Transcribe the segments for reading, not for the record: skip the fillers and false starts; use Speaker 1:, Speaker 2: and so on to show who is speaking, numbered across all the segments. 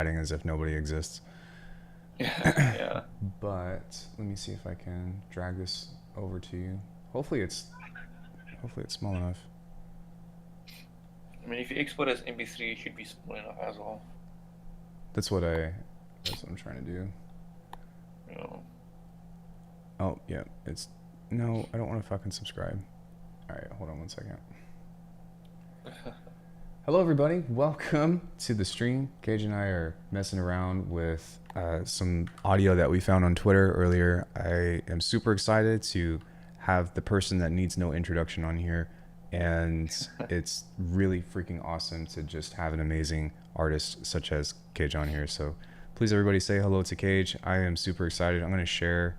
Speaker 1: as if nobody exists.
Speaker 2: Yeah.
Speaker 1: But let me see if I can drag this over to you. Hopefully it's small enough.
Speaker 2: I mean, if you export as MP3, it should be small enough as well.
Speaker 1: That's what I'm trying to do.
Speaker 2: You know.
Speaker 1: Oh, yeah, no, I don't want to fucking subscribe. All right, hold on one second. Hello, everybody. Welcome to the stream. Kage and I are messing around with some audio that we found on Twitter earlier. I am super excited to have the person that needs no introduction on here, and it's really freaking awesome to just have an amazing artist such as Kage on here. So please, everybody, say hello to Kage. I am super excited. I'm going to share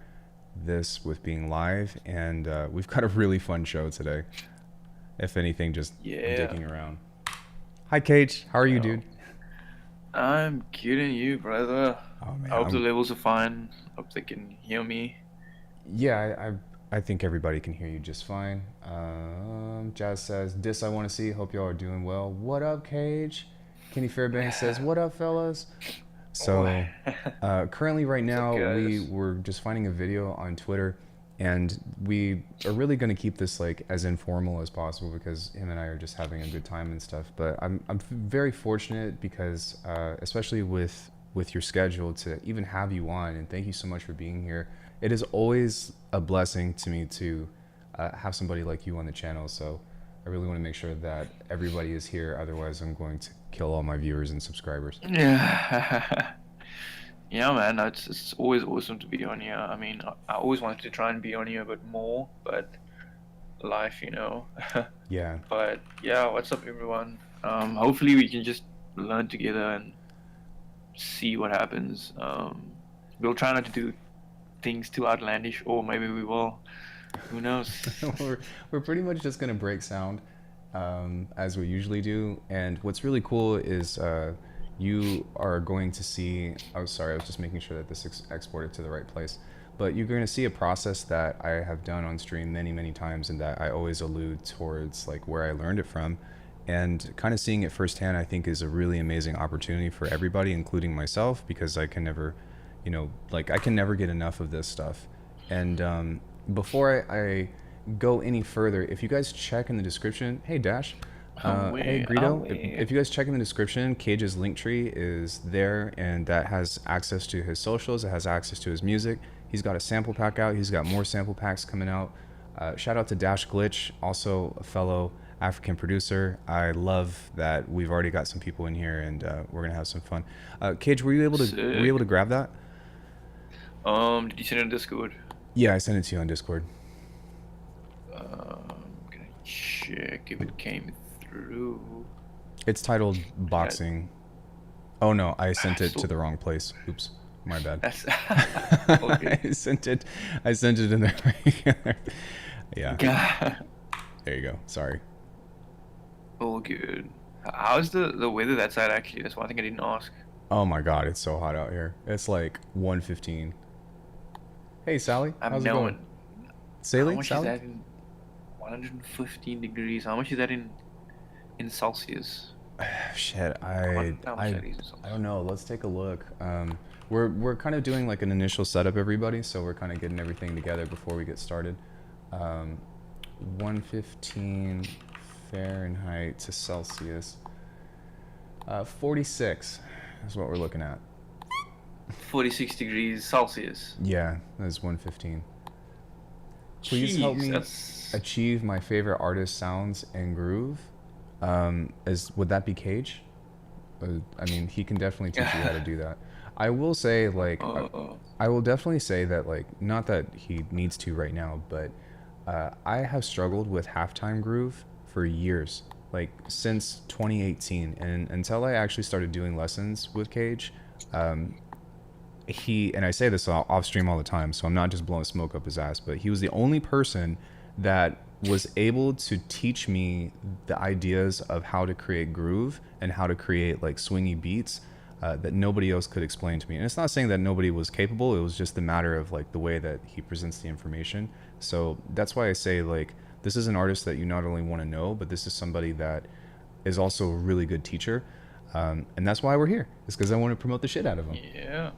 Speaker 1: this with being live, and we've got a really fun show today. If anything, just dicking around. Hi, Kage. How are you, dude?
Speaker 2: I'm kidding you, brother.
Speaker 1: Oh, man.
Speaker 2: I hope the levels are fine. Hope they can hear me.
Speaker 1: Yeah, I think everybody can hear you just fine. Jazz says, "Dis I want to see. Hope y'all are doing well. What up, Kage?" Kenny Fairbanks says, "What up, fellas?" So currently right now we were just finding a video on Twitter, and we are really going to keep this like as informal as possible because him and I are just having a good time and stuff. But I'm very fortunate because especially with your schedule to even have you on, and thank you so much for being here. It is always a blessing to me to have somebody like you on the channel. So I really want to make sure that everybody is here. Otherwise, I'm going to kill all my viewers and subscribers.
Speaker 2: Yeah. Yeah, man. It's always awesome to be on here. I mean, I always wanted to try and be on here a bit more, but life, you know.
Speaker 1: Yeah.
Speaker 2: But yeah, what's up, everyone? Hopefully we can just learn together and see what happens. We'll try not to do things too outlandish, or maybe we will. Who knows?
Speaker 1: we're pretty much just gonna break sound as we usually do, and what's really cool is you are going to see, oh sorry, I was just making sure that this exported to the right place, but you're going to see a process that I have done on stream many times, and that I always allude towards like where I learned it from, and kind of seeing it firsthand I think is a really amazing opportunity for everybody, including myself, because I can never, I can never get enough of this stuff. And before I go any further, if you guys check in the description, hey Dash, hey Greedo, if you guys check in the description, Kage's link tree is there, and that has access to his socials, it has access to his music. He's got a sample pack out, he's got more sample packs coming out. Shout out to Dash Glitch, also a fellow African producer. I love that we've already got some people in here, and we're gonna have some fun. Kage, were you able to grab that?
Speaker 2: Did you send it on Discord?
Speaker 1: Yeah, I sent it to you on Discord.
Speaker 2: I'm gonna check if it came through.
Speaker 1: It's titled Boxing. Oh no, I sent it to the wrong place. Oops, my bad.
Speaker 2: That's
Speaker 1: okay. I sent it in there. Yeah. There you go. Sorry.
Speaker 2: All good. How's the weather that side actually? That's one thing I didn't ask.
Speaker 1: Oh my god, it's so hot out here. It's like 1:15. Hey Sally, how's it going? Sally?
Speaker 2: How much is that in 115 degrees? How much is that in Celsius?
Speaker 1: Shit, I don't know. Let's take a look. We're kind of doing like an initial setup, everybody, so we're kind of getting everything together before we get started. 115 Fahrenheit to Celsius. 46 is what we're looking at.
Speaker 2: 46 degrees Celsius.
Speaker 1: Yeah, that's 115. Please help me achieve my favorite artist sounds and groove. Would that be Kage? I mean, he can definitely teach you how to do that. I will say, like, I will definitely say that, like, not that he needs to right now, but I have struggled with halftime groove for years, like since 2018, and until I actually started doing lessons with Kage. And I say this off stream all the time, so I'm not just blowing smoke up his ass, but he was the only person that was able to teach me the ideas of how to create groove and how to create like swingy beats that nobody else could explain to me. And it's not saying that nobody was capable, it was just a matter of like the way that he presents the information. So that's why I say, like, this is an artist that you not only want to know, but this is somebody that is also a really good teacher. And that's why we're here. It's because I want to promote the shit out of him.
Speaker 2: Yeah.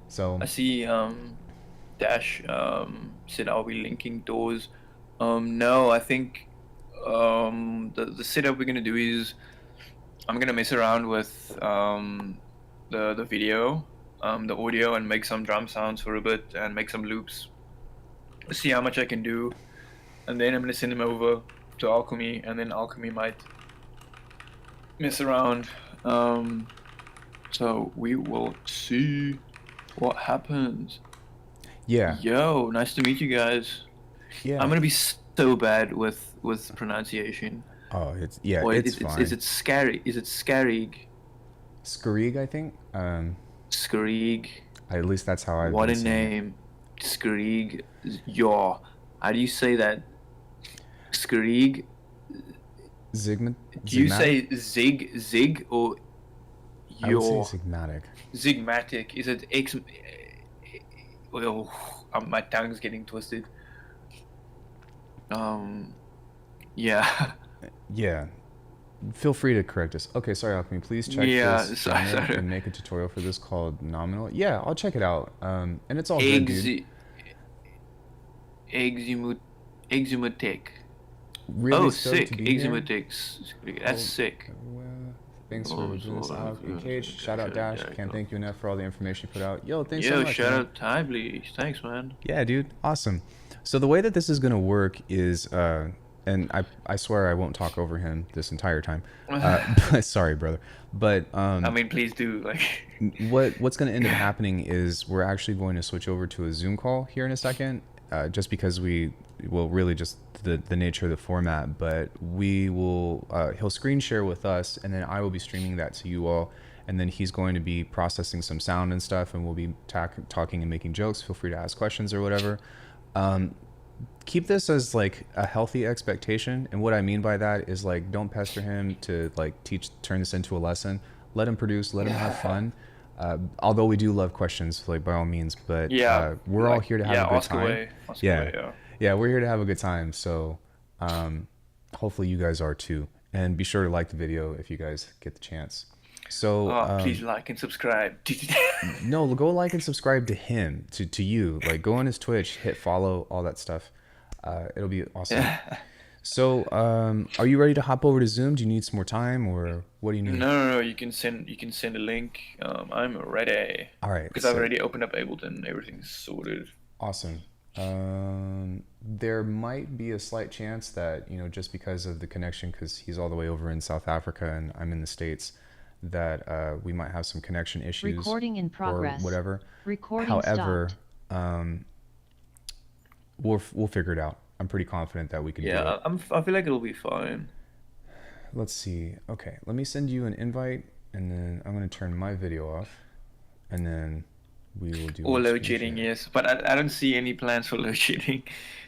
Speaker 1: So
Speaker 2: I see Dash said I'll be linking doors. No, I think the setup we're gonna do is I'm gonna mess around with the video, the audio, and make some drum sounds for a bit and make some loops. See how much I can do, and then I'm gonna send them over to Alckemy, and then Alckemy might mess around. So we will see what happens.
Speaker 1: yeah,
Speaker 2: Yo, nice to meet you guys.
Speaker 1: yeah.
Speaker 2: I'm gonna be so bad with pronunciation.
Speaker 1: Oh, it's
Speaker 2: Wait,
Speaker 1: it's fine.
Speaker 2: is it scary? Is it Scarig?
Speaker 1: Skrieg, I think.
Speaker 2: Scarig?
Speaker 1: At least that's how I've
Speaker 2: What
Speaker 1: been
Speaker 2: a
Speaker 1: saying it.
Speaker 2: name. Scarig. Yo. How do you say that? Scarig?
Speaker 1: Zigmund.
Speaker 2: Do you say zig, or
Speaker 1: I would say
Speaker 2: yo?
Speaker 1: Zigmatic.
Speaker 2: Zigmatic. Is it X? Well, my tongue's getting twisted. Yeah.
Speaker 1: Yeah. Feel free to correct us. Okay, sorry, Alchemy. Please check
Speaker 2: Yeah,
Speaker 1: this
Speaker 2: sorry,
Speaker 1: channel
Speaker 2: sorry.
Speaker 1: and make a tutorial for this called Nominal. Yeah, I'll check it out. And it's all good,
Speaker 2: Eggs.
Speaker 1: dude.
Speaker 2: Exumatech.
Speaker 1: Really
Speaker 2: Oh,
Speaker 1: stoked
Speaker 2: sick.
Speaker 1: to be here.
Speaker 2: Exumatech. That's sick.
Speaker 1: Thanks
Speaker 2: Oh,
Speaker 1: for doing this,
Speaker 2: so-
Speaker 1: Alec and Kage. Shout out Dash.
Speaker 2: yeah,
Speaker 1: Can't
Speaker 2: cool.
Speaker 1: thank you enough for all the information you put out. Yo, thanks so
Speaker 2: Yo,
Speaker 1: much.
Speaker 2: shout
Speaker 1: man.
Speaker 2: out Timely. Thanks, man.
Speaker 1: Yeah, dude. Awesome. So the way that this is going to work is, and I swear I won't talk over him this entire time. But, sorry, brother. But
Speaker 2: I mean, please do. Like,
Speaker 1: what's going to end up happening is we're actually going to switch over to a Zoom call here in a second, just because really just the nature of the format, but we will, he'll screen share with us, and then I will be streaming that to you all, and then he's going to be processing some sound and stuff, and we'll be talking and making jokes. Feel free to ask questions or whatever. Keep this as like a healthy expectation, and what I mean by that is like, don't pester him to like turn this into a lesson. Let him produce, let him have fun. Although we do love questions, like by all means, but
Speaker 2: yeah.
Speaker 1: we're all here to have a good
Speaker 2: ask
Speaker 1: time.
Speaker 2: away. Ask
Speaker 1: Yeah.
Speaker 2: away, yeah.
Speaker 1: Yeah, we're here to have a good time. So hopefully you guys are too. And be sure to like the video if you guys get the chance. So
Speaker 2: Please like and subscribe.
Speaker 1: no, go like and subscribe to him, to you. Like go on his Twitch, hit follow, all that stuff. It'll be awesome. So are you ready to hop over to Zoom? Do you need some more time, or what do you need?
Speaker 2: No. You can send a link. I'm ready.
Speaker 1: All right.
Speaker 2: Because I've already opened up Ableton. Everything's sorted.
Speaker 1: Awesome. There might be a slight chance that, just because of the connection, because he's all the way over in South Africa and I'm in the States, that we might have some connection issues.
Speaker 3: Recording in progress.
Speaker 1: Or whatever.
Speaker 3: Recording
Speaker 1: However,
Speaker 3: stopped.
Speaker 1: we'll figure it out. I'm pretty confident that we can do it.
Speaker 2: I feel like it'll be fine.
Speaker 1: Let's see. Okay, let me send you an invite, and then I'm going to turn my video off, and then we will do
Speaker 2: Or
Speaker 1: a
Speaker 2: load
Speaker 1: screen
Speaker 2: shedding,
Speaker 1: share.
Speaker 2: yes. But I don't see any plans for load shedding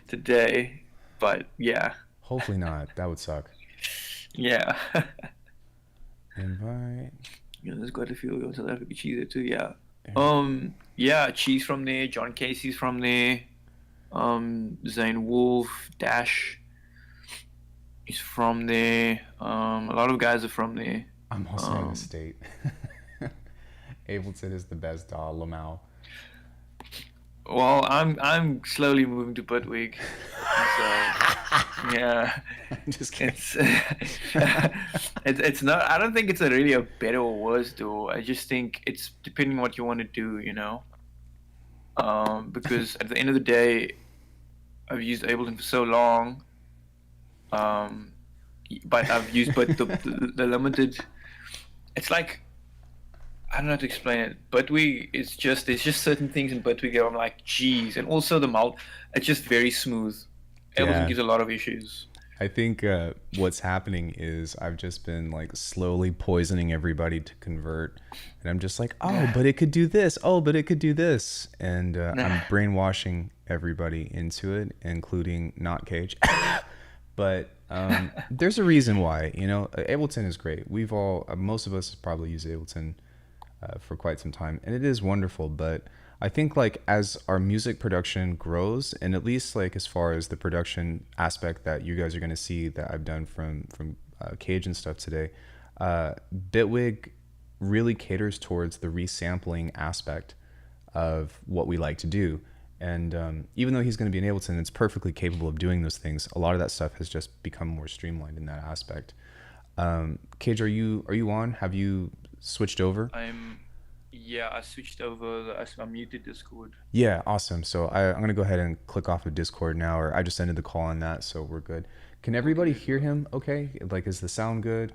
Speaker 2: today. But yeah.
Speaker 1: Hopefully not. That would suck.
Speaker 2: Yeah.
Speaker 1: Invite.
Speaker 2: Yeah, there's quite a few in South Africa cheese there too, yeah.
Speaker 1: Yeah.
Speaker 2: Yeah, Cheese from there, John Casey's from there. Zane Wolf, Dash is from there. A lot of guys are from there.
Speaker 1: I'm also in the state. Ableton is the best, Lamau.
Speaker 2: Well, I'm slowly moving to Budwig. So yeah.
Speaker 1: I'm just kidding.
Speaker 2: It's not. I don't think it's really a better or worse though. I just think it's depending on what you want to do, Because at the end of the day, I've used Ableton for so long. But I've used the limited. It's like, I don't know how to explain it. Budwig is just, there's just certain things in Budwig that I'm like, geez, and also the mouth, it's just very smooth. Ableton
Speaker 1: Yeah.
Speaker 2: gives a lot of issues.
Speaker 1: I think what's happening is I've just been like slowly poisoning everybody to convert, and I'm just like, oh, but it could do this. Oh, but it could do this, and I'm brainwashing everybody into it, including not Kage. But there's a reason why. Ableton is great. We've all, most of us probably use Ableton for quite some time, and it is wonderful. But I think like as our music production grows, and at least like as far as the production aspect that you guys are going to see that I've done from Kage and stuff today, Bitwig really caters towards the resampling aspect of what we like to do. And even though he's going to be an Ableton, it's perfectly capable of doing those things. A lot of that stuff has just become more streamlined in that aspect. Kage, are you on? Have you switched over?
Speaker 2: Yeah, I switched over. I muted Discord.
Speaker 1: Yeah, awesome. So I'm going to go ahead and click off of Discord now, or I just ended the call on that, so we're good. Can everybody hear him okay? Like, is the sound good?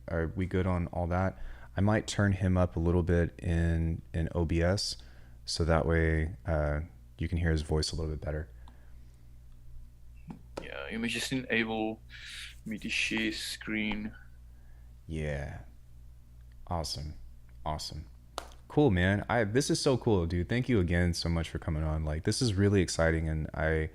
Speaker 1: Are we good on all that? I might turn him up a little bit in OBS, so that way you can hear his voice a little bit better.
Speaker 2: Yeah, you may just enable me to share screen.
Speaker 1: Yeah. Awesome. Cool, man. This is so cool, dude. Thank you again so much for coming on. Like, this is really exciting, and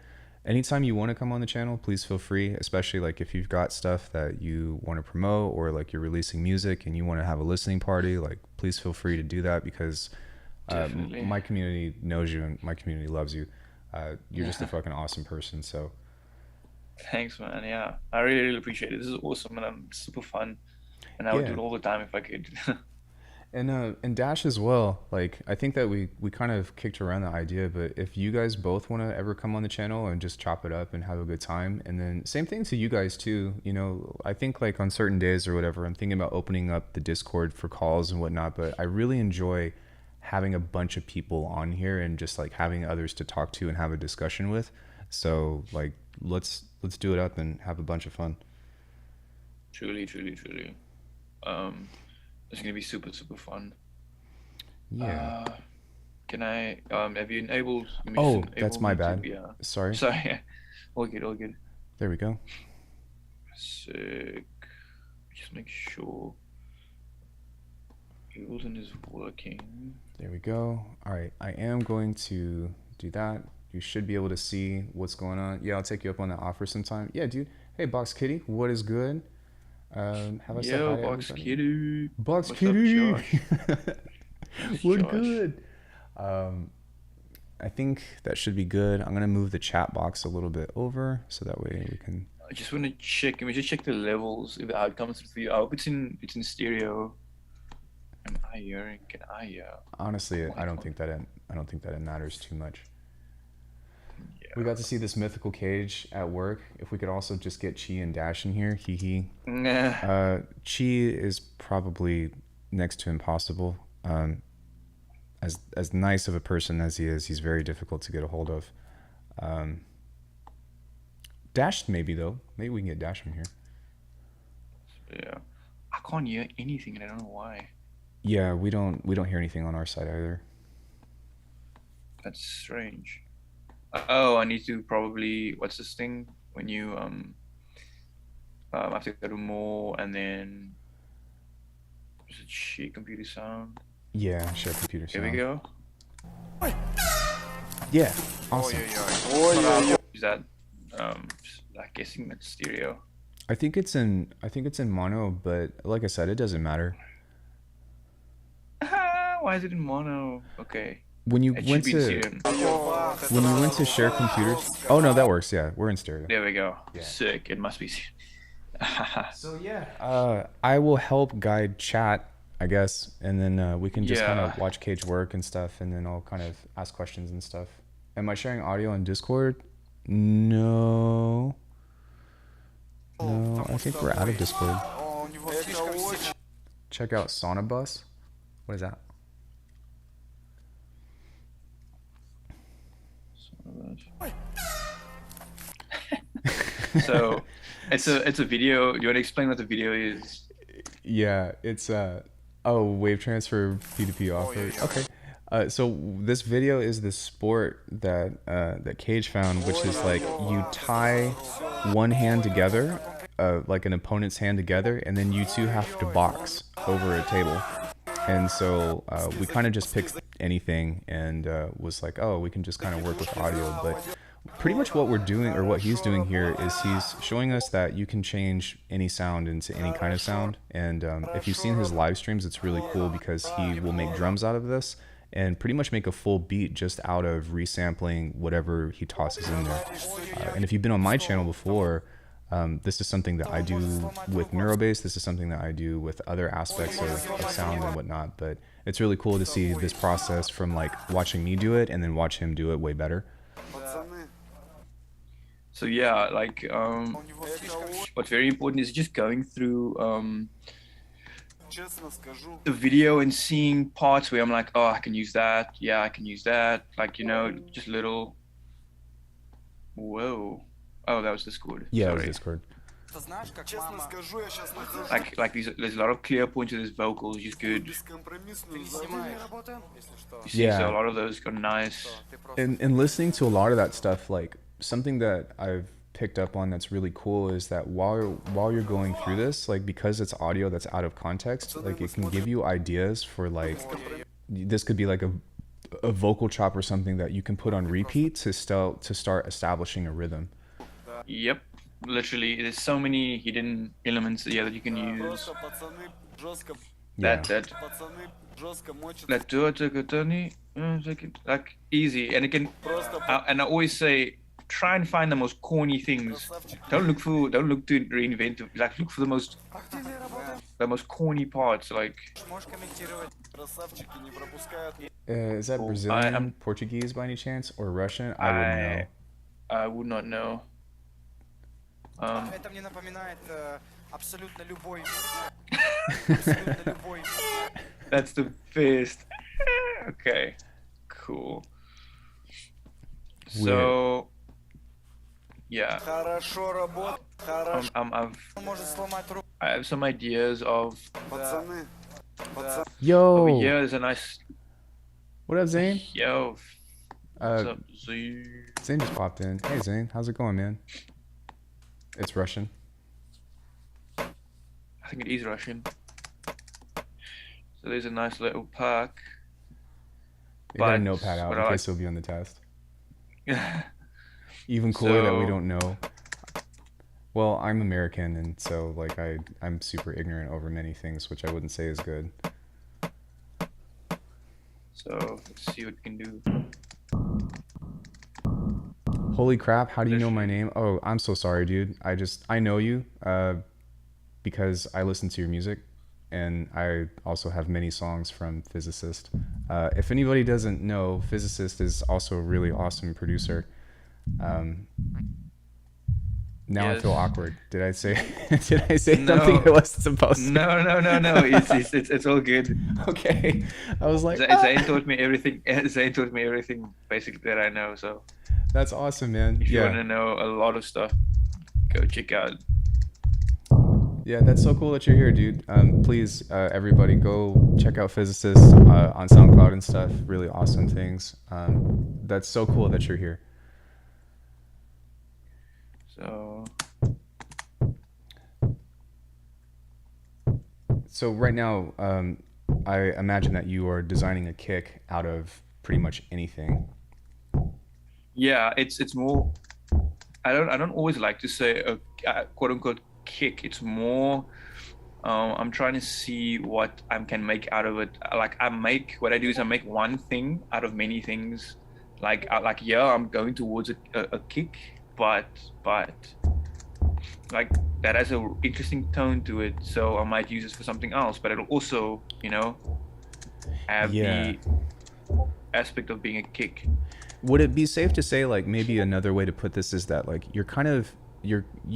Speaker 1: anytime you want to come on the channel, please feel free, especially like if you've got stuff that you want to promote, or like you're releasing music and you want to have a listening party, like please feel free to do that, because my community knows you and my community loves you. You're just a fucking awesome person. So
Speaker 2: thanks, man. Yeah, I really appreciate it. This is awesome, and I'm super fun, and I would do it all the time if I could.
Speaker 1: And Dash as well. Like, I think that we kind of kicked around the idea, but if you guys both want to ever come on the channel and just chop it up and have a good time, and then same thing to you guys too. You know, I think like on certain days or whatever, I'm thinking about opening up the Discord for calls and whatnot, but I really enjoy having a bunch of people on here and just like having others to talk to and have a discussion with. So like, let's do it up and have a bunch of fun.
Speaker 2: Truly. It's gonna be super fun.
Speaker 1: Yeah.
Speaker 2: Can I have you enabled?
Speaker 1: Oh, that's my bad.
Speaker 2: Yeah.
Speaker 1: Sorry.
Speaker 2: All good.
Speaker 1: There we go.
Speaker 2: Sick. Just make sure Ableton is working.
Speaker 1: There we go. All right, I am going to do that. You should be able to see what's going on. Yeah, I'll take you up on that offer sometime. Yeah, dude. Hey, Box Kitty, what is good? Have I said hi to
Speaker 2: Box
Speaker 1: everybody?
Speaker 2: Kitty.
Speaker 1: Box
Speaker 2: What's
Speaker 1: Kitty.
Speaker 2: up,
Speaker 1: We're
Speaker 2: Josh?
Speaker 1: good. I think that should be good. I'm gonna move the chat box a little bit over so that way we can.
Speaker 2: I just want to check. Can we just check the levels if the outcomes for you? I hope it's in stereo. Am I hearing? Can I hear?
Speaker 1: Honestly, I don't think that it matters too much.
Speaker 2: Yeah.
Speaker 1: We got to see this mythical Kage at work. If we could also just get Chi and Dash in here, hee.
Speaker 2: Nah.
Speaker 1: Chi is probably next to impossible. As nice of a person as he is, he's very difficult to get a hold of. Dash maybe though. Maybe we can get Dash in here.
Speaker 2: Yeah. I can't hear anything, and I don't know why.
Speaker 1: Yeah, we don't hear anything on our side either.
Speaker 2: That's strange. Oh, I need to probably, what's this thing when you I have to go to more, and then is it share computer sound?
Speaker 1: Yeah, share computer sound.
Speaker 2: Here we go.
Speaker 1: Yeah, awesome.
Speaker 2: Is that I'm guessing that's stereo.
Speaker 1: I think it's in mono, but like I said, it doesn't matter.
Speaker 2: Why is it in mono? Okay.
Speaker 1: When you went to share computers, oh no, that works. Yeah, we're in stereo.
Speaker 2: There we go.
Speaker 1: Yeah.
Speaker 2: Sick. It must be.
Speaker 1: So yeah, I will help guide chat, I guess, and then we can just kind of watch Kage work and stuff, and then I'll kind of ask questions and stuff. Am I sharing audio on Discord? No, I think we're out of Discord. Check out Sonabus. What is that?
Speaker 2: So it's a video. Do you want to explain what the video is?
Speaker 1: Yeah, it's wave transfer P2P offer. Okay. So this video is the sport that Kage found, which is like you tie one hand together, like an opponent's hand together, and then you two have to box over a table. And so we kind of just picked anything and was like, oh, we can just kind of work with audio. But pretty much what we're doing, or what he's doing here, is he's showing us that you can change any sound into any kind of sound. And if you've seen his live streams, it's really cool because he will make drums out of this and pretty much make a full beat just out of resampling whatever he tosses in there. And if you've been on my channel before, This is something that I do with Neurobase. This is something that I do with other aspects of sound and whatnot. But it's really cool to see this process from like watching me do it and then watch him do it way better.
Speaker 2: So yeah, like what's very important is just going through the video and seeing parts where I'm like, oh, I can use that. Yeah, I can use that. Like, you know, just little. Whoa. Oh, that was Discord.
Speaker 1: Yeah,
Speaker 2: Sorry.
Speaker 1: it was Discord.
Speaker 2: Like there's a lot of clear points of this vocal, which is good. You see,
Speaker 1: Yeah.
Speaker 2: so a lot of those are nice.
Speaker 1: And listening to a lot of that stuff, like something that I've picked up on that's really cool is that while you're going through this, like because it's audio that's out of context, like it can give you ideas for like this could be like a vocal chop or something that you can put on repeat to start establishing a rhythm.
Speaker 2: Yep, literally, there's so many hidden elements that you can use. That like easy, and it can. And I always say, try and find the most corny things. Don't look to reinvent. Like look for the most corny parts. Like.
Speaker 1: Is that Brazilian, Portuguese by any chance, or Russian? I wouldn't know.
Speaker 2: I would not know.
Speaker 3: Это мне напоминает абсолютно любой.
Speaker 2: That's the best. Okay, cool. So, yeah. I have some ideas of.
Speaker 1: Yo.
Speaker 2: Over here there's a nice.
Speaker 1: What up, Zane?
Speaker 2: Yo. What's up, Zane?
Speaker 1: Zane just popped in. Hey, Zane, how's it going, man? It's Russian.
Speaker 2: I think it is Russian. So there's a nice little park.
Speaker 1: You got a notepad out in case he'll be on the test. Even cooler that we don't know. Well, I'm American, and so like I'm super ignorant over many things, which I wouldn't say is good.
Speaker 2: So let's see what we can do.
Speaker 1: Holy crap, how do you know my name? Oh, I'm so sorry, dude. I know you because I listen to your music, and I also have many songs from Physicist. If anybody doesn't know, Physicist is also a really awesome producer. Now yes. I feel awkward. Did I say something I wasn't supposed to?
Speaker 2: No. It's all good.
Speaker 1: Okay. I was like,
Speaker 2: Zane taught me everything. Zane taught me everything basically that I know. So
Speaker 1: that's awesome, man.
Speaker 2: If you want to know a lot of stuff, go check out.
Speaker 1: Yeah, that's so cool that you're here, dude. Please, everybody, go check out Physicist on SoundCloud and stuff. Really awesome things. That's so cool that you're here. So right now, I imagine that you are designing a kick out of pretty much anything.
Speaker 2: Yeah, it's more. I don't always like to say a quote unquote kick. It's more. I'm trying to see what I can make out of it. Like what I do is I make one thing out of many things. Like yeah, I'm going towards a kick, but like that has an interesting tone to it, so I might use it for something else, but it'll also, have the aspect of being a kick.
Speaker 1: Would it be safe to say, like, maybe another way to put this is that, like, you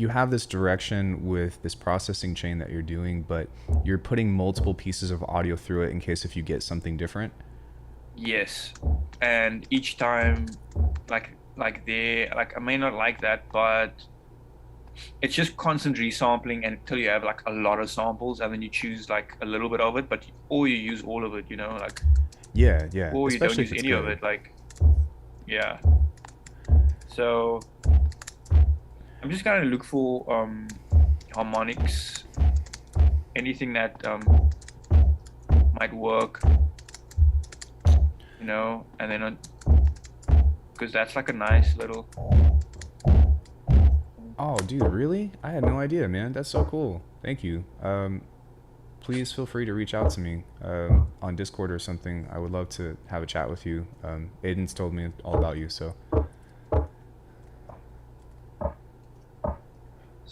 Speaker 1: have this direction with this processing chain that you're doing, but you're putting multiple pieces of audio through it in case if you get something different?
Speaker 2: Yes, and each time, like I may not like that, but it's just constant resampling until you have like a lot of samples, and then you choose like a little bit of it, or you use all of it, like
Speaker 1: yeah,
Speaker 2: or you don't use any of it, like so I'm just gonna look for harmonics, anything that might work, and then because that's like a nice little.
Speaker 1: Oh, dude, really? I had no idea, man. That's so cool. Thank you. Please feel free to reach out to me on Discord or something. I would love to have a chat with you. Aiden's told me all about you, so.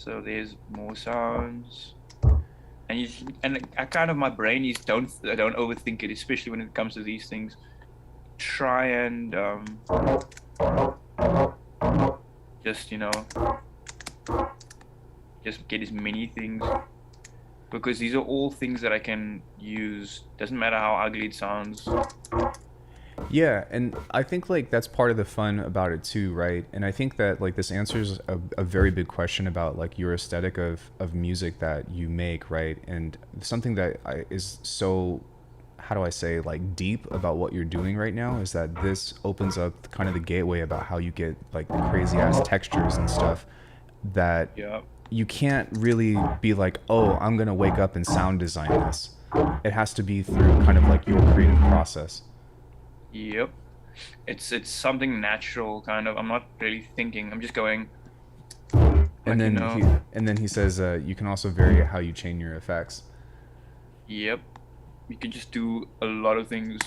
Speaker 4: So there's more sounds. And I kind of, my brain is don't overthink it, especially when it comes to these things. Try and just, you know, just get as many things, because these are all things that I can use. Doesn't matter how ugly it sounds.
Speaker 1: Yeah, and I think like that's part of the fun about it too, right? And I think that like this answers a very big question about like your aesthetic of music that you make, right? And something that is so, how do I say, like deep about what you're doing right now is that this opens up kind of the gateway about how you get like the crazy ass textures and stuff that
Speaker 4: Yeah.
Speaker 1: you can't really be like, oh, I'm gonna wake up and sound design this. It has to be through kind of like your creative process.
Speaker 4: Yep. It's something natural, kind of. I'm not really thinking. I'm just going.
Speaker 1: And then he says you can also vary how you chain your effects.
Speaker 4: Yep. You can just do a lot of things.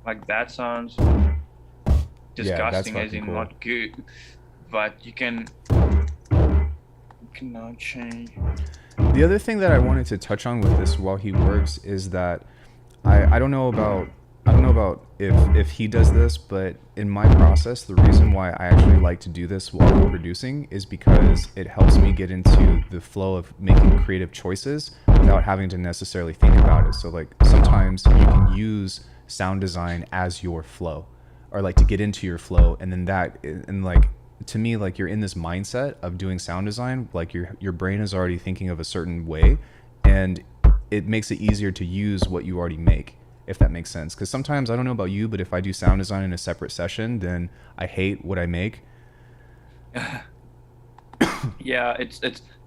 Speaker 4: Like that sounds disgusting,
Speaker 1: that's
Speaker 4: as in
Speaker 1: fucking cool.
Speaker 4: not good. But you can now change.
Speaker 1: The other thing that I wanted to touch on with this while he works is that I don't know about if he does this, but in my process, the reason why I actually like to do this while I'm producing is because it helps me get into the flow of making creative choices without having to necessarily think about it. So like sometimes you can use sound design as your flow, or like to get into your flow, and then like to me, like you're in this mindset of doing sound design, like your brain is already thinking of a certain way, and it makes it easier to use what you already make, if that makes sense. Because sometimes, I don't know about you, but if I do sound design in a separate session, then I hate what I make.
Speaker 4: Yeah,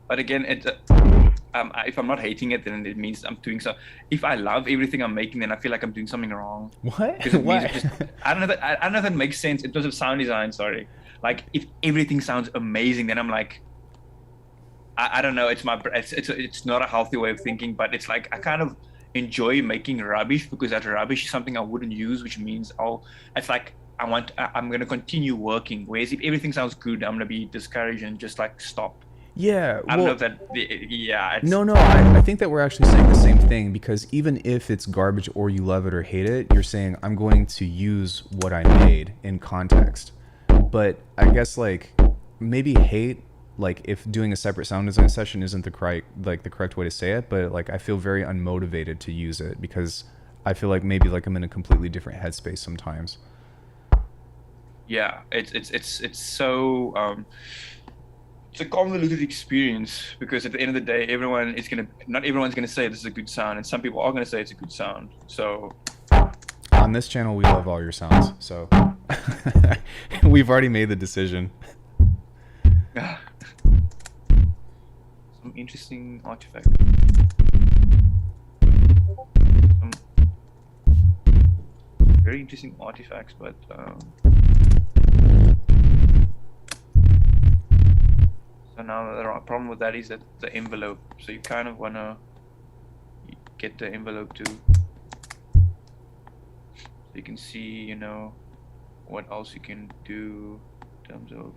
Speaker 4: but again, if I'm not hating it, then it means I'm doing so. If I love everything I'm making, then I feel like I'm doing something wrong.
Speaker 1: What?
Speaker 4: 'Cause it means
Speaker 1: What?
Speaker 4: I don't know if that makes sense in terms of sound design. Sorry, like if everything sounds amazing, then I'm like, I don't know. It's not a healthy way of thinking, but it's like I kind of enjoy making rubbish, because that rubbish is something I wouldn't use, which means it's like I'm gonna continue working. Whereas if everything sounds good, I'm gonna be discouraged and just like stop.
Speaker 1: Yeah.
Speaker 4: I don't know if that. Yeah.
Speaker 1: No, I think that we're actually saying the same thing, because even if it's garbage or you love it or hate it, you're saying I'm going to use what I made in context. But I guess like maybe hate, like if doing a separate sound design session isn't the correct way to say it, but like I feel very unmotivated to use it because I feel like maybe like I'm in a completely different headspace sometimes.
Speaker 4: Yeah, it's so it's a convoluted experience, because at the end of the day, not everyone's gonna say this is a good sound, and some people are gonna say it's a good sound. So
Speaker 1: on this channel, we love all your sounds, so we've already made the decision.
Speaker 4: Some interesting artifacts. Some very interesting artifacts, but so now the problem with that is that the envelope. So you kind of wanna get the envelope too, so you can see, you know, what else you can do in terms of.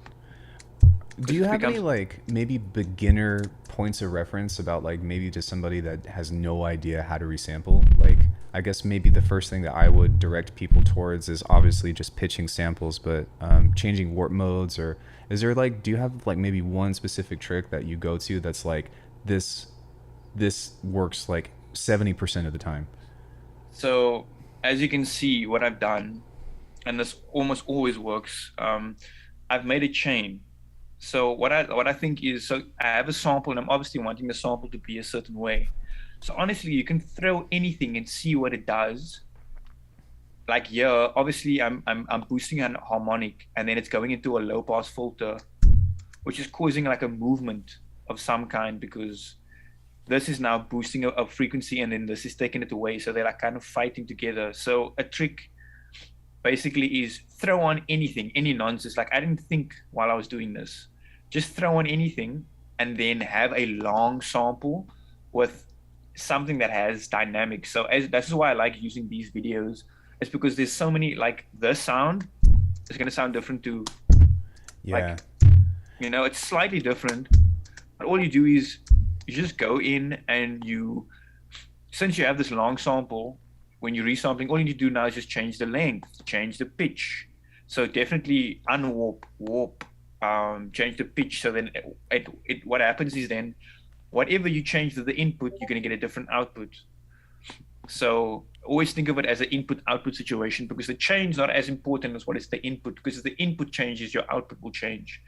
Speaker 1: Do you have any like maybe beginner points of reference about like maybe to somebody that has no idea how to resample? Like I guess maybe the first thing that I would direct people towards is obviously just pitching samples, but changing warp modes, or is there like, do you have like maybe one specific trick that you go to that's like this works like 70% of the time?
Speaker 4: So as you can see, what I've done, and this almost always works, I've made a chain. So what I think is, so I have a sample, and I'm obviously wanting the sample to be a certain way. So honestly, you can throw anything and see what it does. Like here, obviously I'm boosting an harmonic, and then it's going into a low pass filter, which is causing like a movement of some kind, because this is now boosting a frequency, and then this is taking it away. So they're like kind of fighting together. So a trick basically is throw on anything, any nonsense. Like I didn't think while I was doing this, just throw on anything, and then have a long sample with something that has dynamics. So this is why I like using these videos. It's because there's so many, like this sound is going to sound different to
Speaker 1: Yeah.
Speaker 4: You know, it's slightly different, but all you do is you just go in and since you have this long sample, when you're resampling, all you need to do now is just change the length, change the pitch. So definitely unwarp, warp, change the pitch. So then what happens is then whatever you change to the input, you're going to get a different output. So always think of it as an input-output situation, because the change is not as important as what is the input, because if the input changes, your output will change.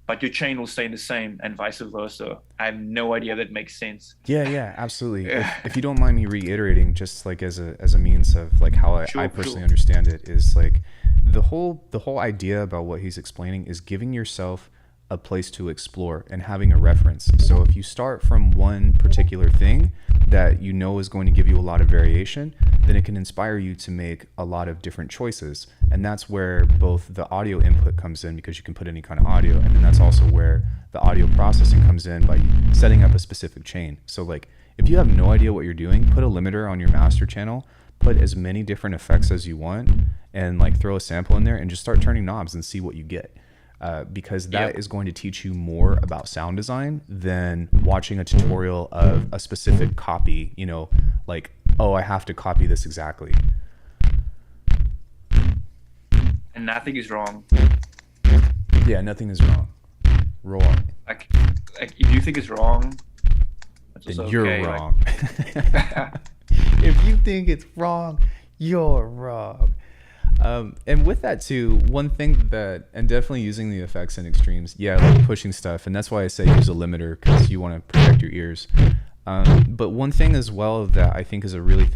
Speaker 4: But your chain will stay the same, and vice versa. I have no idea if that makes sense.
Speaker 1: Yeah, absolutely. If you don't mind me reiterating, just like as a means of like how I personally understand it, is like the whole idea about what he's explaining is giving yourself a place to explore and having a reference. So if you start from one particular thing that you know is going to give you a lot of variation, then it can inspire you to make a lot of different choices. And that's where both the audio input comes in, because you can put any kind of audio, and then that's also where the audio processing comes in by setting up a specific chain. So like if you have no idea what you're doing, put a limiter on your master channel, put as many different effects as you want, and like throw a sample in there and just start turning knobs and see what you get. Because that is going to teach you more about sound design than watching a tutorial of a specific copy, you know, like, oh, I have to copy this exactly.
Speaker 4: And nothing is wrong.
Speaker 1: Yeah, nothing is wrong. Roll on.
Speaker 4: Like if you think it's wrong,
Speaker 1: then
Speaker 4: okay.
Speaker 1: You're wrong. If you think it's wrong, you're wrong. And with that too, one thing that, and definitely using the effects in extremes, like pushing stuff, and that's why I say use a limiter, because you want to protect your ears. But one thing as well that I think is a really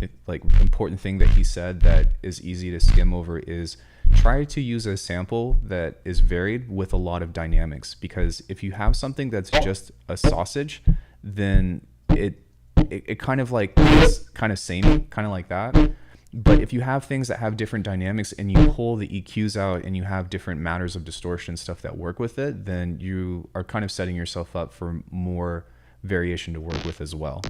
Speaker 1: important thing that he said that is easy to skim over is try to use a sample that is varied with a lot of dynamics, because if you have something that's just a sausage, then it kind of like is kind of samey, kind of like that. But if you have things that have different dynamics and you pull the EQs out and you have different matters of distortion, stuff that work with it, then you are kind of setting yourself up for more variation to work with as well.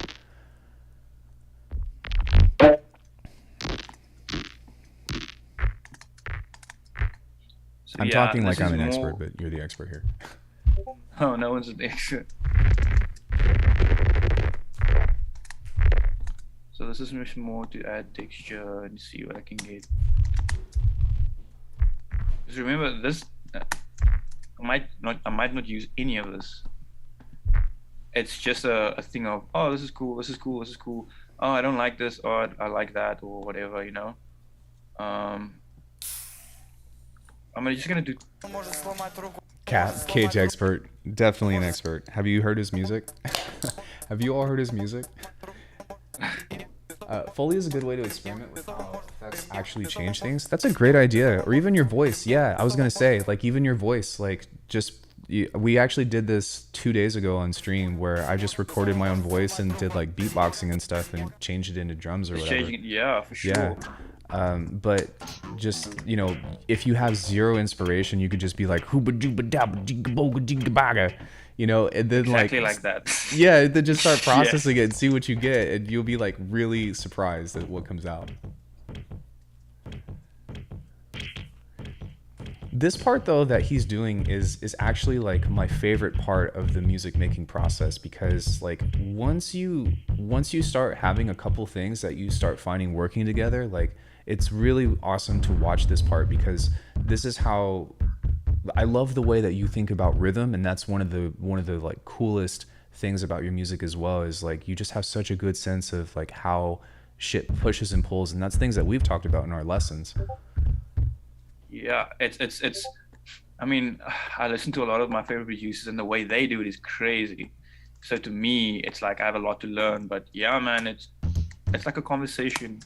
Speaker 1: I'm talking like I'm an expert, but you're the expert here.
Speaker 4: Oh, no one's an expert. So this is much more to add texture and see what I can get. Just remember this, I might not use any of this. It's just a thing of, oh, this is cool, this is cool, this is cool. Oh, I don't like this, or I like that, or whatever, you know. I'm just gonna do.
Speaker 1: Kage expert, definitely an expert. Have you heard his music? Have you all heard his music? Foley is a good way to experiment with how effects actually change things. That's a great idea. Or even your voice. Yeah, I was gonna say, like, even your voice, like, we actually did this 2 days ago on stream where I just recorded my own voice and did like beatboxing and stuff and changed it into drums or whatever.
Speaker 4: Changing it, yeah, for sure.
Speaker 1: Yeah. But just, you know, if you have zero inspiration, you could just be like, you know, and then
Speaker 4: exactly like that.
Speaker 1: Yeah, then just start processing it and see what you get, and you'll be like really surprised at what comes out. This part though that he's doing is actually like my favorite part of the music making process, because like once you start having a couple things that you start finding working together, like it's really awesome to watch this part, because this is how I love the way that you think about rhythm, and that's one of the like coolest things about your music as well, is like you just have such a good sense of like how shit pushes and pulls, and that's things that we've talked about in our lessons.
Speaker 4: Yeah, it's I mean, I listen to a lot of my favorite producers, and the way they do it is crazy. So to me, it's like I have a lot to learn. But yeah, man, it's like a conversation.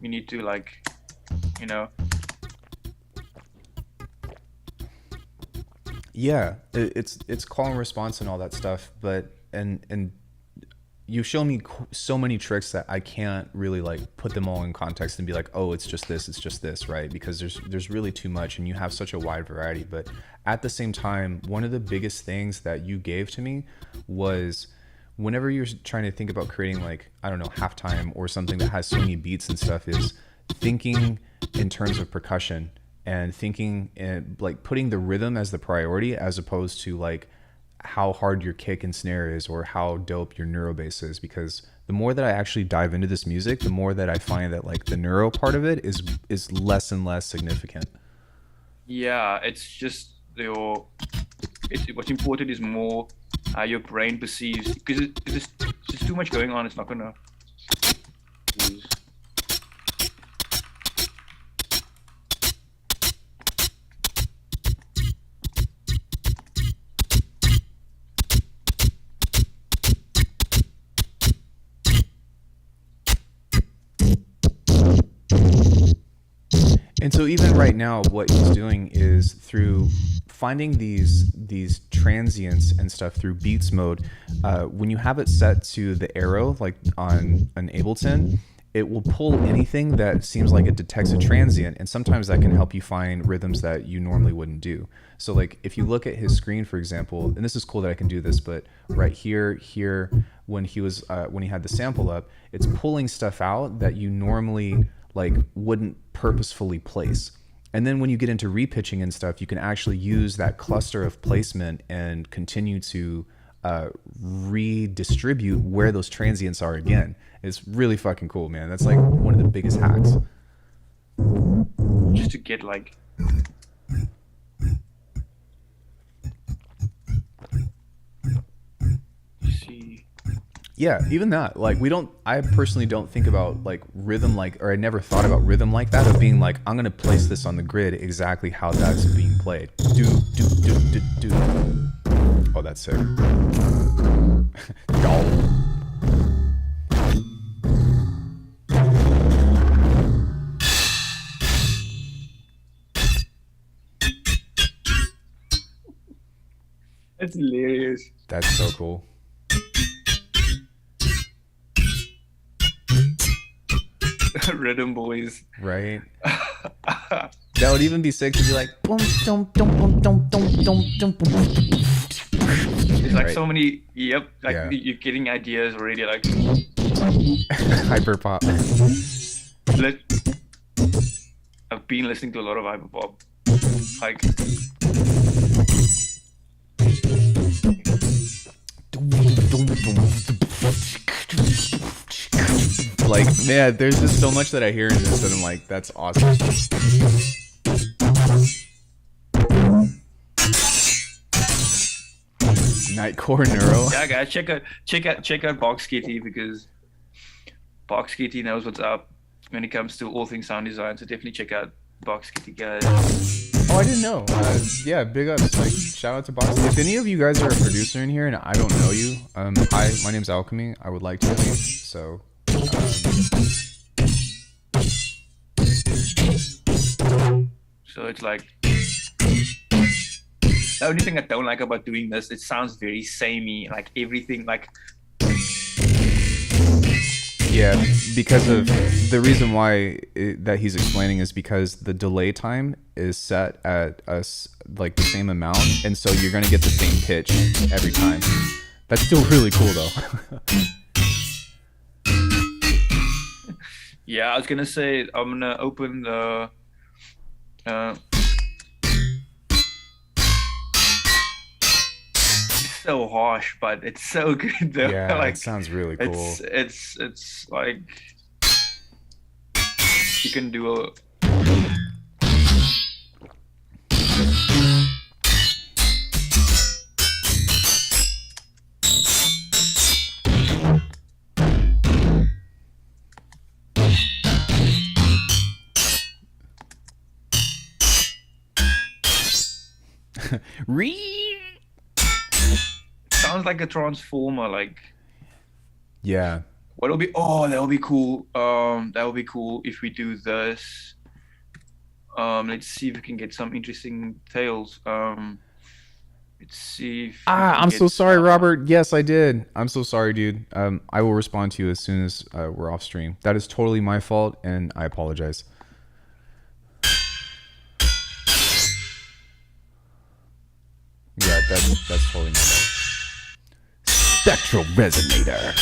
Speaker 4: You need to, like, you know.
Speaker 1: Yeah, it's call and response and all that stuff, but and you show me so many tricks that I can't really like put them all in context and be like, oh, it's just this, right? Because there's really too much, and you have such a wide variety. But at the same time, one of the biggest things that you gave to me was whenever you're trying to think about creating, like, I don't know, halftime or something that has swingy beats and stuff, is thinking in terms of percussion and thinking and like putting the rhythm as the priority as opposed to like how hard your kick and snare is or how dope your neuro bass is. Because the more that I actually dive into this music, the more that I find that like the neuro part of it is less and less significant.
Speaker 4: Yeah, it's just what's important is more how your brain perceives, because there's too much going on. It's not gonna lose.
Speaker 1: And so even right now, what he's doing is through finding these transients and stuff through beats mode. When you have it set to the arrow, like on an Ableton, it will pull anything that seems like it detects a transient, and sometimes that can help you find rhythms that you normally wouldn't do. So like if you look at his screen, for example, and this is cool that I can do this, but right here, when he had the sample up, it's pulling stuff out that you normally like wouldn't purposefully place. And then when you get into repitching and stuff, you can actually use that cluster of placement and continue to redistribute where those transients are again. It's really fucking cool, man. That's like one of the biggest hacks.
Speaker 4: Just to get like see.
Speaker 1: Yeah, even that. Like I personally don't think about like rhythm or I never thought about rhythm like that of being like, I'm gonna place this on the grid exactly how that's being played. Do do do do do. Oh, that's sick. Doll.
Speaker 4: That's hilarious.
Speaker 1: That's so cool.
Speaker 4: Rhythm boys.
Speaker 1: Right? That would even be sick to be like boom, dum, dum, boom, dum, dum, dum, dum, boom.
Speaker 4: It's like
Speaker 1: Right.
Speaker 4: so many, yep, like
Speaker 1: Yeah.
Speaker 4: you're getting ideas already, like
Speaker 1: Hyper pop.
Speaker 4: I've been listening to a lot of hyperpop. Like
Speaker 1: Like, man, there's just so much that I hear in this that I'm like, that's awesome. Nightcore Neuro.
Speaker 4: yeah, guys, check out Box Kitty, because Box Kitty knows what's up when it comes to all things sound design. So definitely check out Box Kitty, guys.
Speaker 1: Oh, I didn't know. Yeah, big ups. Like, shout out to Box. If any of you guys are a producer in here and I don't know you, hi, my name's Alckemy. I would like to know you. So,
Speaker 4: So it's like the only thing I don't like about doing this, it sounds very samey, like everything, like
Speaker 1: yeah, because of the reason why that he's explaining is because the delay time is set at like the same amount, and so you're gonna get the same pitch every time. That's still really cool though.
Speaker 4: yeah, I was gonna say I'm gonna open the it's so harsh, but it's so good though.
Speaker 1: Yeah,
Speaker 4: like
Speaker 1: it sounds really cool.
Speaker 4: It's like you can do a sounds like a transformer, like
Speaker 1: Yeah.
Speaker 4: what'll be that'll be cool. That would be cool if we do this. Let's see if we can get some interesting tales. Let's see if we can
Speaker 1: I'm
Speaker 4: get
Speaker 1: so sorry,
Speaker 4: some-
Speaker 1: Robert. Yes, I did. I'm so sorry, dude. I will respond to you as soon as we're off stream. That is totally my fault, and I apologize. Yeah, that's totally my fault. Spectral resonator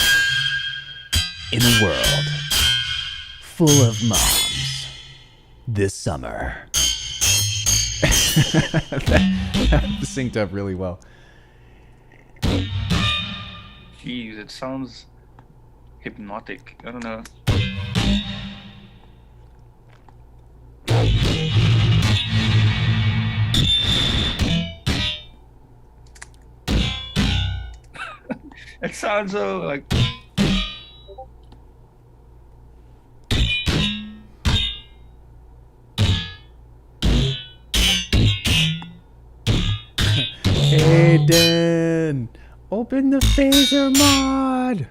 Speaker 1: in a world full of moms this summer. that synced up really well.
Speaker 4: Jeez, it sounds hypnotic. I don't know. It sounds so like.
Speaker 1: Hayden, open the phaser mod.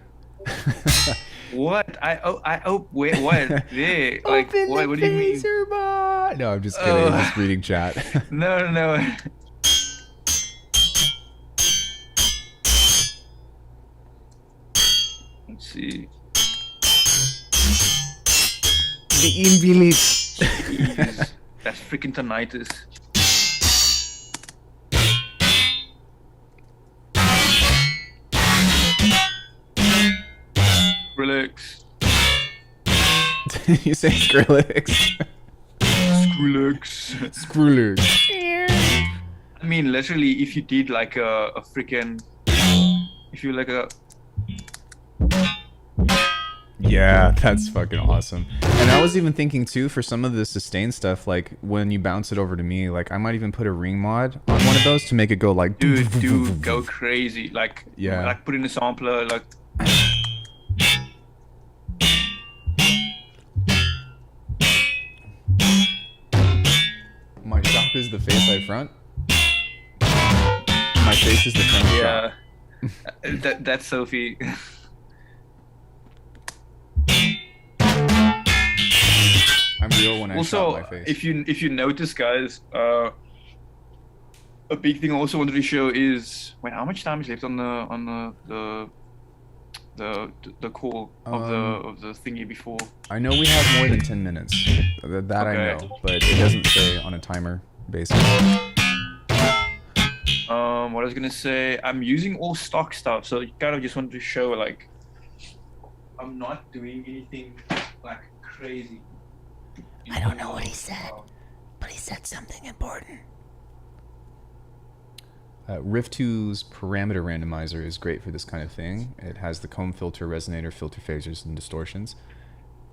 Speaker 4: What? Wait, what? There, like,
Speaker 1: Open
Speaker 4: what?
Speaker 1: the
Speaker 4: What do you mean?
Speaker 1: phaser mod. No, I'm just kidding. I'm just reading chat.
Speaker 4: No. Let's see.
Speaker 1: The invalid.
Speaker 4: Jeez, that's freaking tinnitus. Relax.
Speaker 1: You say Skrillex?
Speaker 4: Skrillex.
Speaker 1: Skrillex.
Speaker 4: I mean, literally, if you did like a freaking, if you like a.
Speaker 1: Yeah, that's fucking awesome. And I was even thinking too, for some of the sustain stuff, like when you bounce it over to me, like I might even put a ring mod on one of those to make it go like
Speaker 4: Dude, go crazy. Like,
Speaker 1: yeah,
Speaker 4: like put in a sampler, like.
Speaker 1: My shop is the face I front. My face is the front shop.
Speaker 4: Yeah. That's Sophie.
Speaker 1: I'm real when I shop my face.
Speaker 4: if you notice, guys, a big thing I also wanted to show is wait, how much time is left on the call of the thingy before?
Speaker 1: I know we have more than 10 minutes. That I
Speaker 4: Okay.
Speaker 1: know, but it doesn't say on a timer basis.
Speaker 4: What I was gonna say, I'm using all stock stuff, so kind of just wanted to show like I'm not doing anything like crazy.
Speaker 5: I don't know what he said, but he said something important.
Speaker 1: Rift2's parameter randomizer is great for this kind of thing. It has the comb filter, resonator, filter phasers, and distortions.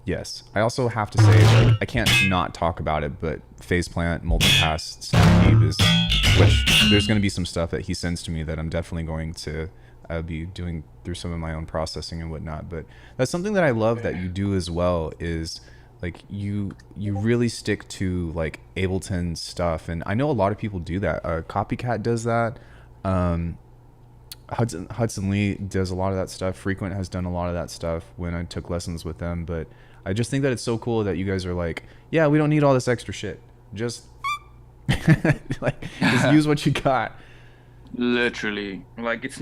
Speaker 1: Yes, I also have to say, like, I can't not talk about it, but phase plant, multipass, snap is, which there's going to be some stuff that he sends to me that I'm definitely going to be doing through some of my own processing and whatnot. But that's something that I love that you do as well, is like you really stick to like Ableton stuff. And I know a lot of people do that. Copycat does that. Hudson Lee does a lot of that stuff. Frequent has done a lot of that stuff when I took lessons with them. But I just think that it's so cool that you guys are like, yeah, we don't need all this extra shit. Just like just use what you got.
Speaker 4: Literally, like it's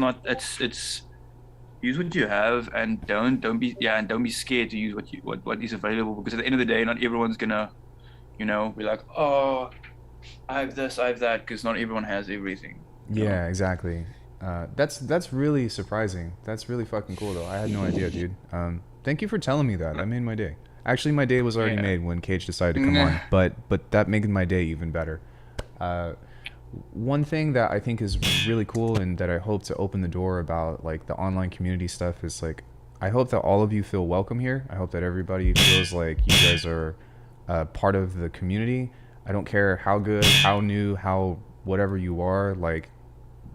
Speaker 4: use what you have, and don't be scared to use what is available, because at the end of the day, not everyone's gonna, be like, oh, I have this, I have that, because not everyone has everything.
Speaker 1: Yeah, exactly. That's really surprising. That's really fucking cool though. I had no idea, dude. Thank you for telling me that. That made my day. Actually, my day was already made when Kage decided to come on, but that made my day even better. One thing that I think is really cool and that I hope to open the door about like the online community stuff is like, I hope that all of you feel welcome here. I hope that everybody feels like you guys are part of the community. I don't care how good, how new, how whatever you are, like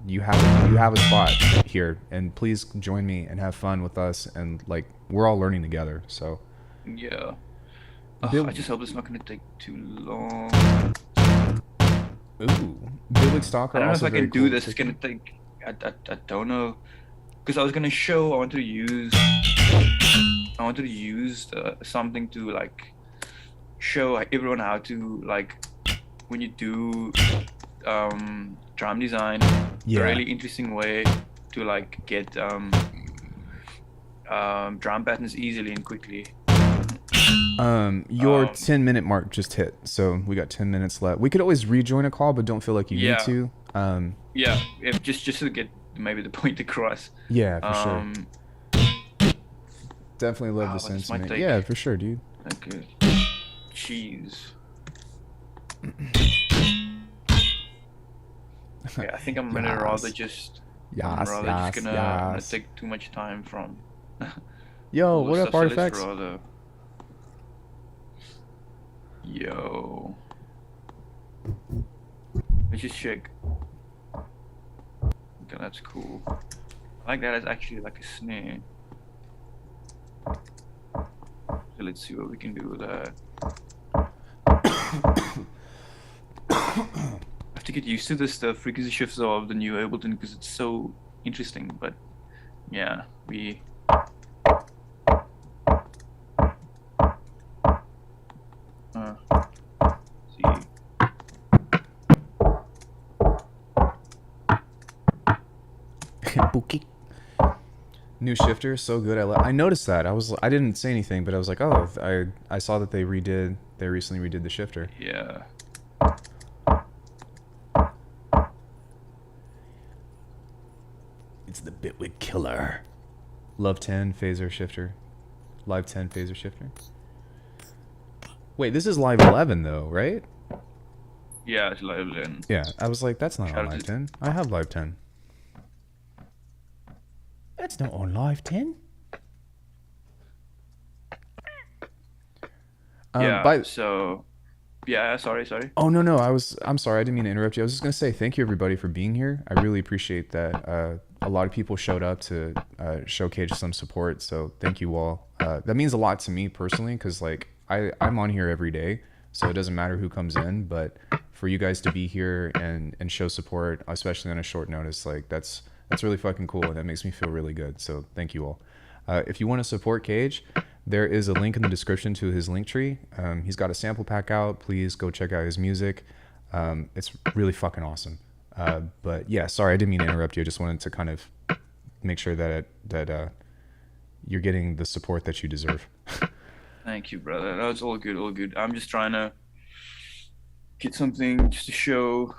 Speaker 1: you have a spot here, and please join me and have fun with us, and like we're all learning together. So
Speaker 4: yeah. I just hope it's not going to take too long.
Speaker 1: Ooh, Big Stalker.
Speaker 4: I don't know if
Speaker 1: also
Speaker 4: I
Speaker 1: very
Speaker 4: can do
Speaker 1: cool.
Speaker 4: this. It's gonna take. I don't know, because I was gonna show. I wanted to use something to like show everyone how to like when you do drum design.
Speaker 1: Yeah.
Speaker 4: A really interesting way to like get drum patterns easily and quickly.
Speaker 1: Your 10-minute mark just hit, so we got 10 minutes left. We could always rejoin a call, but don't feel like you need to.
Speaker 4: Just to get maybe the point across.
Speaker 1: Yeah, for sure. Definitely love the
Speaker 4: this might
Speaker 1: sentiment.
Speaker 4: take-
Speaker 1: Yeah, for sure, dude.
Speaker 4: Okay. Jeez. Yeah, I think I'm gonna rather
Speaker 1: Yes.
Speaker 4: just. I'm
Speaker 1: Yes,
Speaker 4: rather
Speaker 1: yes,
Speaker 4: just gonna
Speaker 1: yes.
Speaker 4: take too much time from
Speaker 1: Yo,
Speaker 4: all the
Speaker 1: what up,
Speaker 4: stuff. So let's
Speaker 1: Artifacts?
Speaker 4: rather. Yo. Let's just check. Okay, that's cool. I like that. It's actually like a snare. So let's see what we can do with that. I have to get used to the frequency shifts of the new Ableton because it's so interesting. But yeah, we. See.
Speaker 1: Bookie. New shifter, so good. I noticed that. I didn't say anything, but I was like, oh, I saw that they recently redid the shifter.
Speaker 4: Yeah.
Speaker 1: It's the Bitwig killer. Love 10 phaser shifter. Live 10 phaser shifter. Wait, this is live 11 though, right?
Speaker 4: Yeah, it's live then.
Speaker 1: Yeah, I was like, that's not
Speaker 4: Shout
Speaker 1: on
Speaker 4: out
Speaker 1: live
Speaker 4: to-
Speaker 1: 10. I have live 10. That's not on live 10.
Speaker 4: Yeah. So. Yeah. Sorry.
Speaker 1: Oh no, I'm sorry, I didn't mean to interrupt you. I was just gonna say thank you everybody for being here. I really appreciate that. A lot of people showed up to show Kage some support, so thank you all. That means a lot to me personally, because like I'm on here every day, so it doesn't matter who comes in, but for you guys to be here and show support, especially on a short notice, like that's really fucking cool, and that makes me feel really good. So thank you all. If you want to support Kage, there is a link in the description to his link tree. He's got a sample pack out. Please go check out his music. It's really fucking awesome. But yeah, sorry, I didn't mean to interrupt you. I just wanted to kind of make sure that you're getting the support that you deserve.
Speaker 4: Thank you, brother. No, it's all good. All good. I'm just trying to get something just to show.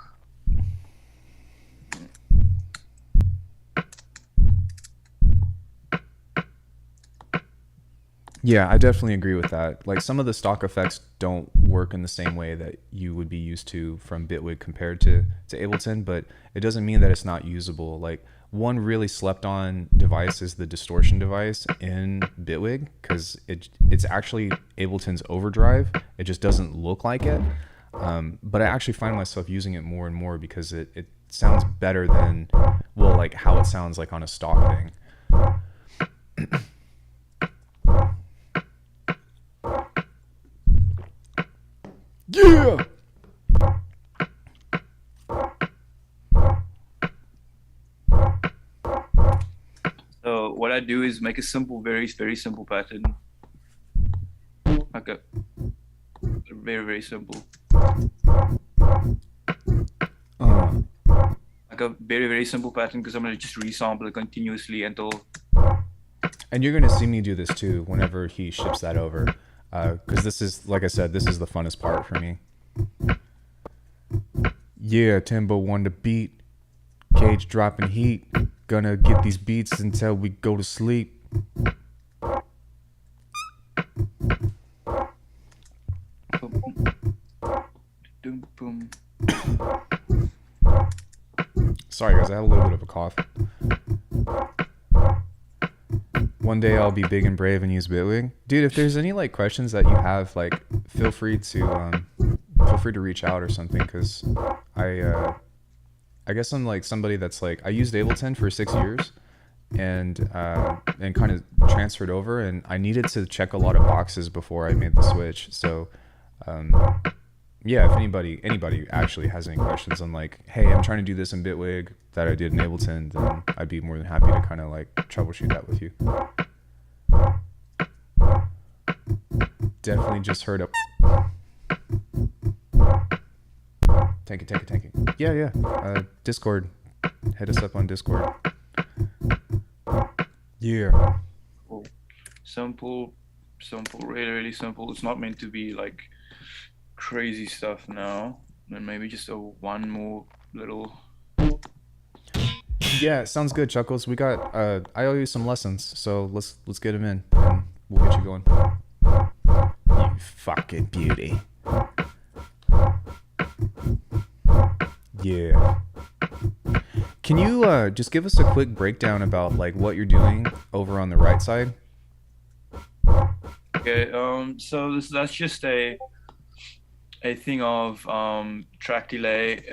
Speaker 1: Yeah, I definitely agree with that. Like some of the stock effects don't work in the same way that you would be used to from Bitwig compared to Ableton, but it doesn't mean that it's not usable. Like one really slept on device is the distortion device in Bitwig, because it's actually Ableton's overdrive. It just doesn't look like it. But I actually find myself using it more and more because it sounds better than, well, like how it sounds like on a stock thing. Yeah.
Speaker 4: So what I do is make a simple, very simple pattern. Like a very simple. Like a very simple pattern, because I'm gonna just resample it continuously until.
Speaker 1: And you're gonna see me do this too whenever he ships that over, because this is, like I said, this is the funnest part for me. Yeah, Timbo won the beat. Kage dropping heat. Gonna get these beats until we go to sleep.
Speaker 4: Boom.
Speaker 1: Sorry guys, I have a little bit of a cough. One day I'll be big and brave and use Bitwig. Dude, if there's any like questions that you have, like feel free to reach out or something, because I guess I'm like somebody that's like, I used Ableton for 6 years and kind of transferred over, and I needed to check a lot of boxes before I made the switch. So yeah, if anybody actually has any questions on like, hey, I'm trying to do this in Bitwig that I did in Ableton, then I'd be more than happy to kind of like troubleshoot that with you. Definitely just heard a Tank it. Yeah. Discord. Hit us up on Discord. Yeah.
Speaker 4: Cool. Simple, really simple. It's not meant to be like crazy stuff now. And maybe just one more little.
Speaker 1: Yeah, sounds good, Chuckles. We got I owe you some lessons, so let's get them in and we'll get you going. You fucking beauty. Yeah. Can you just give us a quick breakdown about like what you're doing over on the right side?
Speaker 4: Okay, so that's just a thing of track delay.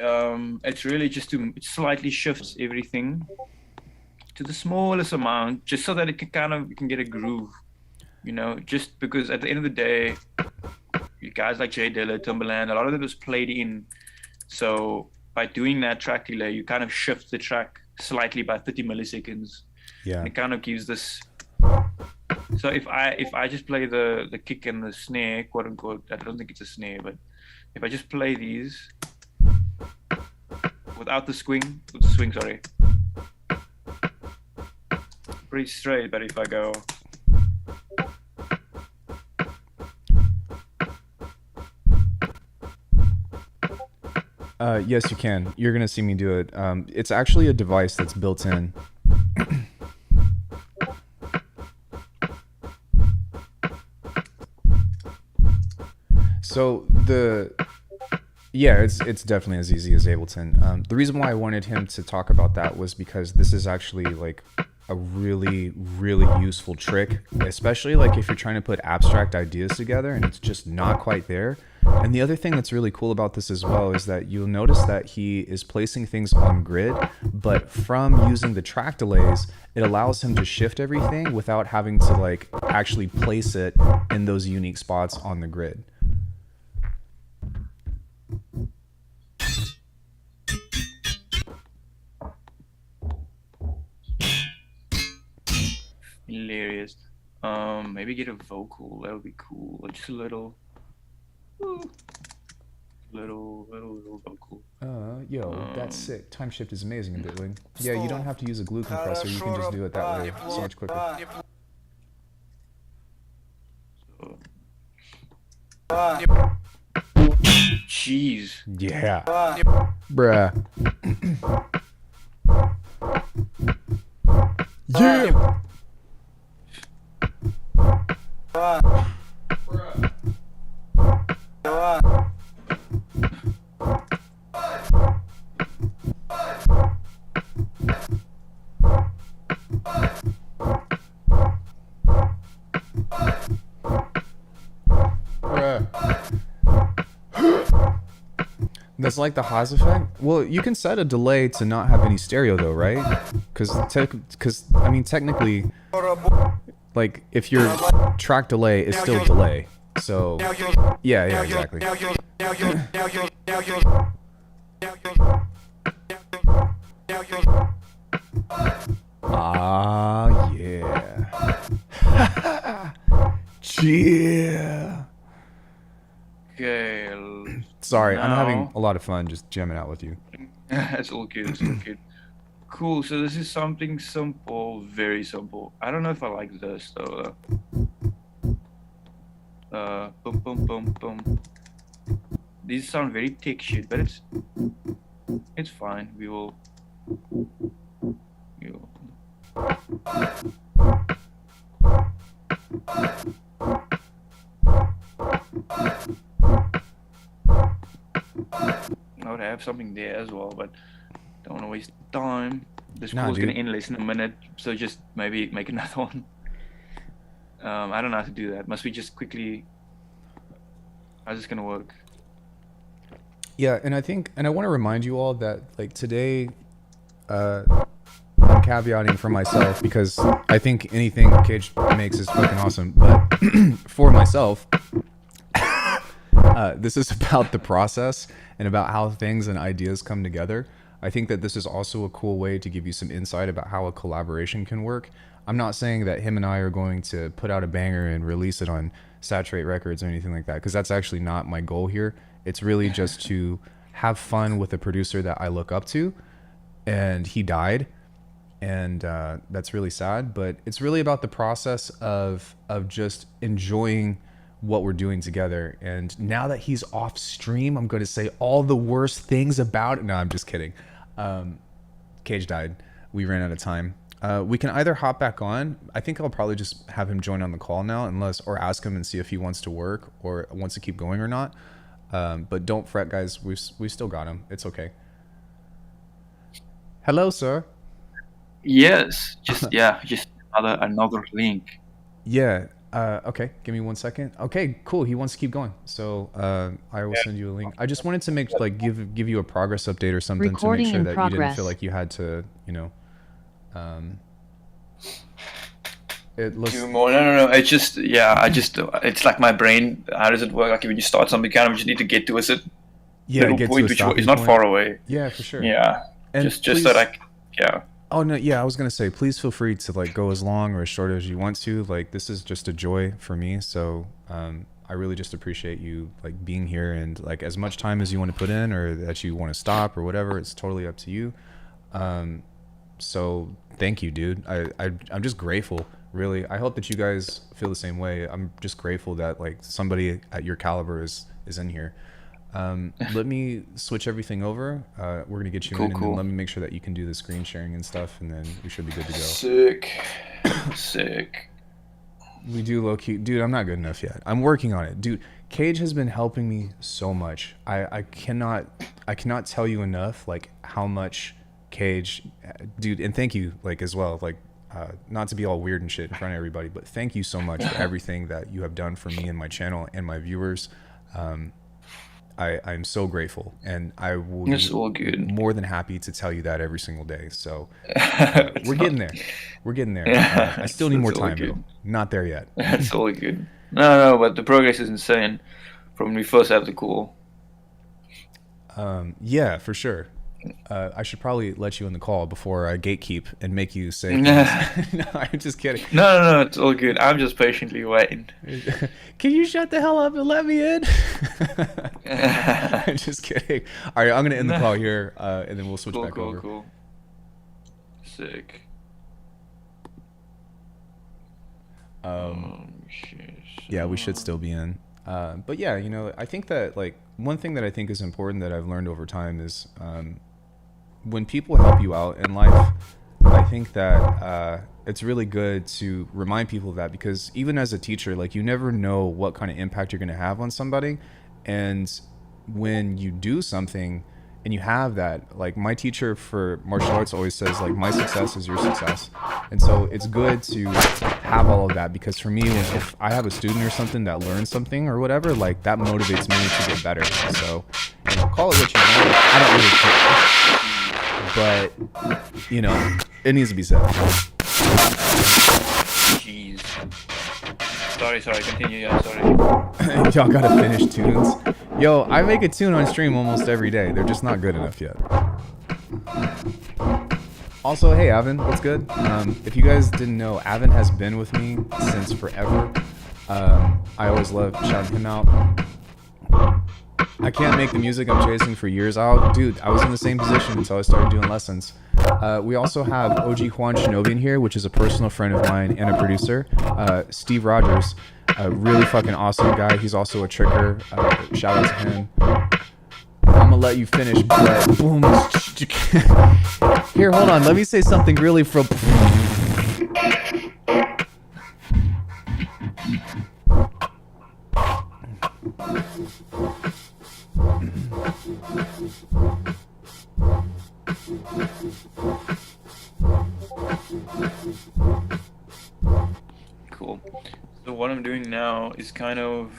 Speaker 4: It's really just to it slightly shifts everything to the smallest amount, just so that it can you can get a groove, you know. Just because at the end of the day, you guys like Jay Dilla, Timberland, a lot of it was played in. So by doing that track delay, you kind of shift the track slightly by 30 milliseconds.
Speaker 1: Yeah.
Speaker 4: And it kind of gives this. So if I just play the kick and the snare, quote unquote, I don't think it's a snare, but if I just play these without the swing, sorry, pretty straight. But if I go,
Speaker 1: yes, you can. You're gonna see me do it. It's actually a device that's built in. So it's definitely as easy as Ableton. The reason why I wanted him to talk about that was because this is actually like a really, really useful trick, especially like if you're trying to put abstract ideas together and it's just not quite there. And the other thing that's really cool about this as well is that you'll notice that he is placing things on grid, but from using the track delays, it allows him to shift everything without having to like actually place it in those unique spots on the grid.
Speaker 4: hilarious. Maybe get a vocal. That would be cool. Or just a little vocal.
Speaker 1: That's sick. Time shift is amazing in Bitwig. Yeah, you don't have to use a glue compressor. You can just do it that way. So much quicker.
Speaker 4: Jeez.
Speaker 1: Yeah. Bruh. Yeah. That's like the Haas effect. Well, you can set a delay to not have any stereo though, right? Because I mean technically, like if your track delay is still delay, so yeah, exactly. Ah, yeah. Yeah.
Speaker 4: Okay.
Speaker 1: Sorry, I'm having a lot of fun just jamming out with you.
Speaker 4: It's all good. It's all good. Cool. So this is something simple, very simple. I don't know if I like this though. Boom, boom, boom, boom. These sound very tech shit, but it's fine. We will. I would have something there as well, but don't want to waste time. This call is going to end less than a minute, so just maybe make another one. I don't know how to do that. Must we just quickly? How's this going to work?
Speaker 1: Yeah, and I want to remind you all that like today, I'm caveating for myself because I think anything Kage makes is fucking awesome, but for myself, this is about the process and about how things and ideas come together. I think that this is also a cool way to give you some insight about how a collaboration can work. I'm not saying that him and I are going to put out a banger and release it on Saturate Records or anything like that, because that's actually not my goal here. It's really just to have fun with a producer that I look up to, and he died, and that's really sad, but it's really about the process of just enjoying what we're doing together. And now that he's off stream, I'm going to say all the worst things about it. No, I'm just kidding. Kage died. We ran out of time. We can either hop back on. I think I'll probably just have him join on the call now, or ask him and see if he wants to work or wants to keep going or not. But don't fret, guys. We've still got him. It's okay. Hello, sir.
Speaker 2: Yes, just another link.
Speaker 1: Yeah. Okay. Give me 1 second. Okay. Cool. He wants to keep going. So I will send you a link. I just wanted to give you a progress update or something to make
Speaker 6: Recording
Speaker 1: sure
Speaker 6: in
Speaker 1: that you didn't feel
Speaker 6: progress.
Speaker 1: like you had to, it looks.
Speaker 2: Do more. No. It's just it's like my brain. How does it work? Like when you start something, kind of just need to get to a certain
Speaker 1: Yeah,
Speaker 2: little
Speaker 1: get to
Speaker 2: point,
Speaker 1: a
Speaker 2: which
Speaker 1: stopping
Speaker 2: is not
Speaker 1: point.
Speaker 2: far away.
Speaker 1: Yeah, for sure.
Speaker 2: Yeah,
Speaker 1: And
Speaker 2: just
Speaker 1: please,
Speaker 2: so that yeah.
Speaker 1: Oh no, yeah, I was gonna say, please feel free to like go as long or as short as you want to. Like this is just a joy for me, so I really just appreciate you like being here and like as much time as you want to put in or that you want to stop or whatever. It's totally up to you. So thank you, dude. I'm just grateful. Really, I hope that you guys feel the same way. I'm just grateful that like somebody at your caliber is in here. Let me switch everything over. We're gonna get you in, and then let me make sure that you can do the screen sharing and stuff, and then we should be good to go.
Speaker 2: Sick.
Speaker 1: We do low key, dude. I'm not good enough yet. I'm working on it, dude. Kage has been helping me so much. I cannot tell you enough like how much Kage, dude, and thank you like as well. Like not to be all weird and shit in front of everybody, but thank you so much for everything that you have done for me and my channel and my viewers. I'm so grateful, and I will be more than happy to tell you that every single day. So we're getting there. We're getting there. I still need more time, though. Not there yet.
Speaker 2: That's all good. No, but the progress is insane from when we first have the call.
Speaker 1: Yeah, for sure. I should probably let you in the call before I gatekeep and make you say no, I'm just kidding.
Speaker 2: No, it's all good. I'm just patiently waiting.
Speaker 1: Can you shut the hell up and let me in? I'm just kidding. All right, I'm going to end the call here, and then we'll switch back over.
Speaker 2: Cool. Sick.
Speaker 1: Yeah, we should still be in. But yeah, I think that like one thing that I think is important that I've learned over time is when people help you out in life, I think that it's really good to remind people of that, because even as a teacher, like you never know what kind of impact you're going to have on somebody. And when you do something and you have that, like my teacher for martial arts always says, like, my success is your success. And so it's good to have all of that, because for me, if I have a student or something that learns something or whatever, like that motivates me to get better. So call it what you want. I don't really care. But, it needs to be said.
Speaker 4: Jeez. Sorry, continue, yeah, sorry.
Speaker 1: Y'all gotta finish tunes. Yo, I make a tune on stream almost every day. They're just not good enough yet. Also, hey, Avin, what's good? If you guys didn't know, Avin has been with me since forever. I always love shouting him out. I can't make the music I'm chasing for years out. Dude, I was in the same position until I started doing lessons. We also have OG Juan Shinobi in here, which is a personal friend of mine and a producer. Steve Rogers, a really fucking awesome guy. He's also a tricker. Shout out to him. I'm gonna let you finish, but boom. Here, hold on. Let me say something really from...
Speaker 4: Cool. So what I'm doing now is kind of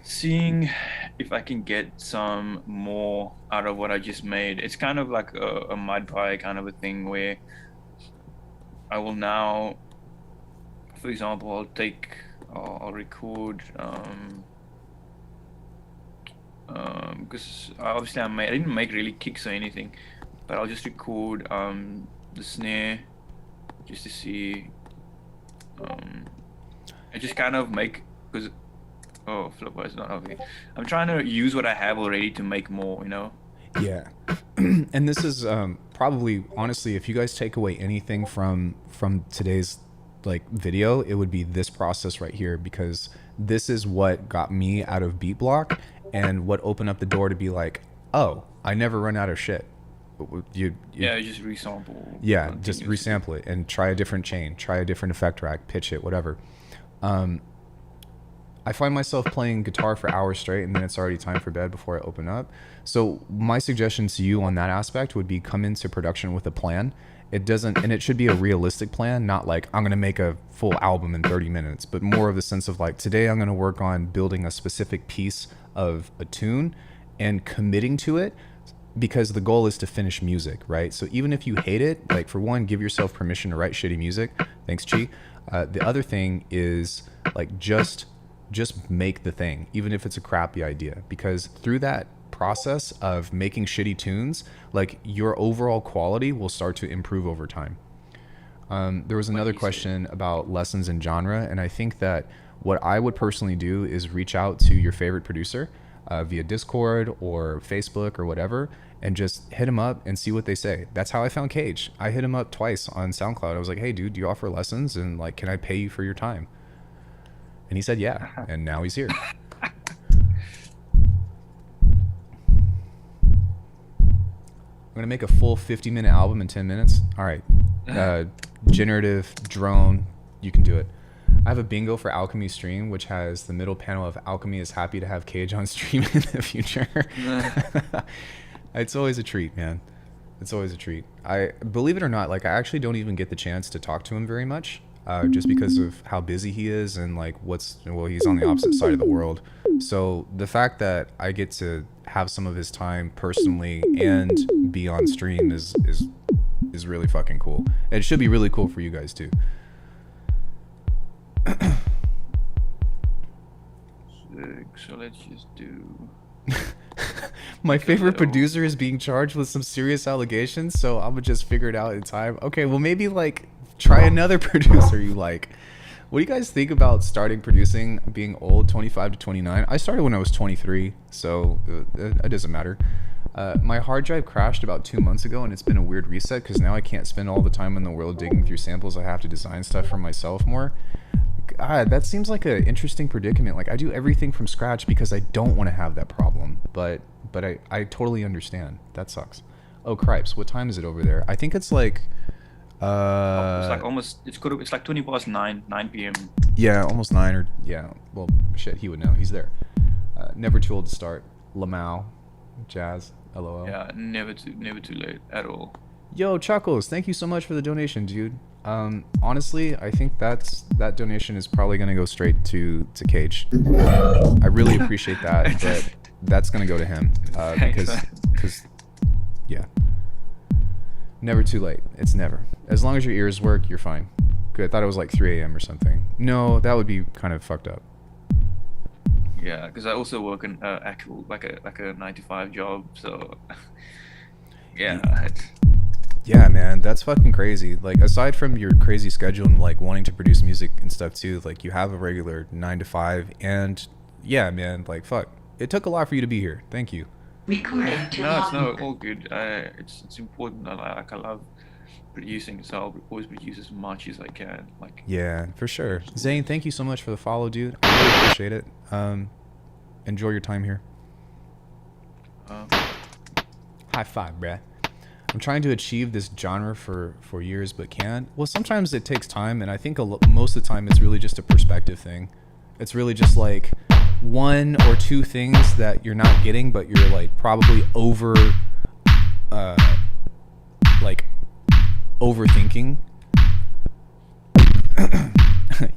Speaker 4: seeing if I can get some more out of what I just made. It's kind of like a mud pie kind of a thing where I will now, for example, I'll record because obviously I didn't make really kicks or anything, but I'll just record the snare just to see. I just kind of make, because flipper is not okay. I'm trying to use what I have already to make more,
Speaker 1: Yeah. And this is probably, honestly, if you guys take away anything from today's like video, it would be this process right here, because this is what got me out of beat block and what opened up the door to be like, oh, I never run out of shit. You
Speaker 4: just resample.
Speaker 1: Yeah, just resample it and try a different chain, try a different effect rack, pitch it, whatever. I find myself playing guitar for hours straight, and then it's already time for bed before I open up. So my suggestion to you on that aspect would be come into production with a plan. It doesn't, and it should be a realistic plan, not like I'm gonna make a full album in 30 minutes, but more of the sense of like, today I'm gonna work on building a specific piece of a tune and committing to it, because the goal is to finish music, right? So even if you hate it, like, for one, give yourself permission to write shitty music. Thanks, Chi. The other thing is like, just make the thing, even if it's a crappy idea, because through that process of making shitty tunes, like, your overall quality will start to improve over time. There was another question about lessons in genre, and I think that what I would personally do is reach out to your favorite producer via Discord or Facebook or whatever, and just hit him up and see what they say. That's how I found Kage. I hit him up twice on SoundCloud. I was like, hey dude, do you offer lessons? And like, can I pay you for your time? And he said, yeah. And now he's here. I'm gonna make a full 50-minute album in 10 minutes. All right, generative drone, you can do it. I have a bingo for Alckemy stream, which has the middle panel of Alckemy is happy to have Kage on stream in the future. It's always a treat, man. It's always a treat. I believe it or not, like, I actually don't even get the chance to talk to him very much, just because of how busy he is and like he's on the opposite side of the world. So the fact that I get to have some of his time personally and be on stream is really fucking cool. And it should be really cool for you guys too.
Speaker 4: So let's just do.
Speaker 1: My favorite producer is being charged with some serious allegations, so I'm gonna just figure it out in time. Okay, well, maybe like try another producer you like. What do you guys think about starting producing being old, 25 to 29? I started when I was 23, so it doesn't matter. My hard drive crashed about 2 months ago, and it's been a weird reset because now I can't spend all the time in the world digging through samples. I have to design stuff for myself more. God, that seems like an interesting predicament. Like, I do everything from scratch because I don't want to have that problem, but I totally understand. That sucks. Oh, cripes, what time is it over there? I think it's like
Speaker 4: it's like almost, it's like 20 past 9 p.m.
Speaker 1: Yeah, almost 9, or yeah, well, shit, he would know, he's there. Never too old to start. Lamau, Jazz, LOL.
Speaker 4: Yeah, never too late at all.
Speaker 1: Yo, Chuckles, thank you so much for the donation, dude. Honestly, I think that donation is probably gonna go straight to Kage. I really appreciate that, but that's gonna go to him, because yeah, never too late. It's never. As long as your ears work, you're fine. Good. I thought it was like 3 a.m. or something. No, that would be kind of fucked up.
Speaker 4: Yeah, because I also work in actual like a 9-to-5 job, so yeah.
Speaker 1: Yeah, man, that's fucking crazy. Like, aside from your crazy schedule and like wanting to produce music and stuff too, like, you have a regular 9-to-5, and yeah, man, like, fuck, it took a lot for you to be here. Thank you.
Speaker 4: No, it's not all good. It's important. I love producing, so I'll always produce as much as I can. Like,
Speaker 1: yeah, for sure. Zane, thank you so much for the follow, dude. I really appreciate it. Enjoy your time here. High five, bruh. I'm trying to achieve this genre for years, but can't. Well, sometimes it takes time, and I think most of the time it's really just a perspective thing. It's really just like 1 or 2 things that you're not getting, but you're like probably overthinking.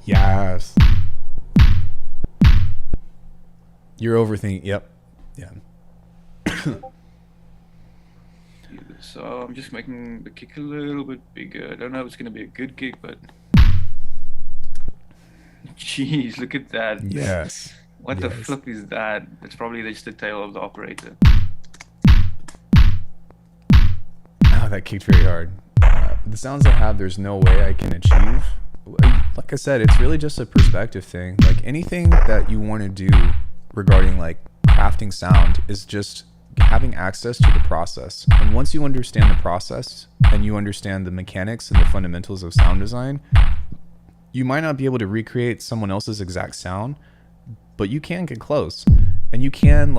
Speaker 1: Yes. You're overthinking. Yep. Yeah.
Speaker 4: So I'm just making the kick a little bit bigger. I don't know if it's gonna be a good kick, but jeez, look at that.
Speaker 1: Yes.
Speaker 4: What the flip is that? It's probably just the tail of the operator.
Speaker 1: Oh, that kicked very hard. The sounds I have, there's no way I can achieve. Like I said, it's really just a perspective thing. Like, anything that you want to do regarding like crafting sound is just having access to the process. And once you understand the process and you understand the mechanics and the fundamentals of sound design, you might not be able to recreate someone else's exact sound, but you can get close, and you can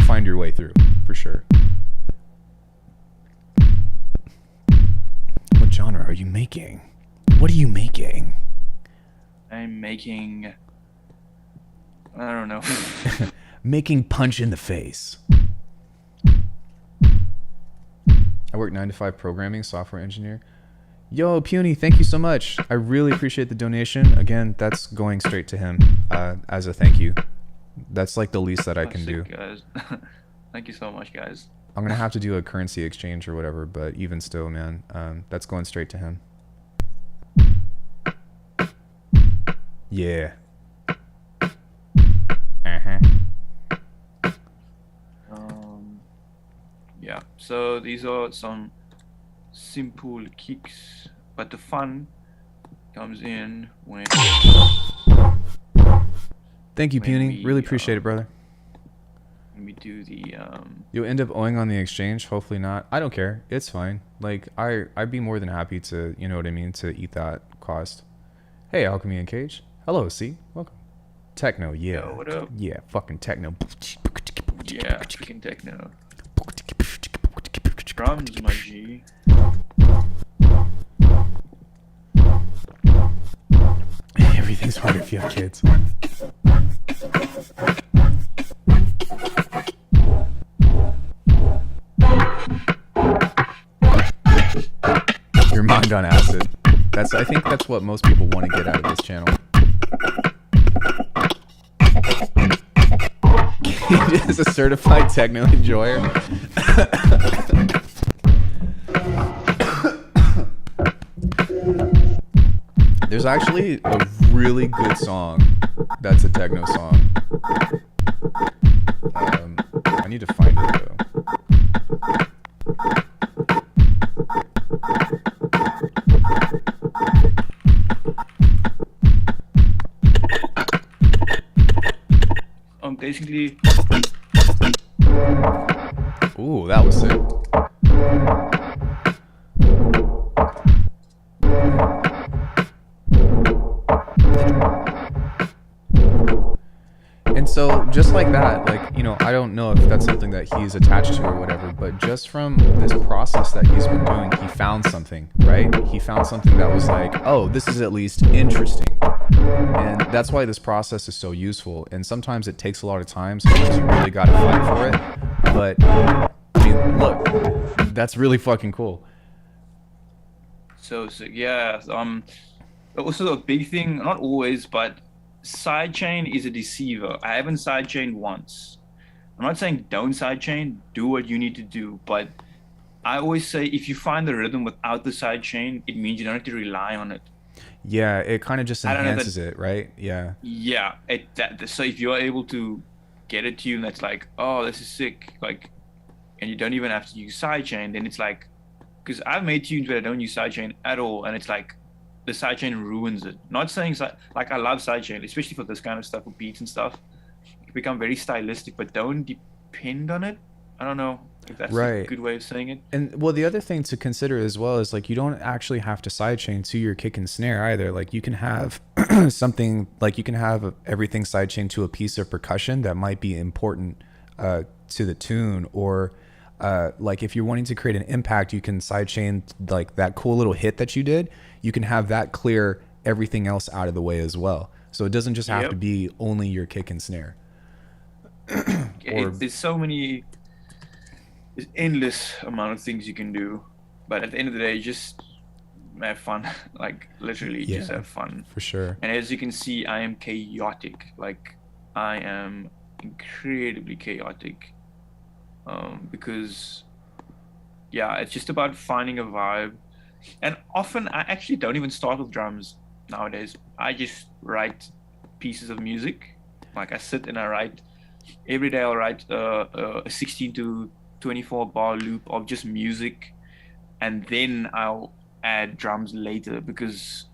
Speaker 1: find your way through, for sure. What genre are you making? What are you making?
Speaker 4: I'm making I don't know.
Speaker 1: Making punch in the face. I work 9 to 5 programming, software engineer. Yo, Puny, thank you so much. I really appreciate the donation. Again, that's going straight to him as a thank you. That's like the least that I can do.
Speaker 4: Guys. Thank you so much, guys.
Speaker 1: I'm going to have to do a currency exchange or whatever, but even still, man, that's going straight to him. Yeah. Uh-huh.
Speaker 4: Yeah, so these are some simple kicks, but the fun comes in when
Speaker 1: Thank you,
Speaker 4: when
Speaker 1: Puny.
Speaker 4: we,
Speaker 1: Really appreciate it, brother.
Speaker 4: when we do the
Speaker 1: You'll end up owing on the exchange. Hopefully not. I don't care. It's fine. Like, I'd be more than happy to, you know what I mean, to eat that cost. Hey, Alchemy and Kage. Hello, C. Welcome. Techno, yeah.
Speaker 4: Yo, what up?
Speaker 1: Yeah, fucking techno.
Speaker 4: Yeah, freaking techno. Drums, my G.
Speaker 1: Everything's hard if you have kids. Your mind on acid. I think that's what most people want to get out of this channel. As a certified techno enjoyer. There's actually a really good song that's a techno song. I need to find it though.
Speaker 4: Basically.
Speaker 1: Ooh, that was sick. And so, just like that, like, you know, I don't know if that's something that he's attached to or whatever, but just from this process that he's been doing, he found something, right? He found something that was like, oh, this is at least interesting. And that's why this process is so useful. And sometimes it takes a lot of time, sometimes you really gotta fight for it. But, I mean, look, that's really fucking cool.
Speaker 4: So yeah, also a big thing, not always, but sidechain is a deceiver. I haven't sidechained once. I'm not saying don't sidechain, do what you need to do, but I always say if you find the rhythm without the sidechain, it means you don't have to rely on it.
Speaker 1: Yeah, it kind of just enhances it, right? Yeah.
Speaker 4: Yeah, so if you're able to get a tune that's like, oh, this is sick, like, and you don't even have to use sidechain, then it's like, because I've made tunes where I don't use sidechain at all, and it's like the sidechain ruins it. Not saying like I love sidechain, especially for this kind of stuff, for beats and stuff. It can become very stylistic, but don't depend on it. I don't know if that's a good way of saying it.
Speaker 1: And well, the other thing to consider as well is like you don't actually have to sidechain to your kick and snare either. Like you can have something like you can have everything sidechained to a piece of percussion that might be important to the tune, or like if you're wanting to create an impact, you can sidechain like that cool little hit that you did. You can have that clear everything else out of the way as well. So it doesn't just have to be only your kick and snare.
Speaker 4: There's endless amount of things you can do, but at the end of the day, just have fun. Like literally, just have fun.
Speaker 1: For sure.
Speaker 4: And as you can see, I am chaotic. Like I am incredibly chaotic, because it's just about finding a vibe. And often I actually don't even start with drums nowadays. I just write pieces of music. Like I sit and I write every day. I'll write a 16 to 24 bar loop of just music, and then I'll add drums later, because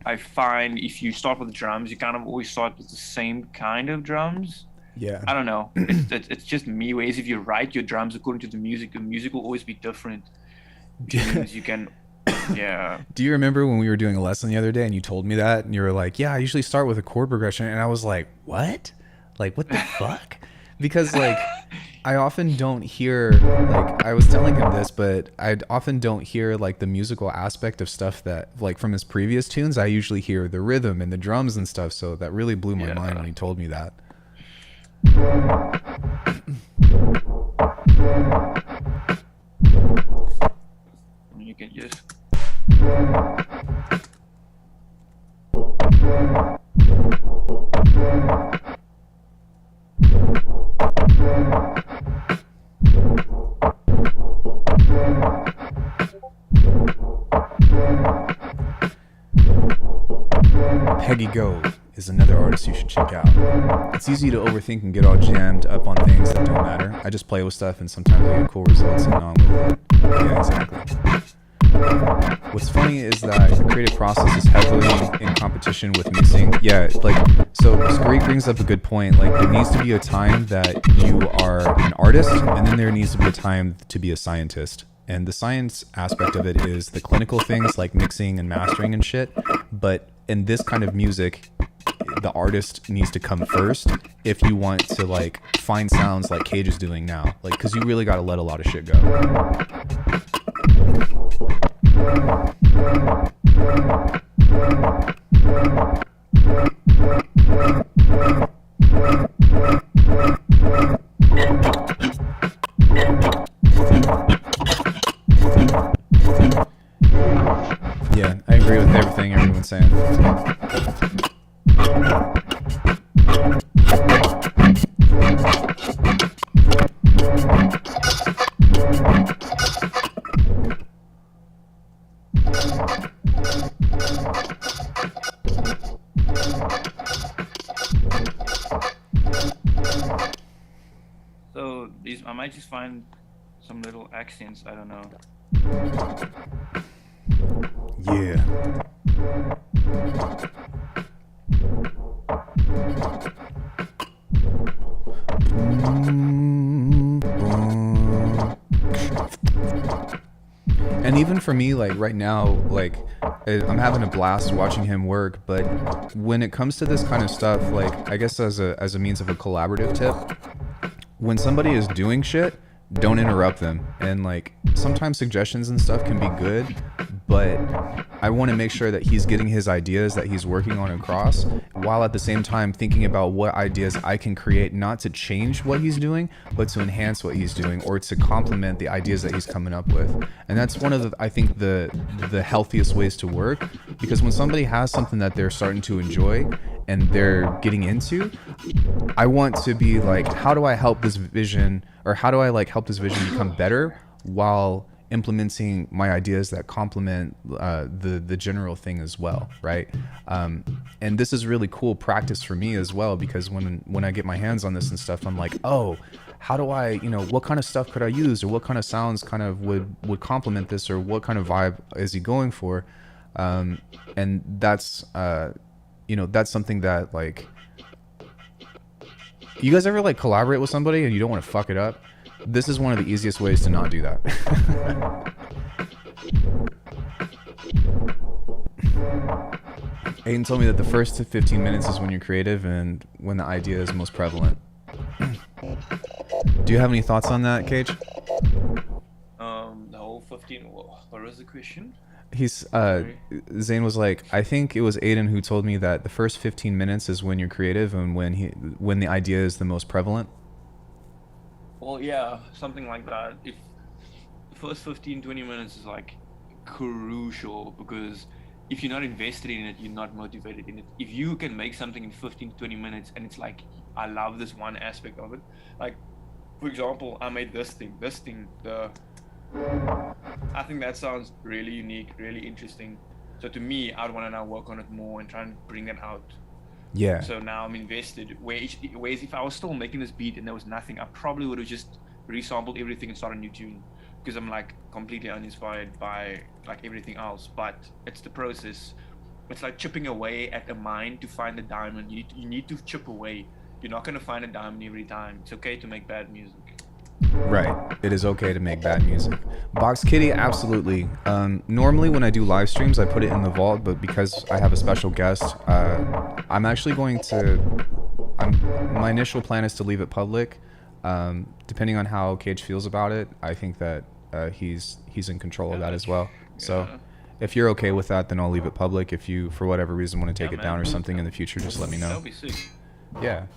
Speaker 4: I find if you start with drums, you kind of always start with the same kind of drums.
Speaker 1: Yeah.
Speaker 4: I don't know. It's just me. Whereas if you write your drums according to the music will always be different. Which means you can. Yeah.
Speaker 1: Do you remember when we were doing a lesson the other day and you told me that, and you were like, yeah, I usually start with a chord progression, and I was like, what? Like, what the fuck? Because like I often don't hear, like I was telling him this, but I often don't hear like the musical aspect of stuff that like from his previous tunes. I usually hear the rhythm and the drums and stuff, so that really blew my mind when he told me that.
Speaker 4: You can just
Speaker 1: Kage is another artist you should check out. It's easy to overthink and get all jammed up on things that don't matter. I just play with stuff and sometimes I get cool results and I'm with it. Yeah, exactly. What's funny is that the creative process is heavily in competition with mixing. Yeah, like, so Screek brings up a good point. Like, there needs to be a time that you are an artist, and then there needs to be a time to be a scientist. And the science aspect of it is the clinical things like mixing and mastering and shit. But in this kind of music, the artist needs to come first if you want to like find sounds like Kage is doing now. Like, cause you really gotta let a lot of shit go. Yeah, I agree with everything everyone's saying.
Speaker 4: so these I might just find some little accents. I don't know.
Speaker 1: Yeah. And even for me, like right now, like I'm having a blast watching him work, but when it comes to this kind of stuff, like I guess as a means of a collaborative tip, when somebody is doing shit, don't interrupt them. And like sometimes suggestions and stuff can be good, but I want to make sure that he's getting his ideas that he's working on across, while at the same time thinking about what ideas I can create, not to change what he's doing, but to enhance what he's doing or to complement the ideas that he's coming up with. And that's one of the, I think, the healthiest ways to work, because when somebody has something that they're starting to enjoy and they're getting into, I want to be like, how do I help this vision, or how do I like help this vision become better while implementing my ideas that complement the general thing as well, right? And this is really cool practice for me as well, because when I get my hands on this and stuff, I'm like, oh, how do I, what kind of stuff could I use, or what kind of sounds kind of would complement this, or what kind of vibe is he going for? And that's that's something that, like, you guys ever like collaborate with somebody and you don't want to fuck it up? This is one of the easiest ways to not do that. Aiden told me that the first 15 minutes is when you're creative and when the idea is most prevalent. Do you have any thoughts on that, Kage?
Speaker 4: The whole 15. What was the question?
Speaker 1: He's Zane was like, I think it was Aiden who told me that the first 15 minutes is when you're creative and when the idea is the most prevalent.
Speaker 4: Well, yeah, something like that. If the first 15-20 minutes is like crucial, because if you're not invested in it, you're not motivated in it. If you can make something in 15-20 minutes and it's like, I love this one aspect of it, like, for example, I made this thing, I think that sounds really unique, really interesting. So to me, I'd want to now work on it more and try and bring it out.
Speaker 1: Yeah.
Speaker 4: So now I'm invested. Whereas if I was still making this beat and there was nothing, I probably would have just resampled everything and started a new tune, because I'm like completely uninspired by like everything else. But it's the process. It's like chipping away at a mine to find a diamond. You need to chip away. You're not gonna find a diamond every time. It's okay to make bad music.
Speaker 1: Right. It is okay to make bad music. Box Kitty, absolutely. Normally when I do live streams, I put it in the vault, but because I have a special guest, I'm actually going to... my initial plan is to leave it public. Depending on how Kage feels about it, I think that he's in control of that as well. So if you're okay with that, then I'll leave it public. If you, for whatever reason, want to take it down or something in the future, just let me know.
Speaker 4: That'll be sick.
Speaker 1: Yeah.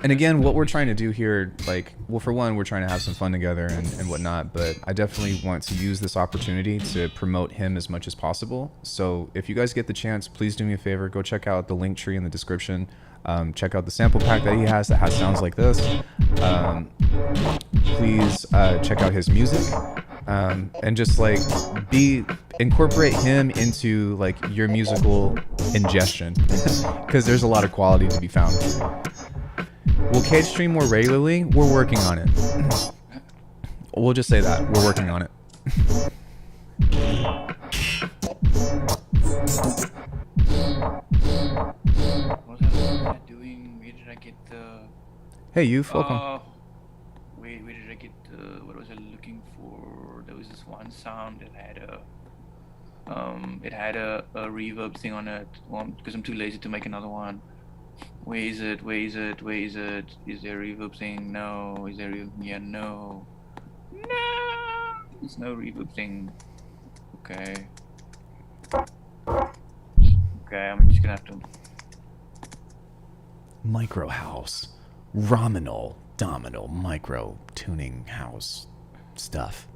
Speaker 1: And again, what we're trying to do here, like, well, for one, we're trying to have some fun together and whatnot, but I definitely want to use this opportunity to promote him as much as possible. So if you guys get the chance, please do me a favor, go check out the link tree in the description. Check out the sample pack that he has that has sounds like this. Please check out his music. And just like incorporate him into like your musical ingestion, because there's a lot of quality to be found. Will Kage stream more regularly? We're working on it. We'll just say that we're working on it.
Speaker 4: What was I doing? Where did I get the?
Speaker 1: Hey, you've welcome.
Speaker 4: Where did I get the? What was I looking for? There was this one sound that had a reverb thing on it. Well, because I'm too lazy to make another one. Where is it? Where is it? Where is it? Is there a reverb thing? No. Is there a reverb? Yeah, no. No. There's no reverb thing. Okay. Okay, I'm just gonna have to.
Speaker 1: Micro house, Raminal, Dominal, micro tuning house stuff.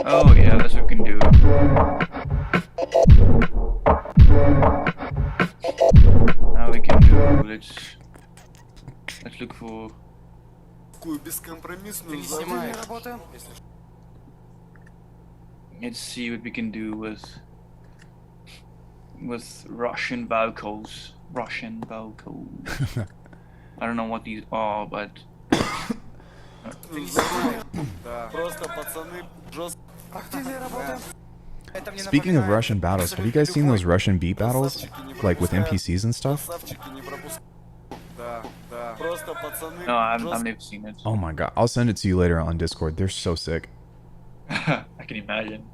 Speaker 4: Oh yeah, that's what we can do. Now we can do. Let's look for. Let's see what we can do with Russian vocals. Russian vocals. I don't know what these are, but.
Speaker 1: Speaking of Russian battles, have you guys seen those Russian beat battles, like with NPCs and stuff?
Speaker 4: No, I've never seen it.
Speaker 1: Oh my god, I'll send it to you later on Discord. They're so sick.
Speaker 4: I can imagine.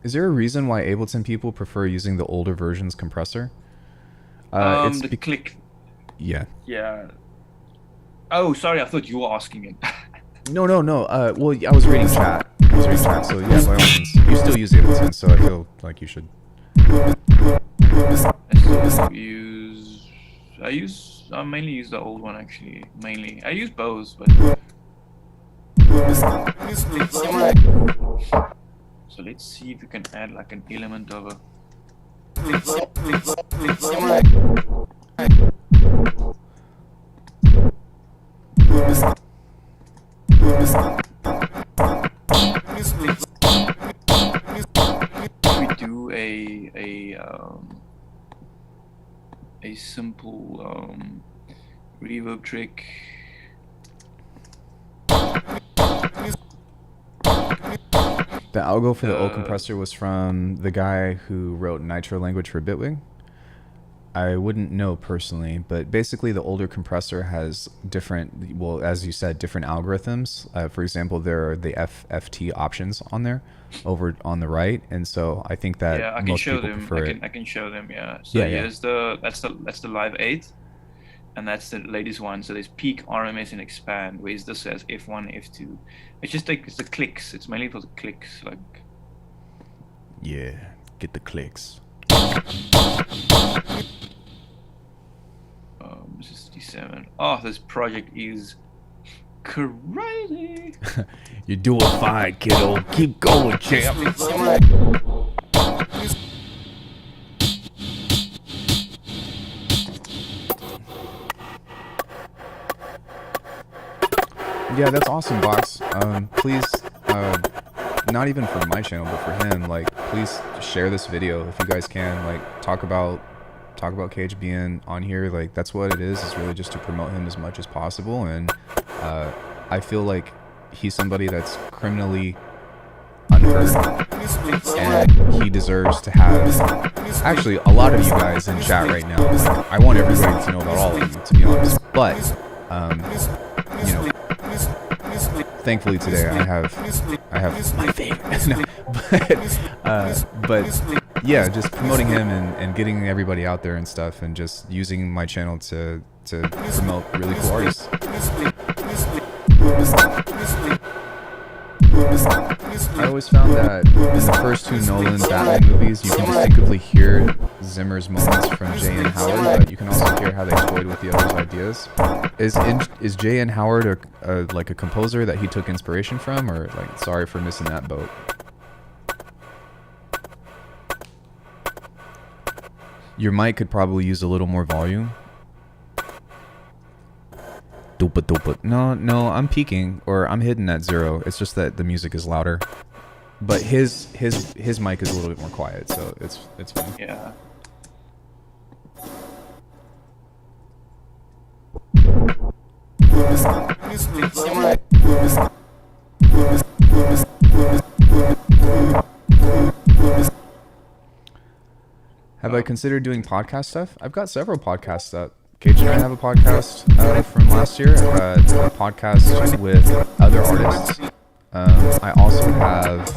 Speaker 1: Is there a reason why Ableton people prefer using the older version's compressor? It's
Speaker 4: the click.
Speaker 1: Yeah.
Speaker 4: Yeah. Oh, sorry, I thought you were asking it.
Speaker 1: No. Well, I was reading chat. So yeah, by all means. You still use Ableton, so I feel like you should.
Speaker 4: I mainly use the old one actually. Mainly. I use both, but. So let's see if we can add like an element of a. We do a simple reverb trick.
Speaker 1: The algo for the old compressor was from the guy who wrote Nitro language for Bitwig. I wouldn't know personally, but basically the older compressor has different, well, as you said, different algorithms. For example, there are the FFT options on there over on the right, and so I think that
Speaker 4: I can
Speaker 1: most
Speaker 4: show
Speaker 1: people
Speaker 4: them.
Speaker 1: prefer it.
Speaker 4: I can show them. Yeah. So
Speaker 1: Yeah,
Speaker 4: here's that's the live 8, and that's the latest one. So there's peak, RMS, and expand. Whereas this says F1, F2. It's just like it's the clicks. It's mainly for the clicks. Like.
Speaker 1: Yeah, get the clicks.
Speaker 4: 67. Oh, this project is crazy.
Speaker 1: You're doing fine, kiddo. Keep going, champ. Yeah, that's awesome, Box. Please, not even for my channel, but for him, like, please share this video if you guys can. Like, talk about Kage being on here. Like, that's what it is. It's really just to promote him as much as possible. And I feel like he's somebody that's criminally unheard, and he deserves to have. Actually, a lot of you guys in chat right now, like, I want everybody to know about all of you, to be honest. But you know, thankfully today I have my favorite. No, but yeah, just promoting him and getting everybody out there and stuff, and just using my channel to promote really cool artists. I always found that in the first two Nolan Batman movies, you can distinctively hear Zimmer's moments from J.N. Howard, but you can also hear how they toyed with the other's ideas. Is J.N. Howard like a composer that he took inspiration from, or like, sorry for missing that boat? Your mic could probably use a little more volume. No, I'm peaking, or I'm hidden at 0. It's just that the music is louder. But his mic is a little bit more quiet, so it's fine.
Speaker 4: Yeah.
Speaker 1: Have I considered doing podcast stuff? I've got several podcasts up. Kage and I have a podcast from last year. I've got a podcast with other artists. I also have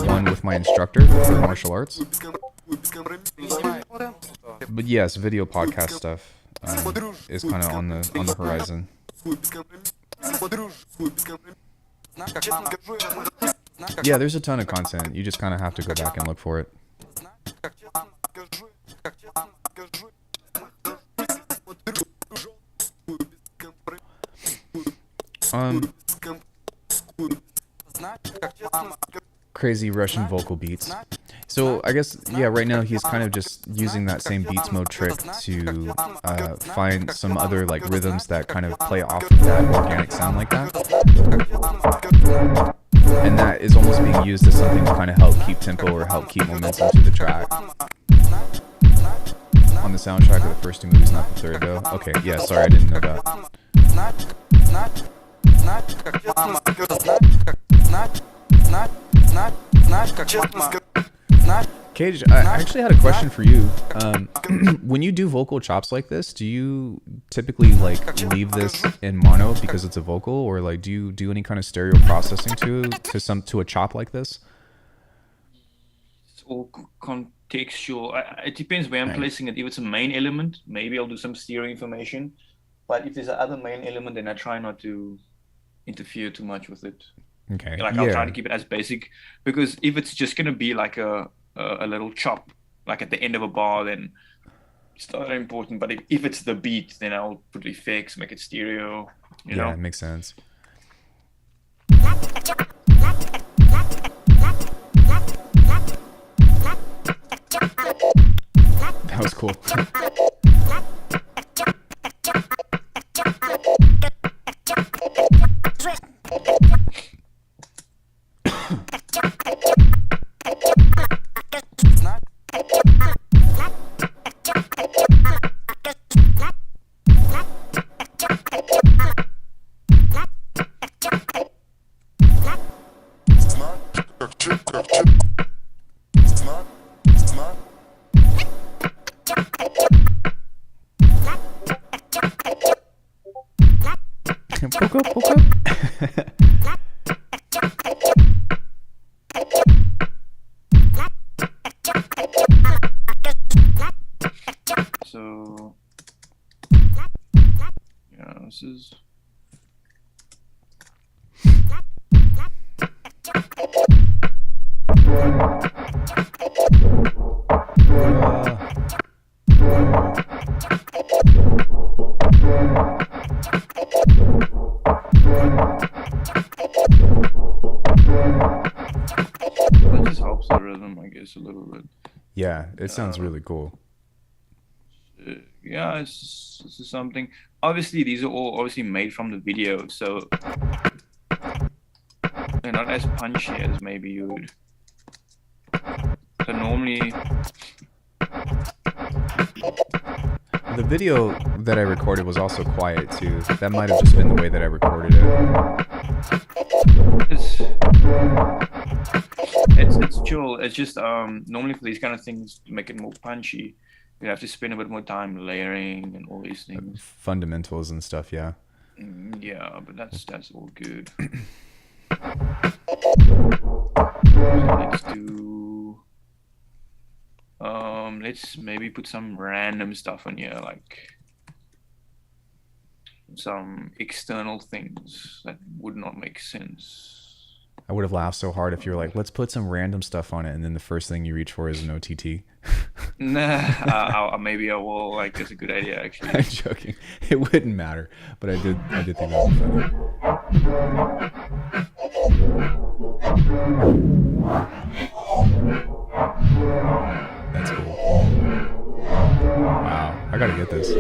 Speaker 1: one with my instructor for martial arts. But yes, video podcast stuff is kind of on the horizon. Yeah, there's a ton of content. You just kind of have to go back and look for it. Crazy Russian vocal beats. So I guess, yeah, right now he's kind of just using that same beats mode trick to find some other like rhythms that kind of play off of that organic sound like that. And that is almost being used as something to kind of help keep tempo or help keep momentum to the track. On the soundtrack of the first two movies, not the third though. Okay, yeah, sorry, I didn't know that. Kage, I actually had a question for you. When you do vocal chops like this, do you typically like leave this in mono because it's a vocal, or like do you do any kind of stereo processing to a chop like this?
Speaker 4: It's all contextual. It depends where I'm placing it. If it's a main element, maybe I'll do some stereo information. But if there's another main element, then I try not to interfere too much with it.
Speaker 1: Okay.
Speaker 4: Like I'll try to keep it as basic, because if it's just gonna be like a little chop, like at the end of a bar, then it's not very important. But if it's the beat, then I'll put effects, make it stereo. You know?
Speaker 1: Yeah, it makes sense. That was cool. Poke up.
Speaker 4: So yeah, this is. That just helps the rhythm, I guess, a little bit.
Speaker 1: Yeah, it sounds really cool.
Speaker 4: Yeah, it's something. Obviously, these are all obviously made from the video, so they're not as punchy as maybe you would. So normally,
Speaker 1: The video that I recorded was also quiet too. That might have just been the way that I recorded it.
Speaker 4: it's chill. It's just normally for these kind of things to make it more punchy, you have to spend a bit more time layering and all these things.
Speaker 1: Fundamentals and stuff, yeah.
Speaker 4: Yeah, but that's all good. So let's do Let's maybe put some random stuff on here, like some external things that would not make sense.
Speaker 1: I would have laughed so hard if you were like, let's put some random stuff on it, and then the first thing you reach for is an OTT.
Speaker 4: Nah, maybe I will. Like, that's a good idea, actually.
Speaker 1: I'm joking. It wouldn't matter, but I did think that was funny. That's cool. Wow, I gotta get this.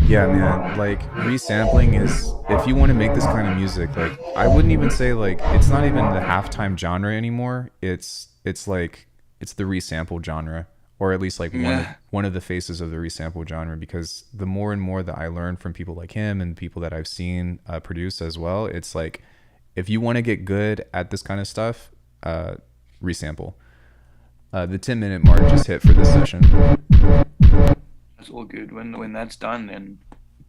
Speaker 1: Yeah, man, like resampling is, if you want to make this kind of music, like I wouldn't even say like, it's not even the halftime genre anymore. It's like, it's the resample genre, or at least like one of the faces of the resample genre, because the more and more that I learn from people like him and people that I've seen produce as well, it's like, if you want to get good at this kind of stuff, resample. The 10-minute mark just hit for this session.
Speaker 4: That's all good. When that's done, then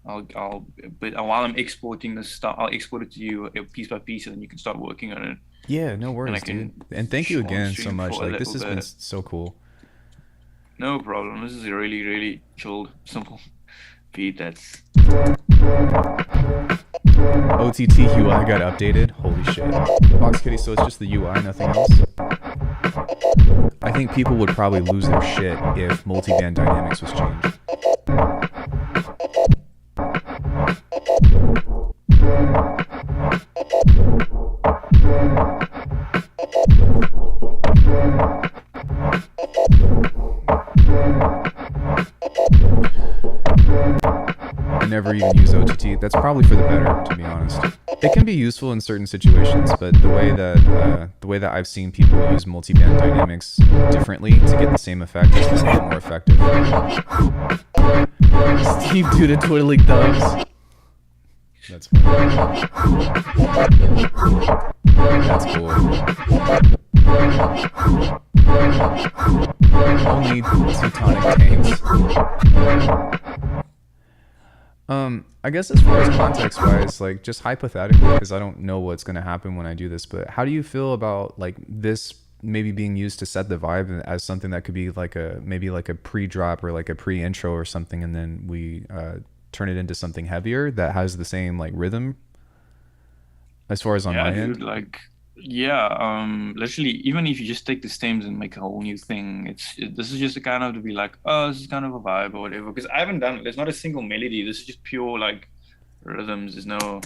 Speaker 4: I'll but while I'm exporting this stuff, I'll export it to you piece by piece, and then you can start working on it.
Speaker 1: Yeah, no worries, dude. And thank you again so much. Like, this has been so cool.
Speaker 4: No problem. This is a really, really chilled, simple beat. That's
Speaker 1: OTT UI got updated. Holy shit. Box Kitty, so it's just the UI, nothing else? I think people would probably lose their shit if multiband dynamics was changed. I never even use OTT. That's probably for the better, to be honest. It can be useful in certain situations, but the way that I've seen people use multiband dynamics differently to get the same effect is a lot more effective. Steve do the twiddling thumbs. That's funny. That's cool. Only Teutonic tanks. I guess as far as context-wise, like just hypothetically, because I don't know what's going to happen when I do this, but how do you feel about like this maybe being used to set the vibe as something that could be like maybe like a pre-drop or like a pre-intro or something, and then we turn it into something heavier that has the same like rhythm as far as on my end?
Speaker 4: Dude, like, yeah, literally, even if you just take the stems and make a whole new thing, this is just a kind of to be like, oh, this is kind of a vibe or whatever. Because I haven't done, there's not a single melody. This is just pure like rhythms. There's no.
Speaker 1: I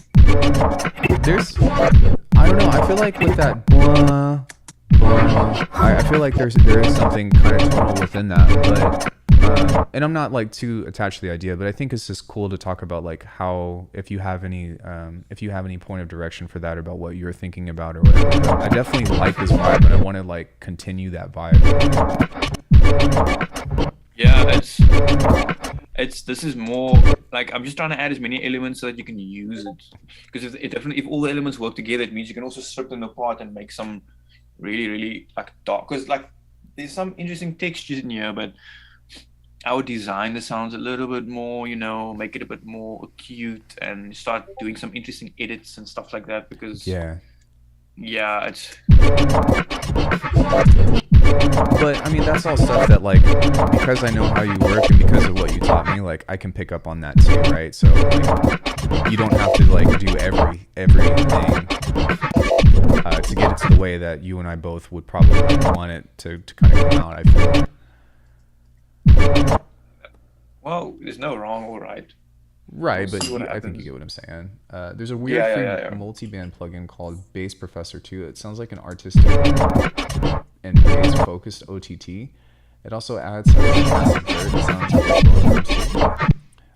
Speaker 1: don't know. I feel like with that, I feel like there is something kind of tonal within that, but. And I'm not like too attached to the idea, but I think it's just cool to talk about like how, if you have any point of direction for that, about what you're thinking about or whatever. But I definitely like this vibe, and I want to like continue that vibe.
Speaker 4: Yeah, this is more like, I'm just trying to add as many elements so that you can use it. Because if all the elements work together, it means you can also strip them apart and make some really, really like dark. Because like there's some interesting textures in here, but I would design the sounds a little bit more, you know, make it a bit more acute, and start doing some interesting edits and stuff like that, because it's.
Speaker 1: But I mean, that's all stuff that like, because I know how you work and because of what you taught me, like I can pick up on that too, right? So like, you don't have to like do everything to get it to the way that you and I both would probably like, want it to kind of come out, I feel.
Speaker 4: Well, there's no wrong or right.
Speaker 1: Right, but I think you get what I'm saying. There's a weird free multi-band plugin called Bass Professor 2. It sounds like an artistic and bass-focused OTT. It also adds massive dirt sounds.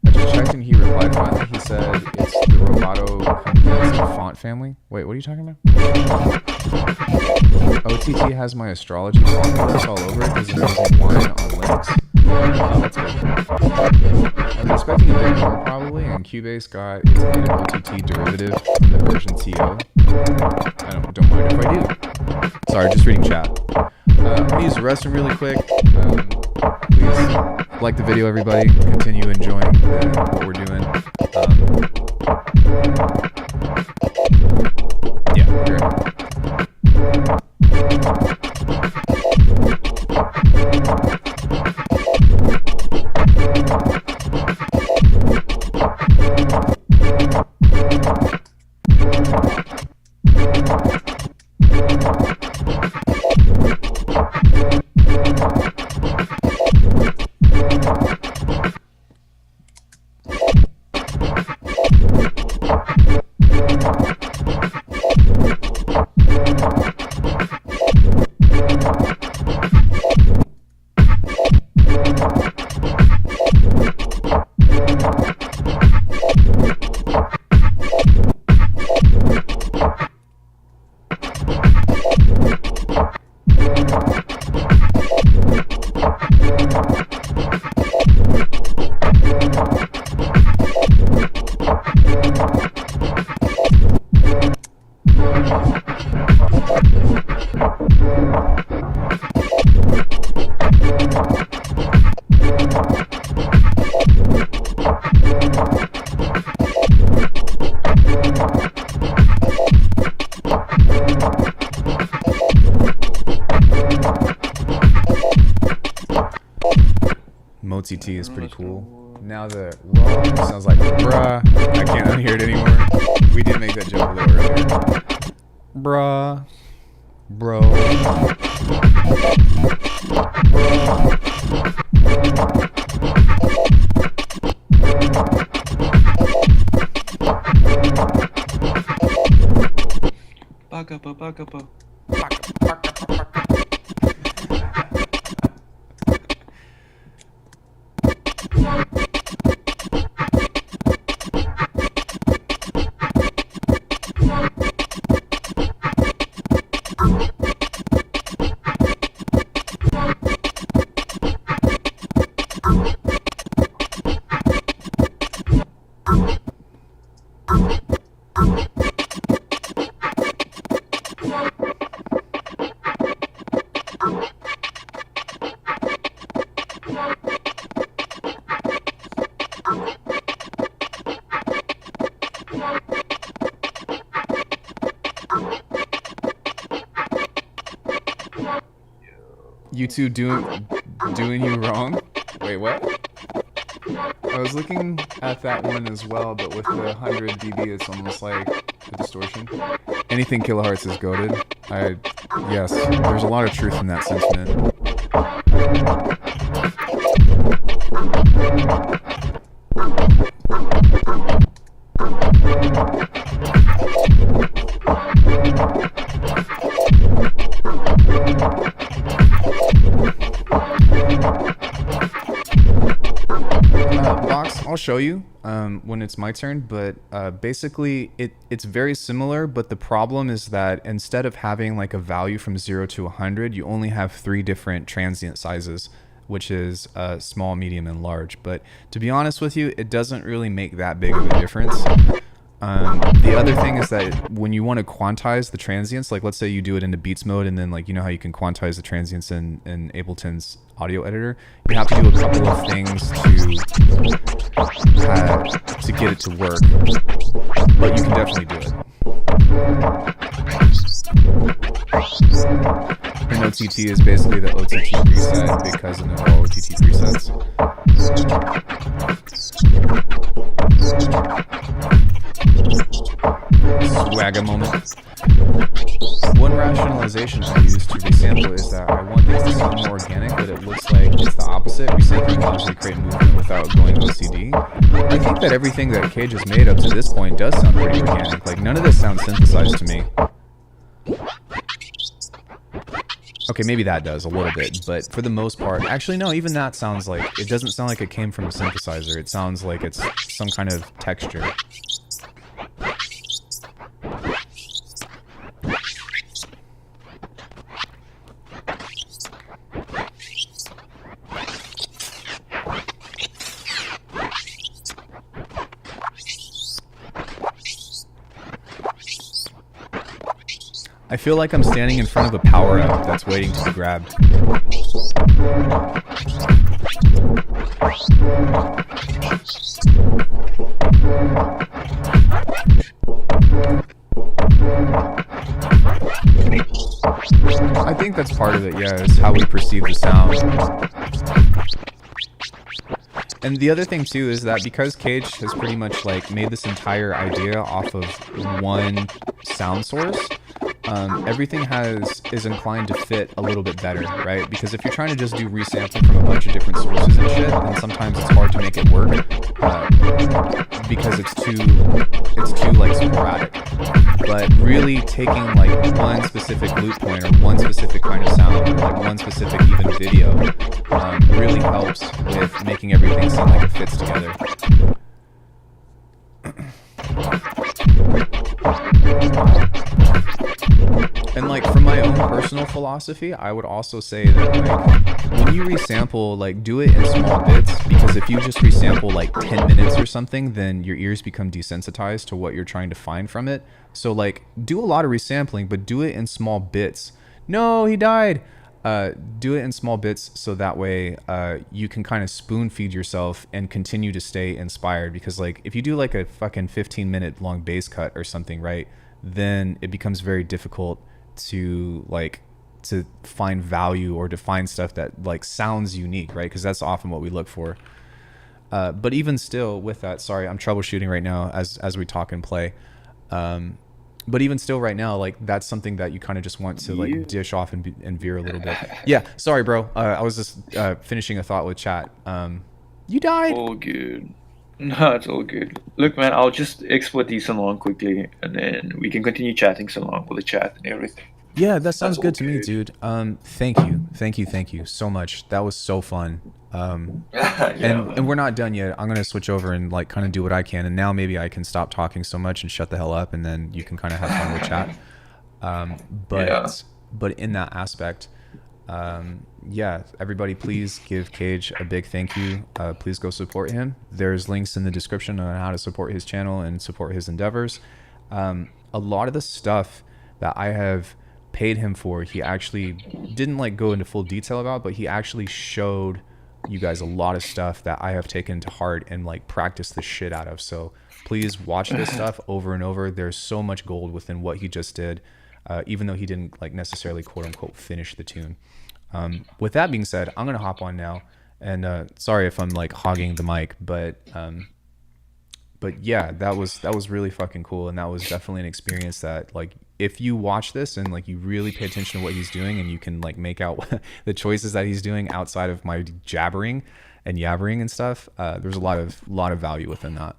Speaker 1: I just checked and he replied finally. He said it's the Roboto comprehensive font family. Wait, what are you talking about? OTT has my astrology font colors all over it because it's using one on Linux. Oh, that's good. I was expecting a bit more probably, and Cubase got its native OTT derivative from the version TO. I don't mind if I do. Sorry, just reading chat. I'm gonna use the restroom really quick. Please like the video, everybody. Continue enjoying what we're doing. Yeah, we're good. OTT is pretty cool. Now the raw sounds like bruh. I can't unhear it anymore. We did make that joke a little earlier. Bruh. Bro.
Speaker 4: Back up.
Speaker 1: You two doing you wrong? Wait, what? I was looking at that one as well, but with the 100 dB, it's almost like a distortion. Anything kilohertz is goated. Yes, there's a lot of truth in that sentiment. I'll show you when it's my turn, but basically it's very similar, but the problem is that instead of having like a value from 0 to 100, you only have 3 different transient sizes, which is small, medium, and large. But to be honest with you, it doesn't really make that big of a difference. The other thing is that when you want to quantize the transients, like let's say you do it into beats mode, and then like you know how you can quantize the transients in Ableton's audio editor, you have to do a couple of things to get it to work, but you can definitely do it. And OTT is basically the OTT preset because of the all OTT presets. Swagger moment. One rationalization I use to resample is that I want things to sound more organic, but it looks like it's the opposite. Resampling allows you to create movement without going OCD. I think that everything that Kage has made up to this point does sound pretty organic. Like, none of this sounds synthesized to me. Okay, maybe that does a little bit, but for the most part, actually no, even that sounds like, it doesn't sound like it came from a synthesizer. It sounds like it's some kind of texture. I feel like I'm standing in front of a power-up that's waiting to be grabbed. I think that's part of it, yeah, is how we perceive the sound. And the other thing too is that because Kage has pretty much like made this entire idea off of one sound source, everything is inclined to fit a little bit better, right? Because if you're trying to just do resampling from a bunch of different sources and shit, then sometimes it's hard to make it work because it's too like sporadic. But really taking like one specific loop point or one specific kind of sound or like one specific even video really helps with making everything sound like it fits together. And like from my own personal philosophy, I would also say that like when you resample, like do it in small bits, because if you just resample like 10 minutes or something, then your ears become desensitized to what you're trying to find from it. So like do a lot of resampling, but do it in small bits. No, he died. Do it in small bits so that way you can kind of spoon feed yourself and continue to stay inspired. Because like if you do like a fucking 15-minute long bass cut or something, right, then it becomes very difficult to like to find value or to find stuff that like sounds unique, right? Because that's often what we look for. But even still with that, sorry, I'm troubleshooting right now as we talk and play. But even still right now, like that's something that you kind of just want to like dish off and veer a little bit. Yeah, sorry, bro. I was just finishing a thought with chat. You died.
Speaker 2: All good. No, it's all good. Look, man, I'll just export these along quickly, and then we can continue chatting so long with the chat and everything.
Speaker 1: Yeah, that sounds
Speaker 2: That's
Speaker 1: good
Speaker 2: all
Speaker 1: to me,
Speaker 2: good.
Speaker 1: dude. Thank you so much. That was so fun. And we're not done yet. I'm gonna switch over and like kind of do what I can, and now maybe I can stop talking so much and shut the hell up, and then you can kind of have fun with chat. But in that aspect, yeah, everybody, please give Kage a big thank you. Please go support him. There's links in the description on how to support his channel and support his endeavors. A lot of the stuff that I have paid him for, he actually didn't like go into full detail about, but he actually showed you guys a lot of stuff that I have taken to heart and like practiced the shit out of. So please watch this stuff over and over. There's so much gold within what he just did, even though he didn't like necessarily quote unquote finish the tune. With that being said, I'm gonna hop on now, and sorry if I'm like hogging the mic, but yeah, that was really fucking cool, and that was definitely an experience that like if you watch this and like you really pay attention to what he's doing and you can like make out the choices that he's doing outside of my jabbering and yabbering and stuff, there's a lot of value within that.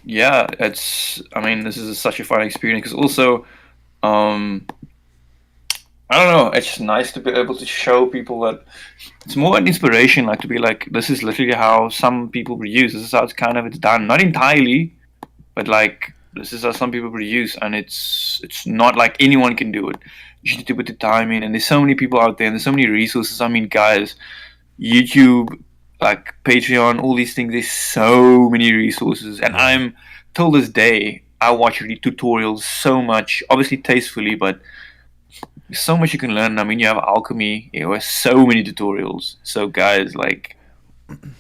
Speaker 2: Yeah, I mean, this is such a fun experience because also, I don't know, it's just nice to be able to show people that it's more an inspiration, like to be like, this is literally how some people produce. This is how it's done. Not entirely, but like, this is how some people produce, and it's not like anyone can do it. You just need to put the time in, and there's so many people out there, and there's so many resources. I mean, guys, YouTube, like Patreon, all these things, there's so many resources, and I'm, till this day, I watch really tutorials so much, obviously tastefully, but there's so much you can learn. I mean, you have Alckemy, you have so many tutorials. So guys, like,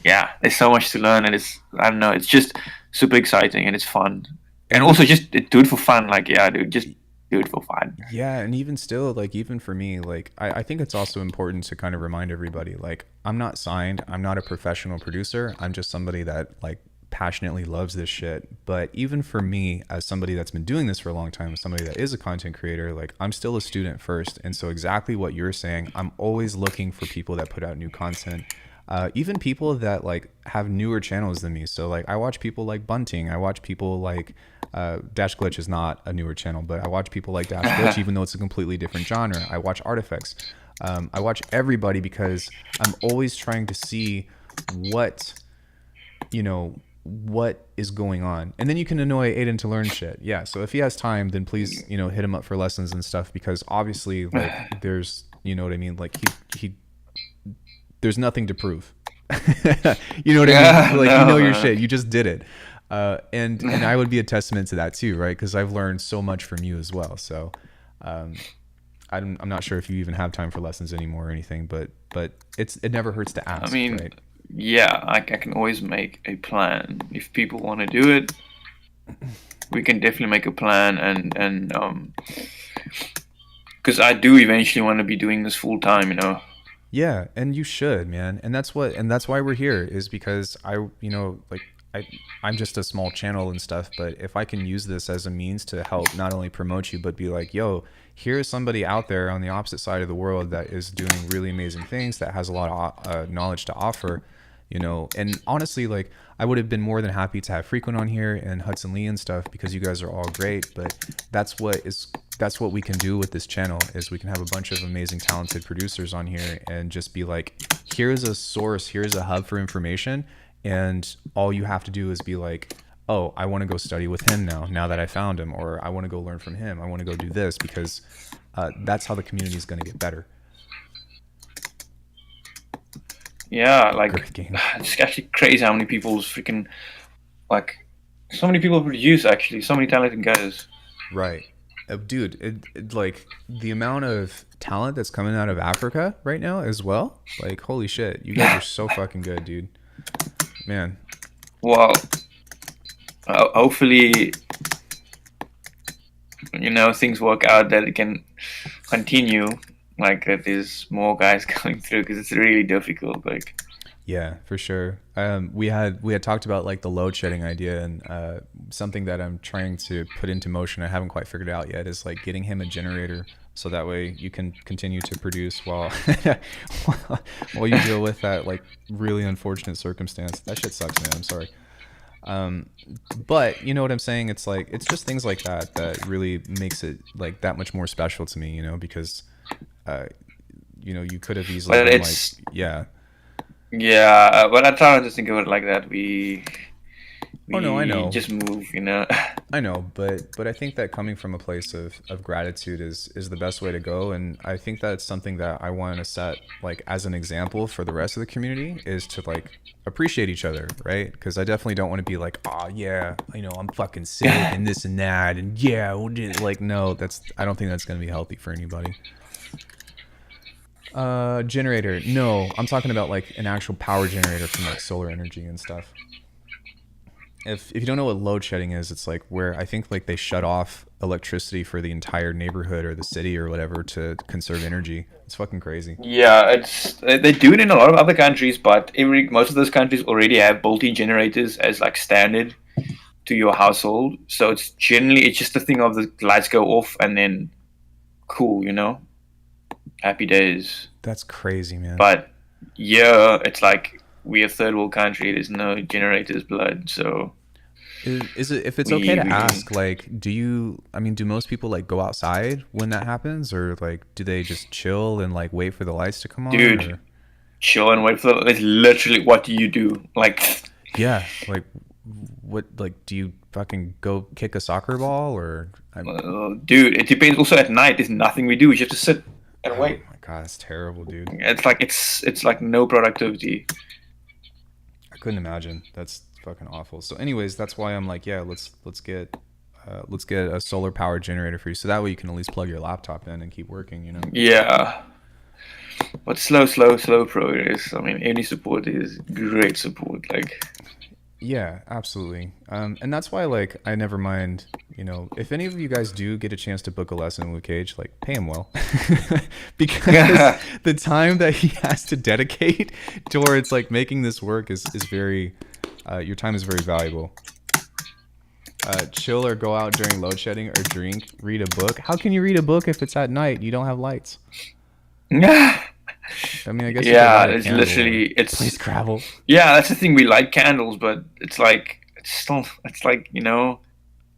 Speaker 2: yeah, there's so much to learn, and I don't know, it's just super exciting and it's fun. And also just do it for fun. Like, yeah, dude, just do it for fun.
Speaker 1: Yeah, and even still, like, even for me, like, I think it's also important to kind of remind everybody, like, I'm not signed, I'm not a professional producer, I'm just somebody that, like, passionately loves this shit. But even for me, as somebody that's been doing this for a long time, as somebody that is a content creator, like, I'm still a student first. And so exactly what you're saying, I'm always looking for people that put out new content. Even people that, like, have newer channels than me. So, like, I watch people like Bunting, I watch people like... Dash Glitch is not a newer channel, but I watch people like Dash Glitch, even though it's a completely different genre. I watch Artifacts. I watch everybody because I'm always trying to see what is going on. And then you can annoy Aiden to learn shit. Yeah, so if he has time, then please, hit him up for lessons and stuff, because obviously, like, there's, you know what I mean? Like, he there's nothing to prove. You know what I mean? Like, your shit. You just did it. And I would be a testament to that too, right? Because I've learned so much from you as well. So I'm not sure if you even have time for lessons anymore or anything, but it never hurts to ask.
Speaker 2: I mean,
Speaker 1: right?
Speaker 2: Yeah, I can always make a plan. If people want to do it, we can definitely make a plan, and because I do eventually want to be doing this full time,
Speaker 1: Yeah, and you should, man. And that's why we're here, is because I'm just a small channel and stuff, but if I can use this as a means to help not only promote you, but be like, yo, here's somebody out there on the opposite side of the world that is doing really amazing things, that has a lot of knowledge to offer, and honestly, like, I would have been more than happy to have Frequent on here and Hudson Lee and stuff, because you guys are all great, but that's what we can do with this channel, is we can have a bunch of amazing, talented producers on here and just be like, here's a source, here's a hub for information. And all you have to do is be like, oh, I want to go study with him now that I found him, or I want to go learn from him. I want to go do this, because that's how the community is going to get better.
Speaker 2: Yeah, like, it's actually crazy how many people's freaking, like, so many people produce, actually, so many talented guys.
Speaker 1: Right. Dude, like, the amount of talent that's coming out of Africa right now as well, like, holy shit, you guys are so fucking good, dude. Man.
Speaker 2: Well, hopefully, things work out that it can continue, like that there's more guys coming through, because it's really difficult. Like,
Speaker 1: Yeah, for sure. We had talked about like the load shedding idea, and something that I'm trying to put into motion, I haven't quite figured out yet, is like getting him a generator, so that way you can continue to produce while while you deal with that like really unfortunate circumstance. That shit sucks, man. I'm sorry. But you know what I'm saying? It's like, it's just things like that that really makes it like that much more special to me, you know, because you know, you could have easily
Speaker 2: but
Speaker 1: been
Speaker 2: it's
Speaker 1: like, yeah.
Speaker 2: yeah. But I try not to think of it like that. We
Speaker 1: Oh no, I know.
Speaker 2: just move, you know.
Speaker 1: I know, but I think that coming from a place of gratitude is the best way to go, and I think that's something that I want to set like as an example for the rest of the community, is to like appreciate each other, right? Because I definitely don't want to be like, oh yeah, you know, I'm fucking sick and this and that, and yeah, we'll do it. Like, no, I don't think that's gonna be healthy for anybody. Generator? No, I'm talking about like an actual power generator from like solar energy and stuff. If you don't know what load shedding is, it's like where I think like they shut off electricity for the entire neighborhood or the city or whatever to conserve energy. It's fucking crazy.
Speaker 2: Yeah, they do it in a lot of other countries, but most of those countries already have built-in generators as like standard to your household. So it's just a thing of the lights go off and then cool, you know, happy days.
Speaker 1: That's crazy, man.
Speaker 2: But yeah, it's like we're a third world country. There's no generators, blood. So
Speaker 1: is it, if it's okay to ask, like, do most people like go outside when that happens, or like do they just chill and like wait for the lights to come on?
Speaker 2: Dude,
Speaker 1: or?
Speaker 2: Chill and wait for the. It's literally what do you do? Like,
Speaker 1: yeah, like what? Like, do you fucking go kick a soccer ball, or?
Speaker 2: Dude, it depends. Also, at night, there's nothing we do. We just have to sit and wait.
Speaker 1: Oh my god, that's terrible, dude.
Speaker 2: It's like no productivity.
Speaker 1: I couldn't imagine. That's fucking awful. So anyways, that's why I'm like, yeah, let's get a solar power generator for you, so that way you can at least plug your laptop in and keep working, you know.
Speaker 2: Yeah, but slow progress. I mean, any support is great support. Like,
Speaker 1: yeah, absolutely. And that's why, like, I never mind, you know, if any of you guys do get a chance to book a lesson with Kage, like, pay him well. Because the time that he has to dedicate towards, like, making this work is very, your time is very valuable. Chill or go out during load shedding, or drink, read a book. How can you read a book if it's at night? You don't have lights. I mean, I guess.
Speaker 2: Yeah, it's literally
Speaker 1: please travel.
Speaker 2: Yeah, that's the thing. We light candles, but it's like you know,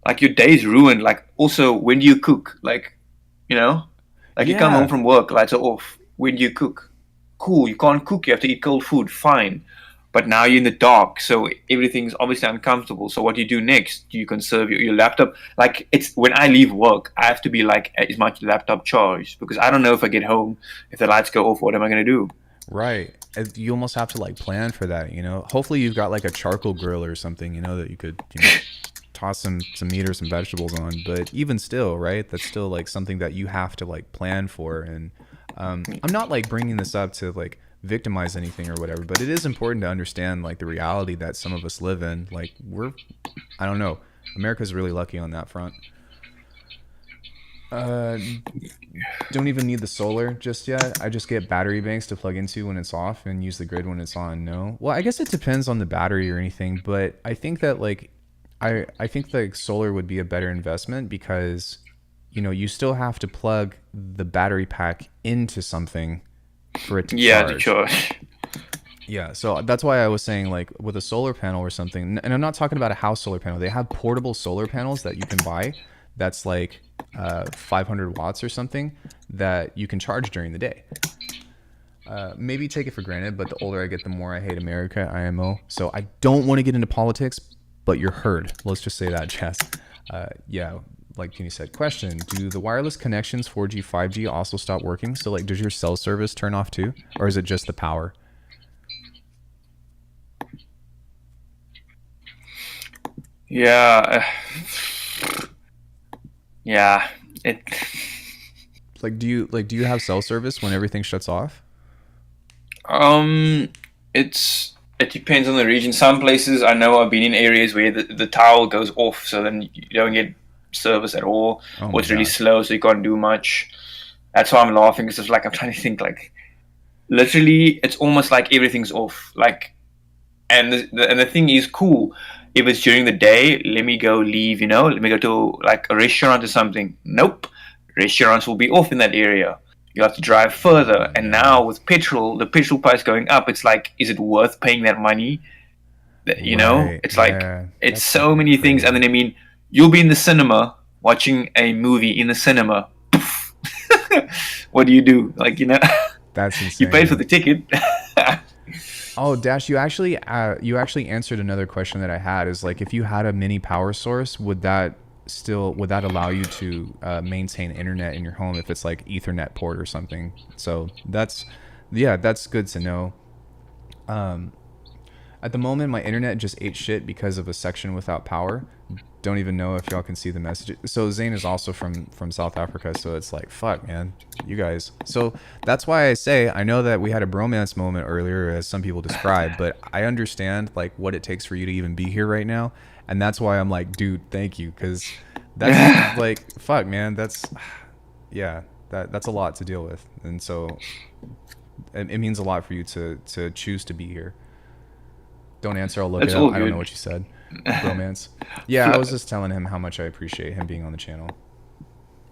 Speaker 2: like your day's ruined. Like, also, when do you cook? Like, you know, like you come home from work, lights are off. When do you cook? Cool, you can't cook. You have to eat cold food. Fine. But now you're in the dark, so everything's obviously uncomfortable. So what do you do next? Do you conserve your laptop? Like, it's when I leave work, I have to be like, is my laptop charged? Because I don't know if I get home, if the lights go off, what am I going to do?
Speaker 1: Right. You almost have to like plan for that, you know. Hopefully you've got like a charcoal grill or something, you know, that you could, you know, toss some meat or some vegetables on. But even still, right, that's still like something that you have to like plan for. And I'm not like bringing this up to like victimize anything or whatever, but it is important to understand like the reality that some of us live in. Like, I don't know, America's really lucky on that front. Don't even need the solar just yet. I just get battery banks to plug into when it's off and use the grid when it's on. No, well, I guess it depends on the battery or anything, but I think that like I think like solar would be a better investment, because you know, you still have to plug the battery pack into something for it to charge.
Speaker 2: To charge.
Speaker 1: Yeah, so that's why I was saying, like, with a solar panel or something, and I'm not talking about a house solar panel. They have portable solar panels that you can buy that's like 500 watts or something that you can charge during the day. Maybe take it for granted, but the older I get, the more I hate America, IMO. So I don't want to get into politics, but you're heard. Let's just say that, Jess. Yeah, like Jeannie said, question, do the wireless connections 4G, 5G also stop working? So like, does your cell service turn off too? Or is it just the power?
Speaker 2: Yeah. Yeah.
Speaker 1: Like, do you have cell service when everything shuts off?
Speaker 2: It depends on the region. Some places, I know I've been in areas where the tower goes off, so then you don't get service at all, or it's really slow, so you can't do much.
Speaker 4: That's why I'm laughing, because it's like I'm trying to think, like, literally it's almost like everything's off, like, and the thing is cool. If it's during the day, let me go leave, let me go to like a restaurant or something. Nope, restaurants will be off in that area. You have to drive further, and now with the petrol price going up, it's like, is it worth paying that money?
Speaker 1: Right,
Speaker 4: It's like,
Speaker 1: yeah,
Speaker 4: it's
Speaker 1: that's
Speaker 4: so
Speaker 1: fucking
Speaker 4: many things. And
Speaker 1: crazy.
Speaker 4: then, I mean, you'll be in the cinema watching a movie in the cinema. What do you do? Like,
Speaker 1: That's
Speaker 4: you paid for
Speaker 1: insane.
Speaker 4: the ticket.
Speaker 1: Oh, Dash, you actually answered another question that I had. Is like, if you had a mini power source, would that allow you to maintain internet in your home if it's like Ethernet port or something? So that's good to know. Um, at the moment, my internet just ate shit because of a section without power. Don't even know if y'all can see the message. So Zane is also from South Africa, so it's like, fuck, man, you guys. So that's why I say, I know that we had a bromance moment earlier, as some people describe, but I understand like what it takes for you to even be here right now, and that's why I'm like, dude, thank you, because that's like, fuck, man, that's yeah, that's a lot to deal with, and so it means a lot for you to choose to be here. Don't answer, I'll look it
Speaker 4: That's
Speaker 1: up.
Speaker 4: all
Speaker 1: I don't know
Speaker 4: good.
Speaker 1: what you said. Bromance. Yeah, I was just telling him how much I appreciate him being on the channel.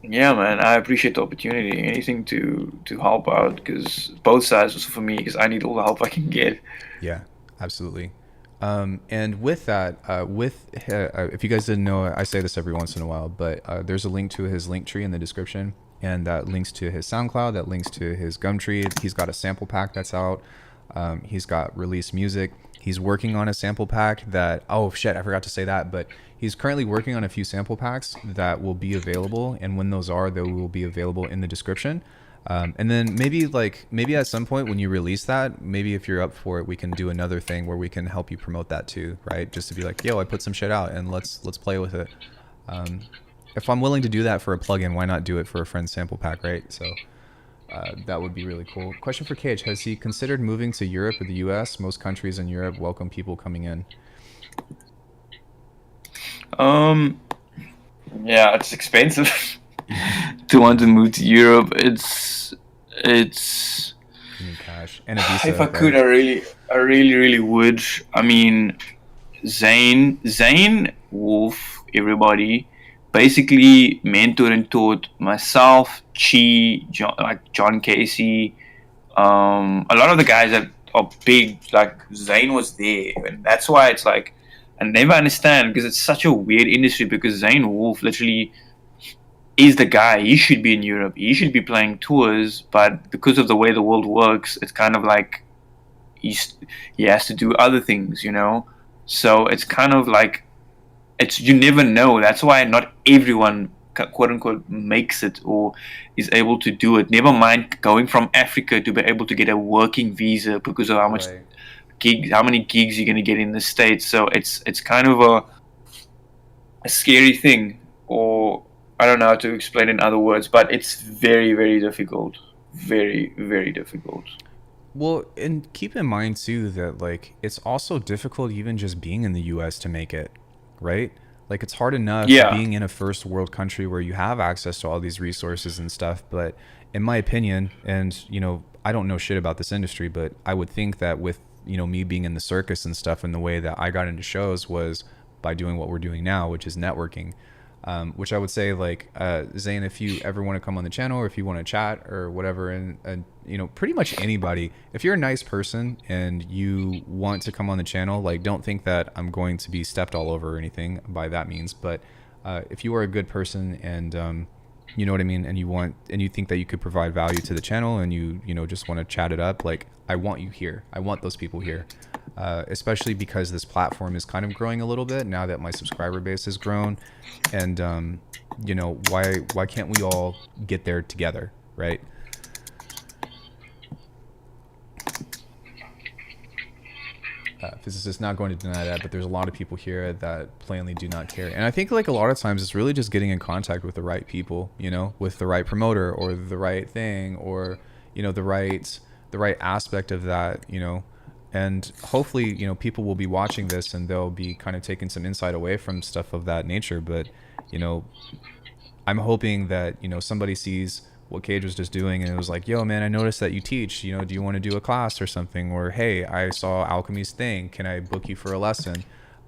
Speaker 4: Yeah, man, I appreciate the opportunity. Anything to help out, because both sides, also for me, because I need all the help I can get.
Speaker 1: Yeah, absolutely. And with that, if you guys didn't know, I say this every once in a while, but there's a link to his link tree in the description, and that links to his SoundCloud, that links to his Gumtree. He's got a sample pack that's out. He's got released music. He's working on a sample pack that, oh shit, I forgot to say that, but he's currently working on a few sample packs that will be available, and when those are, they will be available in the description. And then maybe at some point when you release that, maybe if you're up for it, we can do another thing where we can help you promote that too, right? Just to be like, yo, I put some shit out and let's play with it. If I'm willing to do that for a plugin, why not do it for a friend's sample pack, right? So that would be really cool. Question for Kage: has he considered moving to Europe or the US? Most countries in Europe welcome people coming in.
Speaker 4: Um, yeah, it's expensive to want to move to Europe. It's.
Speaker 1: You need cash and a visa,
Speaker 4: If I
Speaker 1: right?
Speaker 4: could, I really would. I mean, Zane, Wolf, everybody, basically mentored and taught myself, Chi, John Casey, a lot of the guys that are big. Like Zane was there, and that's why it's like I never understand, because it's such a weird industry, because Zane Wolf literally is the guy. He should be in Europe. He should be playing tours, but because of the way the world works, it's kind of like he has to do other things. So it's kind of like, you never know. That's why not everyone, quote unquote, makes it or is able to do it. Never mind going from Africa to be able to get a working visa because of how many gigs you're going to get in the States. So it's kind of a scary thing, or I don't know how to explain in other words, but it's very, very difficult. Very, very difficult.
Speaker 1: Well, and keep in mind too that like it's also difficult even just being in the US to make it, right? Like it's hard enough
Speaker 4: Yeah.
Speaker 1: being in a first world country where you have access to all these resources and stuff, but in my opinion, and I don't know shit about this industry, but I would think that with, me being in the circus and stuff, and the way that I got into shows was by doing what we're doing now, which is networking. Which I would say, like, Zane, if you ever want to come on the channel, or if you want to chat or whatever, and pretty much anybody, if you're a nice person and you want to come on the channel, like, don't think that I'm going to be stepped all over or anything by that means, but if you are a good person and you know what I mean, and you think that you could provide value to the channel, and you just want to chat it up, like, I want you here. I want those people here. Especially because this platform is kind of growing a little bit now that my subscriber base has grown, and why can't we all get there together, right? Physicist not going to deny that, but there's a lot of people here that plainly do not care, and I think like a lot of times it's really just getting in contact with the right people, with the right promoter or the right thing, or the right aspect of that, and hopefully people will be watching this and they'll be kind of taking some insight away from stuff of that nature. But I'm hoping that somebody sees what Kage was just doing, and it was like, yo man, I noticed that you teach, you know, do you want to do a class or something? Or hey, I saw Alckemy's thing, can I book you for a lesson?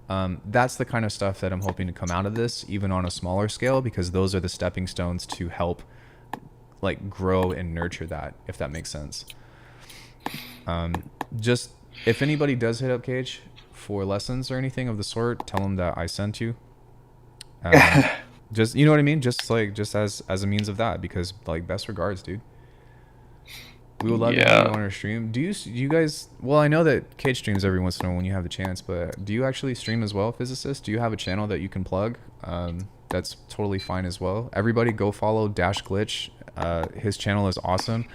Speaker 1: That's the kind of stuff that I'm hoping to come out of this, even on a smaller scale, because those are the stepping stones to help like grow and nurture that, if that makes sense. Just if anybody does hit up Kage for lessons or anything of the sort, tell them that I sent you. Just, you know what I mean? Just as a means of that, because like, best regards, dude. We would love to have you on our stream. Do you guys, well, I know that Kage streams every once in a while when you have the chance, but do you actually stream as well, Physicist? Do you have a channel that you can plug? That's totally fine as well. Everybody go follow Dash Glitch. His channel is awesome.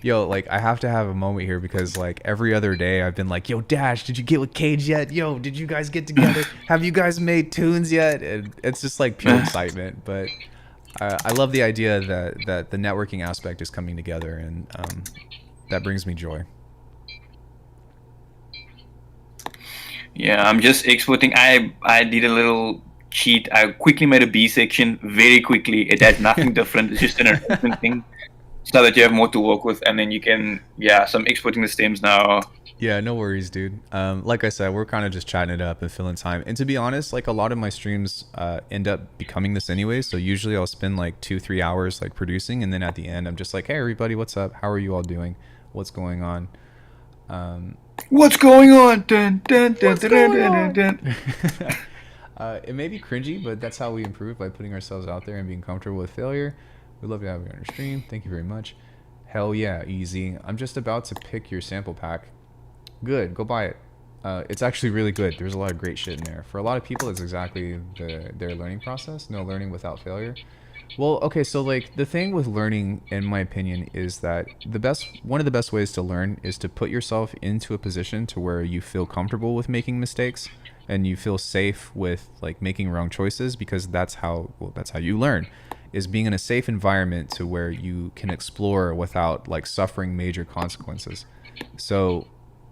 Speaker 1: Yo, like, I have to have a moment here, because like every other day I've been like, yo Dash, did you get with Kage yet? Yo, did you guys get together? Have you guys made tunes yet? And it's just like pure excitement. But I love the idea that the networking aspect is coming together, and that brings me joy.
Speaker 4: Yeah, I'm just exporting. I did a little cheat. I quickly made a B section very quickly. It had nothing different. It's just an arrangement thing, so that you have more to work with, and then you can, yeah. So I'm exporting the stems now.
Speaker 1: Yeah, no worries, dude. Like I said, we're kind of just chatting it up and filling time. And to be honest, like, a lot of my streams end up becoming this anyway. So usually I'll spend like 2-3 hours like producing, and then at the end I'm just like, hey everybody, what's up? How are you all doing? What's going on?
Speaker 4: What's going on? Dun, dun, dun, dun, dun, dun, dun.
Speaker 1: It may be cringy, but that's how we improve, by putting ourselves out there and being comfortable with failure. We'd love to have you on our stream. Thank you very much. Hell yeah, easy. I'm just about to pick your sample pack. Good, go buy it. It's actually really good. There's a lot of great shit in there. For a lot of people, it's exactly their learning process. No learning without failure. Well, okay, so like, the thing with learning, in my opinion, is that one of the best ways to learn is to put yourself into a position to where you feel comfortable with making mistakes, and you feel safe with like making wrong choices, because that's how you learn, is being in a safe environment to where you can explore without like suffering major consequences. So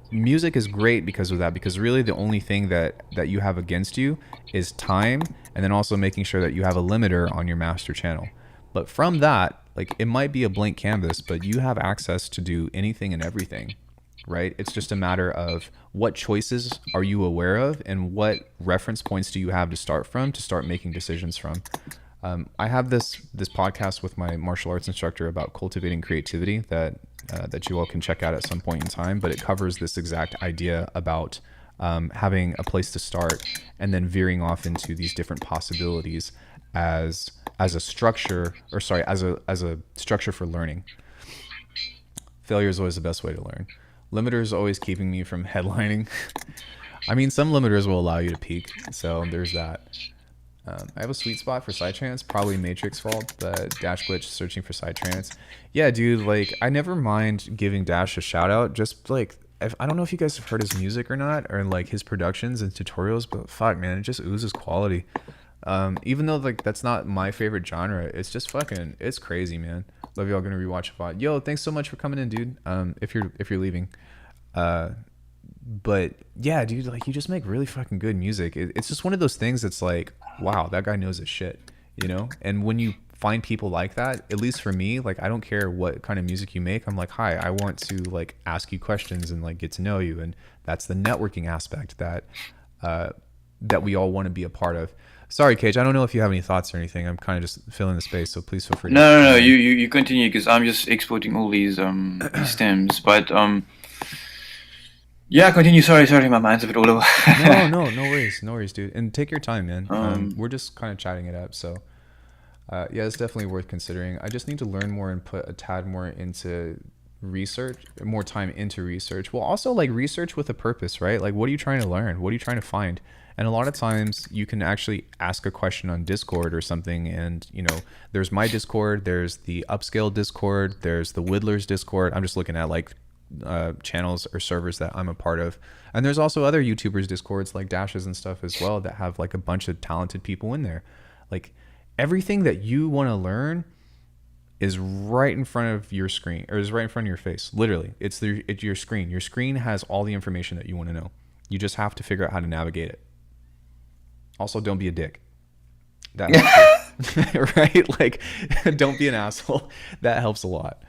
Speaker 1: music is great because of that, because really the only thing that you have against you is time, and then also making sure that you have a limiter on your master channel. But from that, like, it might be a blank canvas, but you have access to do anything and everything, right? It's just a matter of what choices are you aware of, and what reference points do you have to start from, to start making decisions from. I have this podcast with my martial arts instructor about cultivating creativity that you all can check out at some point in time, but it covers this exact idea about having a place to start, and then veering off into these different possibilities as a structure, or sorry, as a structure for learning. Failure is always the best way to learn. Limiter is always keeping me from headlining. I mean, some limiters will allow you to peak, so there's that. I have a sweet spot for Psytrance, probably Matrix fault, but Dash Glitch searching for Psytrance. Yeah, dude, like, I never mind giving Dash a shout out. Just like, I don't know if you guys have heard his music or not, or like his productions and tutorials, but fuck, man, it just oozes quality. Even though like that's not my favorite genre, it's just fucking, it's crazy, man. Love y'all, gonna rewatch a VOD. Yo, thanks so much for coming in, dude. If you're leaving. But yeah, dude, like, you just make really fucking good music. It's just one of those things that's like, wow, that guy knows his shit, you know? And when you find people like that, at least for me, like, I don't care what kind of music you make. I'm like, hi, I want to like ask you questions and like get to know you. And that's the networking aspect that we all want to be a part of. Sorry, Kage, I don't know if you have any thoughts or anything. I'm kind of just filling the space, so please feel free.
Speaker 4: No, you continue, because I'm just exporting all these these stems. But yeah, continue. Sorry, my mind's a bit all over.
Speaker 1: no worries, dude. And take your time, man. We're just kind of chatting it up, so yeah, it's definitely worth considering. I just need to learn more and put a tad more into research, more time into research. Well, also like research with a purpose, right? Like, what are you trying to learn? What are you trying to find? And a lot of times you can actually ask a question on Discord or something, and you know, there's my Discord, there's the Upscale Discord, there's the Whittler's Discord. I'm just looking at like channels or servers that I'm a part of, and there's also other YouTubers Discords like Dashes and stuff as well that have like a bunch of talented people in there. Like, everything that you want to learn is right in front of your screen, or is right in front of your face. Literally, it's your screen. Your screen has all the information that you want to know. You just have to figure out how to navigate it. Also, don't be a dick. That Right? Like, don't be an asshole. That helps a lot.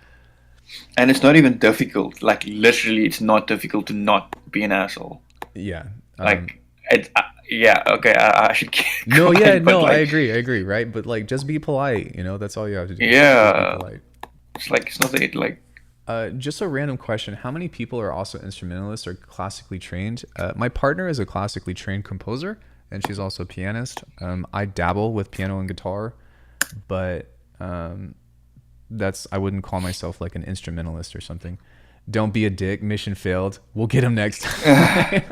Speaker 4: And it's not even difficult. Like literally, it's not difficult to not be an asshole.
Speaker 1: Yeah.
Speaker 4: Like, yeah, okay, I should keep
Speaker 1: No,
Speaker 4: going,
Speaker 1: yeah,
Speaker 4: but
Speaker 1: no, I
Speaker 4: like,
Speaker 1: agree, right? But like, just be polite, you know, that's all you have to do.
Speaker 4: yeah,
Speaker 1: Just be polite.
Speaker 4: it's like it's not that like.
Speaker 1: Just a random question. How many people are also instrumentalists or classically trained? My partner is a classically trained composer, and she's also a pianist. I dabble with piano and guitar, but I wouldn't call myself like an instrumentalist or something. Don't be a dick. Mission failed. We'll get him next time.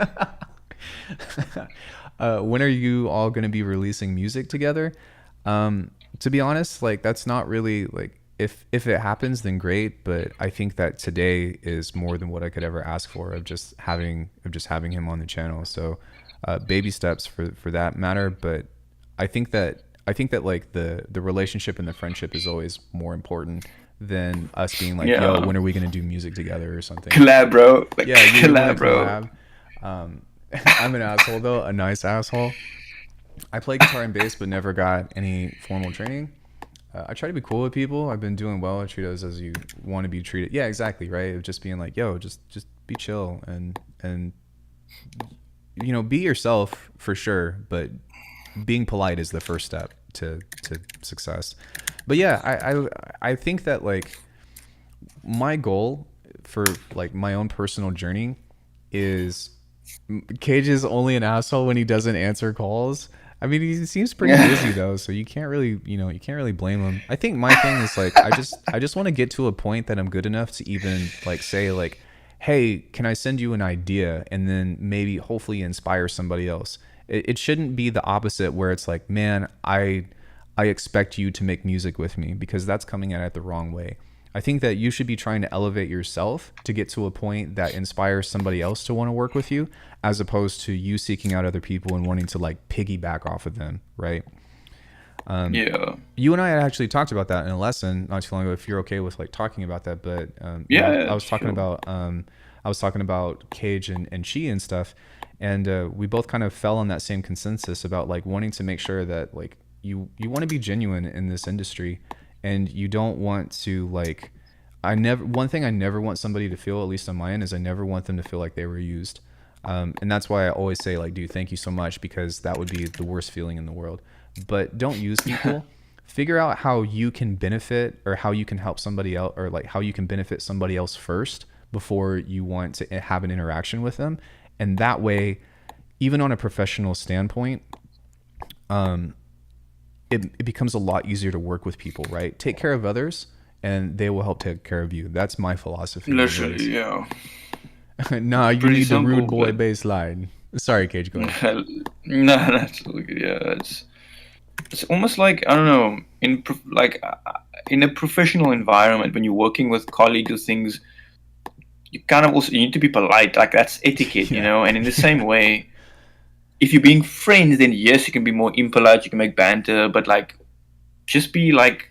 Speaker 1: When are you all going to be releasing music together? To be honest, like that's not really like if it happens, then great. But I think that today is more than what I could ever ask for of just having him on the channel. So baby steps for that matter. But I think that like the relationship and the friendship is always more important than us being like, yo, when are we gonna do music together or something?
Speaker 4: Collab, bro. Like,
Speaker 1: Yeah, you wanna
Speaker 4: collab, bro.
Speaker 1: collab. I'm an asshole though, a nice asshole. I play guitar and bass, but never got any formal training. I try to be cool with people. I've been doing well. I treat us as you want to be treated. Yeah, exactly, right? Of just being like, yo, just be chill and you know, be yourself for sure, but being polite is the first step to success. But yeah, I think that like my goal for like my own personal journey is Kage is only an asshole when he doesn't answer calls. I mean, he seems pretty busy though, so you can't really blame him. I think my thing is like I just want to get to a point that I'm good enough to even like say like, hey, can I send you an idea, and then maybe hopefully inspire somebody else. It shouldn't be the opposite where it's like, man, I expect you to make music with me, because that's coming at it the wrong way. I think that you should be trying to elevate yourself to get to a point that inspires somebody else to want to work with you, as opposed to you seeking out other people and wanting to like piggyback off of them, right?
Speaker 4: Yeah.
Speaker 1: You and I had actually talked about that in a lesson not too long ago, if you're okay with like talking about that. But I was talking about Kage and Chi and stuff, and we both kind of fell on that same consensus about like wanting to make sure that like you want to be genuine in this industry, and you don't want to like, one thing I never want somebody to feel, at least on my end, is I never want them to feel like they were used. And that's why I always say like, dude, thank you so much, because that would be the worst feeling in the world. But don't use people. Figure out how you can benefit, or how you can help somebody else, or like how you can benefit somebody else first before you want to have an interaction with them. And that way, even on a professional standpoint, it becomes a lot easier to work with people, right? Take care of others and they will help take care of you. That's my philosophy.
Speaker 4: Literally, yeah.
Speaker 1: Nah, you
Speaker 4: Pretty
Speaker 1: need
Speaker 4: simple,
Speaker 1: the rude boy
Speaker 4: but-
Speaker 1: bass line. Sorry, Kage, go ahead.
Speaker 4: No, that's all good. Yeah, it's almost like, I don't know, in a professional environment, when you're working with colleagues or things, you kind of also, you need to be polite. Like that's etiquette, you know. And in the same way, if you're being friends, then yes, you can be more impolite. You can make banter, but like, just be like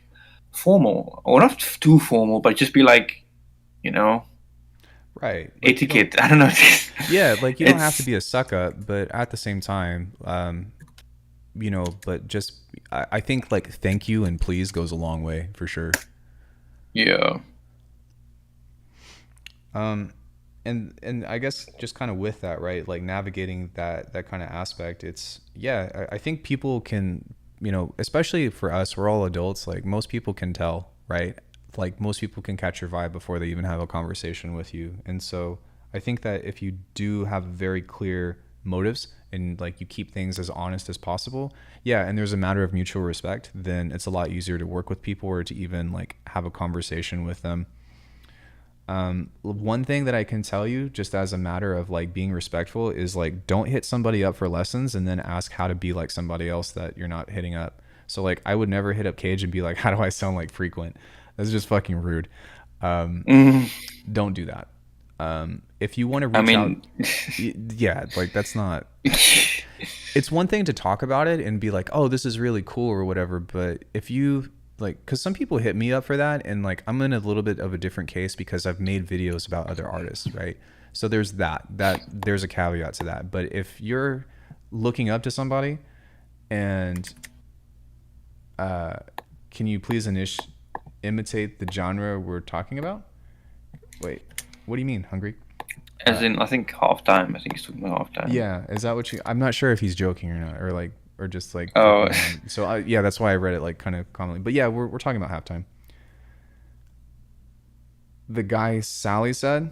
Speaker 4: formal, or not too formal, but just be like, you know,
Speaker 1: Right. Like,
Speaker 4: etiquette. I don't know.
Speaker 1: yeah, like you don't have to be a suck up, but at the same time, you know, but just I think like thank you and please goes a long way for sure.
Speaker 4: Yeah.
Speaker 1: And I guess just kind of with that, right? Like navigating that kind of aspect, it's I think people can, you know, especially for us, we're all adults. Like most people can tell, right? Like most people can catch your vibe before they even have a conversation with you. And so I think that if you do have very clear motives and like you keep things as honest as possible, and there's a matter of mutual respect, then it's a lot easier to work with people or to even like have a conversation with them. One thing that I can tell you just as a matter of like being respectful is like, don't hit somebody up for lessons and then ask how to be like somebody else that you're not hitting up. So like I would never hit up Kage and be like, how do I sound like Frequent? That's just fucking rude. Don't do that. If you want to reach out, like that's not, it's one thing to talk about it and be like, oh, this is really cool or whatever. But if you like, because some people hit me up for that, and like I'm in a little bit of a different case because I've made videos about other artists, right? So there's that there's a caveat to that. But if you're looking up to somebody and can you please imitate the genre we're talking about? Wait, what do you mean, hungry?
Speaker 2: As in, I think halftime. I think he's talking about halftime.
Speaker 1: Yeah, is that what you? I'm not sure if he's joking or not, or just like.
Speaker 2: Oh.
Speaker 1: So yeah, that's why I read it like kind of commonly. But yeah, we're talking about halftime. The guy Sally said,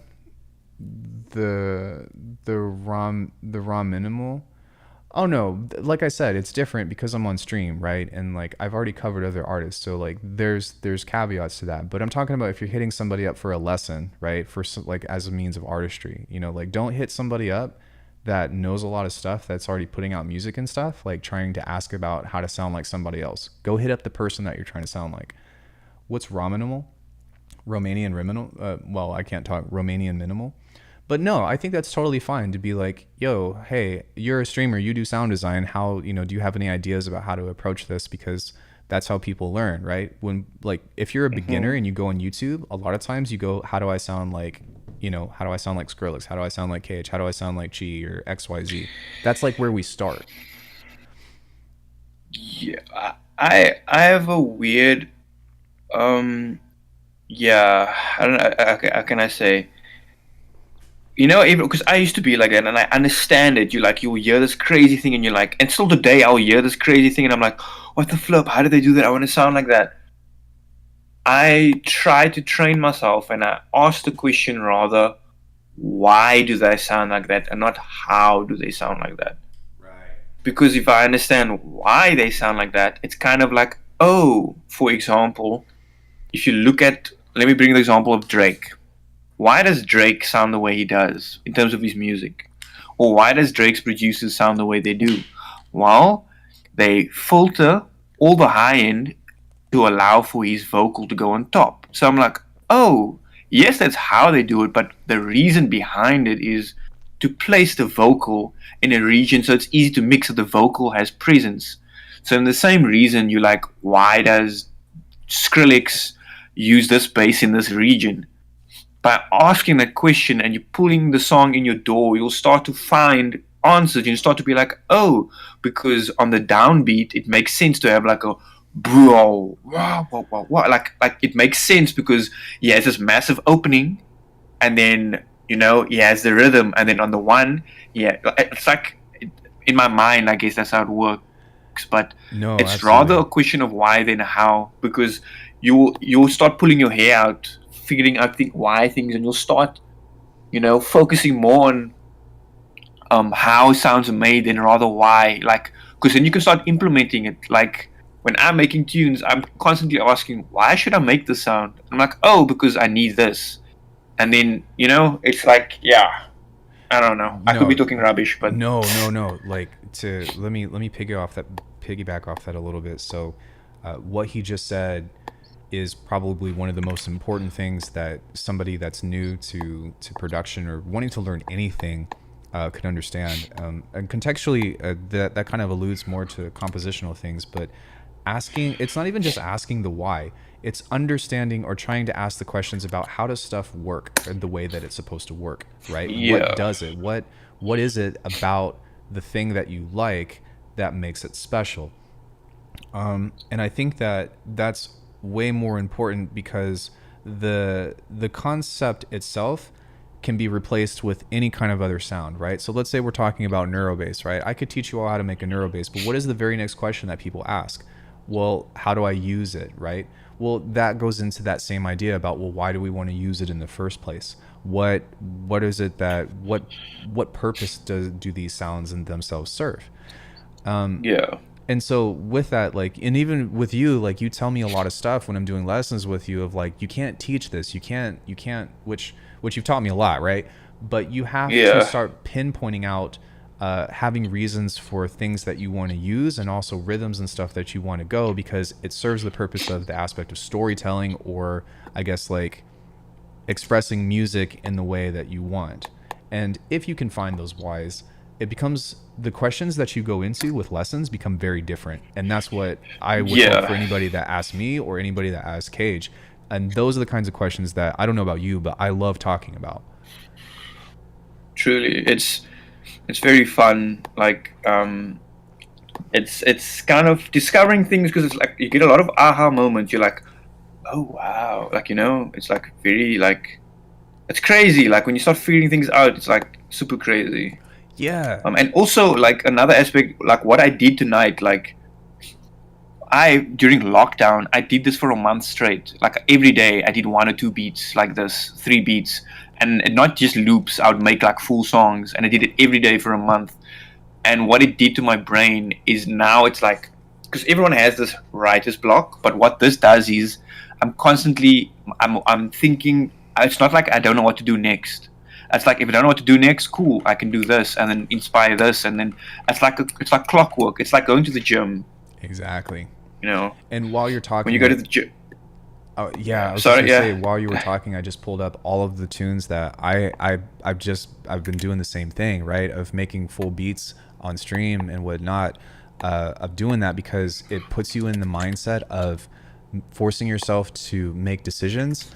Speaker 1: the raw minimal. Oh no, like I said, it's different because I'm on stream, right? And like I've already covered other artists, so like there's caveats to that. But I'm talking about if you're hitting somebody up for a lesson, right? For like as a means of artistry, you know, like don't hit somebody up that knows a lot of stuff that's already putting out music and stuff, like trying to ask about how to sound like somebody else. Go hit up the person that you're trying to sound like. What's raw minimal? Romanian minimal? Well, I can't talk Romanian minimal. But no, I think that's totally fine to be like, yo, hey, you're a streamer, you do sound design. How, you know, do you have any ideas about how to approach this? Because that's how people learn, right? When like, if you're a beginner and you go on YouTube, a lot of times you go, how do I sound like, you know, how do I sound like Skrillex? How do I sound like Kage? How do I sound like Chi or XYZ? That's like where we start.
Speaker 4: Yeah, I have a weird, yeah, I don't know, how can I say? You know, even because I used to be like that, and I understand it. You'll hear this crazy thing, and you're like, and still today I'll hear this crazy thing, and I'm like, what the flip? How did they do that? I want to sound like that. I try to train myself, and I ask the question rather, why do they sound like that, and not how do they sound like that?
Speaker 1: Right.
Speaker 4: Because if I understand why they sound like that, it's kind of like, oh, for example, if you look at, let me bring the example of Drake. Why does Drake sound the way he does in terms of his music? Or why does Drake's producers sound the way they do? Well, they filter all the high end to allow for his vocal to go on top. So I'm like, oh, yes, that's how they do it, but the reason behind it is to place the vocal in a region so it's easy to mix so the vocal has presence. So in the same reason, you're like, why does Skrillex use this bass in this region? By asking that question and you're pulling the song in your door, you'll start to find answers. You'll start to be like, oh, because on the downbeat, it makes sense to have like a bro, wow, like it makes sense because he has this massive opening, and then you know he has the rhythm, and then on the one, yeah, it's like in my mind, I guess that's how it works. But
Speaker 1: No,
Speaker 4: it's
Speaker 1: absolutely.
Speaker 4: rather a question of why than how, because you'll start pulling your hair out, figuring out why things, and you'll start, you know, focusing more on how sounds are made than rather why, like, because then you can start implementing it. Like when I'm making tunes, I'm constantly asking, why should I make this sound? I'm like, oh, because I need this. And then, you know, it's like, yeah, I don't know. I could be talking rubbish, but
Speaker 1: no. Like let me piggyback off that a little bit. So, what he just said is probably one of the most important things that somebody that's new to production or wanting to learn anything could understand. And contextually, that kind of alludes more to compositional things, but it's not even just asking the why, it's understanding or trying to ask the questions about how does stuff work the way that it's supposed to work, right?
Speaker 4: Yeah.
Speaker 1: What does it? What is it about the thing that you like that makes it special? And I think that's way more important because the concept itself can be replaced with any kind of other sound, right? So let's say we're talking about neurobass, right? I could teach you all how to make a neurobass, but what is the very next question that people ask? Well, how do I use it, right? Well, that goes into that same idea about, well, why do we want to use it in the first place? What is it that what purpose do these sounds in themselves serve?
Speaker 4: yeah.
Speaker 1: And so with that, like, and even with you, like, you tell me a lot of stuff when I'm doing lessons with you of like, you can't teach this, you can't, which you've taught me a lot, right? But you have to start pinpointing out, having reasons for things that you want to use and also rhythms and stuff that you want to go, because it serves the purpose of the aspect of storytelling, or I guess like expressing music in the way that you want. And if you can find those whys, it becomes, the questions that you go into with lessons become very different. And that's what I would hope for anybody that asks me or anybody that asks Kage. And those are the kinds of questions that I don't know about you, but I love talking about.
Speaker 4: Truly, it's very fun. Like it's kind of discovering things, because it's like you get a lot of aha moments. You're like, oh wow, like, you know, it's like very like, it's crazy. Like when you start figuring things out, it's like super crazy.
Speaker 1: Yeah.
Speaker 4: And also like another aspect, like what I did tonight, like during lockdown, I did this for a month straight. Like every day I did 1 or 2 beats like this, 3 beats, and not just loops. I would make like full songs, and I did it every day for a month. And what it did to my brain is now it's like, because everyone has this writer's block, but what this does is I'm thinking, it's not like I don't know what to do next. It's like, if I don't know what to do next, cool, I can do this and then inspire this, and then it's like clockwork. It's like going to the gym.
Speaker 1: Exactly.
Speaker 4: You know.
Speaker 1: And while you're talking,
Speaker 4: when you go to the gym.
Speaker 1: Oh yeah, I was
Speaker 4: Sorry,
Speaker 1: just gonna
Speaker 4: yeah.
Speaker 1: say, while you were talking, I just pulled up all of the tunes that I've been doing the same thing, right? Of making full beats on stream and whatnot, of doing that because it puts you in the mindset of forcing yourself to make decisions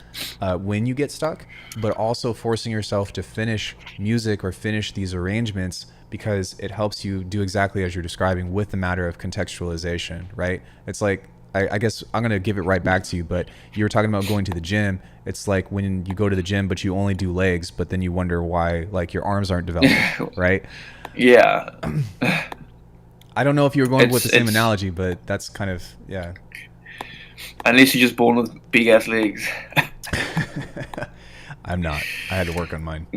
Speaker 1: when you get stuck, but also forcing yourself to finish music or finish these arrangements, because it helps you do exactly as you're describing with the matter of contextualization, right? It's like, I guess I'm going to give it right back to you, but you were talking about going to the gym. It's like when you go to the gym, but you only do legs, but then you wonder why like your arms aren't developed, right?
Speaker 4: Yeah.
Speaker 1: I don't know if you were going with the same analogy, but that's kind of, yeah.
Speaker 4: Unless you're just born with big ass legs.
Speaker 1: I'm not. I had to work on mine.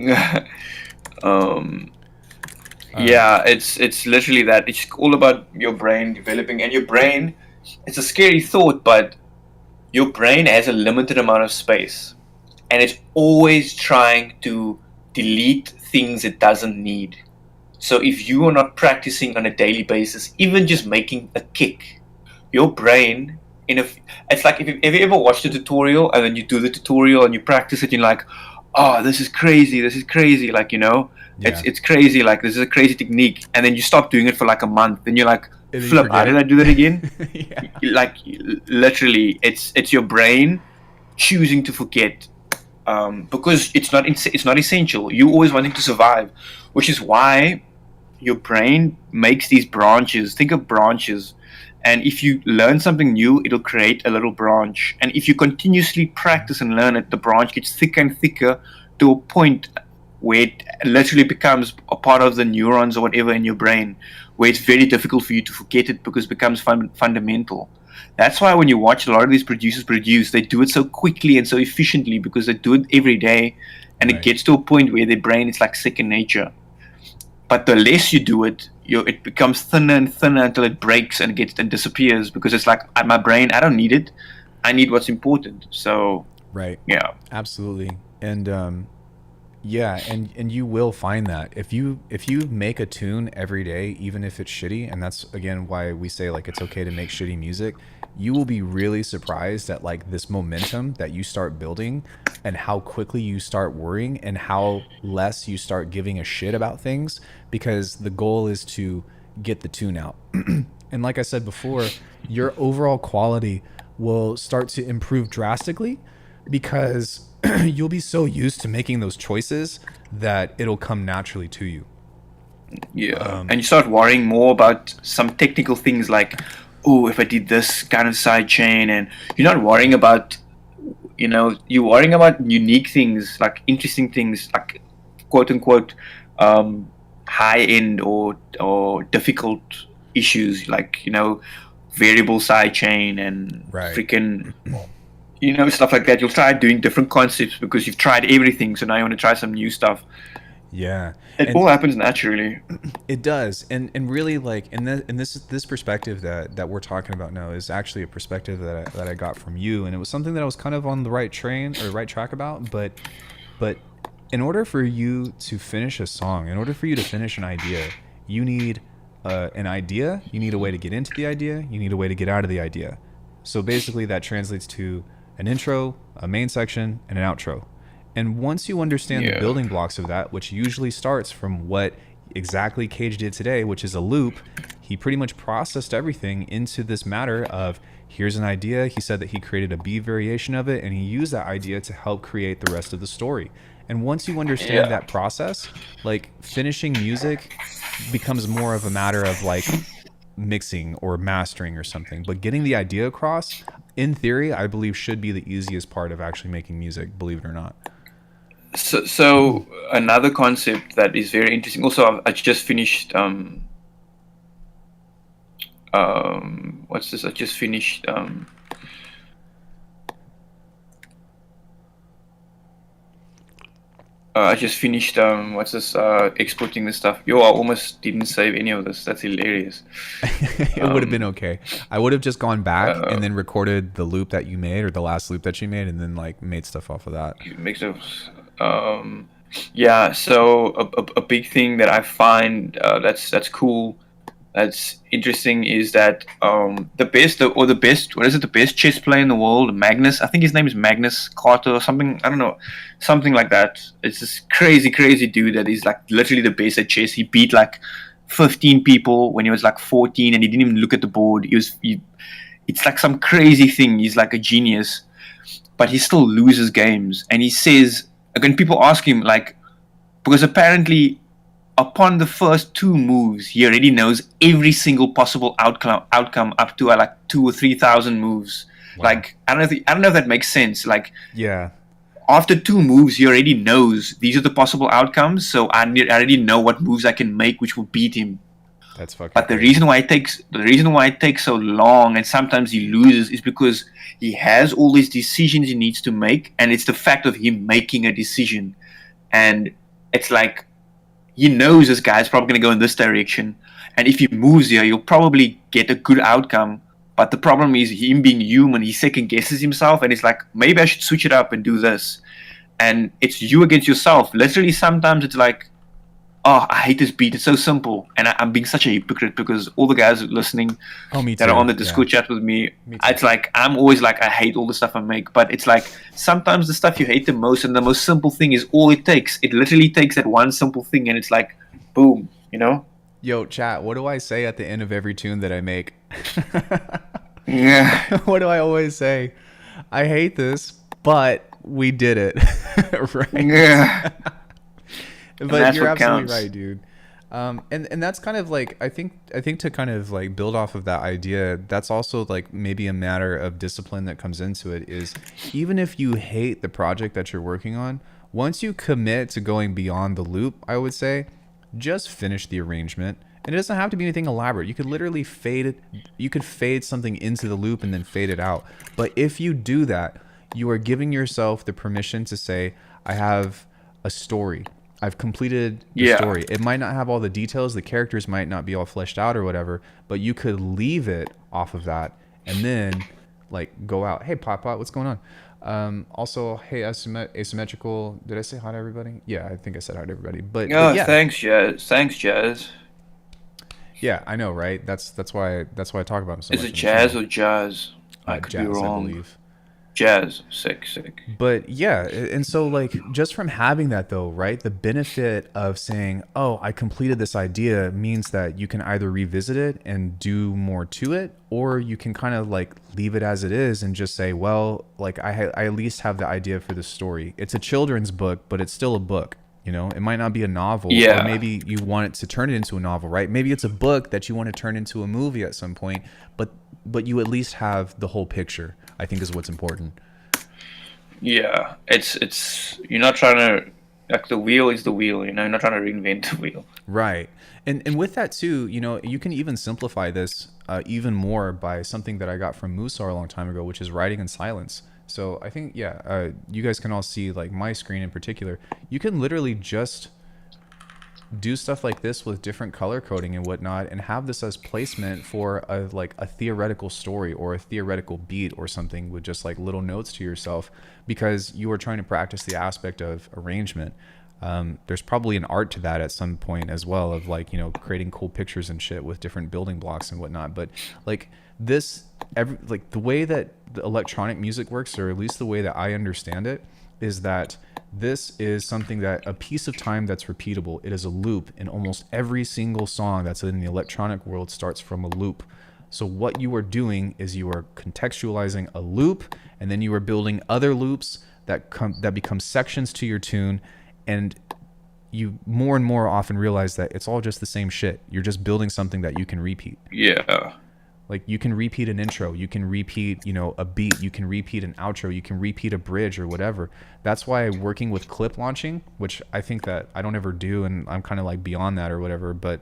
Speaker 4: Yeah, it's literally that. It's all about your brain developing, and your brain, it's a scary thought, but your brain has a limited amount of space, and it's always trying to delete things it doesn't need. So if you are not practicing on a daily basis, even just making a kick, your brain, it's like, have you ever watched a tutorial and then you do the tutorial and you practice it, and you're like, oh, this is crazy, like, you know,
Speaker 1: Yeah.
Speaker 4: it's crazy, like this is a crazy technique, and then you stop doing it for like a month, and you're like,
Speaker 1: And then you
Speaker 4: flip, how
Speaker 1: forget
Speaker 4: did I do that again?
Speaker 1: Yeah.
Speaker 4: Like literally, it's your brain choosing to forget, because it's not essential. You're always wanting to survive, which is why your brain makes these branches. Think of branches, and if you learn something new, it'll create a little branch, and if you continuously practice and learn it, the branch gets thicker and thicker to a point where it literally becomes a part of the neurons or whatever in your brain, where it's very difficult for you to forget it because it becomes fundamental. That's why when you watch a lot of these producers produce, they do it so quickly and so efficiently because they do it every day, and
Speaker 1: Right.
Speaker 4: it gets to a point where their brain is like second nature. But the less you do it, it becomes thinner and thinner until it breaks and disappears, because it's like, my brain, I don't need it. I need what's important. So
Speaker 1: Right.
Speaker 4: yeah.
Speaker 1: Absolutely. And yeah, and you will find that if you make a tune every day, even if it's shitty, and that's again why we say like it's okay to make shitty music, you will be really surprised at like this momentum that you start building, and how quickly you start worrying, and how less you start giving a shit about things, because the goal is to get the tune out. And like I said before, your overall quality will start to improve drastically, because you'll be so used to making those choices that it'll come naturally to you.
Speaker 4: Yeah. And you start worrying more about some technical things like, oh, if I did this kind of side chain, and you're not worrying about, you're worrying about unique things, like interesting things, like quote unquote high end or difficult issues, like, variable side chain and
Speaker 1: Right.
Speaker 4: freaking stuff like that. You'll try doing different concepts because you've tried everything, so now you want to try some new stuff.
Speaker 1: Yeah.
Speaker 4: It all happens naturally.
Speaker 1: It does. And really, like, in this perspective that we're talking about now is actually a perspective that I got from you, and it was something that I was kind of on the right track about, but in order for you to finish a song, in order for you to finish an idea, you need an idea, you need a way to get into the idea, you need a way to get out of the idea. So basically that translates to an intro, a main section, and an outro. And once you understand the building blocks of that, which usually starts from what exactly Kage did today, which is a loop, he pretty much processed everything into this matter of, here's an idea. He said that he created a B variation of it, and he used that idea to help create the rest of the story. And once you understand that process, like, finishing music becomes more of a matter of like mixing or mastering or something. But getting the idea across, in theory, I believe should be the easiest part of actually making music, believe it or not.
Speaker 2: So another concept that is very interesting. Also, I just finished. What's this? I just finished. What's this? Exporting this stuff. Yo, I almost didn't save any of this. That's hilarious.
Speaker 1: It would have been okay. I would have just gone back and then recorded the loop that you made, or the last loop that you made, and then like made stuff off of that.
Speaker 2: Mix of, yeah. So a big thing that I find that's cool, that's interesting, is that the best chess player in the world, Magnus. I think his name is Magnus Carter or something. I don't know, something like that. It's this crazy dude that is like literally the best at chess. He beat like 15 people when he was like 14, and he didn't even look at the board. It's like some crazy thing. He's like a genius, but he still loses games. And he says, when people ask him, like, because apparently upon the first 2 moves, he already knows every single possible outcome up to like 2,000 or 3,000 moves.
Speaker 1: Wow.
Speaker 2: Like, I don't know if that makes sense. Like,
Speaker 1: yeah,
Speaker 2: after 2 moves, he already knows these are the possible outcomes. So I already know what moves I can make, which will beat him.
Speaker 1: that's fucking.
Speaker 2: But the
Speaker 1: crazy.
Speaker 2: reason why it takes so long and sometimes he loses is because he has all these decisions he needs to make, and it's the fact of him making a decision. And it's like, he knows this guy's probably going to go in this direction, and if he moves here, he'll probably get a good outcome. But the problem is, him being human, he second guesses himself, and it's like, maybe I should switch it up and do this. And it's you against yourself. Literally, sometimes it's like, oh, I hate this beat. It's so simple. And I'm being such a hypocrite, because all the guys listening
Speaker 1: me
Speaker 2: that
Speaker 1: too.
Speaker 2: are on the Discord chat with me,
Speaker 1: Me too.
Speaker 2: it's like, I'm always like, I hate all the stuff I make. But it's like, sometimes the stuff you hate the most and the most simple thing is all it takes. It literally takes that one simple thing, and it's like, boom, you know?
Speaker 1: Yo, chat, what do I say at the end of every tune that I make?
Speaker 2: Yeah.
Speaker 1: What do I always say? I hate this, but we did it. Right?
Speaker 2: Yeah.
Speaker 1: But
Speaker 2: that's
Speaker 1: you're
Speaker 2: what
Speaker 1: absolutely
Speaker 2: counts.
Speaker 1: right, dude. And that's kind of like, I think to kind of like build off of that idea, that's also like maybe a matter of discipline that comes into it. Is even if you hate the project that you're working on, once you commit to going beyond the loop, I would say, just finish the arrangement. And it doesn't have to be anything elaborate. You could literally fade it. You could fade something into the loop and then fade it out. But if you do that, you are giving yourself the permission to say, I have a story. I've completed the story. It might not have all the details. The characters might not be all fleshed out or whatever, but you could leave it off of that and then like go out. Hey, Pot, what's going on? Also, hey, asymmetrical. Did I say hi to everybody? Yeah, I think I said hi to everybody. But yeah.
Speaker 2: Thanks, Jazz.
Speaker 1: Yeah, I know, right? That's why I talk about him so much.
Speaker 2: Is it
Speaker 1: in the
Speaker 2: Jazz
Speaker 1: channel.
Speaker 2: or Jazz? I could
Speaker 1: Jazz,
Speaker 2: be wrong.
Speaker 1: I believe.
Speaker 2: Jazz, sick.
Speaker 1: But yeah, and so like just from having that though, right? The benefit of saying, "Oh, I completed this idea," means that you can either revisit it and do more to it, or you can kind of like leave it as it is and just say, "Well, like I at least have the idea for the story. It's a children's book, but it's still a book." You know, it might not be a novel, or maybe you want it to turn it into a novel, right? Maybe it's a book that you want to turn into a movie at some point, but you at least have the whole picture, I think, is what's important.
Speaker 2: Yeah, it's you're not trying to, like, the wheel is the wheel, you know, you're not trying to reinvent the wheel.
Speaker 1: Right. And with that too, you know, you can even simplify this even more by something that I got from Musar a long time ago, which is writing in silence. So I think, you guys can all see like my screen in particular. You can literally just do stuff like this with different color coding and whatnot, and have this as placement for a theoretical story or a theoretical beat or something, with just like little notes to yourself, because you are trying to practice the aspect of arrangement. There's probably an art to that at some point as well, of like, you know, creating cool pictures and shit with different building blocks and whatnot. But like this, like the way that the electronic music works, or at least the way that I understand it, is that this is something that a piece of time that's repeatable. It is a loop, and almost every single song that's in the electronic world starts from a loop. So what you are doing is you are contextualizing a loop, and then you are building other loops that become sections to your tune, and you more and more often realize that it's all just the same shit. You're just building something that you can repeat.
Speaker 4: Yeah.
Speaker 1: Like you can repeat an intro, you can repeat, you know, a beat, you can repeat an outro, you can repeat a bridge or whatever. That's why working with clip launching, which I think that I don't ever do, and I'm kind of like beyond that or whatever, but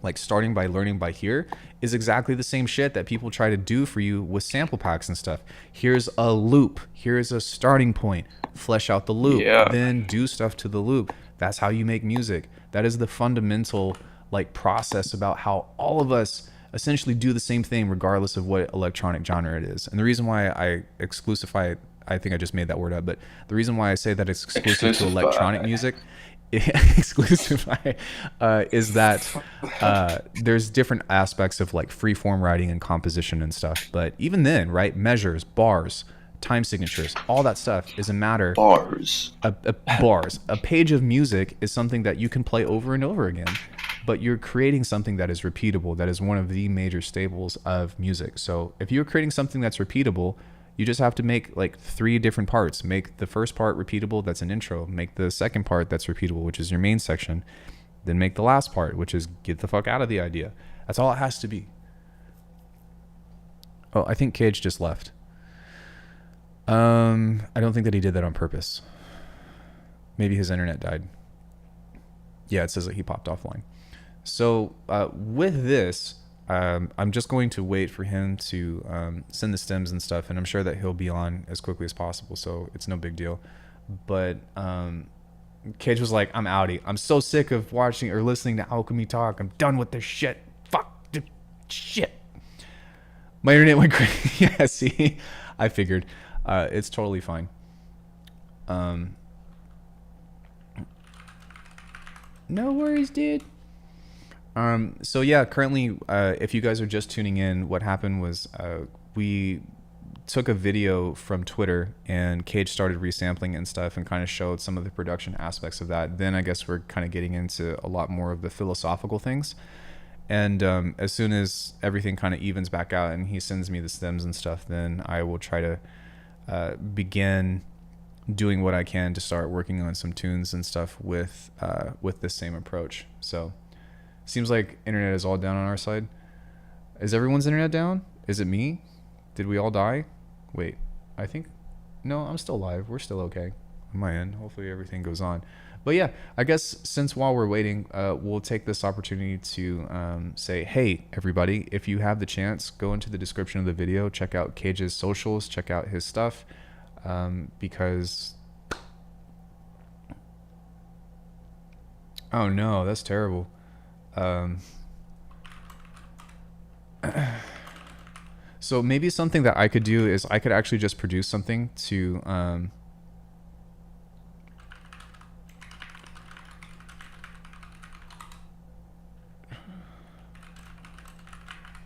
Speaker 1: like starting by learning by hear is exactly the same shit that people try to do for you with sample packs and stuff. Here's a loop, here's a starting point, flesh out the loop, then do stuff to the loop. That's how you make music. That is the fundamental like process about how all of us essentially do the same thing regardless of what electronic genre it is. And the reason why I exclusify, I think I just made that word up, but the reason why I say that it's exclusive to electronic music exclusify is that there's different aspects of like free form writing and composition and stuff. But even then, right, measures, bars, time signatures, all that stuff is a matter.
Speaker 4: Bars.
Speaker 1: Bars. A page of music is something that you can play over and over again, but you're creating something that is repeatable. That is one of the major staples of music. So if you're creating something that's repeatable, you just have to make like 3 different parts. Make the first part repeatable, that's an intro. Make the second part that's repeatable, which is your main section. Then make the last part, which is get the fuck out of the idea. That's all it has to be. Oh, I think Kage just left. I don't think that he did that on purpose. Maybe his internet died. Yeah, it says that he popped offline. So with this, I'm just going to wait for him to send the stems and stuff, and I'm sure that he'll be on as quickly as possible, so it's no big deal. But Kage was like, I'm outie. I'm so sick of watching or listening to Alckemy talk. I'm done with this shit. Fuck this shit. My internet went crazy. Yeah, see? I figured. It's totally fine. No worries, dude. So yeah, currently, if you guys are just tuning in, what happened was we took a video from Twitter and Kage started resampling and stuff and kind of showed some of the production aspects of that. Then I guess we're kind of getting into a lot more of the philosophical things. And as soon as everything kind of evens back out and he sends me the stems and stuff, then I will try to begin doing what I can to start working on some tunes and stuff with this same approach. So seems like internet is all down on our side. Is everyone's internet down? Is it me? Did we all die? Wait, I think, no, I'm still alive. We're still okay on my end. Hopefully everything goes on. But yeah, I guess since while we're waiting, we'll take this opportunity to say, hey, everybody, if you have the chance, go into the description of the video, check out Kage's socials, check out his stuff, because... Oh no, that's terrible. So maybe something that I could do is I could actually just produce something to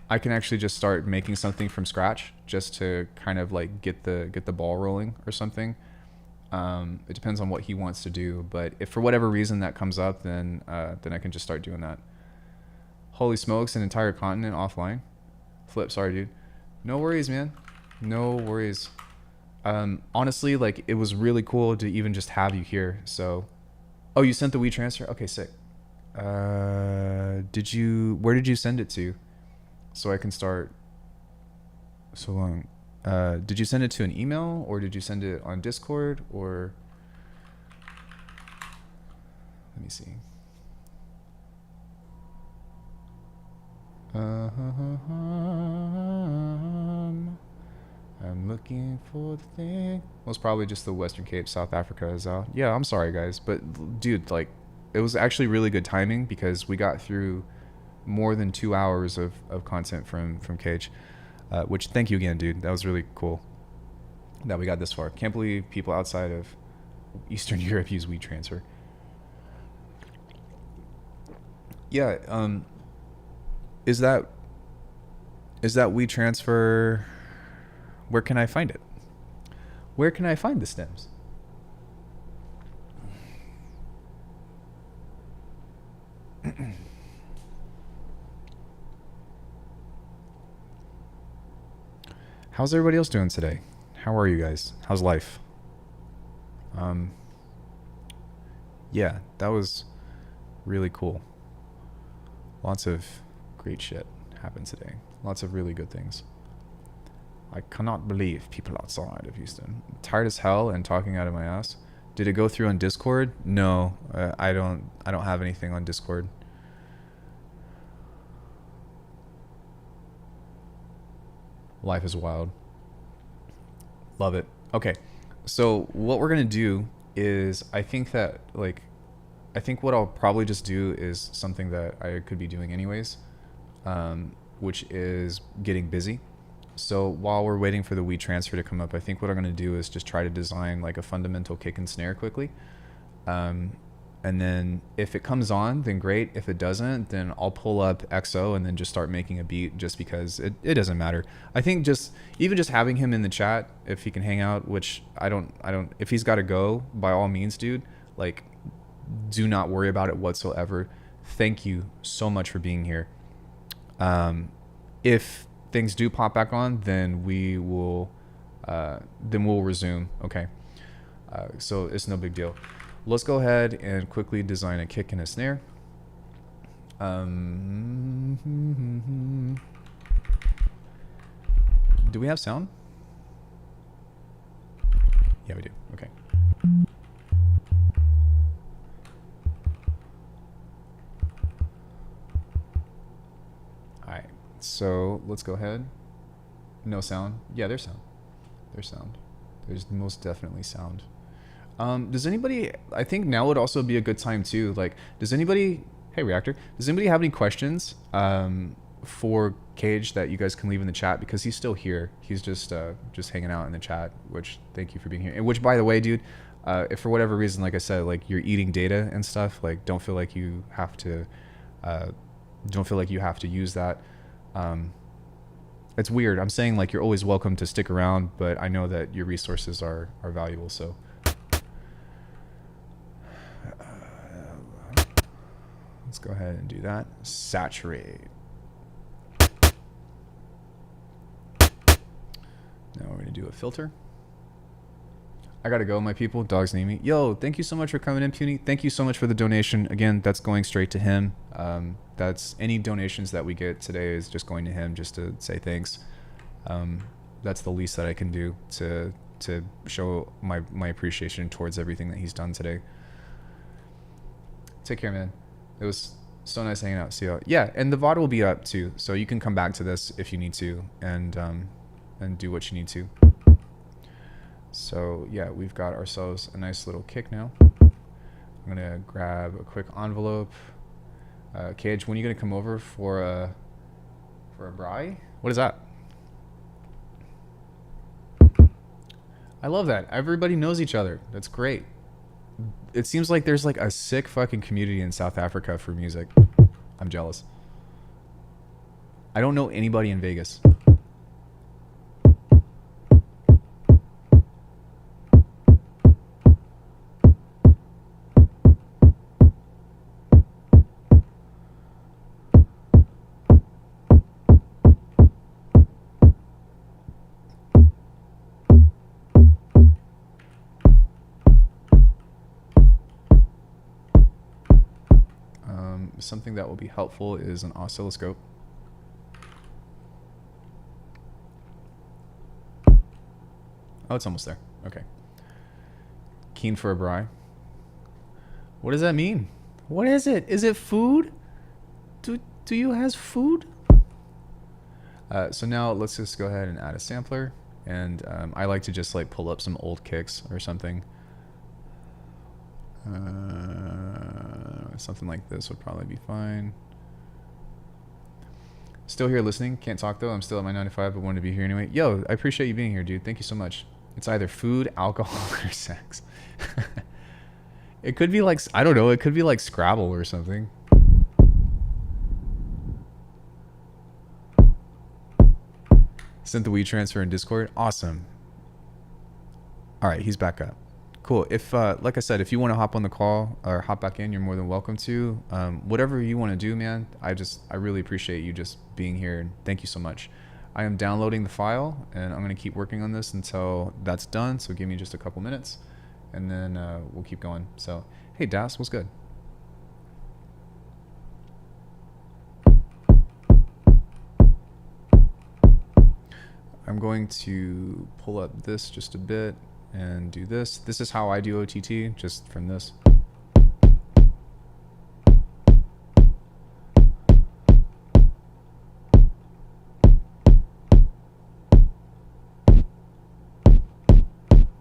Speaker 1: I can actually just start making something from scratch just to kind of like get the ball rolling or something. It depends on what he wants to do, but if for whatever reason that comes up, then I can just start doing that. Holy smokes, an entire continent offline. Flip, sorry, dude. No worries, man. No worries. Honestly, like, it was really cool to even just have you here. So, oh, you sent the WeTransfer? Okay, sick. Where did you send it to? So I can start. So long. Did you send it to an email or did you send it on Discord or? Let me see. I'm looking for the thing. Most probably just the Western Cape, South Africa is out. Yeah, I'm sorry guys, but dude, like, it was actually really good timing because we got through more than 2 hours of content from Kage, which thank you again, dude. That was really cool that we got this far. Can't believe people outside of Eastern Europe use WeTransfer. Yeah, is that WeTransfer? Where can I find it? Where can I find the stems? How's everybody else doing today? How are you guys? How's life? yeah, that was really cool. Lots of great shit happened today. Lots of really good things. I cannot believe people outside of Houston. I'm tired as hell and talking out of my ass. Did it go through on Discord? No, I don't have anything on Discord. Life is wild. Love it. Okay, so what we're gonna do is, I think what I'll probably just do is something that I could be doing anyways, which is getting busy. So while we're waiting for the Wii transfer to come up, I think what I'm going to do is just try to design like a fundamental kick and snare quickly. And then if it comes on, then great. If it doesn't, then I'll pull up XO and then just start making a beat, just because it doesn't matter. I think even just having him in the chat, if he can hang out, which I don't, if he's got to go, by all means, dude, like, do not worry about it whatsoever. Thank you so much for being here. If things do pop back on, then we'll resume. Okay. So it's no big deal. Let's go ahead and quickly design a kick and a snare. Do we have sound? Yeah, we do. Okay. All right. So let's go ahead. No sound. Yeah, there's sound. There's sound. There's most definitely sound. Does anybody, I think now would also be a good time too, like, does anybody, hey Reactor, does anybody have any questions for Kage that you guys can leave in the chat? Because he's still here. He's just hanging out in the chat, which, thank you for being here. And which, by the way, dude, if for whatever reason, like I said, like you're eating data and stuff, like don't feel like you have to use that. It's weird. I'm saying like you're always welcome to stick around, but I know that your resources are valuable, so. Let's go ahead and do that. Saturate. Now we're gonna do a filter. I gotta go, my people. Dogs need me. Yo, thank you so much for coming in, Puny. Thank you so much for the donation. Again, that's going straight to him. That's any donations that we get today is just going to him, just to say thanks. That's the least that I can do to show my appreciation towards everything that he's done today. Take care, man. It was so nice hanging out. See you. Yeah, and the VOD will be up too, so you can come back to this if you need to, and do what you need to. So yeah, we've got ourselves a nice little kick now. I'm gonna grab a quick envelope. Kage, when are you gonna come over for a braai? What is that? I love that. Everybody knows each other. That's great. It seems like there's like a sick fucking community in South Africa for music. I'm jealous. I don't know anybody in Vegas. Something that will be helpful is an oscilloscope. Oh, it's almost there. Okay. Keen for a braai. What does that mean? What is it? Is it food? Do you has food? So now let's just go ahead and add a sampler. And I like to just like pull up some old kicks or something. Something like this would probably be fine. Still here listening. Can't talk though. I'm still at my 9 to 5, but wanted to be here anyway. Yo, I appreciate you being here, dude. Thank you so much. It's either food, alcohol, or sex. It could be like, I don't know. It could be like Scrabble or something. Sent the Wii transfer in Discord. Awesome. All right, he's back up. Cool. If, like I said, if you want to hop on the call or hop back in, you're more than welcome to. Whatever you want to do, man. I really appreciate you just being here, and thank you so much. I am downloading the file, and I'm going to keep working on this until that's done. So give me just a couple minutes, and then we'll keep going. So, hey, Das, what's good? I'm going to pull up this just a bit and do this. This is how I do OTT, just from this.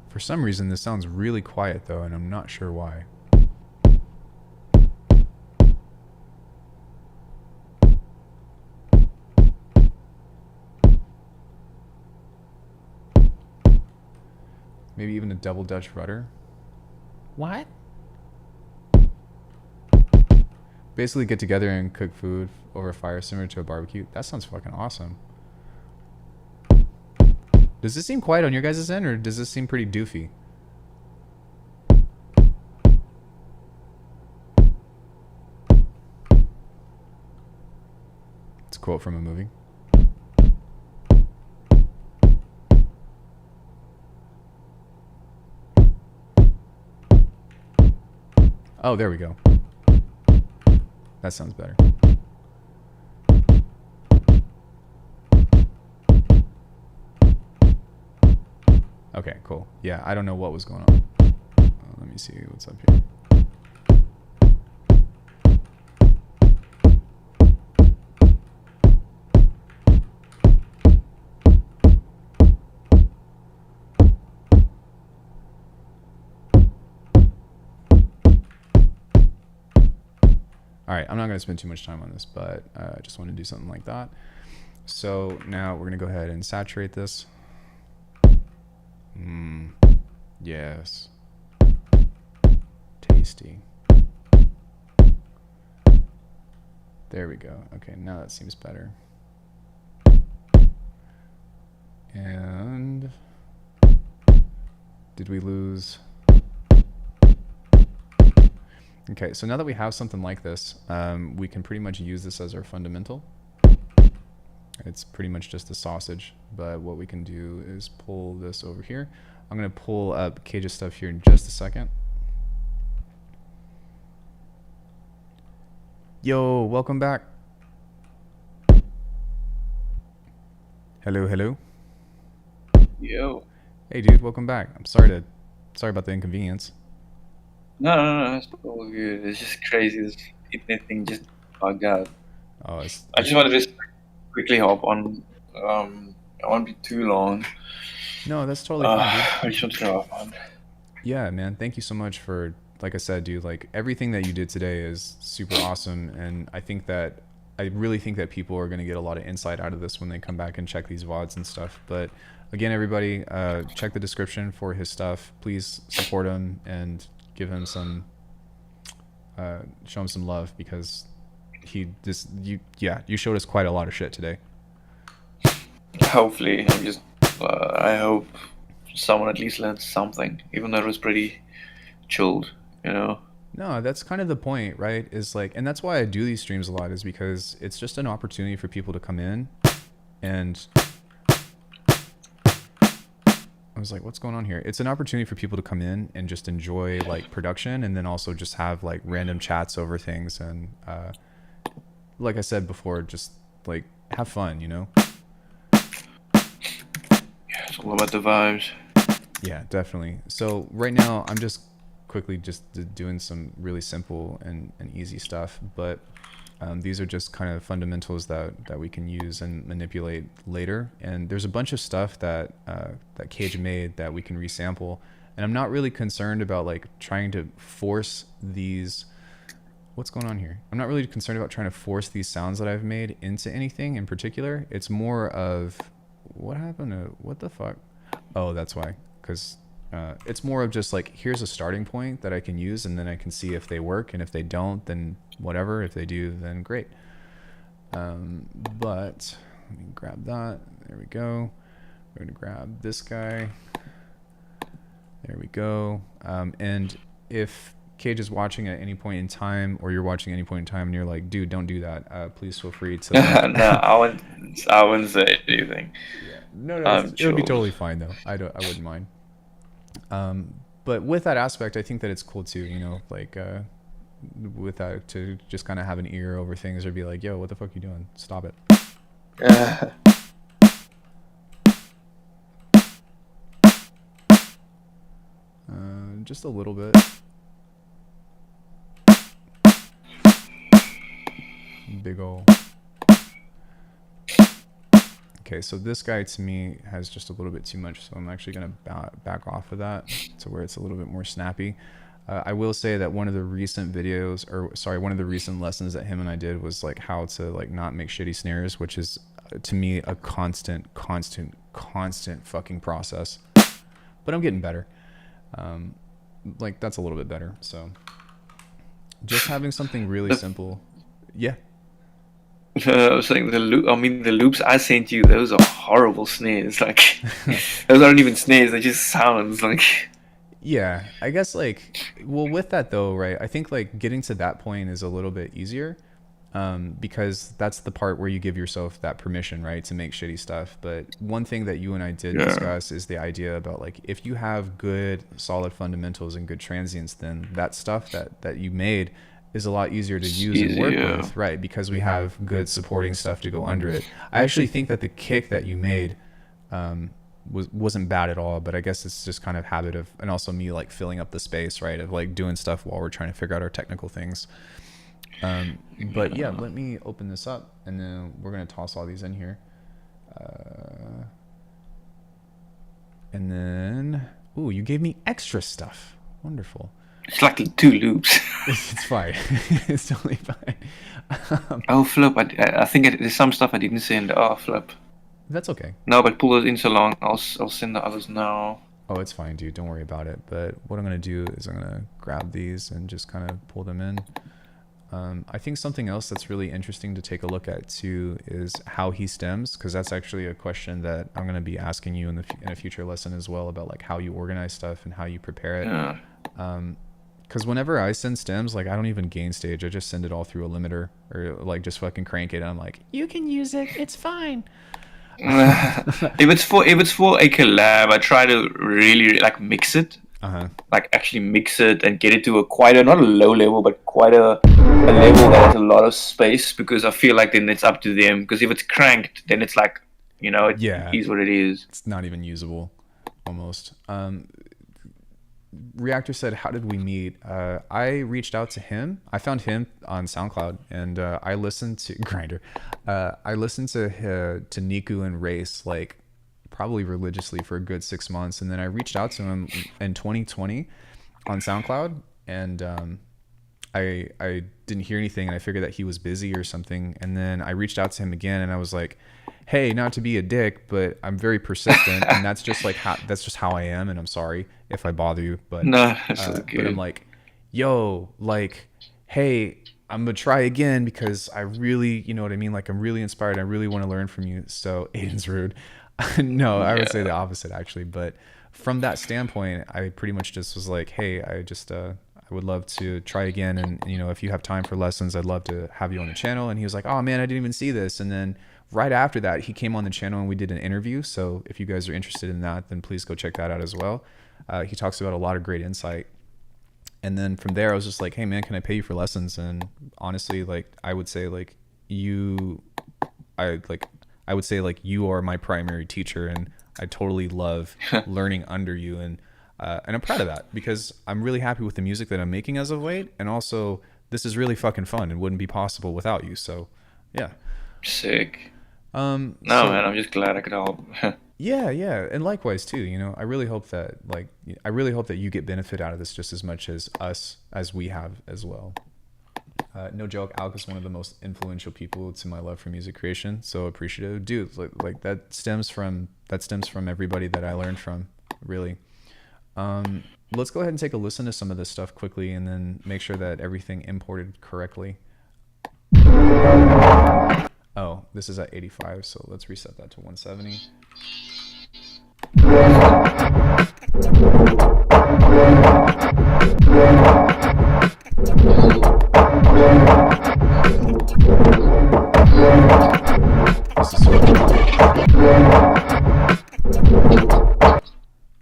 Speaker 1: For some reason, this sounds really quiet though, and I'm not sure why. Maybe even a double Dutch rudder.
Speaker 5: What?
Speaker 1: Basically get together and cook food over a fire similar to a barbecue. That sounds fucking awesome. Does this seem quiet on your guys' end, or does this seem pretty doofy? It's a quote from a movie. Oh, there we go. That sounds better. Okay, cool. Yeah, I don't know what was going on. Let me see what's up here. All right, I'm not going to spend too much time on this, but I just want to do something like that. So now we're going to go ahead and saturate this. Yes. Tasty. There we go. Okay, now that seems better. And did we lose? Okay, so now that we have something like this, we can pretty much use this as our fundamental. It's pretty much just a sausage, but what we can do is pull this over here. I'm going to pull up Kage's stuff here in just a second. Yo, welcome back. Hello, hello.
Speaker 2: Yo.
Speaker 1: Hey, dude, welcome back. I'm sorry about the inconvenience.
Speaker 2: No, it's all good. It's just crazy. This internet thing just bugged out.
Speaker 1: Oh,
Speaker 2: I just wanted to quickly hop on. I won't be too long.
Speaker 1: No, that's totally fine, dude.
Speaker 2: I just want to hop on.
Speaker 1: Yeah, man. Thank you so much for, like I said, dude, like everything that you did today is super awesome. And I really think that people are going to get a lot of insight out of this when they come back and check these VODs and stuff. But again, everybody, check the description for his stuff. Please support him and give him some, show him some love, because you showed us quite a lot of shit today.
Speaker 2: Hopefully, I hope someone at least learned something, even though it was pretty chilled, you know?
Speaker 1: No, that's kind of the point, right? Is like, and that's why I do these streams a lot, is because it's just an opportunity for people to come in and I was like, what's going on here? It's an opportunity for people to come in and just enjoy like production, and then also just have like random chats over things. And like I said before, just like have fun, you know?
Speaker 2: Yeah, it's all about the vibes.
Speaker 1: Yeah, definitely. So right now I'm just quickly just doing some really simple and easy stuff, but these are just kind of fundamentals that we can use and manipulate later. And there's a bunch of stuff that Kage made that we can resample, and I'm not really concerned about like trying to force these. What's going on here? I'm not really concerned about trying to force these sounds that I've made into anything in particular. It's more of what happened to what the fuck? Oh, that's why. Because it's more of just like, here's a starting point that I can use, and then I can see if they work, and if they don't, then whatever. If they do, then great. But let me grab that. There we go. We're gonna grab this guy. There we go. And if Kage is watching at any point in time, or you're watching at any point in time, and you're like, dude, don't do that, please feel free to.
Speaker 2: No, I wouldn't say anything.
Speaker 1: Yeah. No, it would be totally fine though. I wouldn't mind. but with that aspect, I think that it's cool too, you know, like with that, to just kind of have an ear over things or be like, yo, what the fuck you doing? Stop it. Just a little bit. Big ol'. Okay, so this guy to me has just a little bit too much, so I'm actually going to back off of that to where it's a little bit more snappy. I will say that one of the recent videos, or sorry, one of the recent lessons that him and I did was like how to like not make shitty snares, which is to me a constant fucking process. But I'm getting better. Like that's a little bit better. So just having something really simple. Yeah.
Speaker 2: I was saying the loops I sent you, those are horrible snares. Like those aren't even snares, they just sounds like.
Speaker 1: Yeah, I guess like, well, with that though, right? I think like getting to that point is a little bit easier, because that's the part where you give yourself that permission, right, to make shitty stuff. But one thing that you and I did discuss is the idea about like, if you have good solid fundamentals and good transients, then that stuff that you made is a lot easier to use and work with, right? Because we have good supporting stuff to go under it. I actually think that the kick that you made wasn't bad at all, but I guess it's just kind of habit of, and also me like filling up the space, right, of like doing stuff while we're trying to figure out our technical things. But yeah, let me open this up and then we're going to toss all these in here. And then, ooh, you gave me extra stuff. Wonderful.
Speaker 2: It's like 2 loops.
Speaker 1: It's fine. It's totally fine.
Speaker 2: Oh, flip. I think there's some stuff I didn't send. Oh, flip.
Speaker 1: That's okay.
Speaker 2: No, but pull those in so long. I'll send the others now.
Speaker 1: Oh, it's fine, dude. Don't worry about it. But what I'm going to do is I'm going to grab these and just kind of pull them in. I think something else that's really interesting to take a look at too is how he stems, because that's actually a question that I'm going to be asking you in a future lesson as well, about like how you organize stuff and how you prepare it.
Speaker 2: Yeah.
Speaker 1: Because whenever I send stems, like I don't even gain stage. I just send it all through a limiter or like just fucking crank it. And I'm like, you can use it. It's fine.
Speaker 2: If it's for a collab, I try to really like mix it. Like actually mix it and get it to not a low level, but quite a level that has a lot of space, because I feel like then it's up to them. Because if it's cranked, then it's like, you know, it is what it is.
Speaker 1: It's not even usable, almost. Reactor said, how did we meet? I reached out to him. I found him on SoundCloud, and I listened to Grinder. I listened to Niku and Race like probably religiously for a good 6 months, and then I reached out to him in 2020 on SoundCloud, and I didn't hear anything, and I figured that he was busy or something, and then I reached out to him again, and I was like, hey, not to be a dick, but I'm very persistent, and that's just like that's just how I am, and I'm sorry if I bother you, but
Speaker 2: no, that's good.
Speaker 1: But I'm like, yo, like, hey, I'm gonna try again because I really, you know what I mean, like I'm really inspired, I really want to learn from you. So Aiden's rude. No, I would say the opposite actually, but from that standpoint, I pretty much just was like, hey, I would love to try again, and you know, if you have time for lessons, I'd love to have you on the channel. And he was like, oh man, I didn't even see this. And then right after that, he came on the channel and we did an interview. So if you guys are interested in that, then please go check that out as well. He talks about a lot of great insight. And then from there, I was just like, hey man, can I pay you for lessons? And honestly, like I would say like you are my primary teacher, and I totally love learning under you, and I'm proud of that because I'm really happy with the music that I'm making as of late, and also this is really fucking fun and wouldn't be possible without you. So yeah.
Speaker 2: Sick. Man, I'm just glad I could help.
Speaker 1: Yeah, and likewise too. You know, I really hope that you get benefit out of this just as much as we have as well. No joke, Alc is one of the most influential people to my love for music creation. So appreciative, dude. Like that stems from everybody that I learned from, really. Let's go ahead and take a listen to some of this stuff quickly, and then make sure that everything imported correctly. Oh, this is at 85, so let's reset that to 170. This is so cool.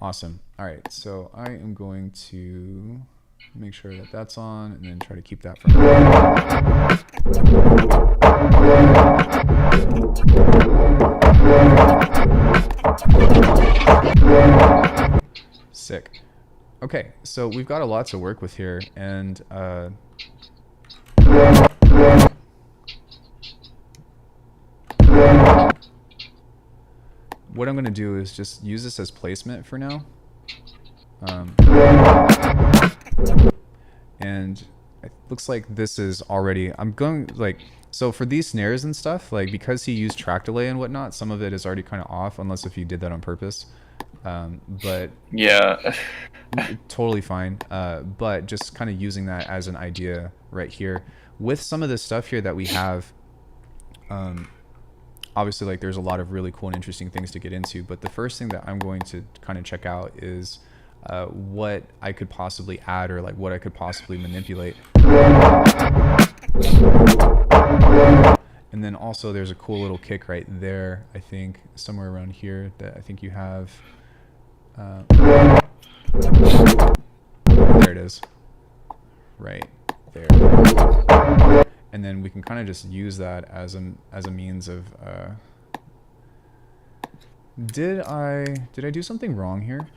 Speaker 1: Awesome. All right, So I am going to make sure that that's on, and then try to keep that from. Sick. Okay, so we've got a lot to work with here, and what I'm going to do is just use this as placement for now. And it looks like this is already, I'm going like, so for these snares and stuff, like because he used track delay and whatnot, some of it is already kind of off, unless if you did that on purpose. But
Speaker 2: Yeah.
Speaker 1: totally fine. But just kind of using that as an idea right here with some of this stuff here that we have. Obviously, like there's a lot of really cool and interesting things to get into, but the first thing that I'm going to kind of check out is what I could possibly add, or like what I could possibly manipulate. And then also there's a cool little kick right there, I think somewhere around here that I think you have. There it is, right there. And then we can kind of just use that as a means of. Did I do something wrong here?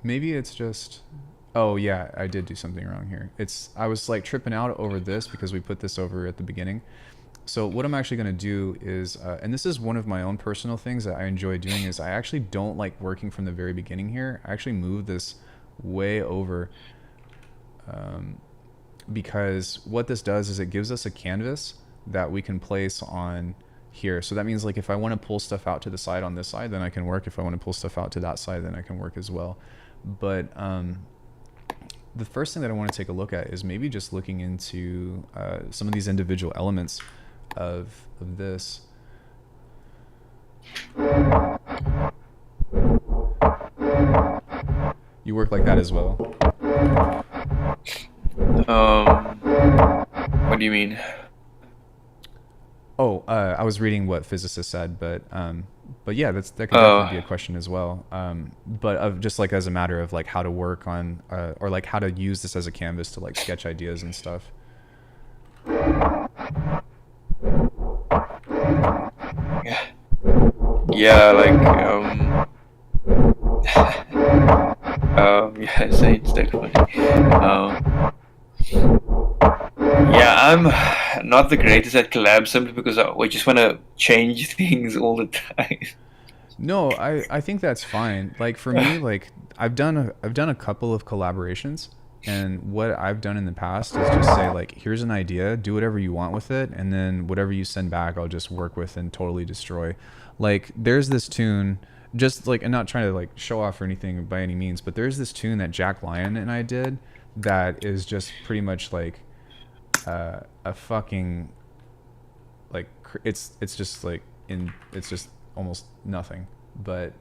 Speaker 1: Maybe it's just. Oh yeah, I did do something wrong here. I was like tripping out over this because we put this over at the beginning. So what I'm actually going to do is, and this is one of my own personal things that I enjoy doing, is I actually don't like working from the very beginning here. I actually move this way over because what this does is it gives us a canvas that we can place on here. So that means like if I want to pull stuff out to the side on this side, then I can work. If I want to pull stuff out to that side, then I can work as well. But the first thing that I want to take a look at is maybe just looking into some of these individual elements of this. You work like that as well?
Speaker 2: What do you mean?
Speaker 1: Oh, I was reading what physicists said, but yeah, that could definitely be a question as well. But of just like as a matter of like how to work on, or like how to use this as a canvas to like sketch ideas and stuff.
Speaker 2: Yeah, like yeah, it's definitely. Yeah, I'm not the greatest at collabs simply because I just want to change things all the time.
Speaker 1: No, I think that's fine. Like for me, like I've done a couple of collaborations, and what I've done in the past is just say like, here's an idea, do whatever you want with it, and then whatever you send back, I'll just work with and totally destroy. Like there's this tune, just like, and not trying to like show off or anything by any means, but there's this tune that Jack Lyon and I did that is just pretty much like a fucking like it's just like it's just almost nothing, but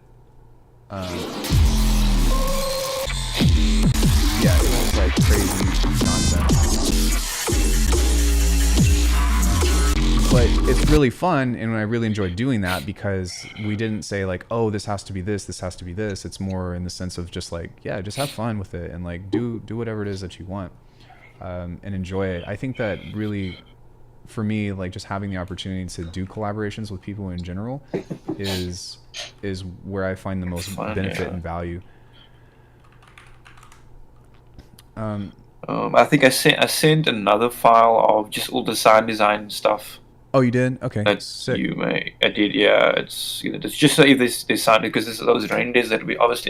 Speaker 1: yeah, it was like crazy nonsense, but it's really fun, and I really enjoy doing that because we didn't say like, oh, this has to be this has to be this. It's more in the sense of just like, yeah, just have fun with it and like do whatever it is that you want, and enjoy it. I think that really, for me, like just having the opportunity to do collaborations with people in general is where I find the most benefit and value.
Speaker 2: I think I sent another file of just all the sound design stuff.
Speaker 1: Oh, you did? Okay.
Speaker 2: That
Speaker 1: sick.
Speaker 2: I did, yeah. It's just so if they sound, because there's those renders that I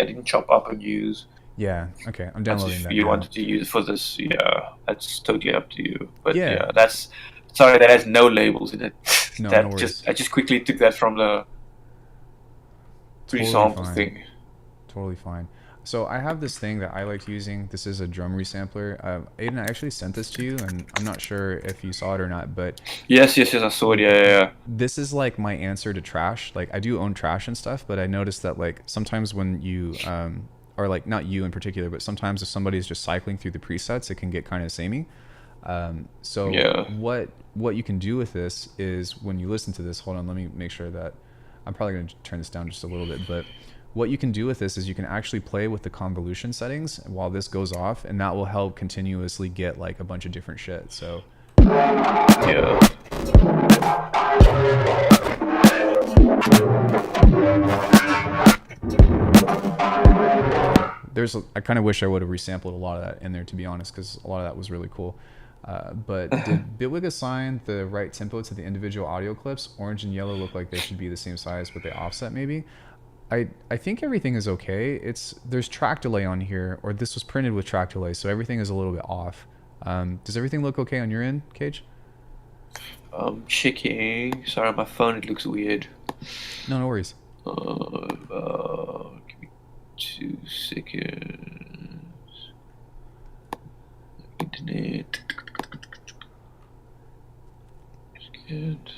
Speaker 2: didn't chop up and use.
Speaker 1: Yeah. Okay. I'm downloading
Speaker 2: if
Speaker 1: that.
Speaker 2: you
Speaker 1: now.
Speaker 2: wanted to use for this, yeah, that's totally up to you. But
Speaker 1: Yeah.
Speaker 2: that's sorry, that has no labels in it.
Speaker 1: No,
Speaker 2: that
Speaker 1: no worries.
Speaker 2: I just quickly took that from the pre-sample thing.
Speaker 1: Totally fine. So I have this thing that I like using. This is a drum resampler. Aiden, I actually sent this to you, and I'm not sure if you saw it or not, but
Speaker 2: Yes, I saw it. Yeah.
Speaker 1: this is like my answer to trash. Like I do own trash and stuff, but I noticed that like sometimes when you or like not you in particular, but sometimes if somebody's just cycling through the presets, it can get kind of samey. So
Speaker 2: Yeah.
Speaker 1: what what you can do with this is when you listen to this, hold on, let me make sure that I'm probably going to turn this down just a little bit, but what you can do with this is you can actually play with the convolution settings while this goes off, and that will help continuously get like a bunch of different shit. So
Speaker 2: Yeah.
Speaker 1: I kind of wish I would have resampled a lot of that in there, to be honest, because a lot of that was really cool. But did Bitwig assign the right tempo to the individual audio clips? Orange and yellow look like they should be the same size, but they offset maybe. I think everything is okay. There's track delay on here, or this was printed with track delay, so everything is a little bit off. Does everything look okay on your end, Kage?
Speaker 2: Checking. Sorry, on my phone it looks weird.
Speaker 1: No worries.
Speaker 2: Give me 2 seconds. Internet. It's good.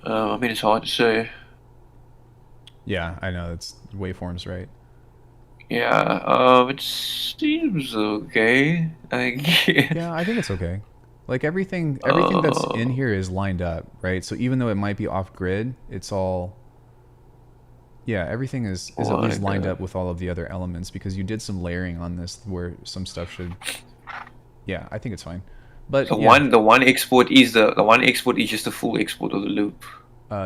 Speaker 2: I mean, it's hard to say.
Speaker 1: Yeah, I know, it's waveforms, right?
Speaker 2: Yeah, it seems okay. I think.
Speaker 1: Yeah, I think it's okay. Like everything that's in here is lined up, right? So even though it might be off grid, it's all, yeah, everything is at least lined up with all of the other elements, because you did some layering on this where some stuff should, yeah, I think it's fine. But
Speaker 2: the one export is just a full export of the loop.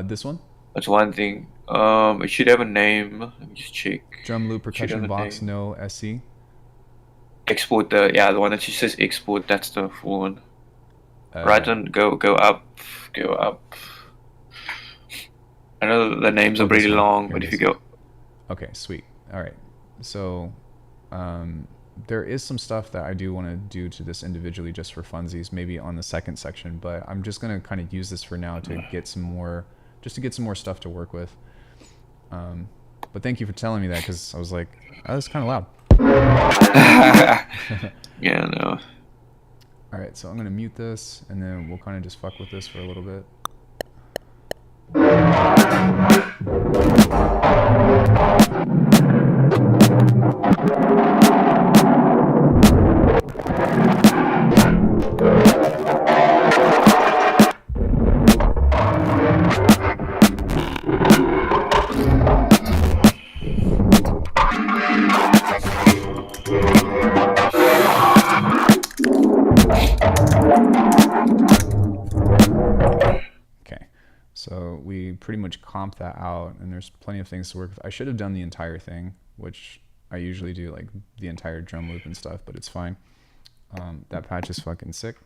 Speaker 1: This one?
Speaker 2: That's one thing. It should have a name. Let me just check.
Speaker 1: Drum loop percussion box, no SC.
Speaker 2: Export the one that just says export. That's the full one. Right on. Go up. I know the names are pretty long, but if you go.
Speaker 1: Okay, sweet. All right. So, there is some stuff that I do want to do to this individually just for funsies, maybe on the second section, but I'm just gonna kind of use this for now to get some more stuff to work with. But thank you for telling me that, because I was like, oh, that's kind of loud.
Speaker 2: Yeah, no.
Speaker 1: All right, so I'm gonna mute this, and then we'll kind of just fuck with this for a little bit. So we pretty much comp that out, and there's plenty of things to work with. I should have done the entire thing, which I usually do, like the entire drum loop and stuff, but it's fine. That patch is fucking sick.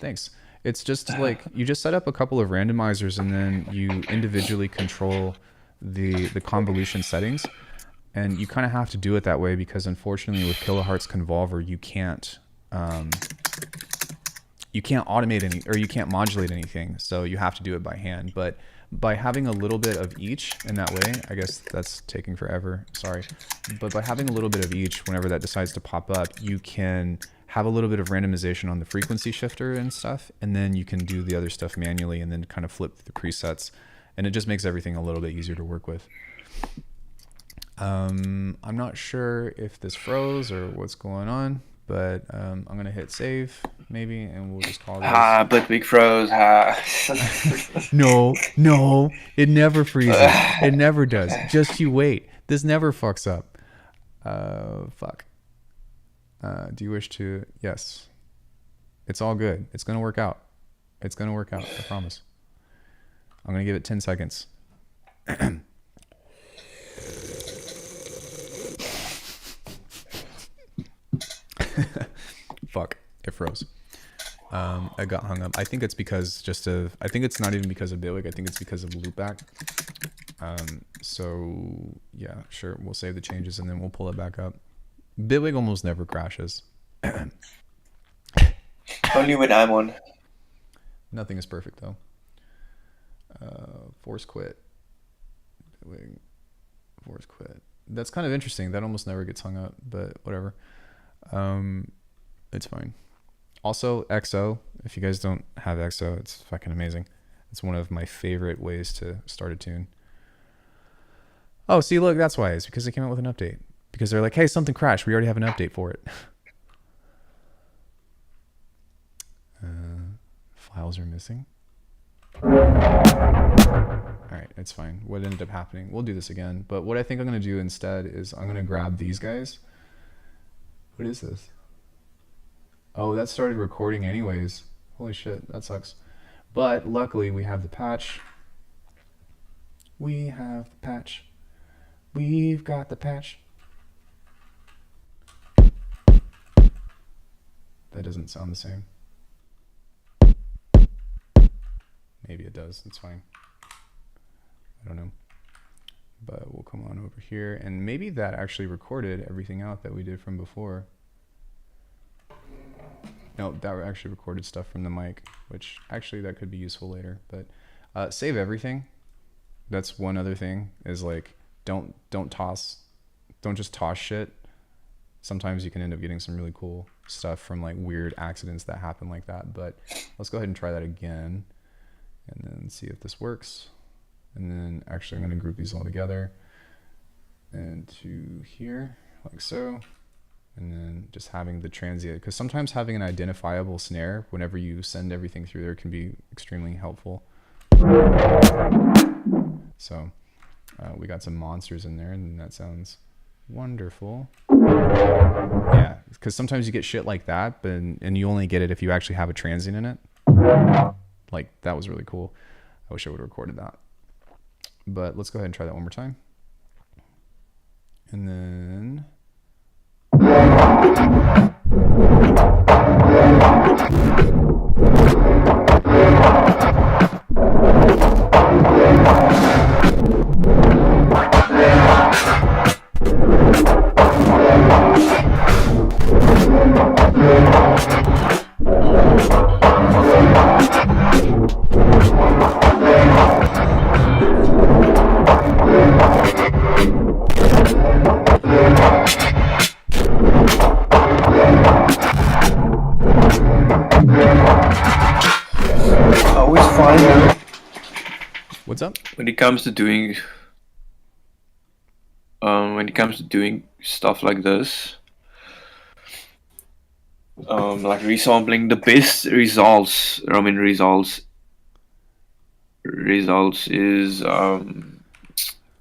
Speaker 1: Thanks. It's just like you just set up a couple of randomizers, and then you individually control the convolution settings, and you kind of have to do it that way because unfortunately with kilohearts convolver you can't automate any, or you can't modulate anything, so you have to do it by hand. But by having a little bit of each in that way, I guess that's taking forever, sorry, but by having a little bit of each whenever that decides to pop up, you can have a little bit of randomization on the frequency shifter and stuff, and then you can do the other stuff manually and then kind of flip the presets, and it just makes everything a little bit easier to work with. I'm not sure if this froze or what's going on, but I'm gonna hit save maybe, and we'll just call this.
Speaker 2: But big froze.
Speaker 1: No, it never freezes. It never does. Just you wait. This never fucks up. Fuck. Do you wish to? Yes. It's all good. It's gonna work out. It's gonna work out. I promise. I'm gonna give it 10 seconds. Fuck, it froze. I got hung up. I think it's because I think it's not even because of Bitwig. I think it's because of loopback. So yeah, sure. We'll save the changes and then we'll pull it back up. Bitwig almost never crashes.
Speaker 2: Only when I'm on.
Speaker 1: Nothing is perfect though. Force quit. Bitwig. Force quit. That's kind of interesting. That almost never gets hung up, but whatever. It's fine. Also, XO, if you guys don't have XO, it's fucking amazing. It's one of my favorite ways to start a tune. Oh, see, look, that's why. It's because they came out with an update. Because they're like, hey, something crashed. We already have an update for it. Files are missing. All right, it's fine. What ended up happening, we'll do this again. But what I think I'm going to do instead is I'm going to grab these guys. What is this? Oh, that started recording anyways. Holy shit, that sucks. But luckily we have the patch. We have the patch. We've got the patch. That doesn't sound the same. Maybe it does, it's fine. I don't know. But we'll come on over here, and maybe that actually recorded everything out that we did from before. No, that actually recorded stuff from the mic, which actually that could be useful later. But save everything. That's one other thing, is like don't just toss shit. Sometimes you can end up getting some really cool stuff from like weird accidents that happen like that. But let's go ahead and try that again, and then see if this works. And then actually I'm going to group these all together and to here, like so. And then just having the transient, because sometimes having an identifiable snare whenever you send everything through there can be extremely helpful. So we got some monsters in there, and that sounds wonderful. Yeah, because sometimes you get shit like that, but and you only get it if you actually have a transient in it. Like, that was really cool. I wish I would have recorded that. But let's go ahead and try that one more time. And then what's up?
Speaker 2: When it comes to doing stuff like this, like resampling, the best results is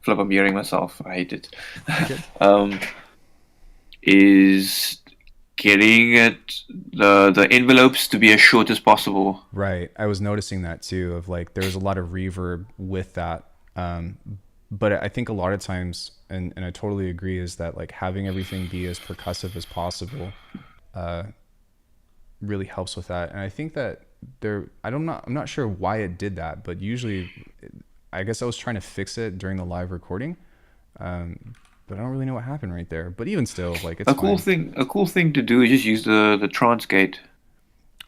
Speaker 2: flip, I'm hearing myself, I hate it.
Speaker 1: Okay.
Speaker 2: Is getting the envelopes to be as short as possible.
Speaker 1: Right. I was noticing that too, of like there's a lot of reverb with that. But I think a lot of times, and I totally agree, is that like having everything be as percussive as possible really helps with that. And I think that I'm not sure why it did that, but usually I guess I was trying to fix it during the live recording. But I don't really know what happened right there. But even still, like, it's
Speaker 2: a cool thing to do is just use the trance gate.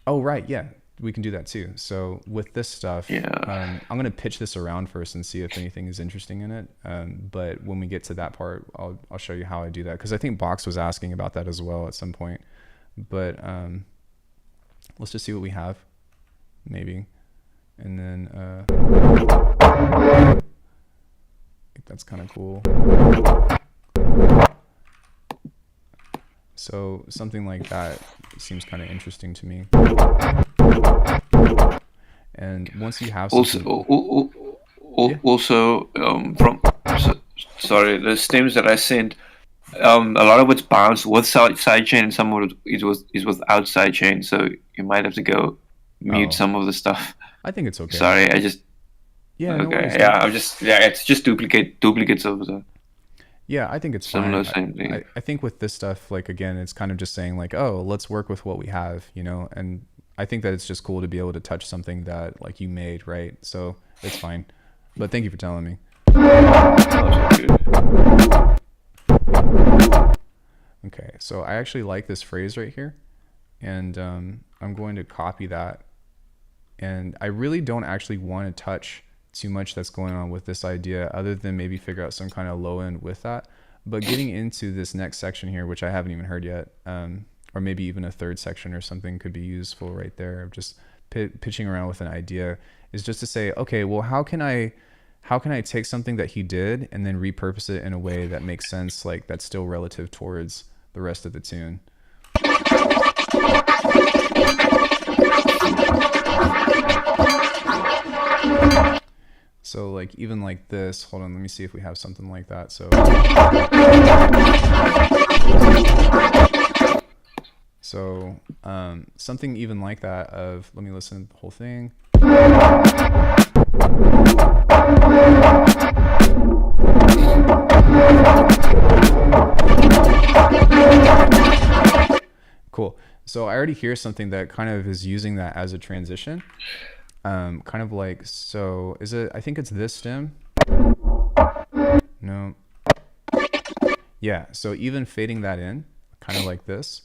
Speaker 1: Oh, right. Yeah, we can do that too. So with this stuff,
Speaker 2: Yeah.
Speaker 1: I'm going to pitch this around first and see if anything is interesting in it. But when we get to that part, I'll show you how I do that. Because I think Box was asking about that as well at some point. But let's just see what we have, maybe. And then I think that's kind of cool. So something like that seems kind of interesting to me. And once you have something...
Speaker 2: Sorry, the stems that I sent, a lot of it's bounced with sidechain, and some of it is with outside chain. So you might have to go mute some of the stuff.
Speaker 1: I think it's okay.
Speaker 2: Sorry, I just...
Speaker 1: Yeah.
Speaker 2: Okay.
Speaker 1: No worries,
Speaker 2: It's just duplicates of the...
Speaker 1: Yeah, I think it's
Speaker 2: similar
Speaker 1: fine.
Speaker 2: same thing.
Speaker 1: I think with this stuff, like, again, it's kind of just saying like, oh, let's work with what we have, you know. And I think that it's just cool to be able to touch something that like you made, right? So it's fine. But thank you for telling me. Okay, so I actually like this phrase right here, and I'm going to copy that. And I really don't actually want to touch too much that's going on with this idea, other than maybe figure out some kind of low end with that. But getting into this next section here, which I haven't even heard yet, or maybe even a third section or something could be useful right there. Just pitching around with an idea is just to say, okay, well, how can I take something that he did and then repurpose it in a way that makes sense, like that's still relative towards the rest of the tune. So like even like this, hold on, let me see if we have something like that. So something even like that of, let me listen to the whole thing. Cool. So I already hear something that kind of is using that as a transition. Kind of like, so is it, I think it's this stem. No. Yeah, so even fading that in, kind of like this,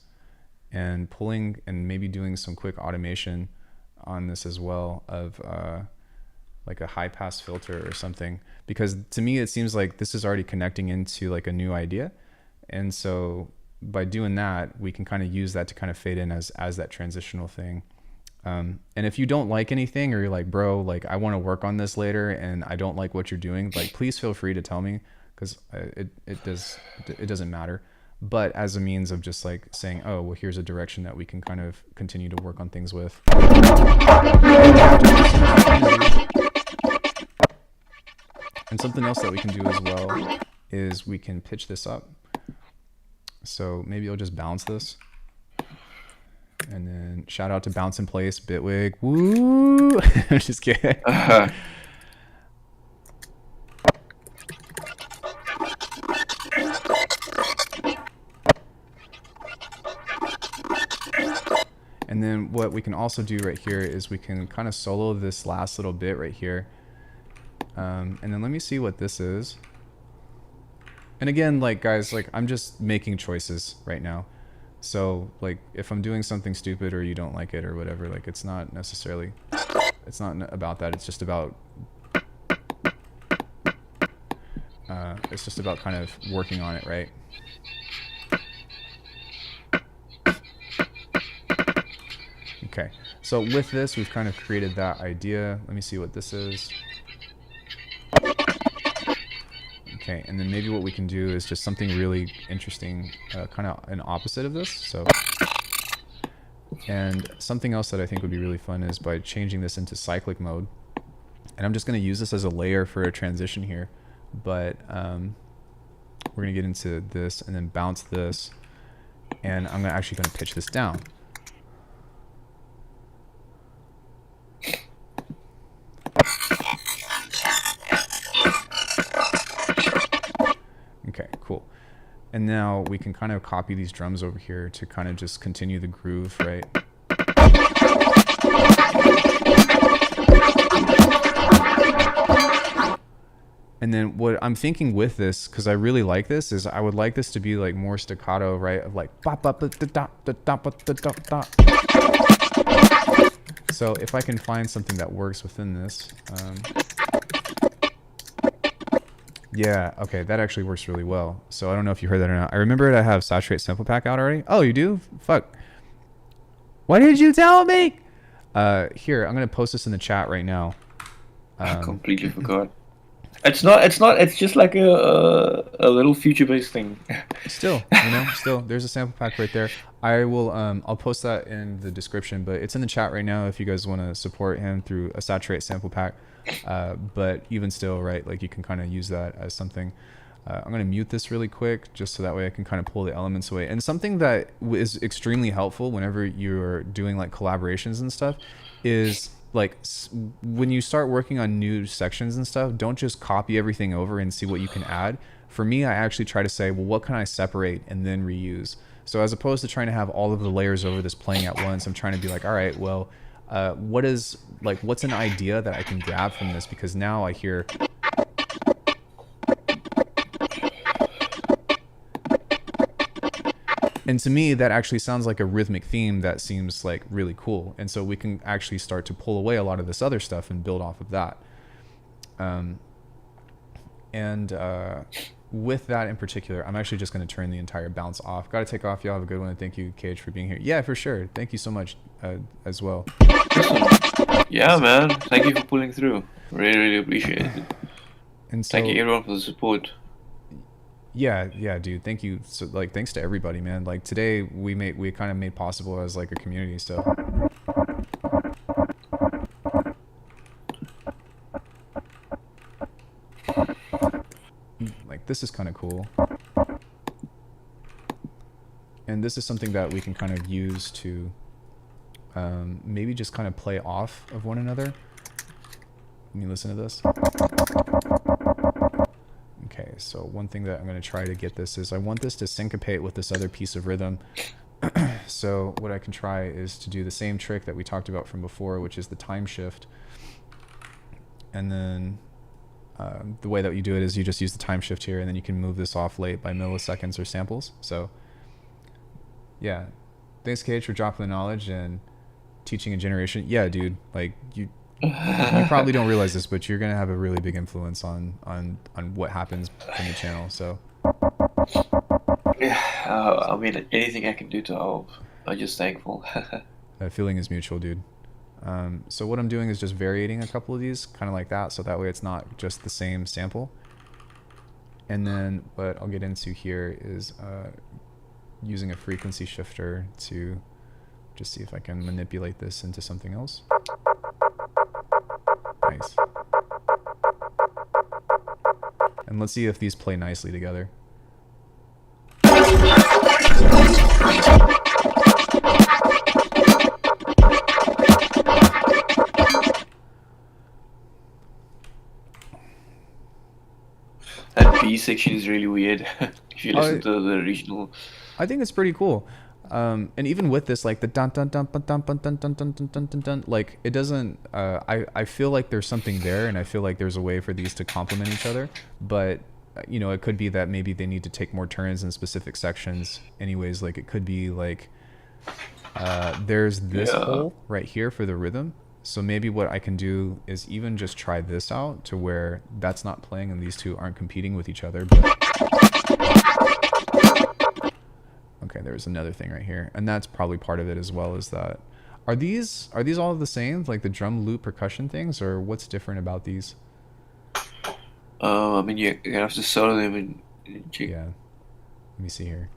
Speaker 1: and pulling and maybe doing some quick automation on this as well of like a high pass filter or something, because to me it seems like this is already connecting into like a new idea. And so by doing that, we can kind of use that to kind of fade in as that transitional thing. And if you don't like anything, or you're like, bro, like I want to work on this later and I don't like what you're doing, like please feel free to tell me, because it doesn't matter. But as a means of just like saying, oh, well, here's a direction that we can kind of continue to work on things with. And something else that we can do as well is we can pitch this up. So maybe I'll just bounce this. And then shout out to Bounce in Place, Bitwig. Woo! I'm just kidding. And then what we can also do right here is we can kind of solo this last little bit right here. And then let me see what this is. And again, like guys, like I'm just making choices right now. So like if I'm doing something stupid or you don't like it or whatever, like it's not necessarily, it's not about that. It's just about kind of working on it, right? Okay, so with this, we've kind of created that idea. Let me see what this is. Okay, and then maybe what we can do is just something really interesting, kind of an opposite of this. So, and something else that I think would be really fun is by changing this into cyclic mode. And I'm just going to use this as a layer for a transition here, but we're going to get into this and then bounce this, and I'm actually going to pitch this down. Okay, cool. And now we can kind of copy these drums over here to kind of just continue the groove, right? And then what I'm thinking with this, because I really like this, is I would like this to be like more staccato, right? Of like bop bop da da da da da da da. So if I can find something that works within this, yeah, okay, that actually works really well. So I don't know if you heard that or not. I remember I have Saturate Sample Pack out already. Oh, you do? Fuck. Why did you tell me? Here, I'm gonna post this in the chat right now.
Speaker 2: I completely forgot. It's just like a little future-based thing.
Speaker 1: Still, still, there's a sample pack right there. I will, I'll post that in the description, but it's in the chat right now if you guys want to support him through a Saturate sample pack. But even still, right, like you can kind of use that as something. I'm going to mute this really quick just so that way I can kind of pull the elements away. And something that is extremely helpful whenever you're doing like collaborations and stuff is like when you start working on new sections and stuff, don't just copy everything over and see what you can add. For me, I actually try to say, well, what can I separate and then reuse? So as opposed to trying to have all of the layers over this playing at once, I'm trying to be like, all right, well, what's an idea that I can grab from this? Because now I hear and to me, that actually sounds like a rhythmic theme that seems like really cool. And so we can actually start to pull away a lot of this other stuff and build off of that. With that in particular, I'm actually just going to turn the entire bounce off. Got to take off. Y'all have a good one. And thank you, Kage, for being here. Yeah, for sure. Thank you so much as well.
Speaker 2: Yeah, man. Thank you for pulling through. Really, really appreciate it.
Speaker 1: And so,
Speaker 2: thank you everyone for the support.
Speaker 1: Yeah, dude. Thank you. So, like, thanks to everybody, man. Like today, we kind of made possible as like a community. So. like this is kind of cool. And this is something that we can kind of use to maybe just kind of play off of one another. Let me listen to this. Okay, so one thing that I'm going to try to get this is I want this to syncopate with this other piece of rhythm. So what I can try is to do the same trick that we talked about from before, which is the time shift. And then the way that you do it is you just use the time shift here, and then you can move this off late by milliseconds or samples. So yeah, thanks Kage for dropping the knowledge and teaching a generation. Yeah, dude, like you probably don't realize this, but you're gonna have a really big influence on what happens in the channel. So
Speaker 2: Yeah, I mean, anything I can do to help, I'm just thankful.
Speaker 1: that feeling is mutual, dude. So what I'm doing is just varying a couple of these, kind of like that, so that way it's not just the same sample. And then what I'll get into here is using a frequency shifter to just see if I can manipulate this into something else. Nice. And let's see if these play nicely together.
Speaker 2: That B section is really weird. If you listen to the original.
Speaker 1: I think it's pretty cool. And even with this, like the dun dun dun dun dun dun dun dun dun dun dun dun dun, like it doesn't. I feel like there's something there, and I feel like there's a way for these to complement each other. But you know, it could be that maybe they need to take more turns in specific sections. Anyways, like it could be like there's this hole right here for the rhythm. So maybe what I can do is even just try this out to where that's not playing and these two aren't competing with each other. But okay, there's another thing right here, and that's probably part of it as well. Is that are these all the same, like the drum loop percussion things, or what's different about these?
Speaker 2: I mean, you're gonna have to solo them and check.
Speaker 1: Yeah, let me see here.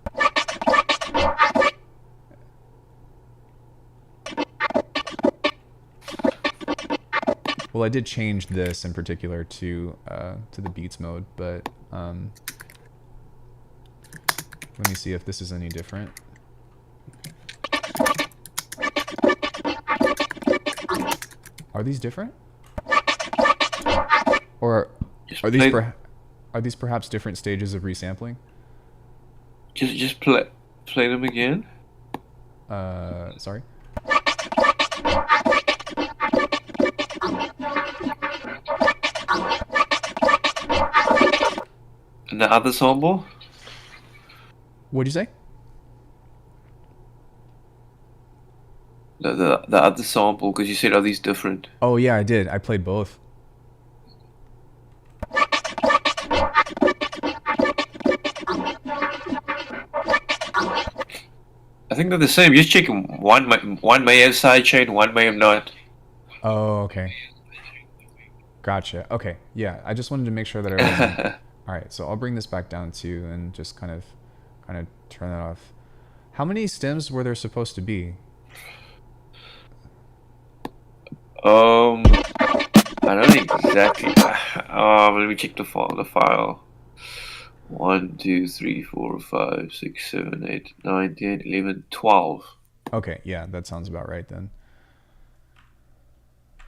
Speaker 1: Well, I did change this in particular to the beats mode, but let me see if this is any different. Are these different? Or are these perhaps different stages of resampling?
Speaker 2: Just play them again.
Speaker 1: Sorry.
Speaker 2: And the other sample?
Speaker 1: What'd you say?
Speaker 2: The other sample, because you said, are these different?
Speaker 1: Oh yeah, I did. I played both.
Speaker 2: I think they're the same. Just check one may have sidechain, one may have not.
Speaker 1: Oh, okay. Gotcha. Okay. Yeah, I just wanted to make sure that I wasn't... All right, so I'll bring this back down too and just kind of turn that off. How many stems were there supposed to be?
Speaker 2: I don't know exactly. Let me check the file. 1, 2, 3, 4, 5, 6, 7, 8, 9, 10, 11, 12.
Speaker 1: Okay, yeah, that sounds about right then.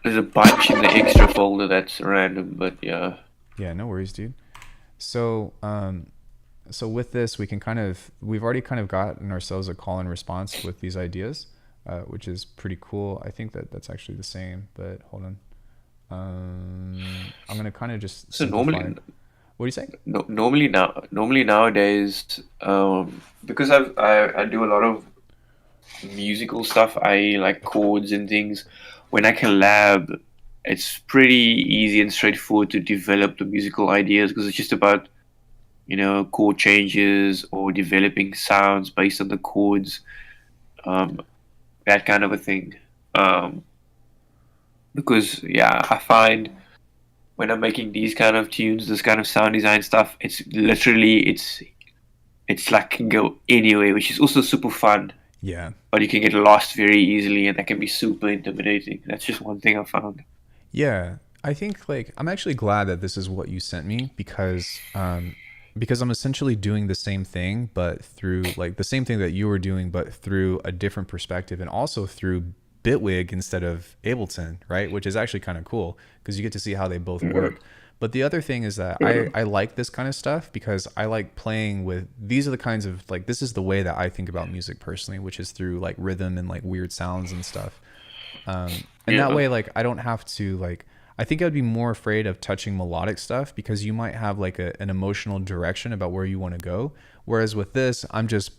Speaker 2: There's a bunch in the extra folder that's random, but yeah.
Speaker 1: Yeah, no worries, dude. So, so with this, we've already kind of gotten ourselves a call and response with these ideas, which is pretty cool. I think that's actually the same, but hold on. I'm gonna kind of just
Speaker 2: So
Speaker 1: simplify.
Speaker 2: normally,
Speaker 1: What do you say?
Speaker 2: normally nowadays, because I do a lot of musical stuff. I like chords and things. When I collab, it's pretty easy and straightforward to develop the musical ideas because it's just about, chord changes or developing sounds based on the chords, that kind of a thing. Because I find when I'm making these kind of tunes, this kind of sound design stuff, it's like can go anywhere, which is also super fun.
Speaker 1: Yeah.
Speaker 2: But you can get lost very easily, and that can be super intimidating. That's just one thing I found.
Speaker 1: Yeah. I think like I'm actually glad that this is what you sent me because I'm essentially doing the same thing, but through like the same thing that you were doing, but through a different perspective, and also through Bitwig instead of Ableton, right? Which is actually kind of cool because you get to see how they both work. But the other thing is that I like this kind of stuff because I like playing with, these are the kinds of like, this is the way that I think about music personally, which is through like rhythm and like weird sounds and stuff. And that way, like, I don't have to like, I think I'd be more afraid of touching melodic stuff because you might have like an emotional direction about where you want to go. Whereas with this, I'm just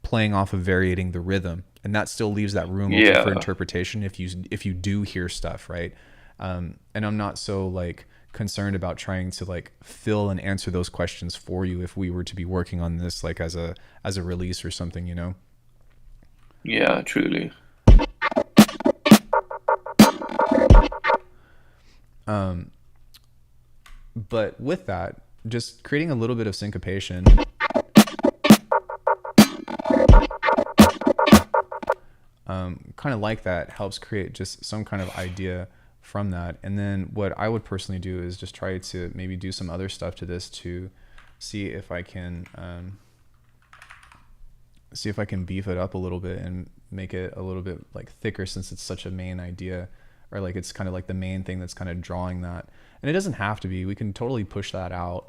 Speaker 1: playing off of variating the rhythm, and that still leaves that room open for interpretation if you do hear stuff, right? And I'm not so like concerned about trying to like fill and answer those questions for you if we were to be working on this like as a release or something, you know?
Speaker 2: Yeah, truly.
Speaker 1: But with that, just creating a little bit of syncopation. Kind of like that helps create just some kind of idea from that. And then what I would personally do is just try to maybe do some other stuff to this to see if I can beef it up a little bit and make it a little bit like thicker, since it's such a main idea, or like it's kind of like the main thing that's kind of drawing that. And it doesn't have to be, we can totally push that out.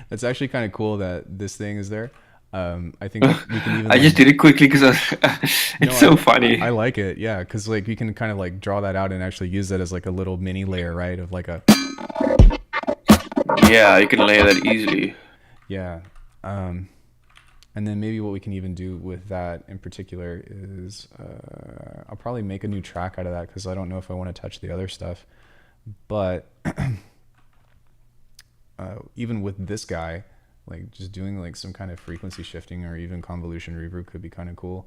Speaker 1: That's actually kind of cool that this thing is there. I think we can even.
Speaker 2: I just did it quickly because it's so funny.
Speaker 1: I like it, yeah, because like we can kind of like draw that out and actually use that as like a little mini layer, right? Of like a.
Speaker 2: Yeah, you can layer that easily.
Speaker 1: Yeah, and then maybe what we can even do with that in particular is I'll probably make a new track out of that because I don't know if I want to touch the other stuff, but. Even with this guy, like just doing like some kind of frequency shifting or even convolution reverb could be kind of cool.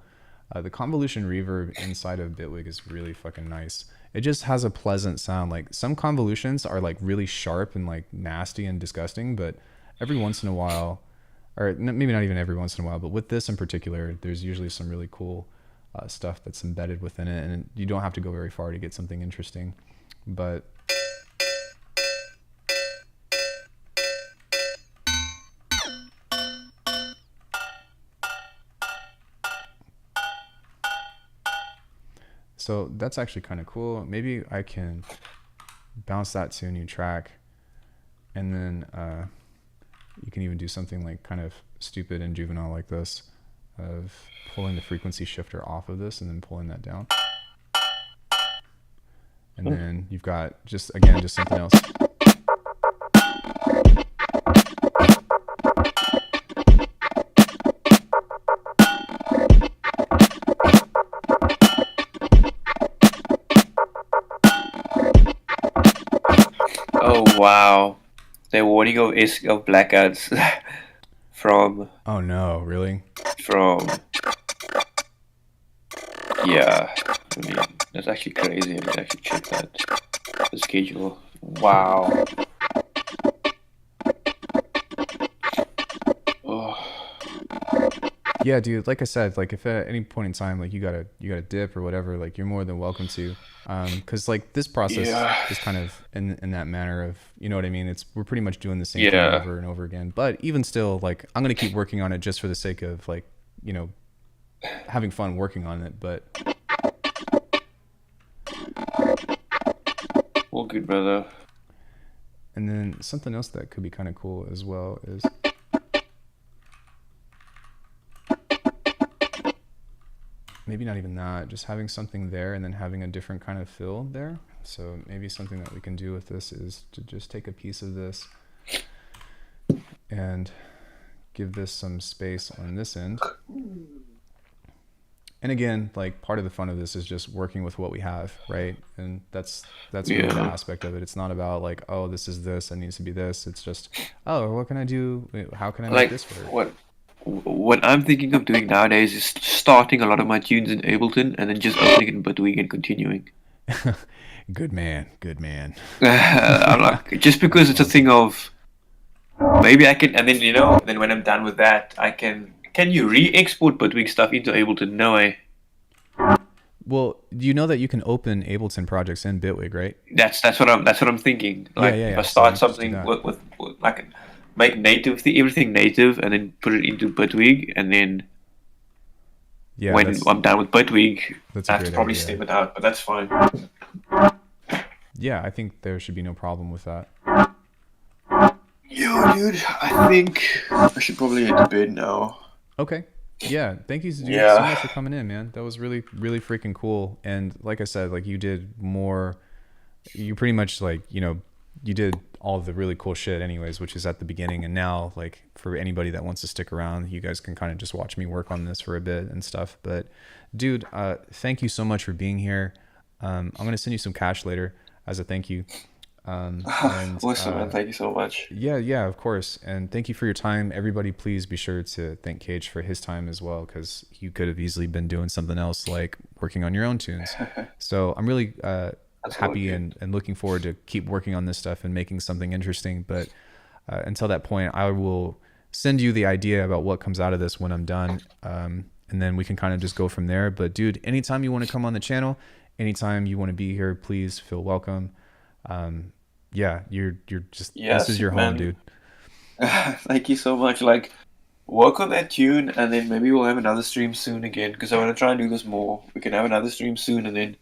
Speaker 1: The convolution reverb inside of Bitwig is really fucking nice. It just has a pleasant sound. Like some convolutions are like really sharp and like nasty and disgusting, but every once in a while, or maybe not even every once in a while, but with this in particular, there's usually some really cool stuff that's embedded within it, and you don't have to go very far to get something interesting. But so that's actually kind of cool. Maybe I can bounce that to a new track, and then you can even do something like kind of stupid and juvenile like this, of pulling the frequency shifter off of this and then pulling that down. And then you've got just, again, just something else.
Speaker 2: Oh wow, they're warning of blackouts from.
Speaker 1: Oh no, really?
Speaker 2: Yeah, I mean that's actually crazy. I mean, actually check that the schedule. Wow. Oh.
Speaker 1: Yeah, dude, like I said, like if at any point in time like you got a dip or whatever, like you're more than welcome to, because like this process is kind of in that manner of, you know what I mean, we're pretty much doing the same thing over and over again. But even still, like I'm gonna keep working on it just for the sake of like, you know, having fun working on it. But
Speaker 2: All good, brother.
Speaker 1: And then something else that could be kind of cool as well is maybe not even that, just having something there and then having a different kind of fill there. So maybe something that we can do with this is to just take a piece of this and give this some space on this end. And again, like part of the fun of this is just working with what we have, right? And that's really the aspect of it. It's not about like, oh, this is this, it needs to be this. It's just, oh, what can I do? How can I make this work?
Speaker 2: What I'm thinking of doing nowadays is starting a lot of my tunes in Ableton and then just opening it in Bitwig and continuing.
Speaker 1: Good man. Good man.
Speaker 2: I'm like, just because it's a thing of maybe I can, and then then when I'm done with that, I can. Can you re-export Bitwig stuff into Ableton? No way.
Speaker 1: Well, you know that you can open Ableton projects in Bitwig, right?
Speaker 2: That's what I'm thinking. Like
Speaker 1: Yeah.
Speaker 2: if I
Speaker 1: So
Speaker 2: start
Speaker 1: you can just do
Speaker 2: something
Speaker 1: that.
Speaker 2: with like make native everything native and then put it into Bitwig, and then
Speaker 1: Yeah,
Speaker 2: when I'm done with Bitwig,
Speaker 1: that's
Speaker 2: I
Speaker 1: a
Speaker 2: have to
Speaker 1: great
Speaker 2: probably
Speaker 1: idea.
Speaker 2: stem it out, but that's fine.
Speaker 1: Yeah, I think there should be no problem with that.
Speaker 2: Yo, dude, I think I should probably head to bed now.
Speaker 1: Okay. Yeah, thank you, dude, so
Speaker 2: Yeah.
Speaker 1: much for coming in, man. That was really, really freaking cool. And like I said, like you did more. You pretty much like you did all the really cool shit, anyways, which is at the beginning. And now, like for anybody that wants to stick around, you guys can kind of just watch me work on this for a bit and stuff. But, dude, thank you so much for being here. I'm gonna send you some cash later as a thank you.
Speaker 2: Awesome, man. Thank you so much.
Speaker 1: Yeah, of course. And thank you for your time. Everybody, please be sure to thank Kage for his time as well, because you could have easily been doing something else like working on your own tunes. So I'm really happy and looking forward to keep working on this stuff and making something interesting. But until that point, I will send you the idea about what comes out of this when I'm done. And then we can kind of just go from there. But dude, anytime you want to come on the channel, anytime you want to be here, please feel welcome. Yeah, you're just, this is your home, dude.
Speaker 2: Thank you so much. Like, work on that tune, and then maybe we'll have another stream soon again, because I want to try and do this more. We can have another stream soon, and then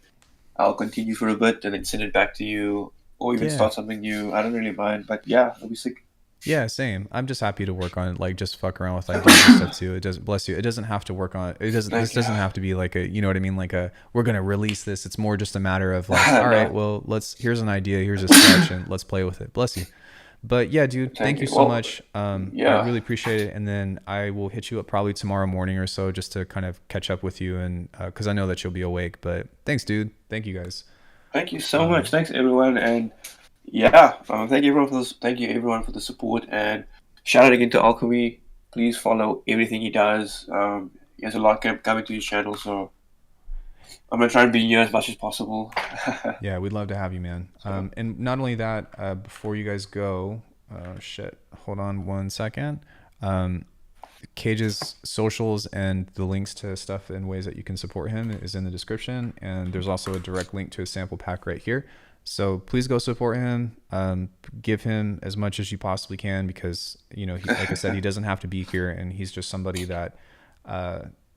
Speaker 2: I'll continue for a bit, and then send it back to you, or even start something new. I don't really mind, but yeah, it'll be sick.
Speaker 1: Yeah, same. I'm just happy to work on it, like just fuck around with ideas and stuff too. It doesn't, bless you. It doesn't have to work on it. Doesn't. This doesn't have to be like a, you know what I mean? Like a, we're gonna release this. It's more just a matter of like, all right, well, here's an idea, here's a sketch, and let's play with it. Bless you. But yeah, dude, thank you so much. I really appreciate it. And then I will hit you up probably tomorrow morning or so, just to kind of catch up with you, and because I know that you'll be awake. But thanks, dude. Thank you guys.
Speaker 2: Thank you so much. Thanks everyone, and yeah, thank you everyone for this. Thank you everyone for the support, and shout out again to Alckemy. Please follow everything he does. He has a lot coming to his channel, so I'm gonna try and be here as much as possible.
Speaker 1: Yeah, we'd love to have you, man. And not only that, before you guys go, shit, hold on one second. Kage's socials and the links to stuff and ways that you can support him is in the description, and there's also a direct link to a sample pack right here. So please go support him. Give him as much as you possibly can, because like I said, he doesn't have to be here, and he's just somebody that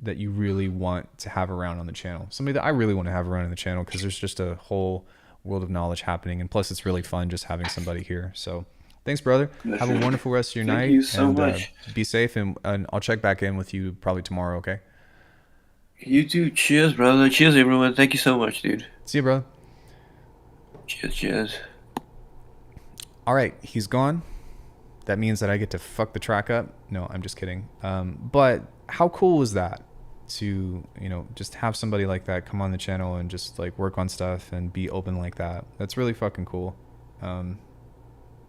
Speaker 1: that you really want to have around on the channel. Somebody that I really want to have around in the channel, because there's just a whole world of knowledge happening, and plus it's really fun just having somebody here. So thanks, brother. Have a wonderful rest of your night.
Speaker 2: Thank you so much.
Speaker 1: Be safe, and I'll check back in with you probably tomorrow, okay?
Speaker 2: You too. Cheers, brother. Cheers, everyone. Thank you so much, dude.
Speaker 1: See you, brother.
Speaker 2: Cheers.
Speaker 1: All right, he's gone. That means that I get to fuck the track up. No, I'm just kidding. But how cool was that to, just have somebody like that come on the channel and just like work on stuff and be open like that? That's really fucking cool.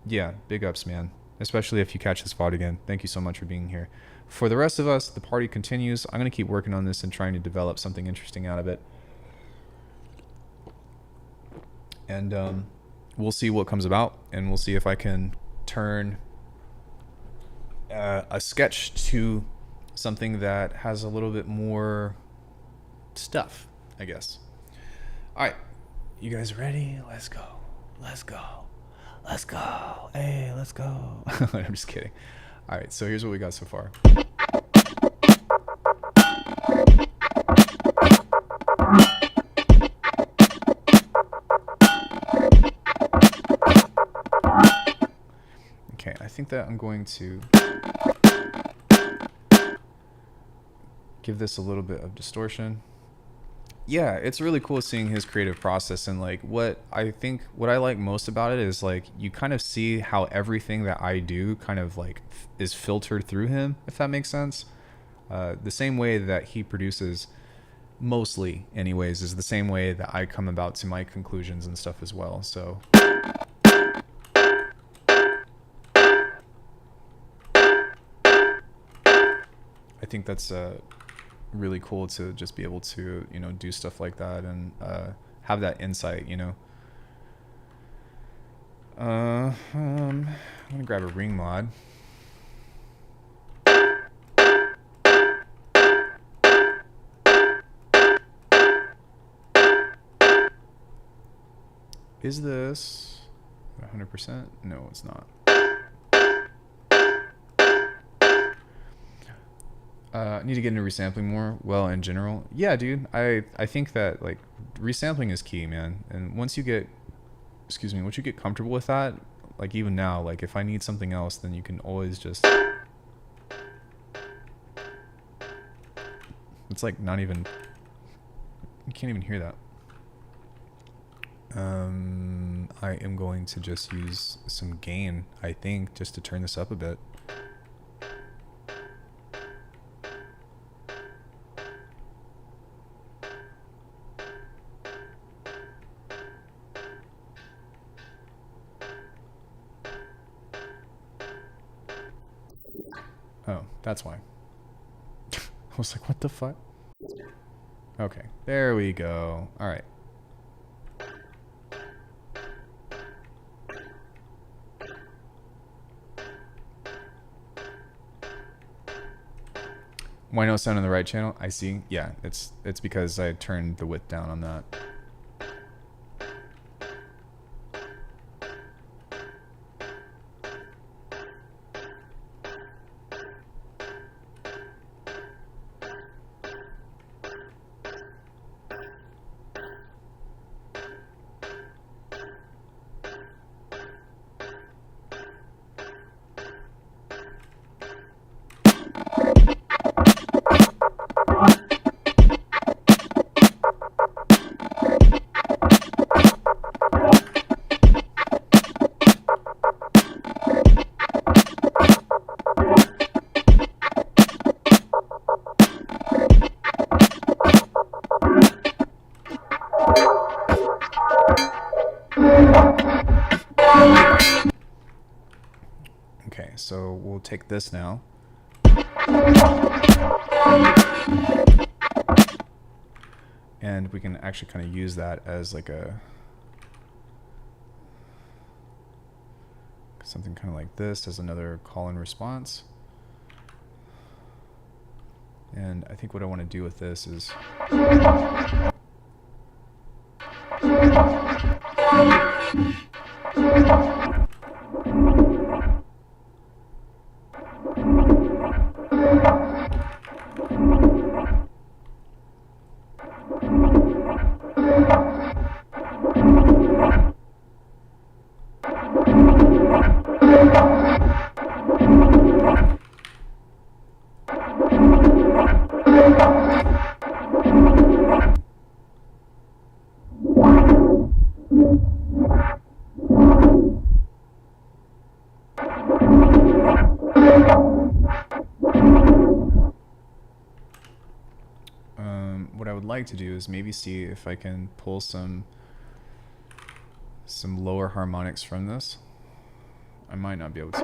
Speaker 1: Yeah, big ups, man. Especially if you catch this VOD again. Thank you so much for being here. For the rest of us, the party continues. I'm going to keep working on this and trying to develop something interesting out of it. And we'll see what comes about, and we'll see if I can turn a sketch to something that has a little bit more stuff, I guess. All right, you guys ready? Let's go. Let's go. Let's go. Hey, let's go. I'm just kidding. All right, so here's what we got so far. Okay, I think that I'm going to give this a little bit of distortion. Yeah, it's really cool seeing his creative process, and like what I like most about it is like you kind of see how everything that I do kind of like is filtered through him, if that makes sense. The same way that he produces, mostly anyways, is the same way that I come about to my conclusions and stuff as well. So I think that's really cool to just be able to do stuff like that and have that insight. I'm gonna grab a ring mod. Is this 100%? No, it's not. I need to get into resampling more. Well, in general, yeah, dude. I think that like resampling is key, man. And once you get, once you get comfortable with that, like even now, like if I need something else, then you can always just. It's like not even. You can't even hear that. I am going to just use some gain, I think, just to turn this up a bit. Oh, that's why. I was like, what the fuck? Okay, there we go. All right. Why no sound on the right channel? I see. Yeah, it's because I turned the width down on that. Okay, so we'll take this now. And we can actually kind of use that as like a something kind of like this as another call and response. And I think what I want to do with this is what I would like to do is maybe see if I can pull some lower harmonics from this. I might not be able to,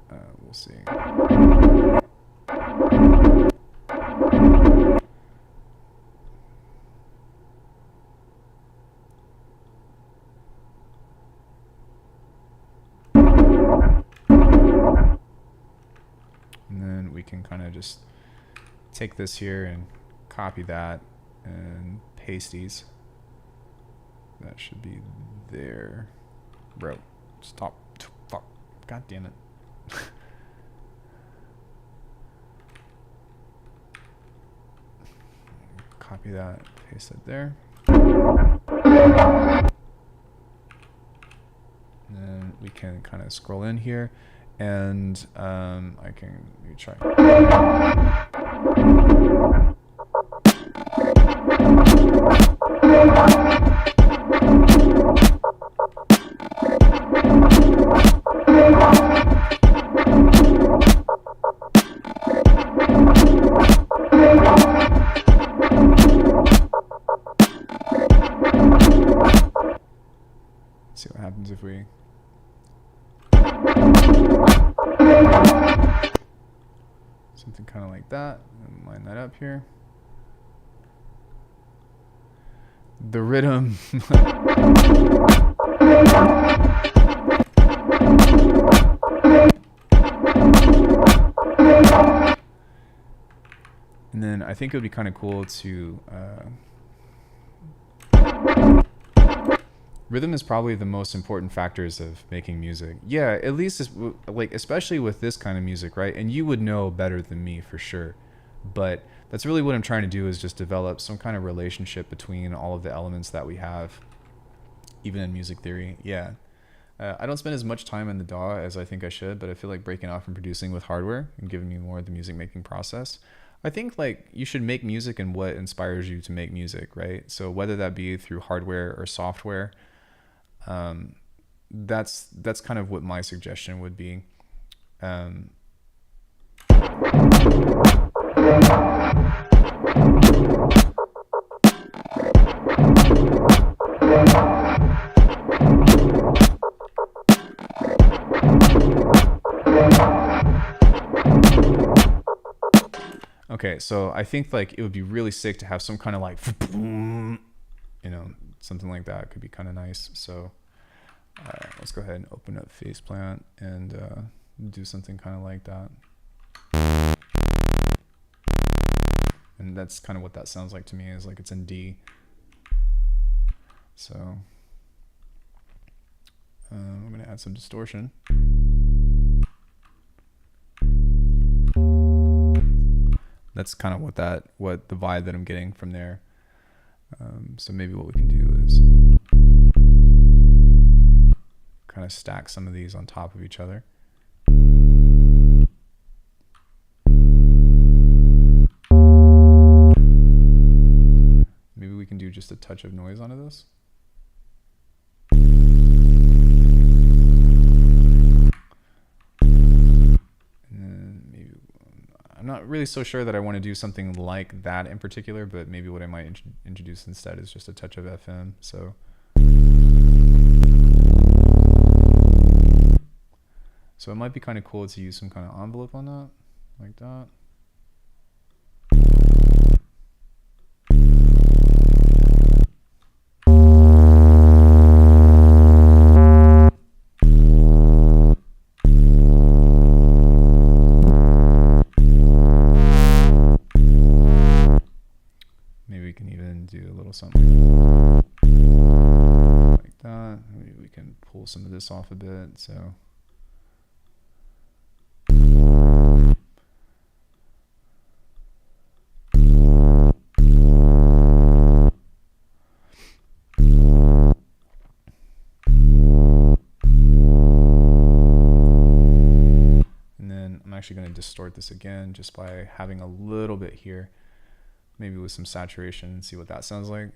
Speaker 1: but we'll see. And then we can kind of just take this here and copy that and paste these. That should be there. Bro, stop. Fuck. God damn it. Copy that, paste it there. And then we can kind of scroll in here and I can maybe try. See what happens if we something kind of like that, and line that up here. The rhythm And then I think it would be kind of cool to rhythm is probably the most important factors of making music. Yeah, at least like especially with this kind of music, right? And you would know better than me for sure. But that's really what I'm trying to do, is just develop some kind of relationship between all of the elements that we have, even in music theory. Yeah. I don't spend as much time in the DAW as I think I should, but I feel like breaking off and producing with hardware and giving me more of the music making process. I think like you should make music and what inspires you to make music, right? So whether that be through hardware or software, that's kind of what my suggestion would be. Okay, so I think like it would be really sick to have some kind of like, you know, something like that could be kind of nice. So let's go ahead and open up Faceplant and do something kind of like that. And that's kind of what that sounds like to me, is like it's in D. So I'm gonna add some distortion. That's kind of what the vibe that I'm getting from there. So maybe what we can do is kind of stack some of these on top of each other. Maybe we can do just a touch of noise onto this. I'm not really so sure that I want to do something like that in particular, but maybe what I might introduce instead is just a touch of FM. So it might be kind of cool to use some kind of envelope on that, like that. Something like that. Maybe we can pull some of this off a bit. So and then I'm actually going to distort this again just by having a little bit here, maybe with some saturation, and see what that sounds like.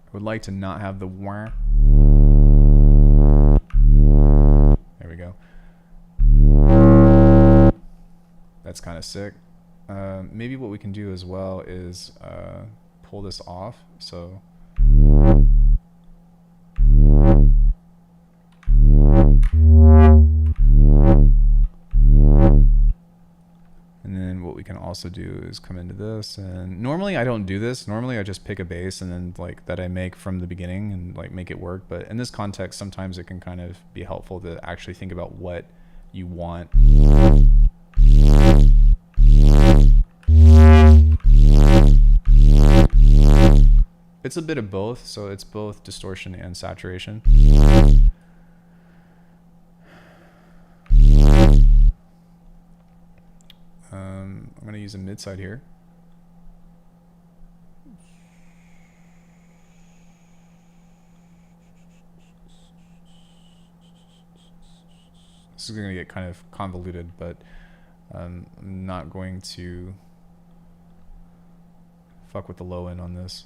Speaker 1: I would like to not have the wah. There we go. That's kind of sick. Maybe what we can do as well is pull this off. So and then what we can also do is come into this, and normally I don't do this. Normally I just pick a bass and then like that I make from the beginning and like make it work. But in this context, sometimes it can kind of be helpful to actually think about what you want. It's a bit of both, so it's both distortion and saturation. I'm going to use a mid side here. This is going to get kind of convoluted, but I'm not going to fuck with the low end on this.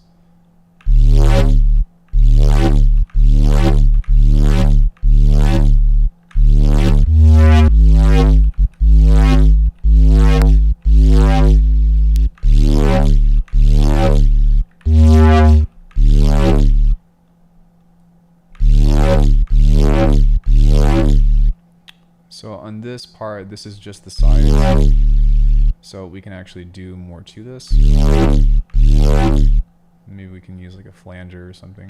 Speaker 1: So part. This is just the side. So we can actually do more to this. Maybe we can use like a flanger or something.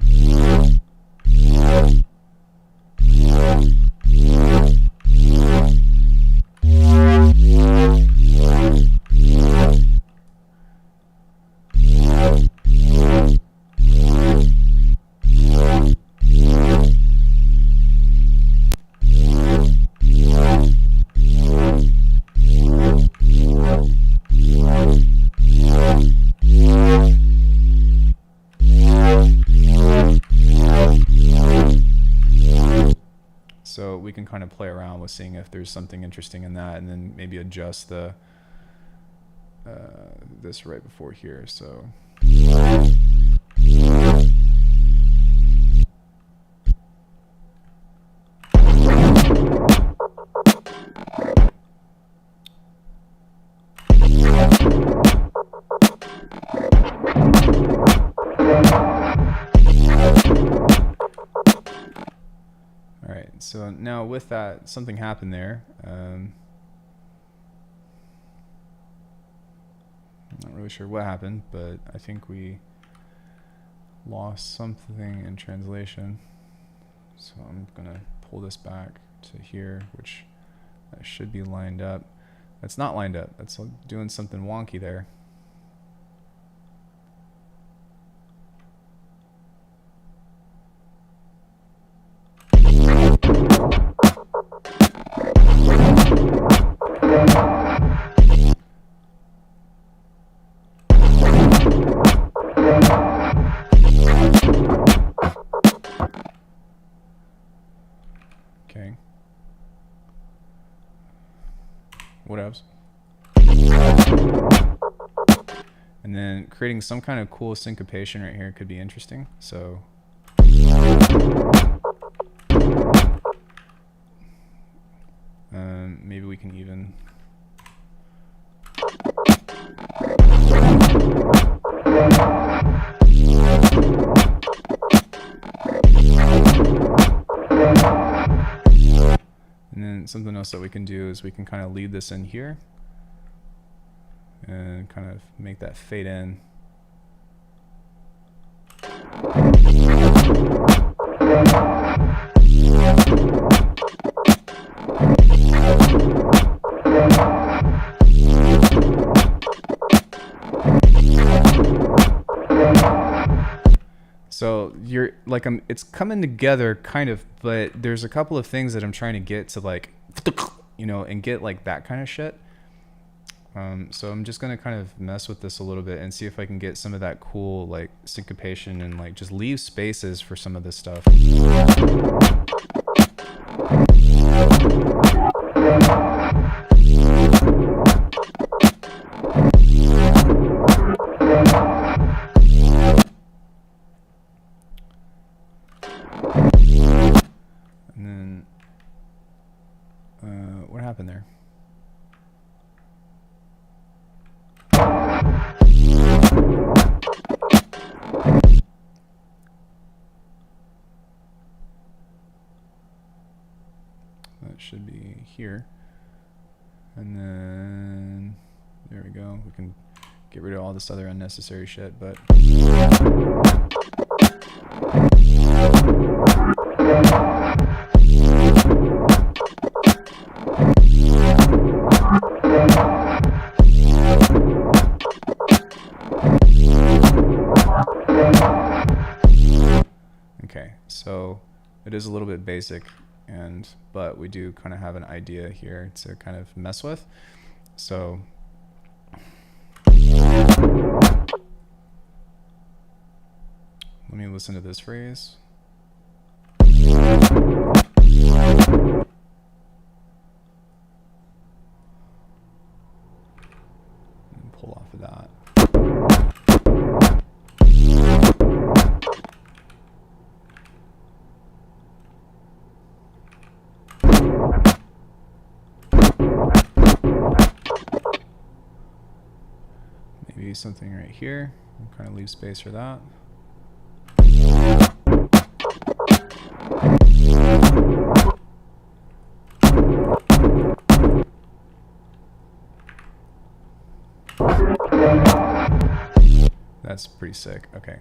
Speaker 1: So we can kind of play around with seeing if there's something interesting in that, and then maybe adjust the this right before here. So so now with that, something happened there. I'm not really sure what happened, but I think we lost something in translation. So I'm gonna pull this back to here, which that should be lined up. That's not lined up. That's doing something wonky there. Okay. What else? And then creating some kind of cool syncopation right here could be interesting. So maybe we can even and then something else that we can do is we can kind of lead this in here and kind of make that fade in. So you're like, it's coming together kind of, but there's a couple of things that I'm trying to get to, like, you know, and get like that kind of shit. So I'm just gonna kind of mess with this a little bit and see if I can get some of that cool like syncopation and like just leave spaces for some of this stuff. And then what happened there? That should be here. And then there we go. We can get rid of all this other unnecessary shit, but okay, so it is a little bit basic, but we do kind of have an idea here to kind of mess with. So let me listen to this phrase. And pull off of that. Maybe something right here. We'll kind of leave space for that. That's pretty sick. Okay.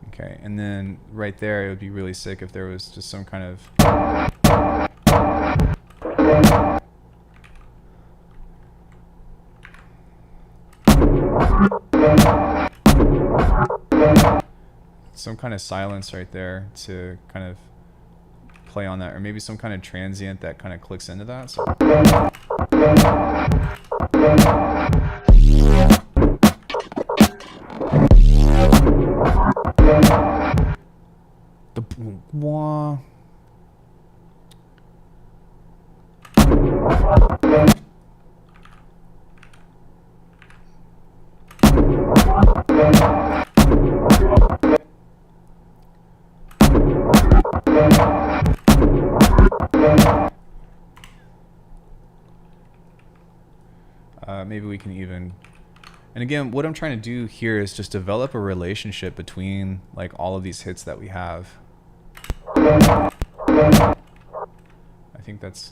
Speaker 1: Okay, and then right there, it would be really sick if there was just some kind of silence right there to kind of play on that, or maybe some kind of transient that kind of clicks into that. So the wah. Maybe we can even, and again, what I'm trying to do here is just develop a relationship between like all of these hits that we have. I think that's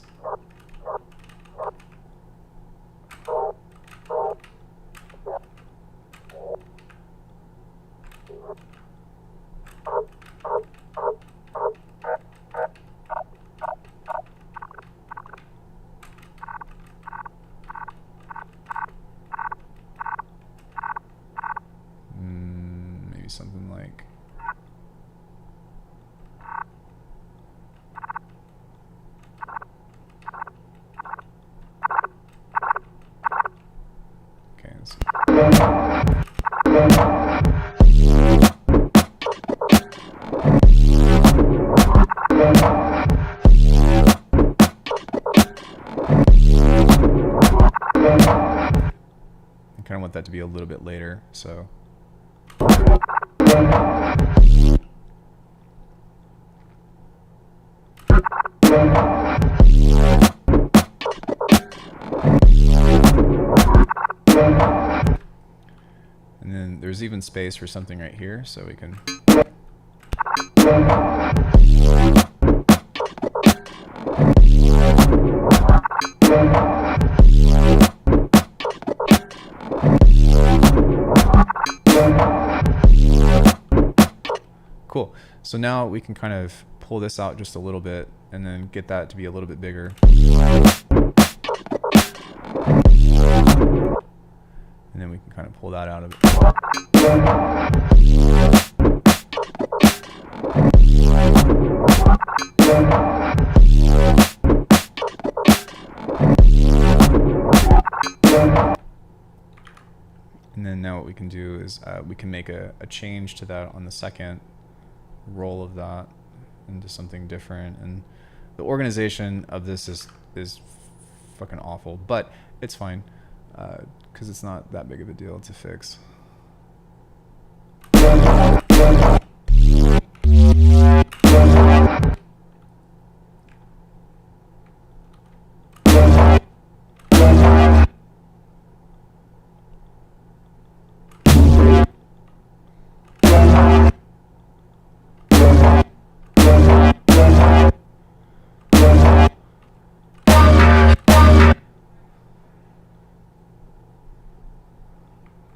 Speaker 1: maybe something like okay, let's see. I kind of want that to be a little bit later, so and then there's even space for something right here, so we can cool. So now we can kind of pull this out just a little bit and then get that to be a little bit bigger. And then we can kind of pull that out of it. And then now what we can do is we can make a change to that on the second roll of that into something different. And the organization of this is fucking awful, but it's fine because it's not that big of a deal to fix.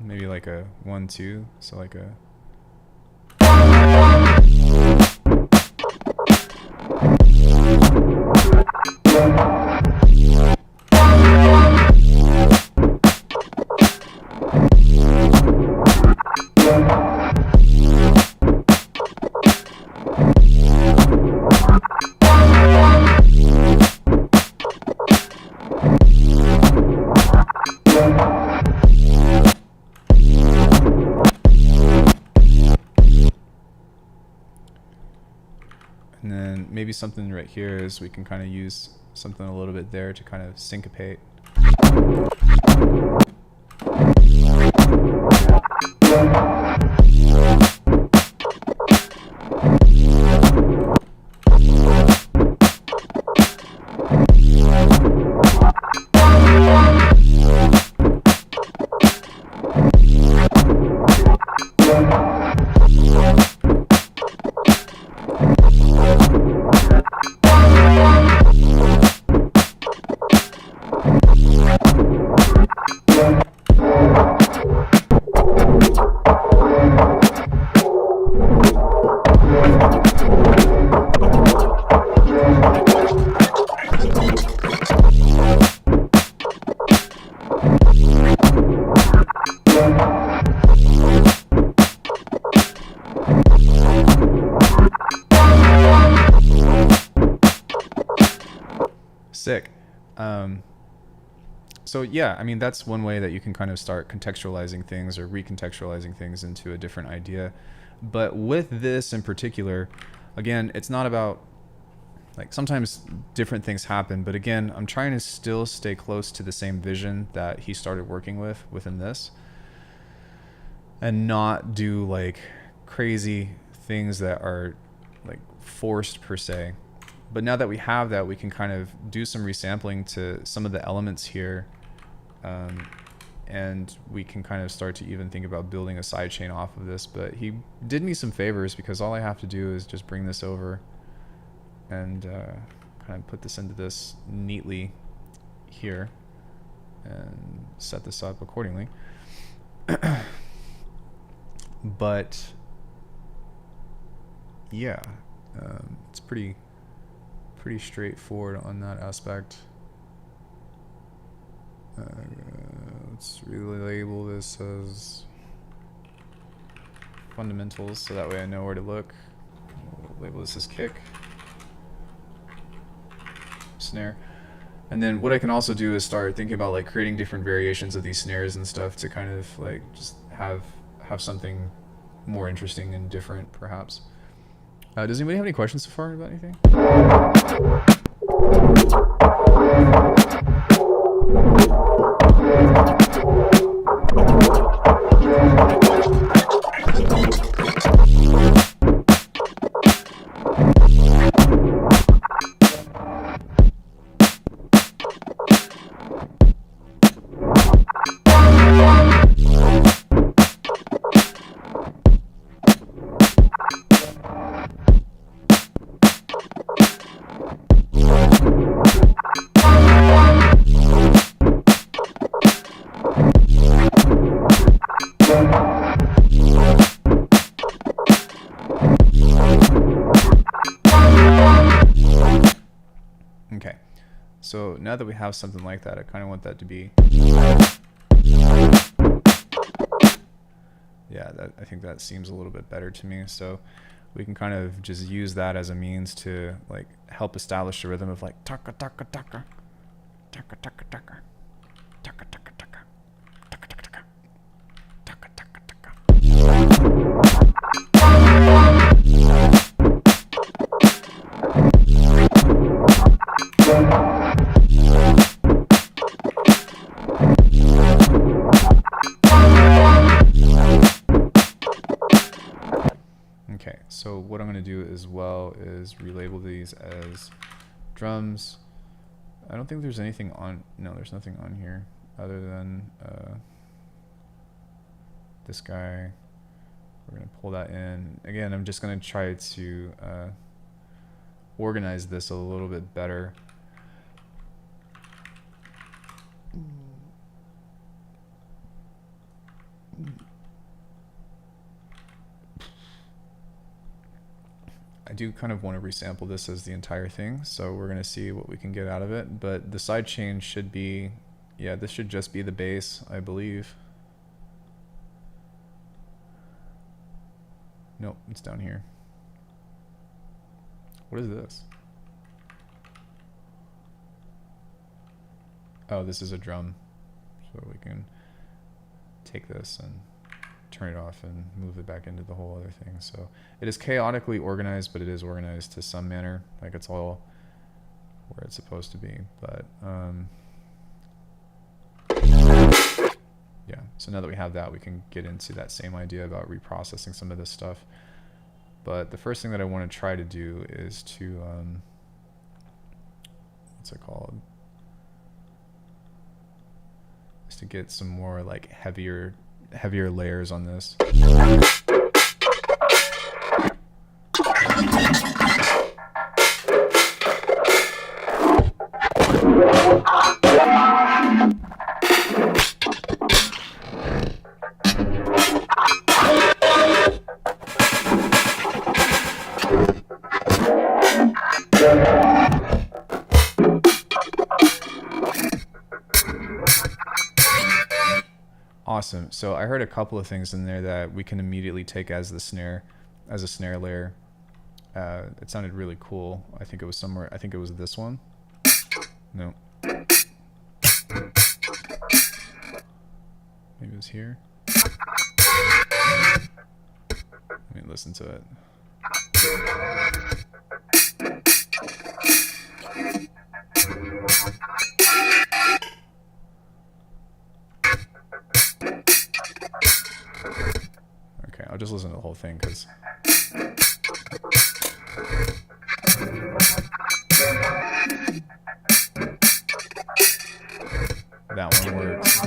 Speaker 1: Maybe like a 1-2, so like a and then maybe something right here is we can kind of use something a little bit there to kind of syncopate. Sick. So yeah, I mean, that's one way that you can kind of start contextualizing things or recontextualizing things into a different idea. But with this in particular, again, it's not about, like, sometimes different things happen, but again, I'm trying to still stay close to the same vision that he started working with within this, and not do like crazy things that are like forced per se. But now that we have that, we can kind of do some resampling to some of the elements here, and we can kind of start to even think about building a sidechain off of this. But he did me some favors, because all I have to do is just bring this over and kind of put this into this neatly here and set this up accordingly. But yeah, it's pretty straightforward on that aspect. Let's relabel this as fundamentals, so that way I know where to look. We'll label this as kick, snare. And then what I can also do is start thinking about like creating different variations of these snares and stuff to kind of like just have something more interesting and different, perhaps. Does anybody have any questions so far about anything? Okay, so now that we have something like that, I kind of want that to be, yeah, I think that seems a little bit better to me. So we can kind of just use that as a means to like help establish the rhythm of like taka taka taka taka taka taka taka taka taka taka taka taka taka taka. Okay, so what I'm going to do as well is relabel these as drums. I don't think there's anything on, no, there's nothing on here other than this guy. We're going to pull that in. Again, I'm just going to try to organize this a little bit better. I do kind of want to resample this as the entire thing, so we're going to see what we can get out of it. But the side chain should be, yeah, this should just be the bass, I believe. Nope, it's down here. What is this? Oh, this is a drum. So we can take this and turn it off and move it back into the whole other thing. So it is chaotically organized, but it is organized to some manner. Like it's all where it's supposed to be. But yeah, so now that we have that, we can get into that same idea about reprocessing some of this stuff. But the first thing that I want to try to do is to what's it called? Is to get some more like heavier layers on this. Awesome. So I heard a couple of things in there that we can immediately take as the snare, as a snare layer. It sounded really cool. I think it was somewhere, I think it was this one. No. Maybe it was here. Let me listen to it. Okay, I'll just listen to the whole thing because that one works.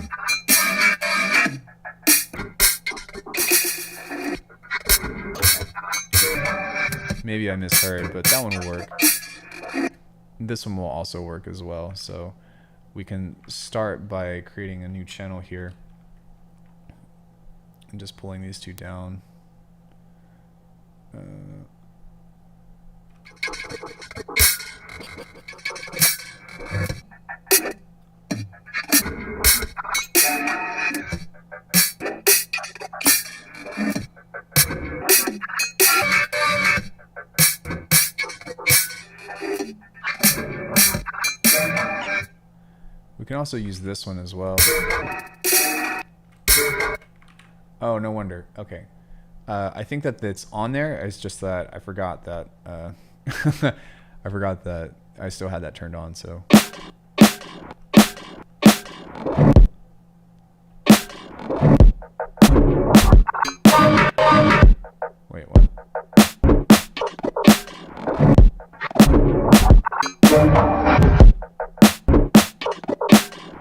Speaker 1: Maybe I misheard, but that one will work. This one will also work as well. So we can start by creating a new channel here and just pulling these two down. We can also use this one as well. Oh, no wonder. Okay. I think that it's on there. It's just that I forgot that I forgot that I still had that turned on, so wait, what?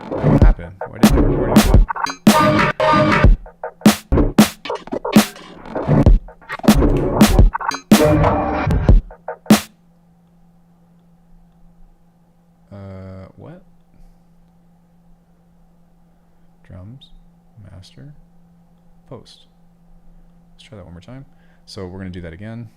Speaker 1: What happened? Why didn't I record it? What? Drums, master, post. Let's try that one more time. So we're going to do that again.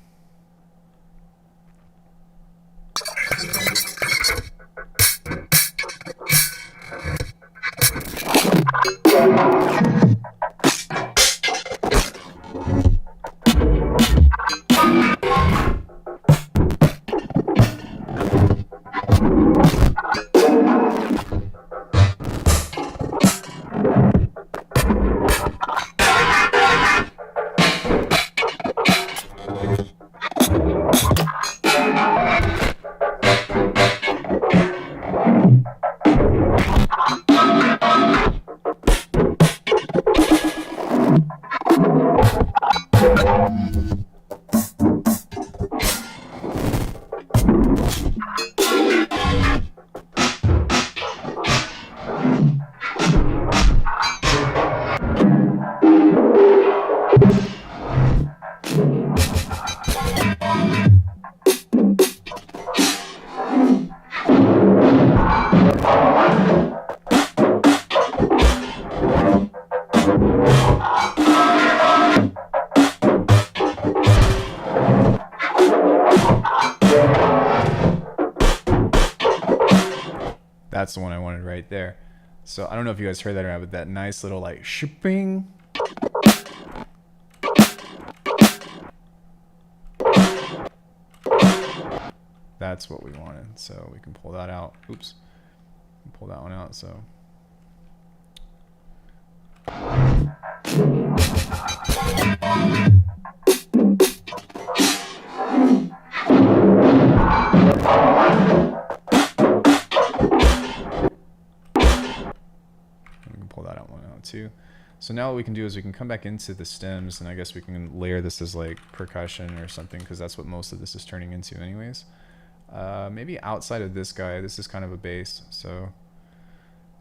Speaker 1: That's the one I wanted right there. So I don't know if you guys heard that or not, but that nice little like shipping. That's what we wanted. So we can pull that out. Oops. Pull that one out. So. Too. So now what we can do is we can come back into the stems, and I guess we can layer this as like percussion or something, because that's what most of this is turning into anyways. Maybe outside of this guy, this is kind of a bass, so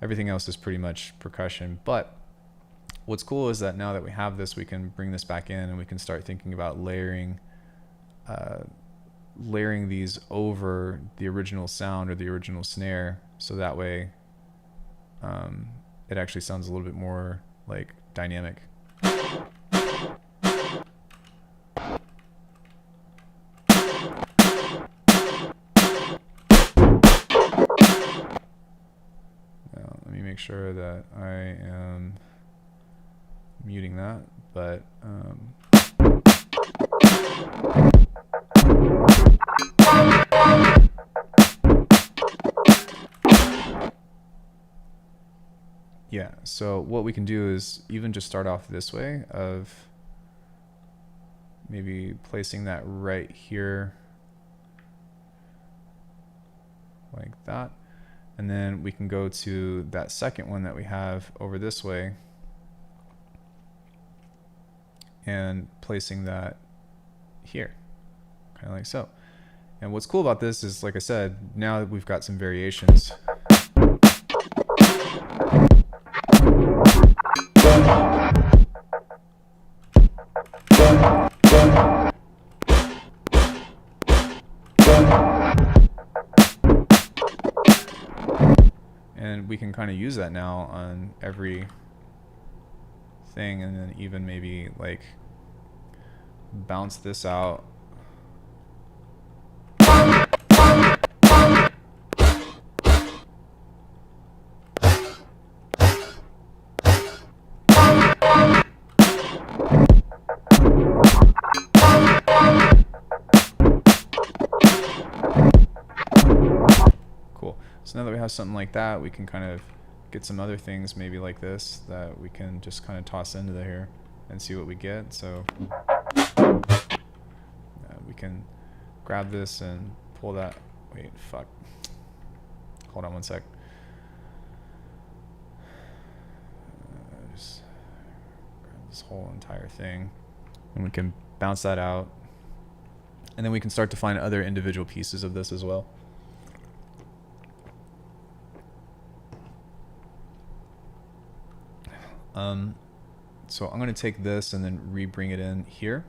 Speaker 1: everything else is pretty much percussion. But what's cool is that now that we have this, we can bring this back in and we can start thinking about layering these over the original sound or the original snare, so that way it actually sounds a little bit more like dynamic. Now, let me make sure that I am muting that, but we Yeah, so what we can do is even just start off this way of maybe placing that right here like that. And then we can go to that second one that we have over this way and placing that here, kind of like so. And what's cool about this is, like I said, now that we've got some variations. And we can kind of use that now on every thing, and then even maybe like bounce this out. Cool. So now that we have something like that, we can kind of get some other things maybe like this that we can just kind of toss into here and see what we get. So we can grab this and pull that. Wait, fuck. Hold on one sec. Just grab this whole entire thing, and we can bounce that out, and then we can start to find other individual pieces of this as well. So I'm going to take this and then re-bring it in here,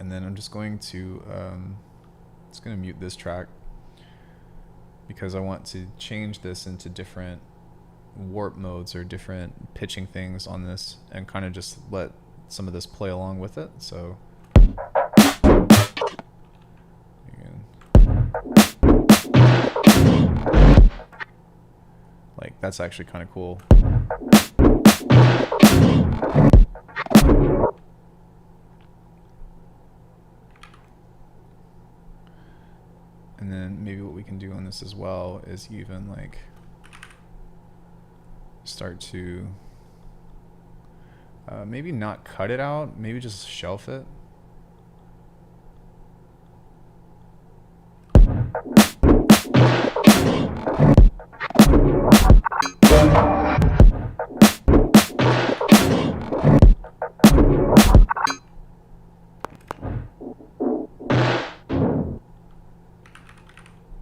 Speaker 1: and then I'm just going to mute this track because I want to change this into different warp modes or different pitching things on this, and kind of just let some of this play along with it. So like that's actually kind of cool. And then maybe what we can do on this as well is even like start to maybe not cut it out, maybe just shelf it.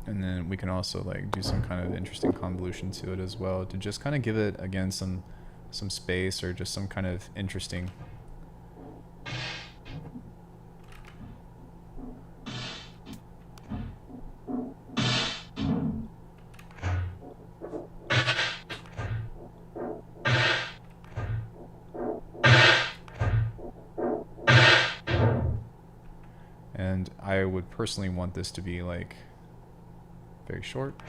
Speaker 1: And then we can also like do some kind of interesting convolution to it as well to just kind of give it again some space or just some kind of interesting. And I would personally want this to be like very short.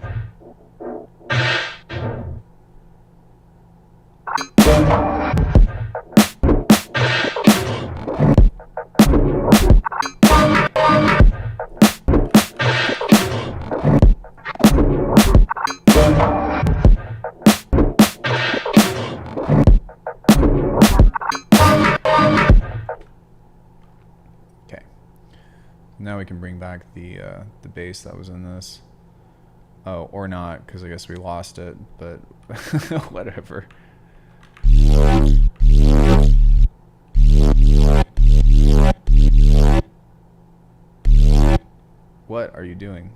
Speaker 1: Okay. Now we can bring back the bass that was in this. Oh, or not, because I guess we lost it, but whatever. What are you doing?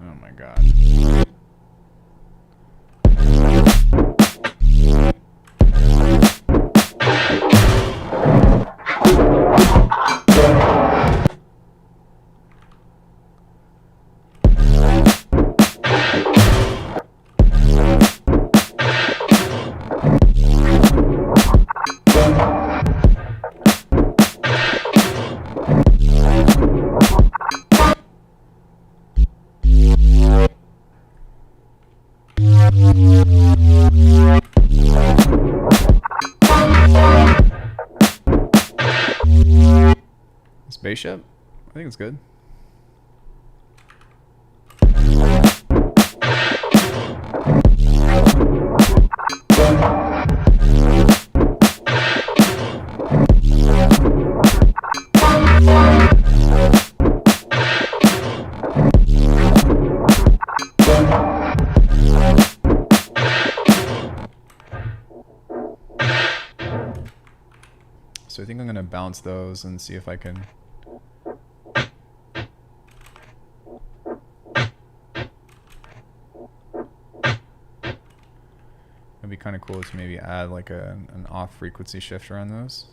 Speaker 1: Oh my god. Spaceship? I think it's good. So I think I'm gonna bounce those and see if I can. It'd be kind of cool to maybe add like an off frequency shifter on those.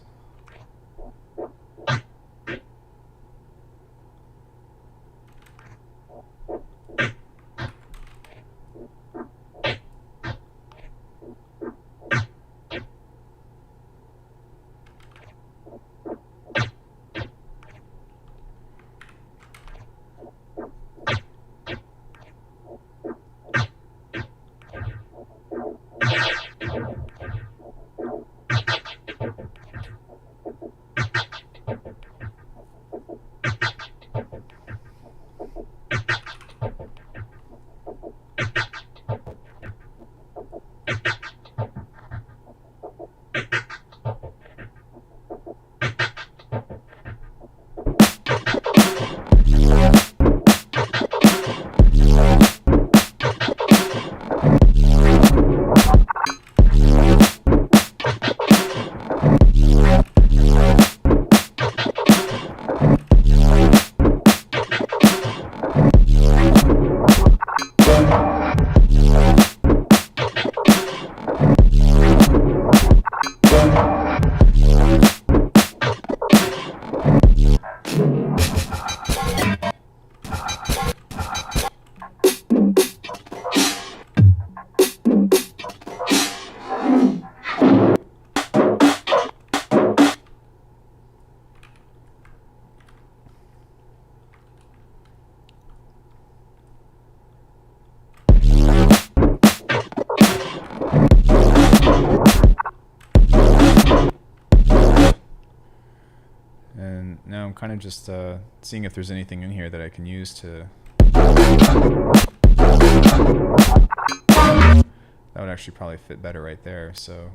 Speaker 1: Now I'm kind of just seeing if there's anything in here that I can use to... That would actually probably fit better right there, so...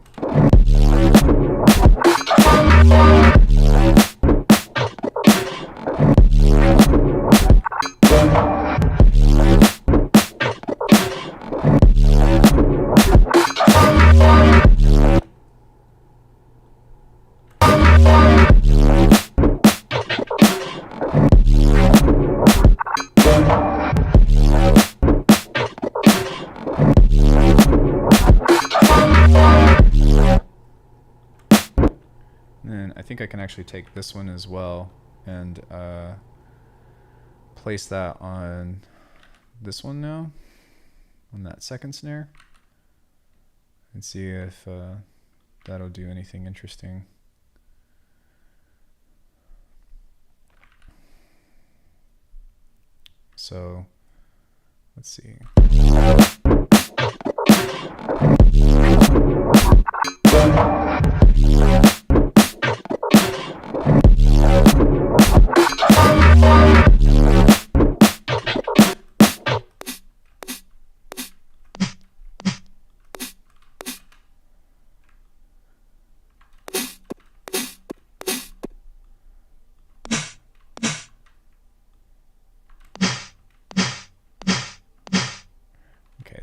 Speaker 1: I think I can actually take this one as well and place that on this one now, on that second snare, and see if that'll do anything interesting. So let's see.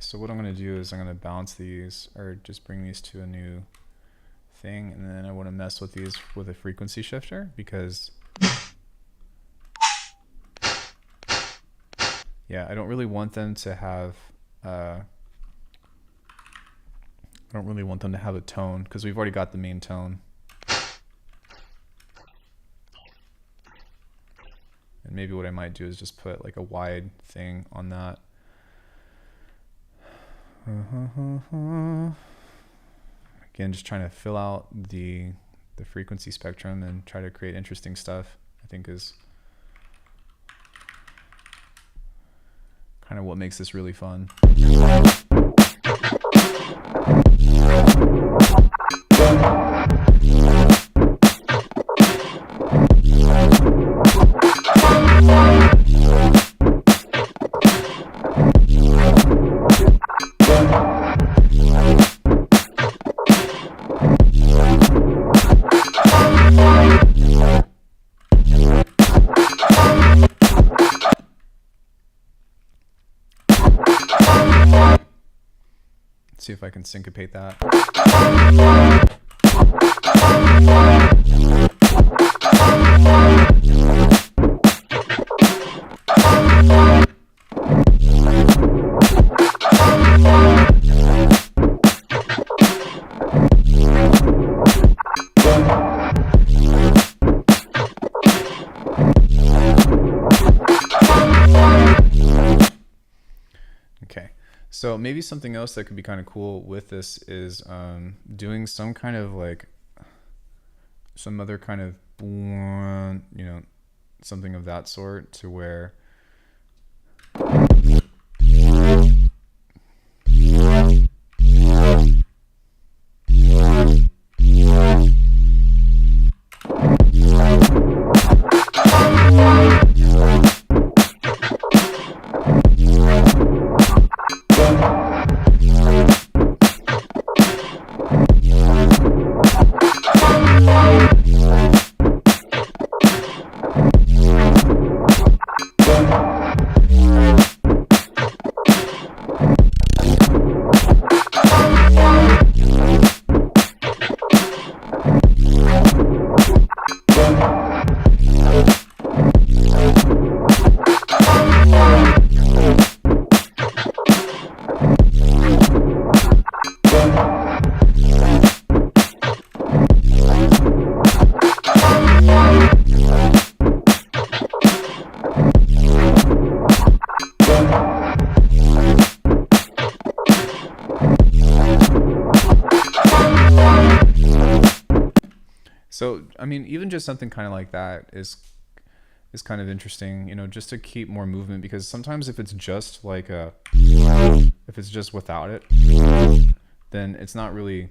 Speaker 1: So what I'm going to do is I'm going to bounce these, or just bring these to a new thing, and then I want to mess with these with a frequency shifter, because yeah, I don't really want them to have a tone, because we've already got the main tone. And maybe what I might do is just put like a wide thing on that. Again, just trying to fill out the frequency spectrum and try to create interesting stuff, I think is kind of what makes this really fun. See if I can syncopate that. So maybe something else that could be kind of cool with this is doing some kind of like some other kind of, you know, something of that sort to where So, I mean, even just something kind of like that is kind of interesting, you know, just to keep more movement, because sometimes if it's just like if it's just without it, then it's not really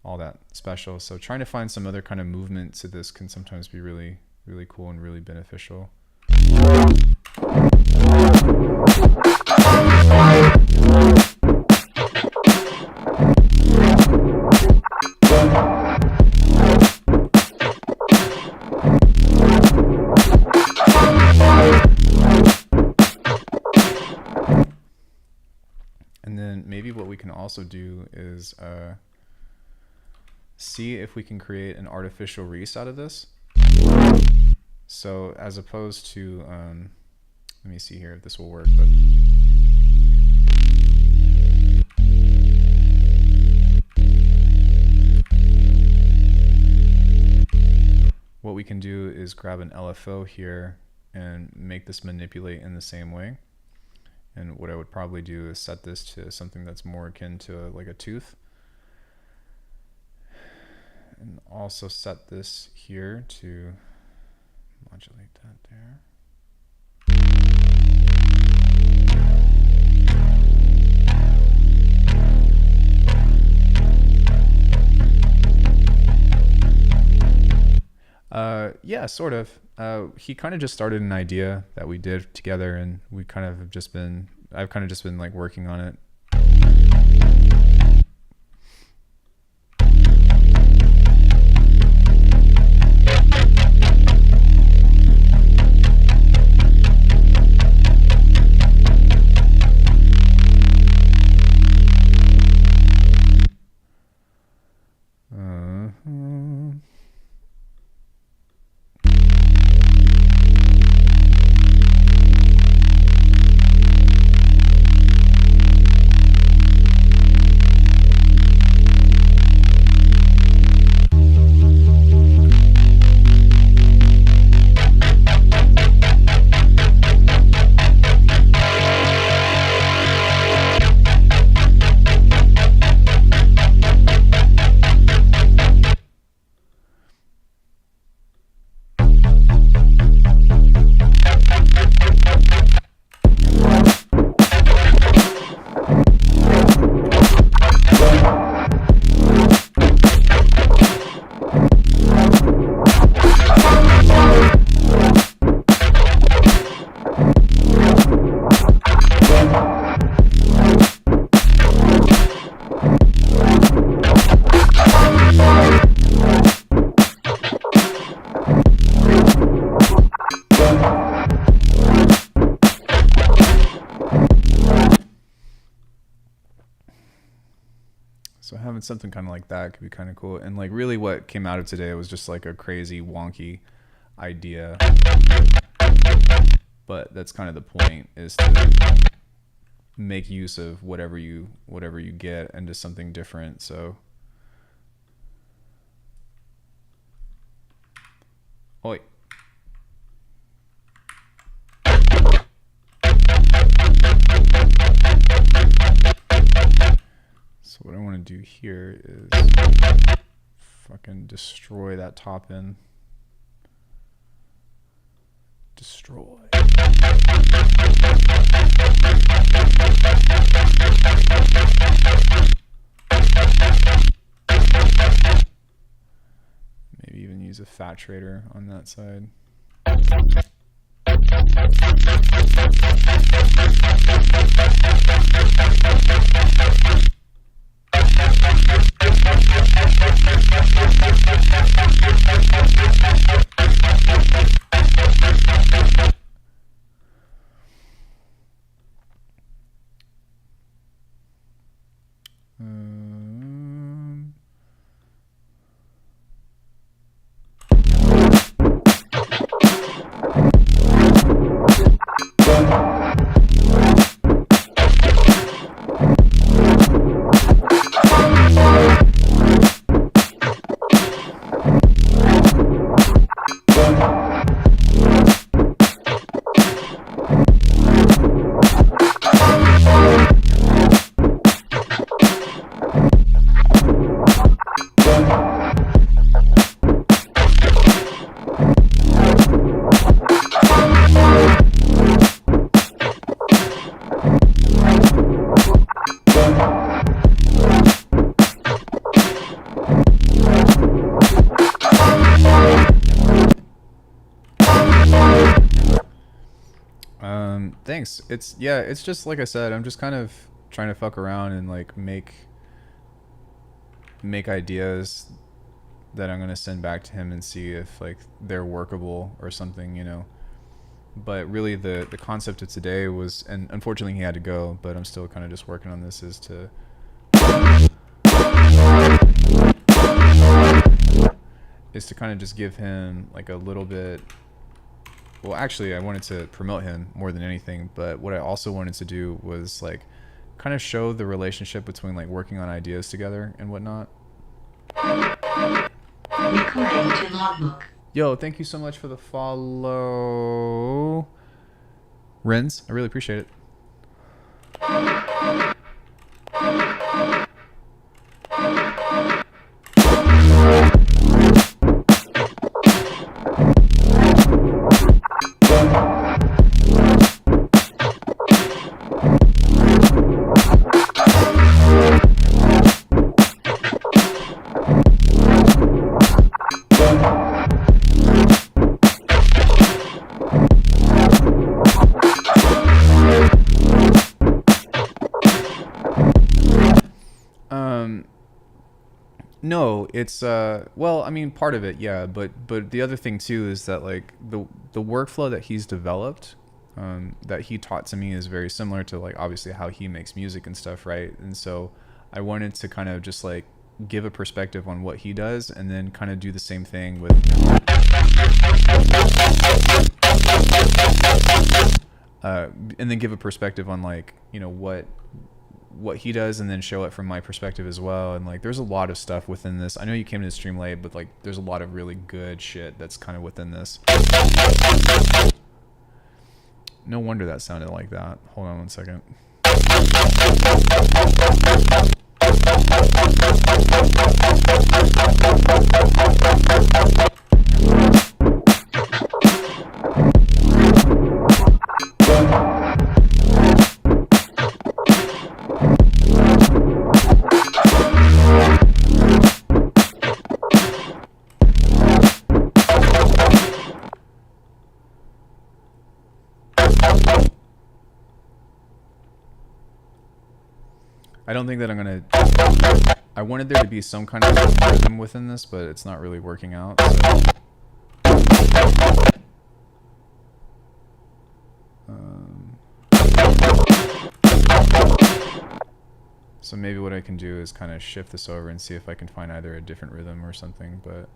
Speaker 1: all that special. So trying to find some other kind of movement to this can sometimes be really, really cool and really beneficial. And then maybe what we can also do is see if we can create an artificial reese out of this. So as opposed to, let me see here if this will work, but what we can do is grab an LFO here and make this manipulate in the same way. And what I would probably do is set this to something that's more akin to like a tooth. And also set this here to modulate that there. Yeah, sort of. He kind of just started an idea that we did together, and we kind of have just been, I've kind of just been like working on it. So having something kind of like that could be kind of cool. And like really what came out of today was just like a crazy wonky idea. But that's kind of the point, is to make use of whatever you get into something different. So oi. do here is fucking destroy that top end. Destroy. Maybe even use a fat trader on that side. Thanks. It's just like I said, I'm just kind of trying to fuck around and like make ideas that I'm gonna send back to him and see if like they're workable or something, you know. But really the concept of today was, and unfortunately he had to go, but I'm still kind of just working on this, is to kind of just give him like a little bit. Well, actually, I wanted to promote him more than anything, but what I also wanted to do was like kind of show the relationship between like working on ideas together and whatnot.
Speaker 6: Recording to logbook.
Speaker 1: Yo, thank you so much for the follow, Renz. I really appreciate it. No, it's well, I mean, part of it, yeah, but the other thing too is that like the workflow that he's developed, that he taught to me, is very similar to like obviously how he makes music and stuff, right? And so I wanted to kind of just like give a perspective on what he does, and then kind of do the same thing with and then give a perspective on like, you know, what he does, and then show it from my perspective as well. And like there's a lot of stuff within this. I know you came to the stream late, but like there's a lot of really good shit that's kind of within this. No wonder that sounded like that. Hold on one second. I don't think that I'm gonna. I wanted there to be some kind of rhythm within this, but it's not really working out. So maybe what I can do is kind of shift this over and see if I can find either a different rhythm or something, but.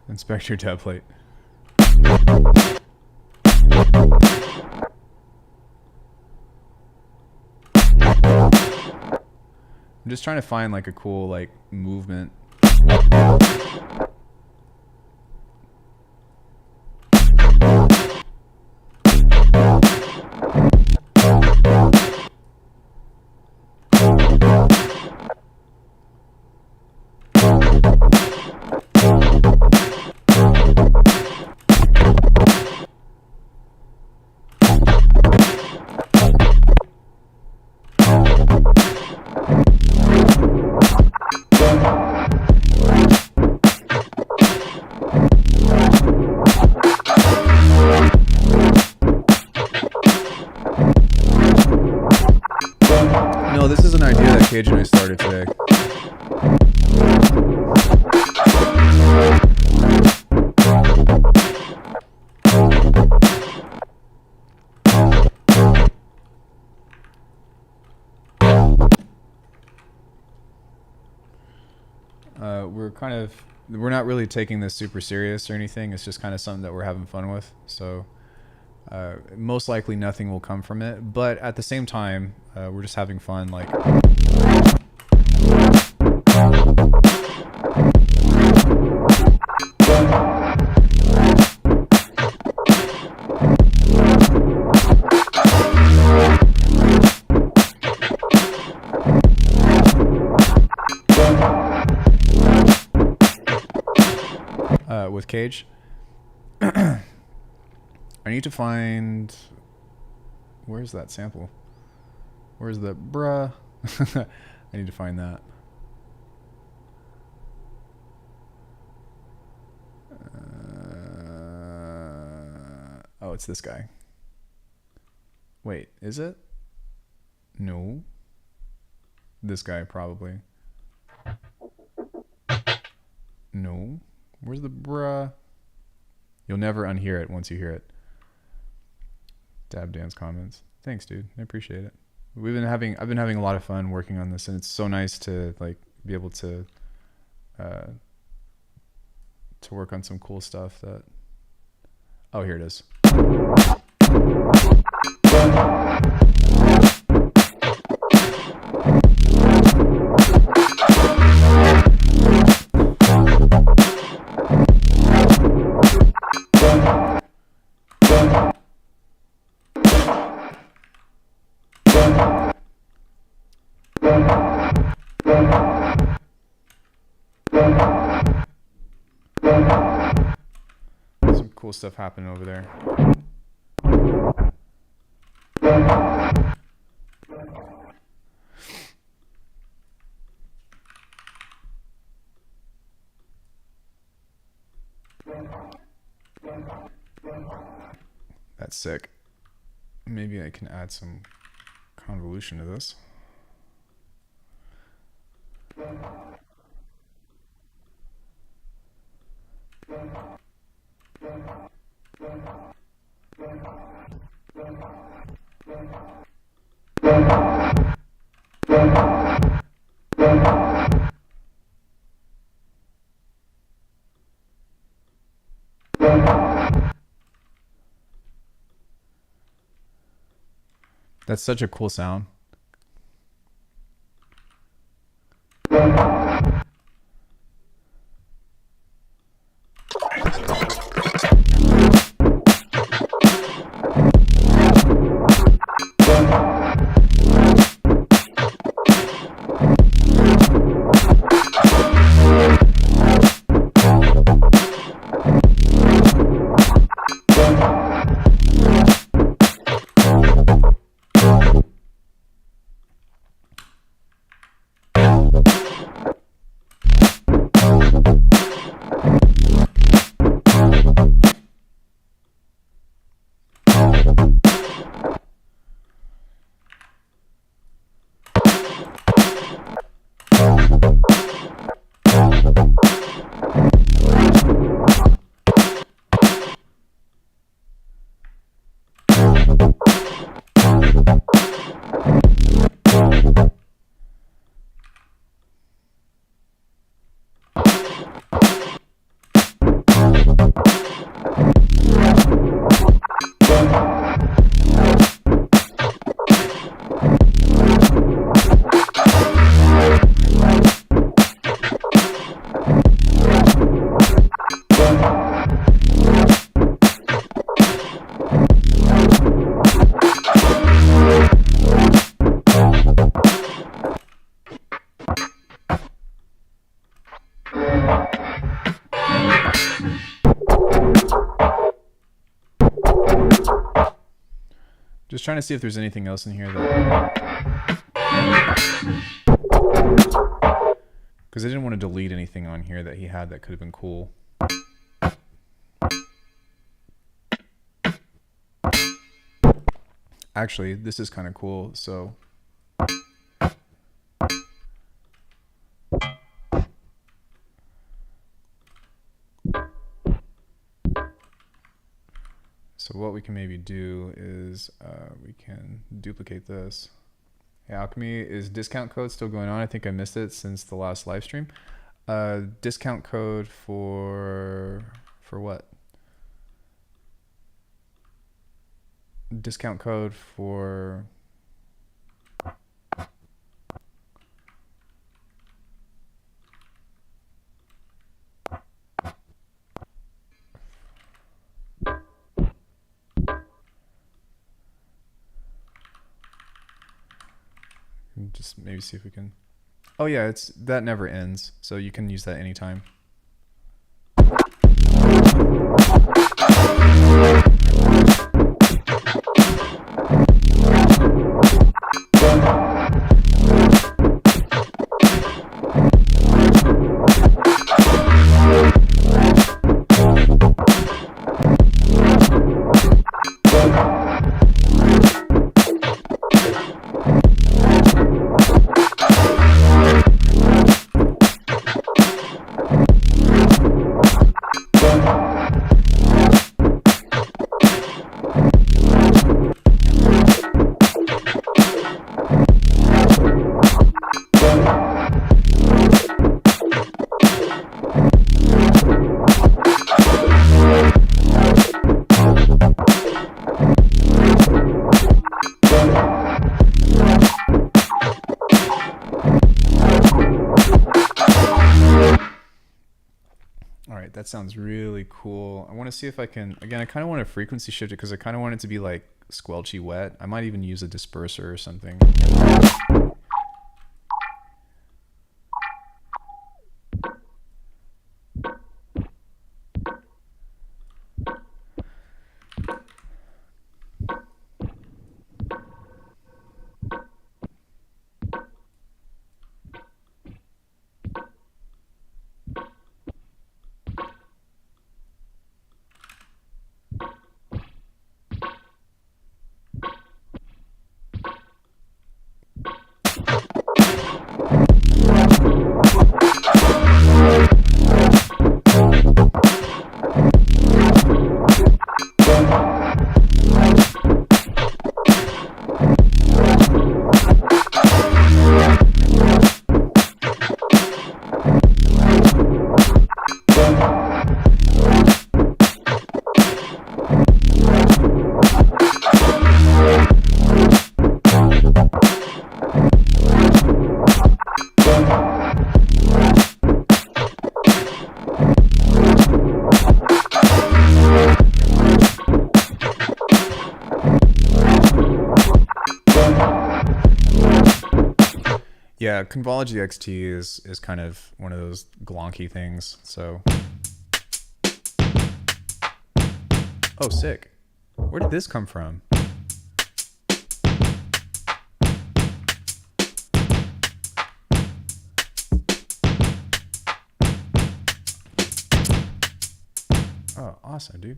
Speaker 1: Inspect your tab plate. I'm just trying to find like a cool like movement. No, this is an idea that Kage and I started today. We're not really taking this super serious or anything. It's just kind of something that we're having fun with. So most likely nothing will come from it. But at the same time, we're just having fun. Like, with Kage. I need to find... Where's that sample? Where's the bruh? I need to find that. Oh, it's this guy. Wait, is it? No. This guy, probably. No. Where's the bruh? You'll never unhear it once you hear it. Dab Dan's comments. Thanks, dude. I appreciate it. I've been having a lot of fun working on this, and it's so nice to like be able to work on some cool stuff that... Oh, here it is. Some cool stuff happening over there. That's sick. Maybe I can add some convolution to this. That's such a cool sound. Just trying to see if there's anything else in here that... Because I didn't want to delete anything on here that he had that could have been cool. Actually, this is kind of cool, so... So what we can maybe do is we can duplicate this. Hey, Alckemy, is discount code still going on? I think I missed it since the last live stream. Discount code for what? Discount code for... Just maybe see if we can... Oh yeah, that never ends, so you can use that anytime. That sounds really cool. I want to see if I can, again, I kind of want to frequency shift it because I kind of want it to be like squelchy wet. I might even use a disperser or something. Yeah, Convology XT is kind of one of those glonky things, so... Oh, sick. Where did this come from? Oh, awesome, dude.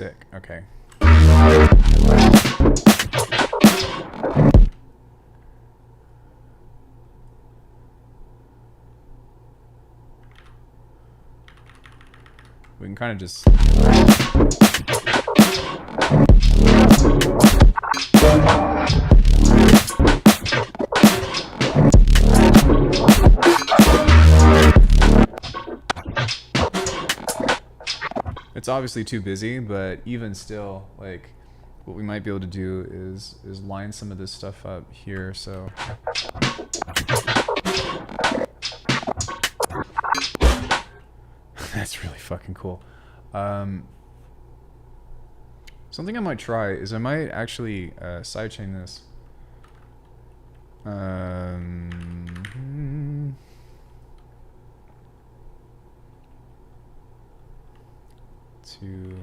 Speaker 1: Sick. Okay. We can kind of just... It's obviously too busy, but even still, like, what we might be able to do is line some of this stuff up here, so... That's really fucking cool. Something I might try is I might actually sidechain this. To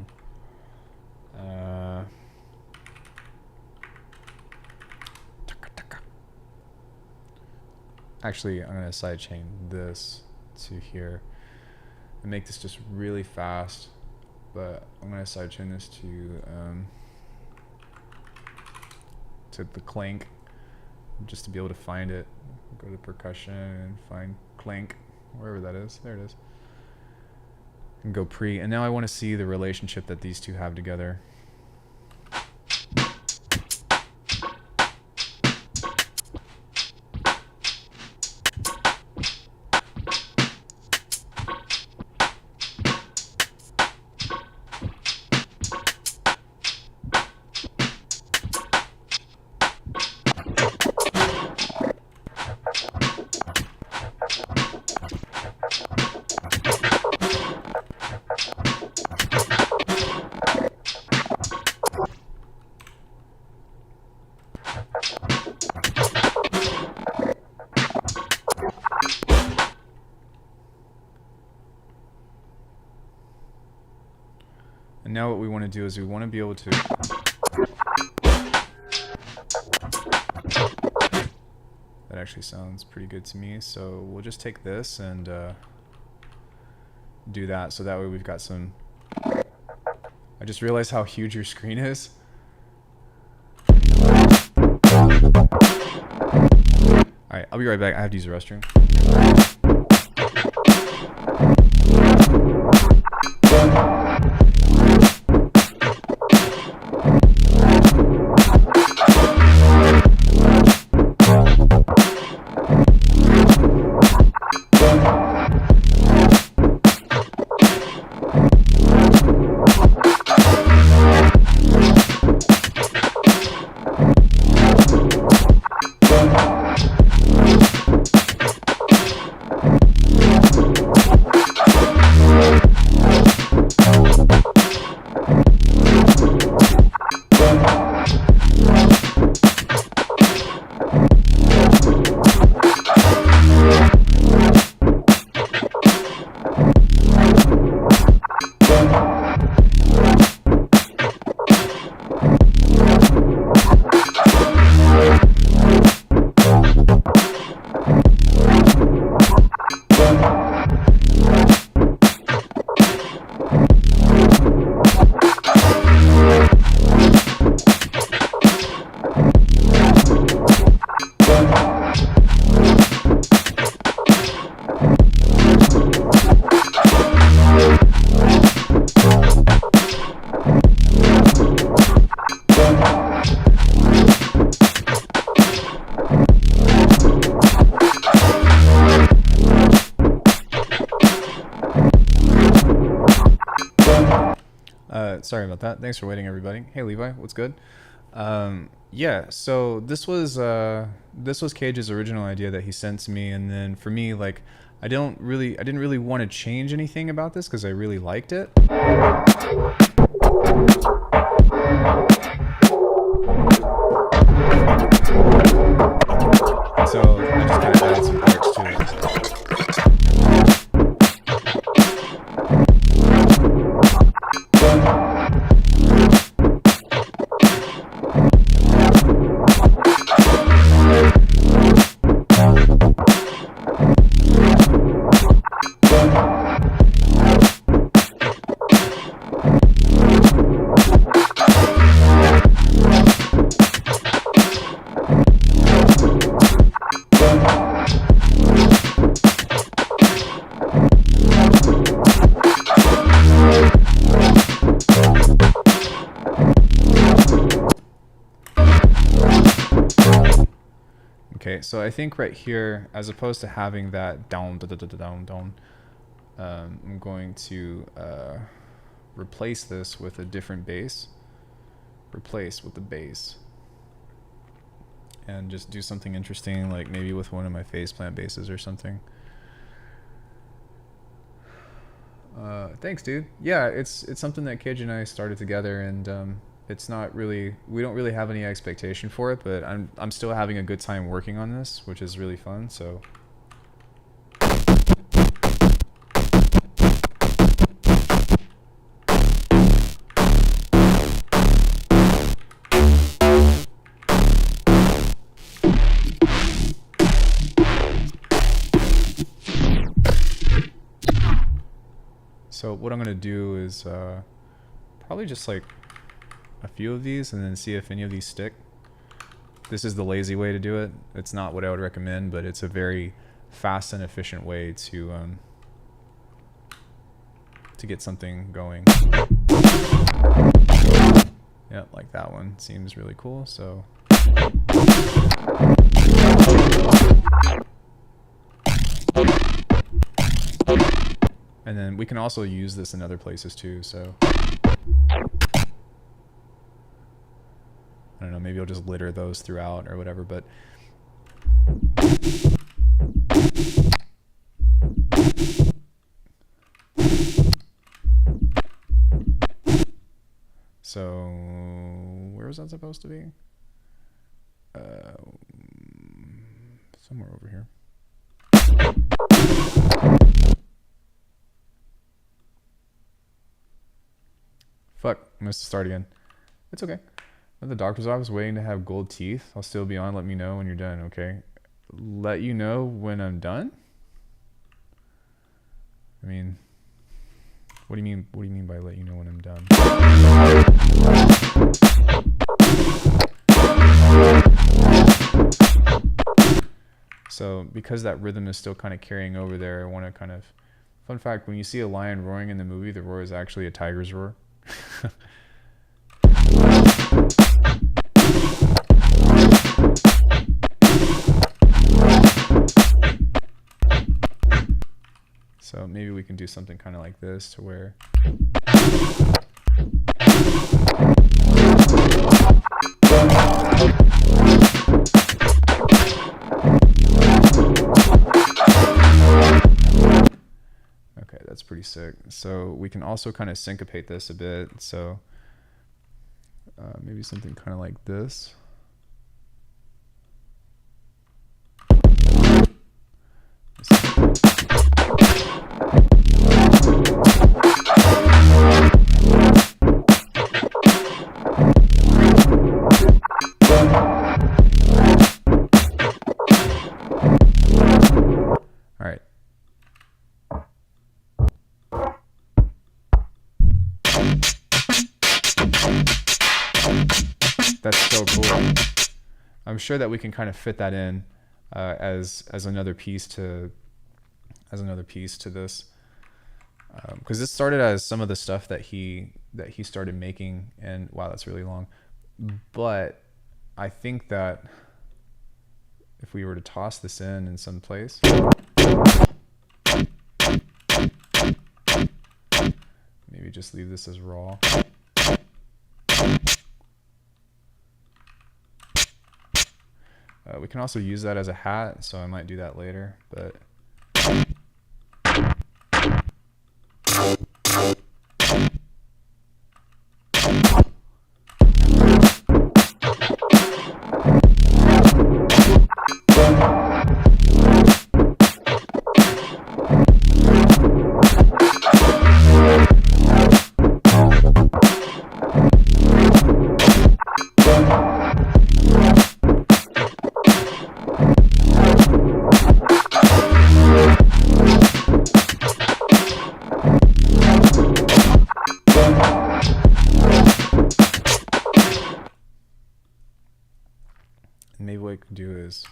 Speaker 1: actually, I'm gonna sidechain this to here and make this just really fast, but I'm gonna sidechain this to the clank just to be able to find it. Go to percussion and find clank, wherever that is. There it is. And go pre, and now I want to see the relationship that these two have together. And now what we want to do is we want to be able to... That actually sounds pretty good to me, so we'll just take this and do that, so that way we've got some... I just realized how huge your screen is. Alright, I'll be right back. I have to use the restroom. Sorry about that. Thanks for waiting, everybody. Hey, Levi, what's good? Yeah, so this was Kage's original idea that he sent to me, and then for me, like, I didn't really want to change anything about this because I really liked it. So I just kind of added some parts to it. Okay, so I think right here, as opposed to having that down, I'm going to replace this with a different bass. Replace with the bass. And just do something interesting, like maybe with one of my faceplant basses or something. Thanks, dude. Yeah, it's something that Kage and I started together, and it's not really, we don't really have any expectation for it, but I'm still having a good time working on this, which is really fun. So what I'm gonna do is probably just like a few of these and then see if any of these stick. This is the lazy way to do it. It's not what I would recommend, but it's a very fast and efficient way to get something going. Yeah, like that one seems really cool. So and then we can also use this in other places too, so I don't know, maybe I'll just litter those throughout or whatever, but so where was that supposed to be? Somewhere over here. Fuck, I missed the start again. It's okay. At the doctor's office waiting to have gold teeth. I'll still be on. Let me know when you're done, okay? Let you know when I'm done? I mean, what do you mean? What do you mean by let you know when I'm done? So because that rhythm is still kind of carrying over there, I want to kind of... Fun fact, when you see a lion roaring in the movie, the roar is actually a tiger's roar. So maybe we can do something kind of like this to where okay, that's pretty sick. So we can also kind of syncopate this a bit. So maybe something kind of like this. All right. That's so cool. I'm sure that we can kind of fit that in as another piece to this, because this started as some of the stuff that he started making, and wow, that's really long. But I think that if we were to toss this in some place, maybe just leave this as raw. We can also use that as a hat, so I might do that later, but maybe what I can do is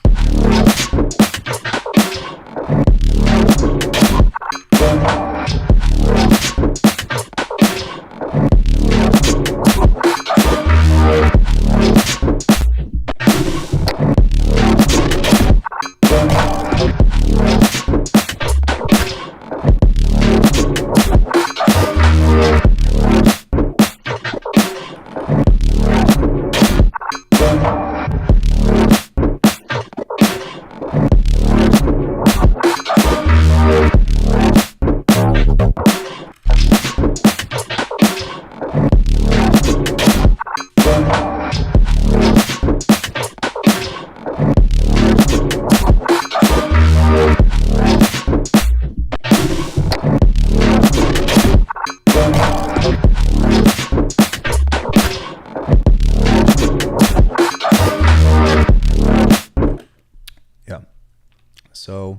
Speaker 1: So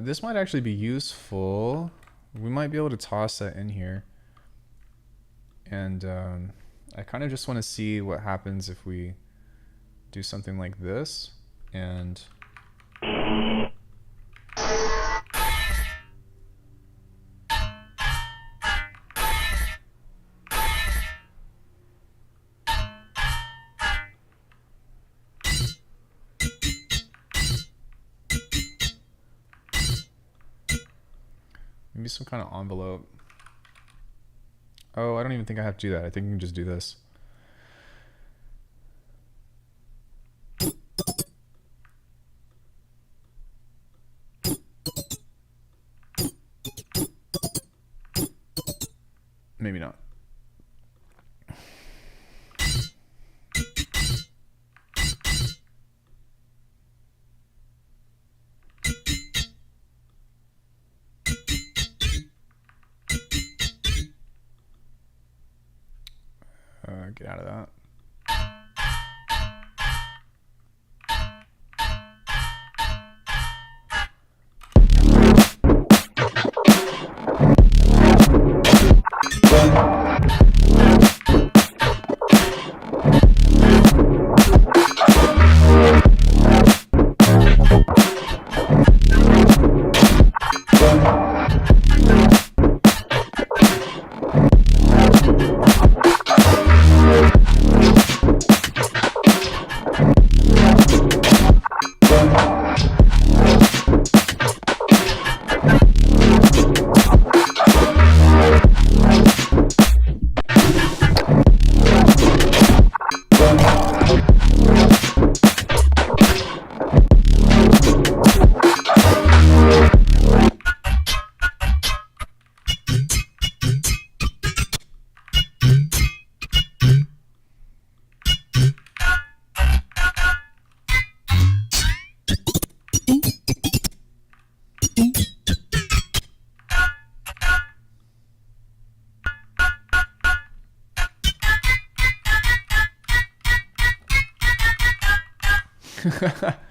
Speaker 1: this might actually be useful. We might be able to toss that in here. And I kind of just want to see what happens if we do something like this. And maybe some kind of envelope. Oh, I don't even think I have to do that. I think you can just do this. Maybe not. Get out of that.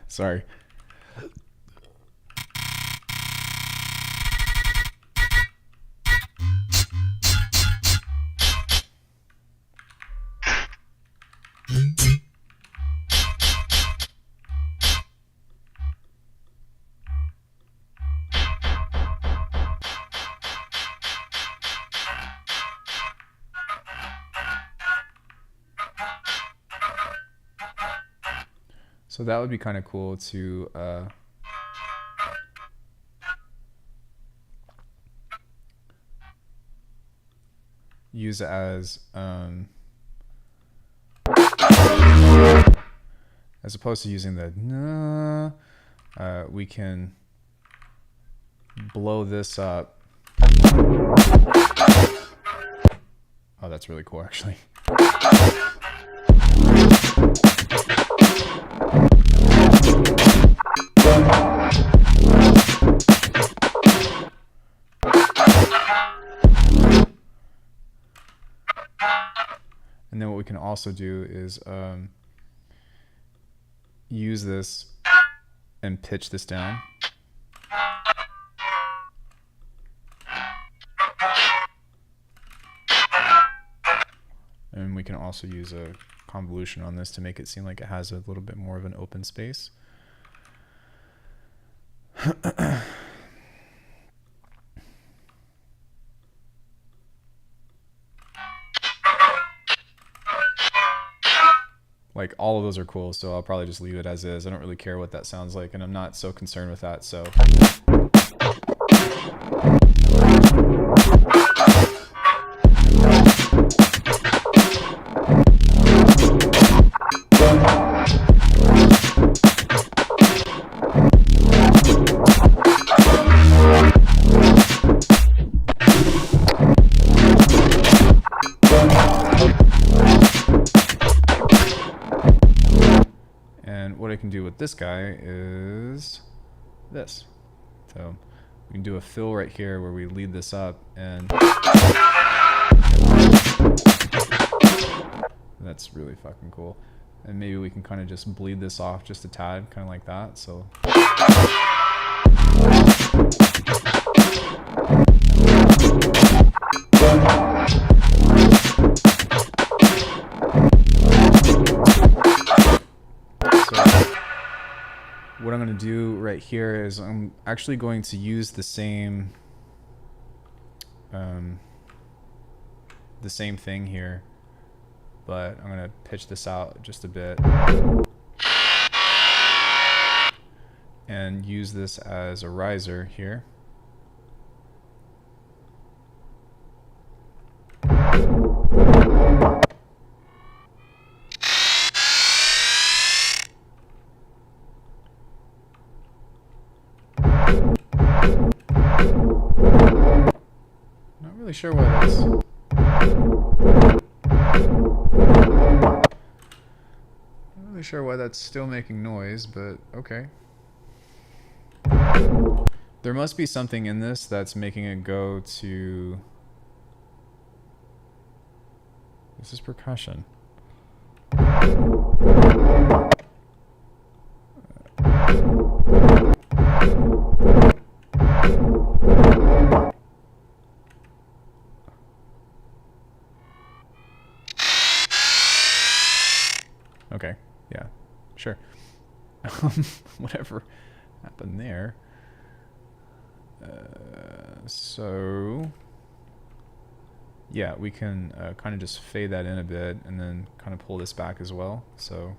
Speaker 1: Sorry. So that would be kind of cool to use as opposed to using the we can blow this up. Oh, that's really cool actually. And then what we can also do is use this and pitch this down. And we can also use a convolution on this to make it seem like it has a little bit more of an open space. Like all of those are cool, so I'll probably just leave it as is. I don't really care what that sounds like, and I'm not so concerned with that, so. with this guy is this. So we can do a fill right here where we lead this up, and that's really fucking cool. And maybe we can kind of just bleed this off just a tad, kind of like that. So what I'm going to do right here is I'm actually going to use the same thing here, but I'm going to pitch this out just a bit and use this as a riser here. Not really sure why that's... Not really sure why that's still making noise, but okay. There must be something in this that's making it go to... This is percussion. Okay, yeah, sure. Whatever happened there. So yeah, we can kind of just fade that in a bit and then kind of pull this back as well. So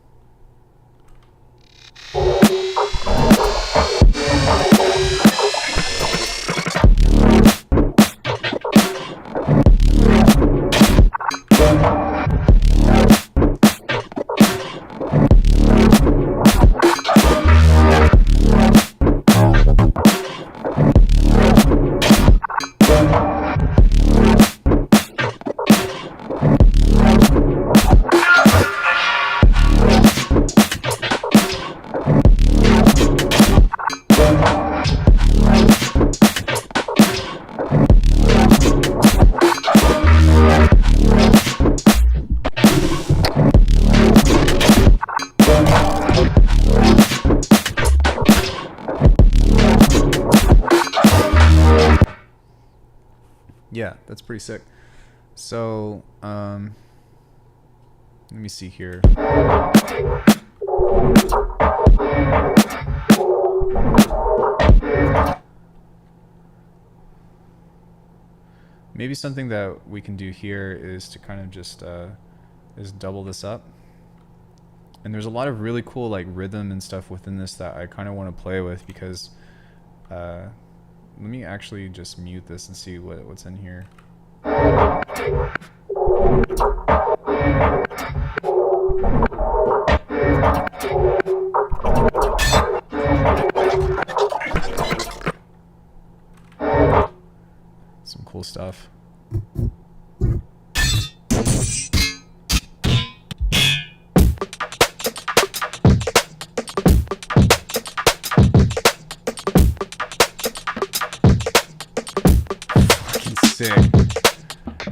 Speaker 1: yeah, that's pretty sick. So let me see here. Maybe something that we can do here is to kind of just is double this up. And there's a lot of really cool like rhythm and stuff within this that I kind of want to play with, because let me actually just mute this and see what's in here. Some cool stuff. Sick.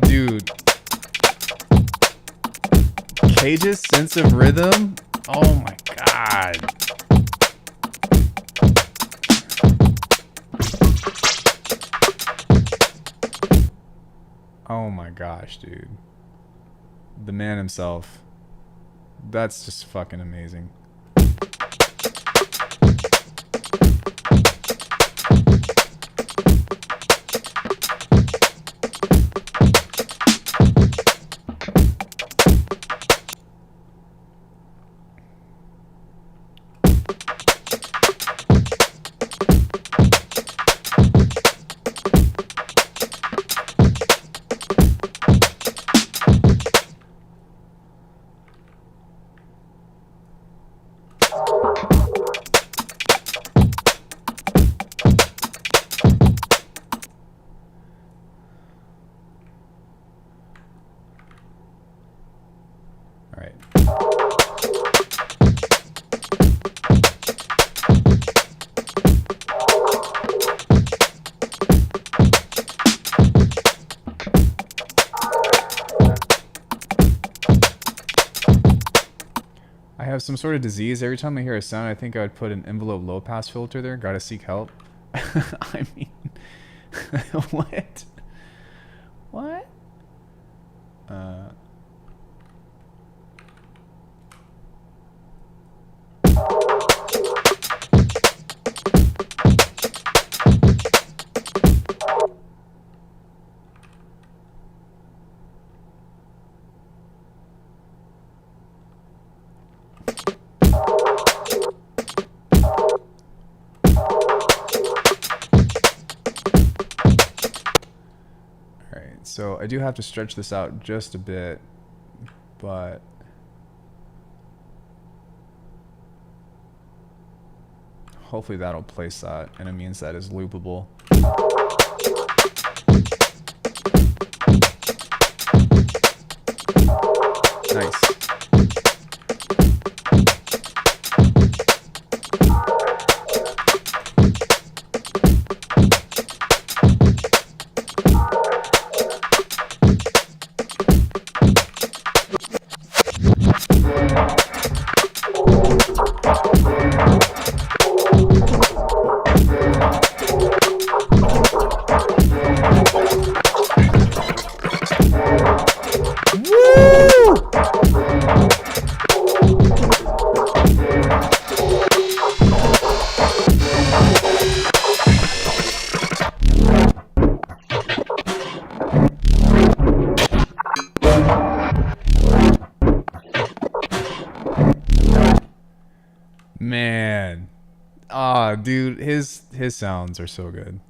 Speaker 1: Dude. Kage's sense of rhythm? Oh my god. Oh my gosh, dude. The man himself. That's just fucking amazing. All right. have some sort of disease. Every time I hear a sound, I think I would put an envelope low pass filter there. Gotta seek help. I mean, what? What? So I do have to stretch this out just a bit, but hopefully that'll place that, and it means that is loopable. Nice. Man, dude, his sounds are so good.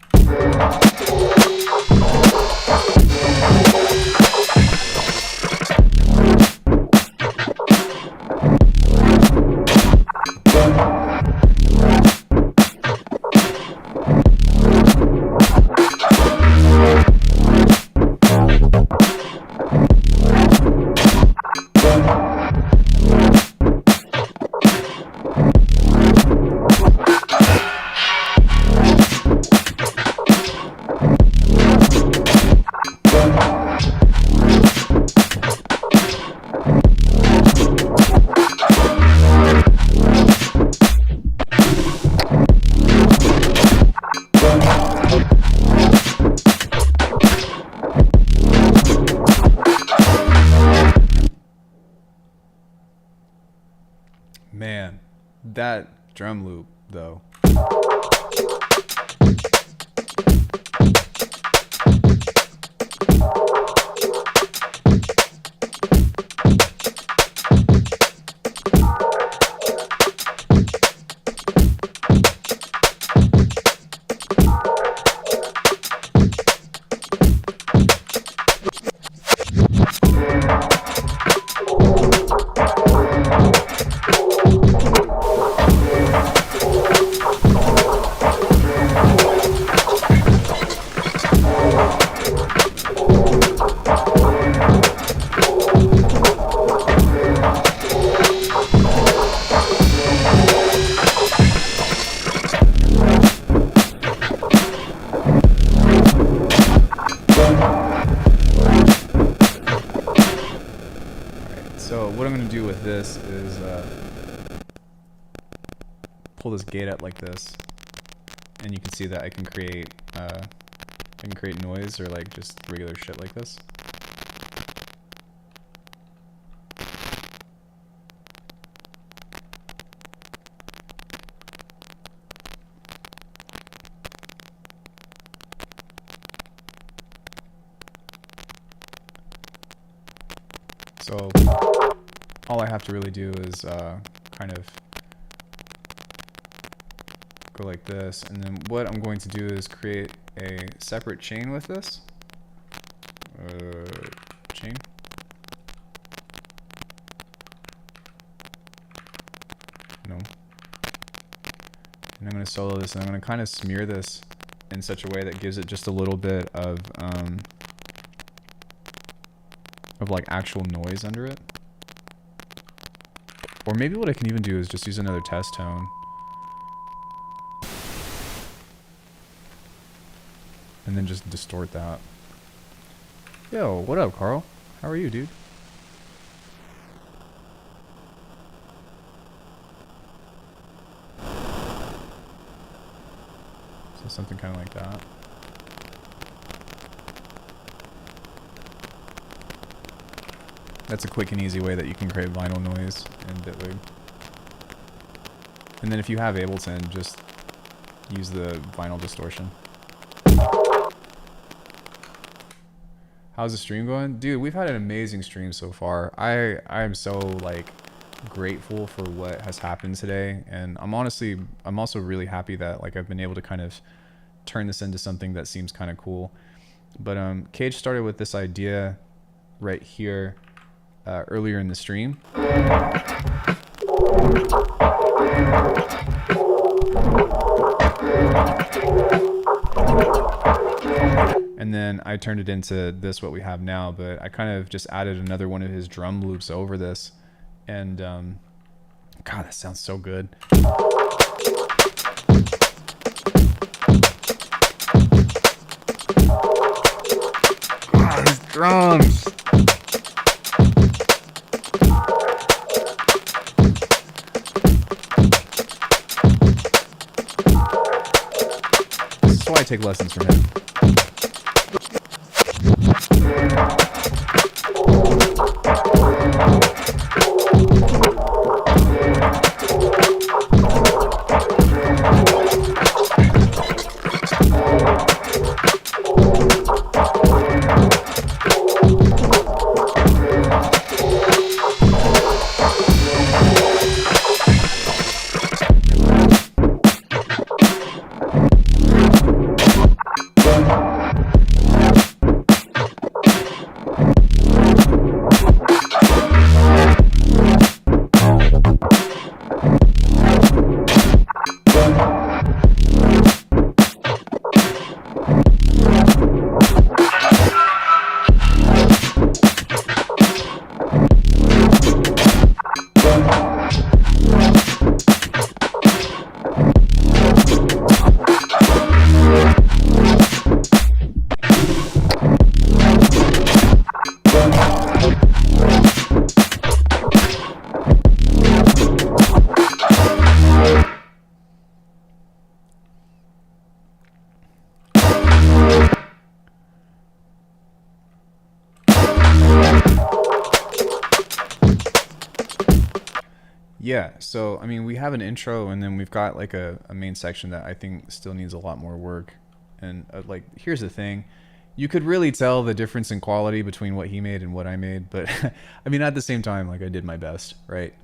Speaker 1: Man, that drum loop, though. So what I'm going to do with this is pull this gate up like this, and you can see that I can create noise or like just regular shit like this. So all I have to really do is kind of go like this, and then what I'm going to do is create a separate chain with this. Chain. No. And I'm going to solo this, and I'm going to kind of smear this in such a way that gives it just a little bit of like actual noise under it. Or maybe what I can even do is just use another test tone. And then just distort that. Yo, what up, Carl? How are you, dude? something kind of like that. That's a quick and easy way that you can create vinyl noise in Bitwig. And then if you have Ableton, just use the vinyl distortion. How's the stream going? Dude, we've had an amazing stream so far. I am so like grateful for what has happened today, and I'm also really happy that like I've been able to kind of turn this into something that seems kind of cool. But Kage started with this idea right here earlier in the stream. And then I turned it into this, what we have now, but I kind of just added another one of his drum loops over this. And, God, that sounds so good. Ah, these drums! This is why I take lessons from him. Yeah, so I mean, we have an intro, and then we've got like a main section that I think still needs a lot more work. And like, here's the thing, you could really tell the difference in quality between what he made and what I made, but I mean, at the same time, like I did my best, right?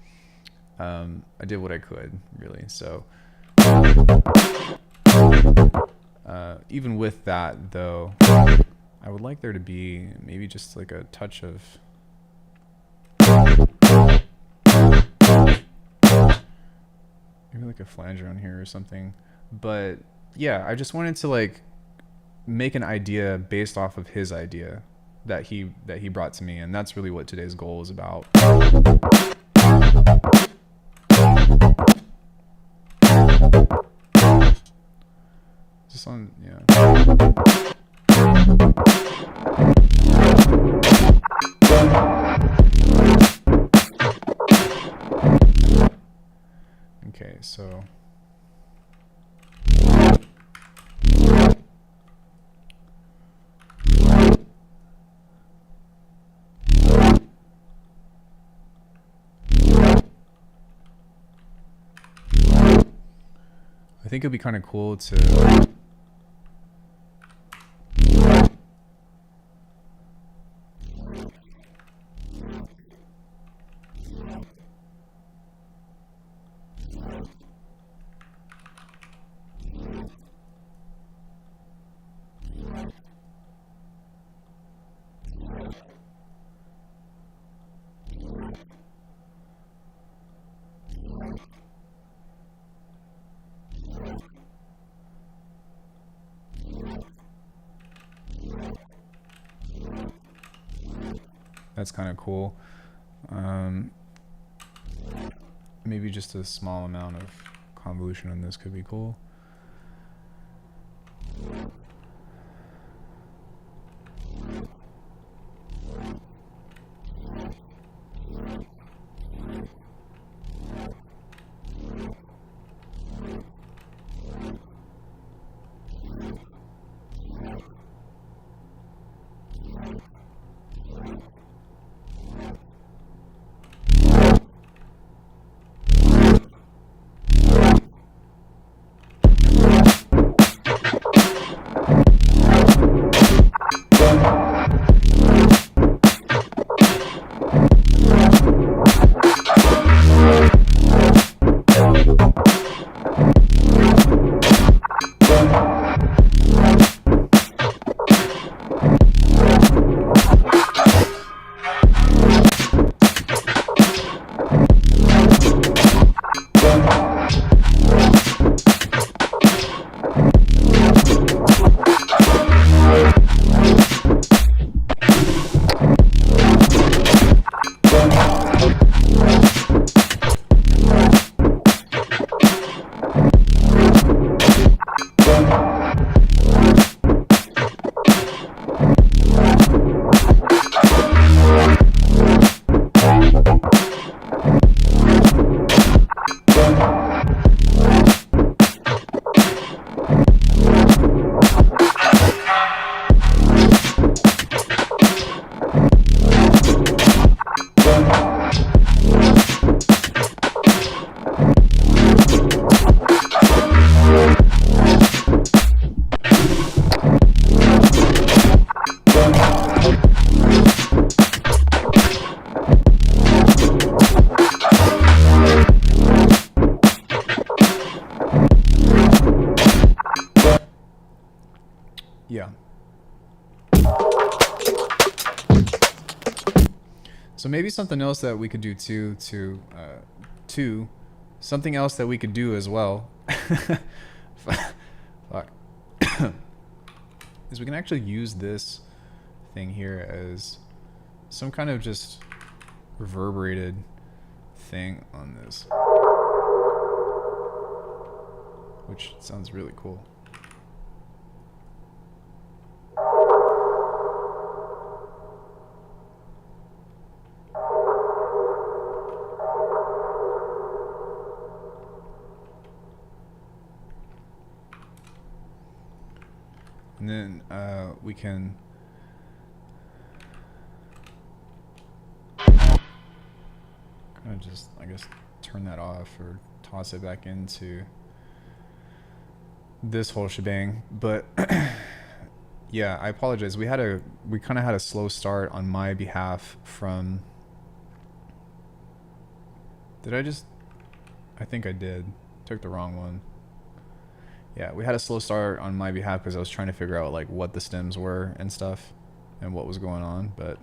Speaker 1: I did what I could, really. So even with that, though, I would like there to be maybe just like a touch of maybe like a flanger on here or something. But yeah, I just wanted to like make an idea based off of his idea that he brought to me, and that's really what today's goal is about. Just on, yeah. Okay, so I think it'd be kind of cool to that's kind of cool. Maybe just a small amount of convolution on this could be cool. So maybe something else that we could do something else that we could do as well. Fuck. Is we can actually use this thing here as some kind of just reverberated thing on this, which sounds really cool. And then we can kind of just, I guess, turn that off or toss it back into this whole shebang. But yeah, I apologize. We kind of had a slow start on my behalf from. I think I did. Took the wrong one. Yeah, we had a slow start on my behalf because I was trying to figure out like what the stems were and stuff and what was going on, but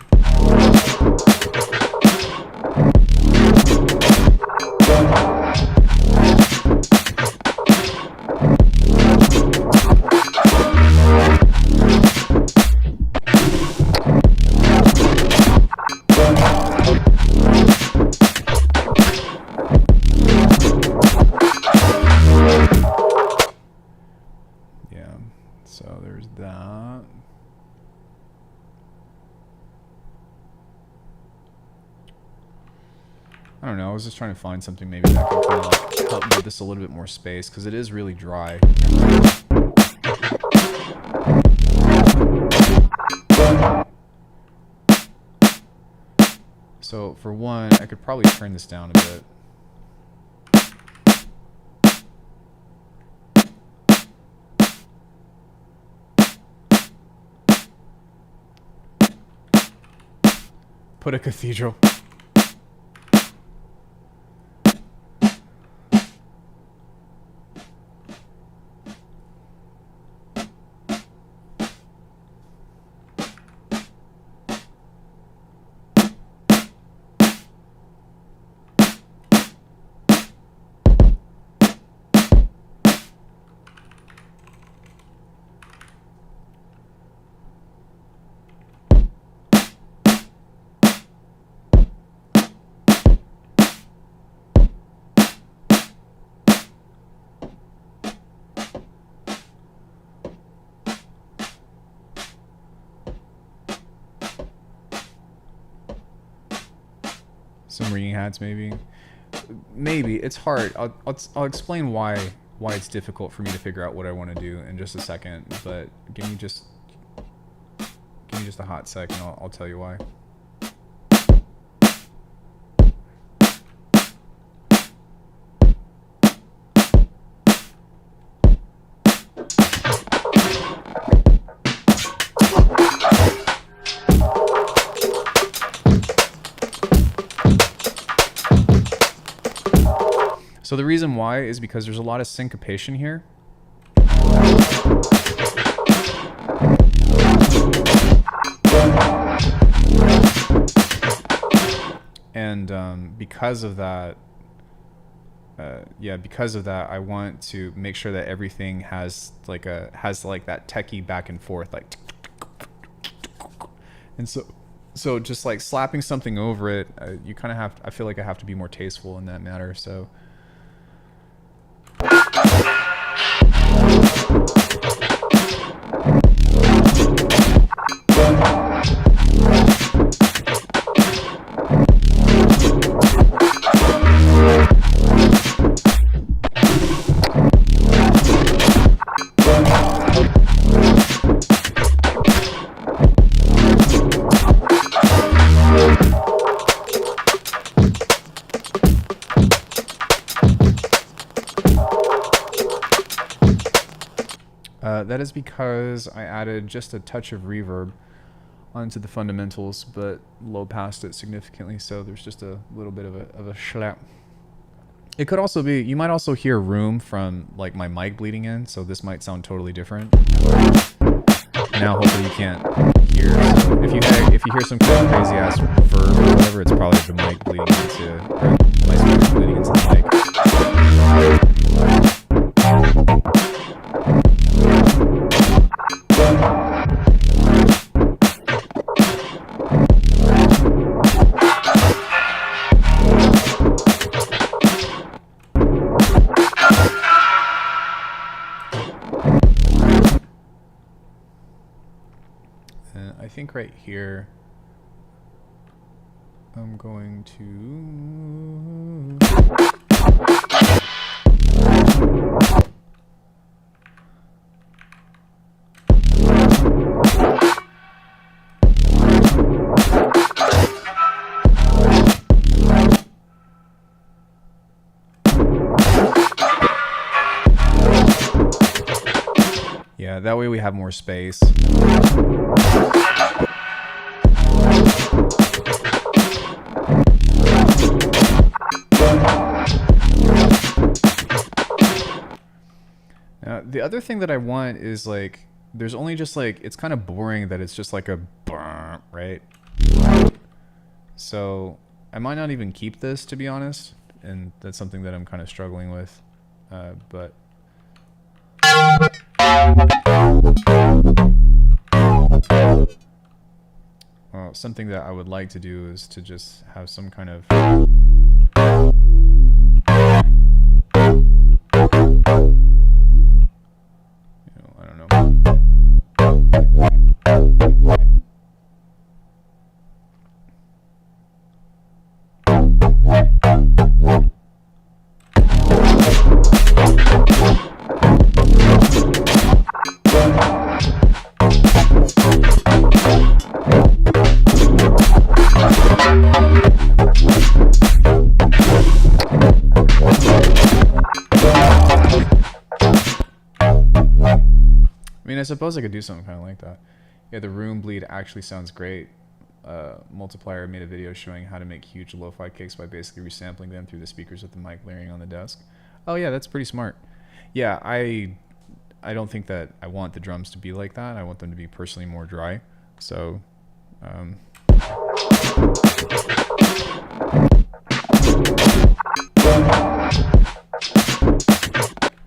Speaker 1: so there's that. I don't know, I was just trying to find something maybe that could kind of like help give this a little bit more space because it is really dry. So for one, I could probably turn this down a bit. Put a cathedral. Some ringing hats, maybe. Maybe it's hard. I'll explain why it's difficult for me to figure out what I want to do in just a second. But give me just a hot sec, and I'll tell you why. So the reason why is because there's a lot of syncopation here. And because of that, I want to make sure that everything has like that techie back and forth, like, and so just like slapping something over it, you kind of have. I feel like I have to be more tasteful in that matter. So. That is because I added just a touch of reverb onto the fundamentals, but low passed it significantly, so there's just a little bit of a schlap. It could also be, you might also hear room from like my mic bleeding in, so this might sound totally different. Now hopefully you can't hear. So if you hear some kind of crazy ass verb or whatever, it's probably the mic bleeding into, or my speaker bleeding into the mic. And I think right here, I'm going to... Yeah, that way we have more space. Now, the other thing that I want is like, there's only just like, it's kind of boring that it's just like a brrr, right? So I might not even keep this, to be honest, and that's something that I'm kind of struggling with, but well, something that I would like to do is to just have some kind of I don't know. I mean, I suppose I could do something kind of like that. Yeah, the room bleed actually sounds great. Multiplier made a video showing how to make huge lo-fi kicks by basically resampling them through the speakers with the mic layering on the desk. Oh yeah, that's pretty smart. Yeah, I don't think that I want the drums to be like that. I want them to be personally more dry. So,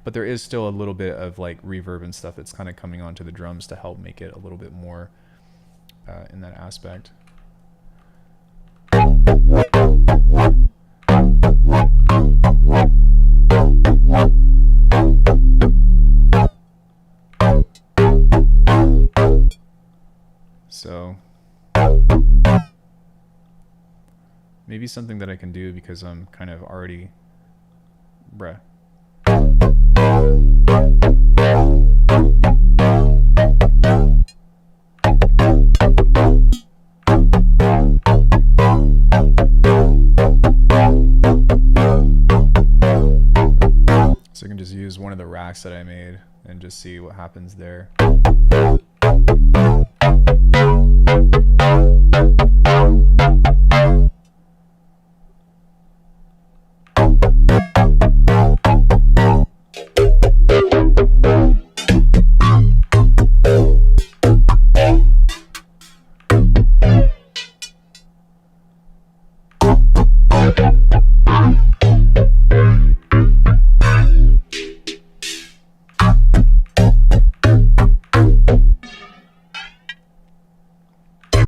Speaker 1: but there is still a little bit of like reverb and stuff that's kind of coming onto the drums to help make it a little bit more in that aspect. So maybe something that I can do, because I'm kind of already bruh. So I can just use one of the racks that I made and just see what happens there.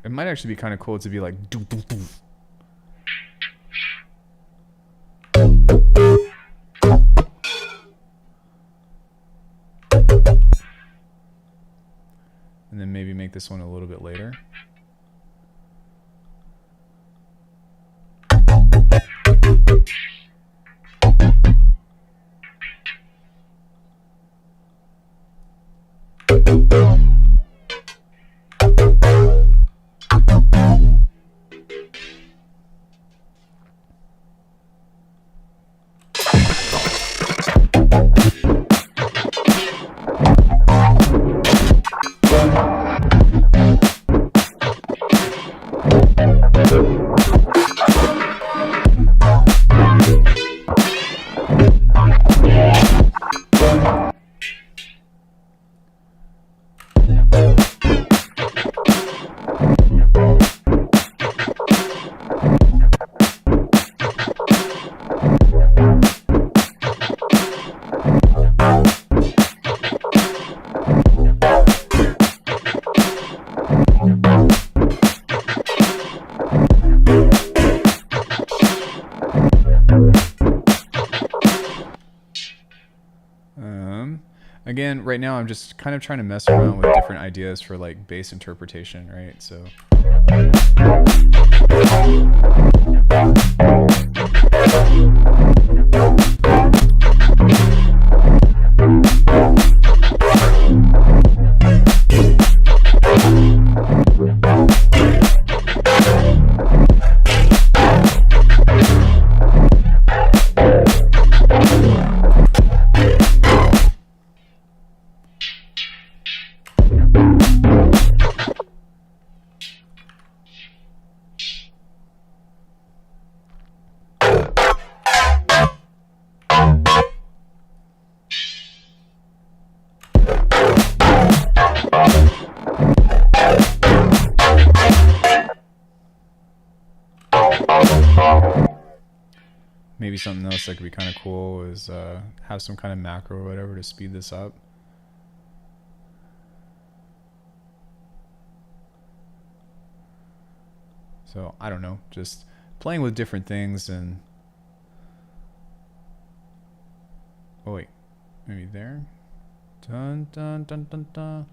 Speaker 1: It might actually be kind of cool to be like doo doo doo. And then maybe make this one a little bit later. again, right now I'm just kind of trying to mess around with different ideas for like bass interpretation, right? So. Maybe something else that could be kind of cool is have some kind of macro or whatever to speed this up. So I don't know, just playing with different things. And oh wait, maybe there. Dun dun dun dun dun.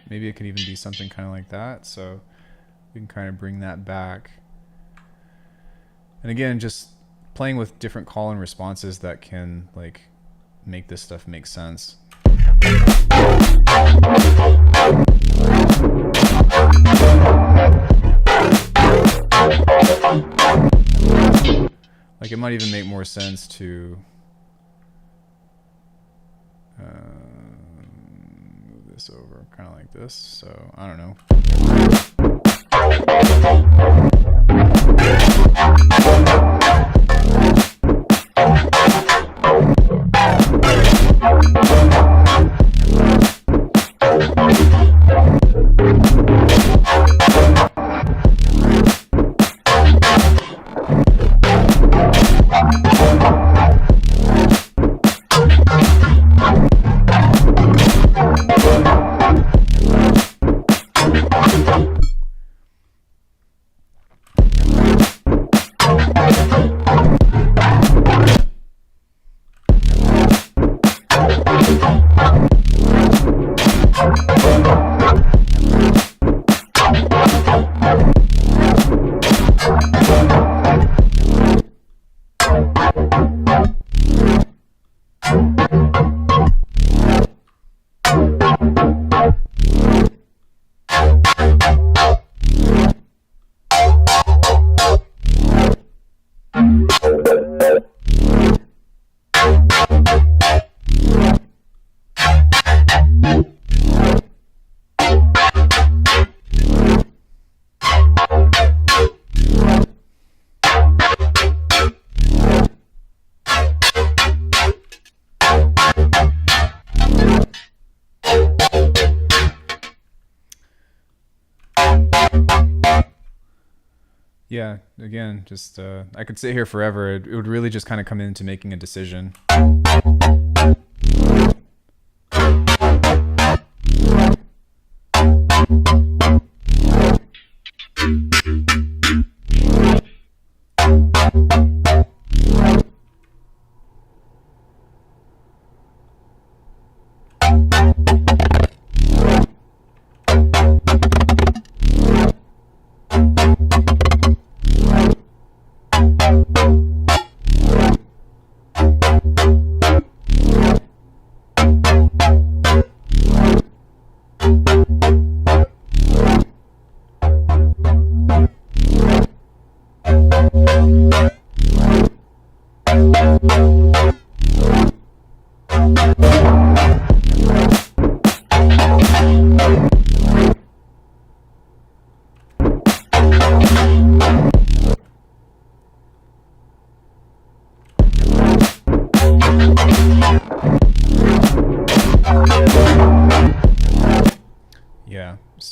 Speaker 1: Maybe it could even be something kind of like that, so we can kind of bring that back. And again, just playing with different call and responses that can like make this stuff make sense. Like it might even make more sense to move this over kind of like this. So I don't know. Yeah, again, just I could sit here forever. It would really just kind of come into making a decision.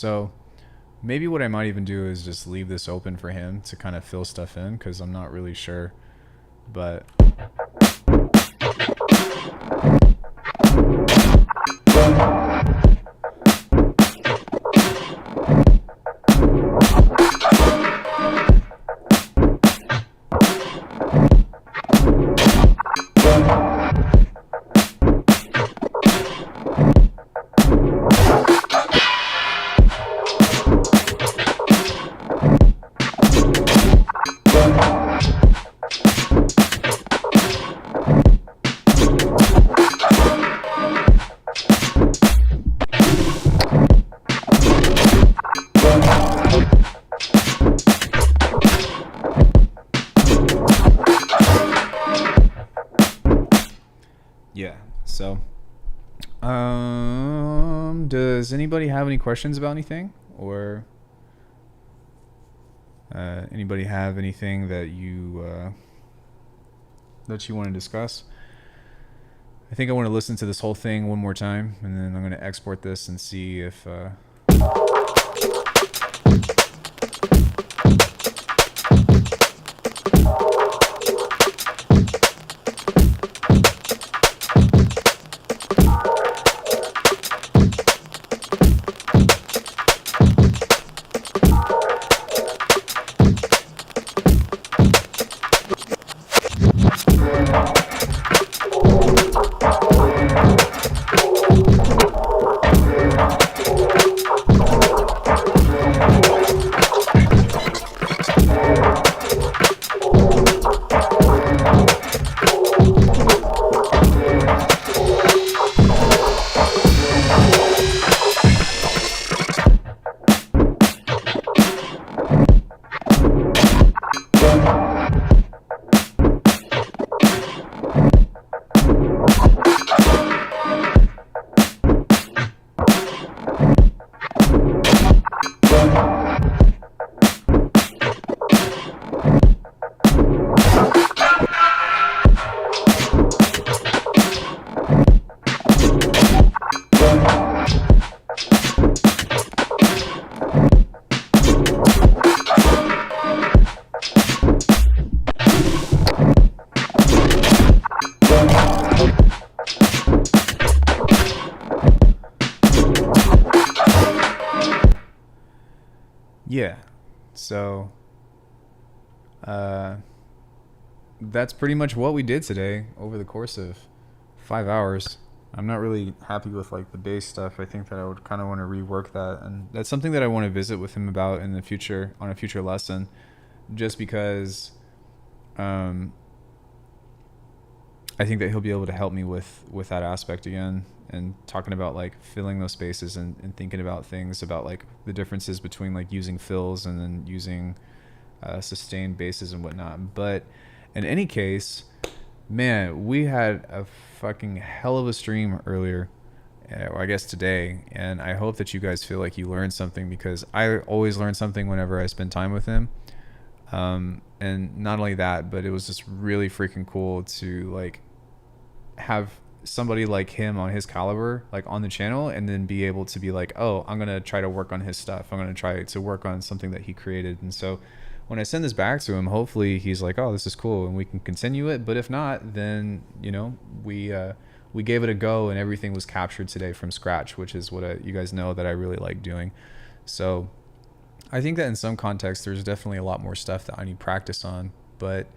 Speaker 1: So maybe what I might even do is just leave this open for him to kind of fill stuff in, because I'm not really sure. But yeah, so does anybody have any questions about anything, or anybody have anything that you want to discuss? I think I want to listen to this whole thing one more time, and then I'm going to export this and see if yeah, so that's pretty much what we did today over the course of 5 hours. I'm not really happy with like the bass stuff. I think that I would kind of want to rework that, and that's something that I want to visit with him about in the future, on a future lesson, just because I think that he'll be able to help me with that aspect again, and talking about like filling those spaces and thinking about things about like the differences between like using fills and then using sustained basses and whatnot. But in any case, man, we had a fucking hell of a stream earlier, or I guess today, and I hope that you guys feel like you learned something, because I always learn something whenever I spend time with him. And not only that, but it was just really freaking cool to like have somebody like him on his caliber like on the channel, and then be able to be like, oh, I'm gonna try to work on his stuff, I'm gonna try to work on something that he created. And so when I send this back to him, hopefully he's like, oh, this is cool, and we can continue it. But if not, then you know, we gave it a go, and everything was captured today from scratch, which is what you guys know that I really like doing. So I think that in some context there's definitely a lot more stuff that I need practice on, but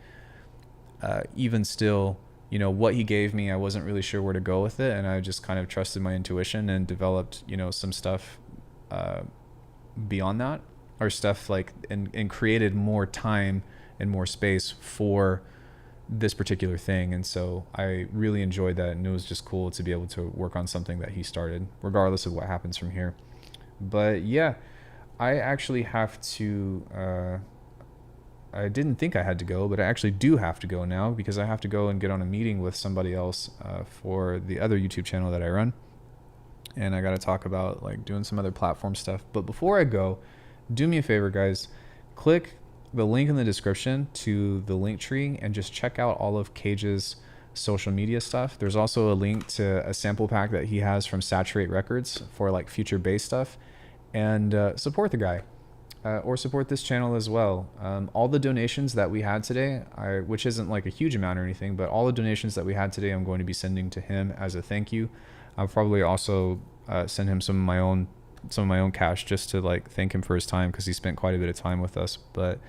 Speaker 1: even still, you know, what he gave me, I wasn't really sure where to go with it, and I just kind of trusted my intuition and developed, you know, some stuff beyond that, or stuff like, and created more time and more space for this particular thing. And so I really enjoyed that, and it was just cool to be able to work on something that he started, regardless of what happens from here. But yeah, I actually have to I didn't think I had to go, but I actually do have to go now, because I have to go and get on a meeting with somebody else for the other YouTube channel that I run, and I got to talk about like doing some other platform stuff. But before I go, do me a favor, guys, click the link in the description to the link tree and just check out all of Kage's social media stuff. There's also a link to a sample pack that he has from Saturate Records for like future bass stuff. and support the guy. Or support this channel as well. All the donations that we had today, which isn't like a huge amount or anything, but all the donations that we had today, I'm going to be sending to him as a thank you. I'll probably also send him some of my own cash just to like thank him for his time, because he spent quite a bit of time with us. But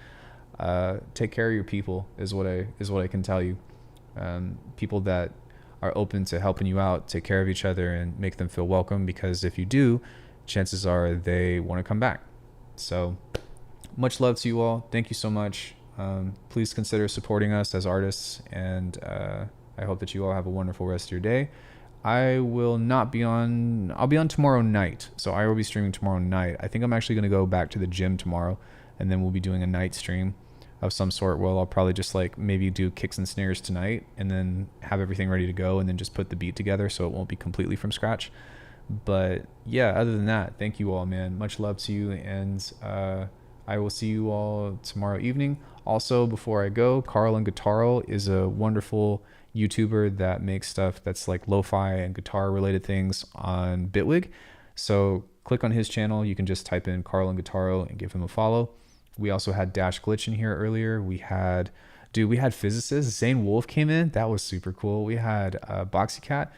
Speaker 1: take care of your people is what I can tell you. People that are open to helping you out, take care of each other, and make them feel welcome, because if you do, chances are they want to come back. So much love to you all. Thank you so much. Please consider supporting us as artists, and I hope that you all have a wonderful rest of your day. I will not be on, I'll be on tomorrow night. So I will be streaming tomorrow night. I think I'm actually going to go back to the gym tomorrow, and then we'll be doing a night stream of some sort. Well, I'll probably just like maybe do kicks and snares tonight, and then have everything ready to go, and then just put the beat together so it won't be completely from scratch. But yeah, other than that, thank you all, man. Much love to you, and I will see you all tomorrow evening. Also, before I go, Carl and Guitaro is a wonderful YouTuber that makes stuff that's like lo-fi and guitar related things on Bitwig. So click on his channel. You can just type in Carl and Guitaro and give him a follow. We also had Dash Glitch in here earlier. We had physicists. Zane Wolf came in. That was super cool. We had Boxy Cat.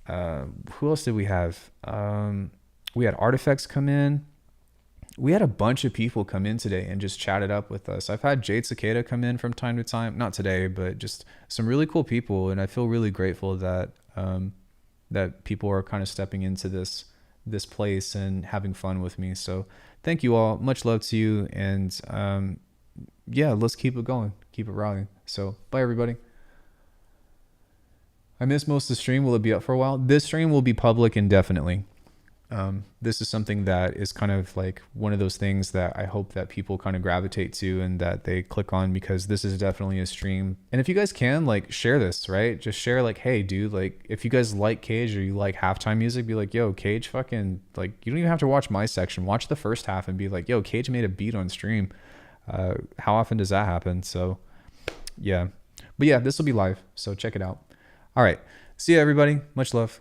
Speaker 1: Who else did we have? We had Artifacts come in. We had a bunch of people come in today and just chat it up with us. I've had Jade Cicada come in from time to time, not today, but just some really cool people. And I feel really grateful that, that people are kind of stepping into this place and having fun with me. So thank you all. Much love to you. And, yeah, let's keep it going. Keep it rocking. So bye everybody. I missed most of the stream. Will it be up for a while? This stream will be public indefinitely. This is something that is kind of like one of those things that I hope that people kind of gravitate to and that they click on, because this is definitely a stream. And if you guys can, like, share this, right? Just share like, hey dude, like if you guys like Kage or you like halftime music, be like, yo, Kage fucking, like, you don't even have to watch my section. Watch the first half and be like, yo, Kage made a beat on stream. How often does that happen? So yeah, but yeah, this will be live, so check it out. All right, see you everybody. Much love.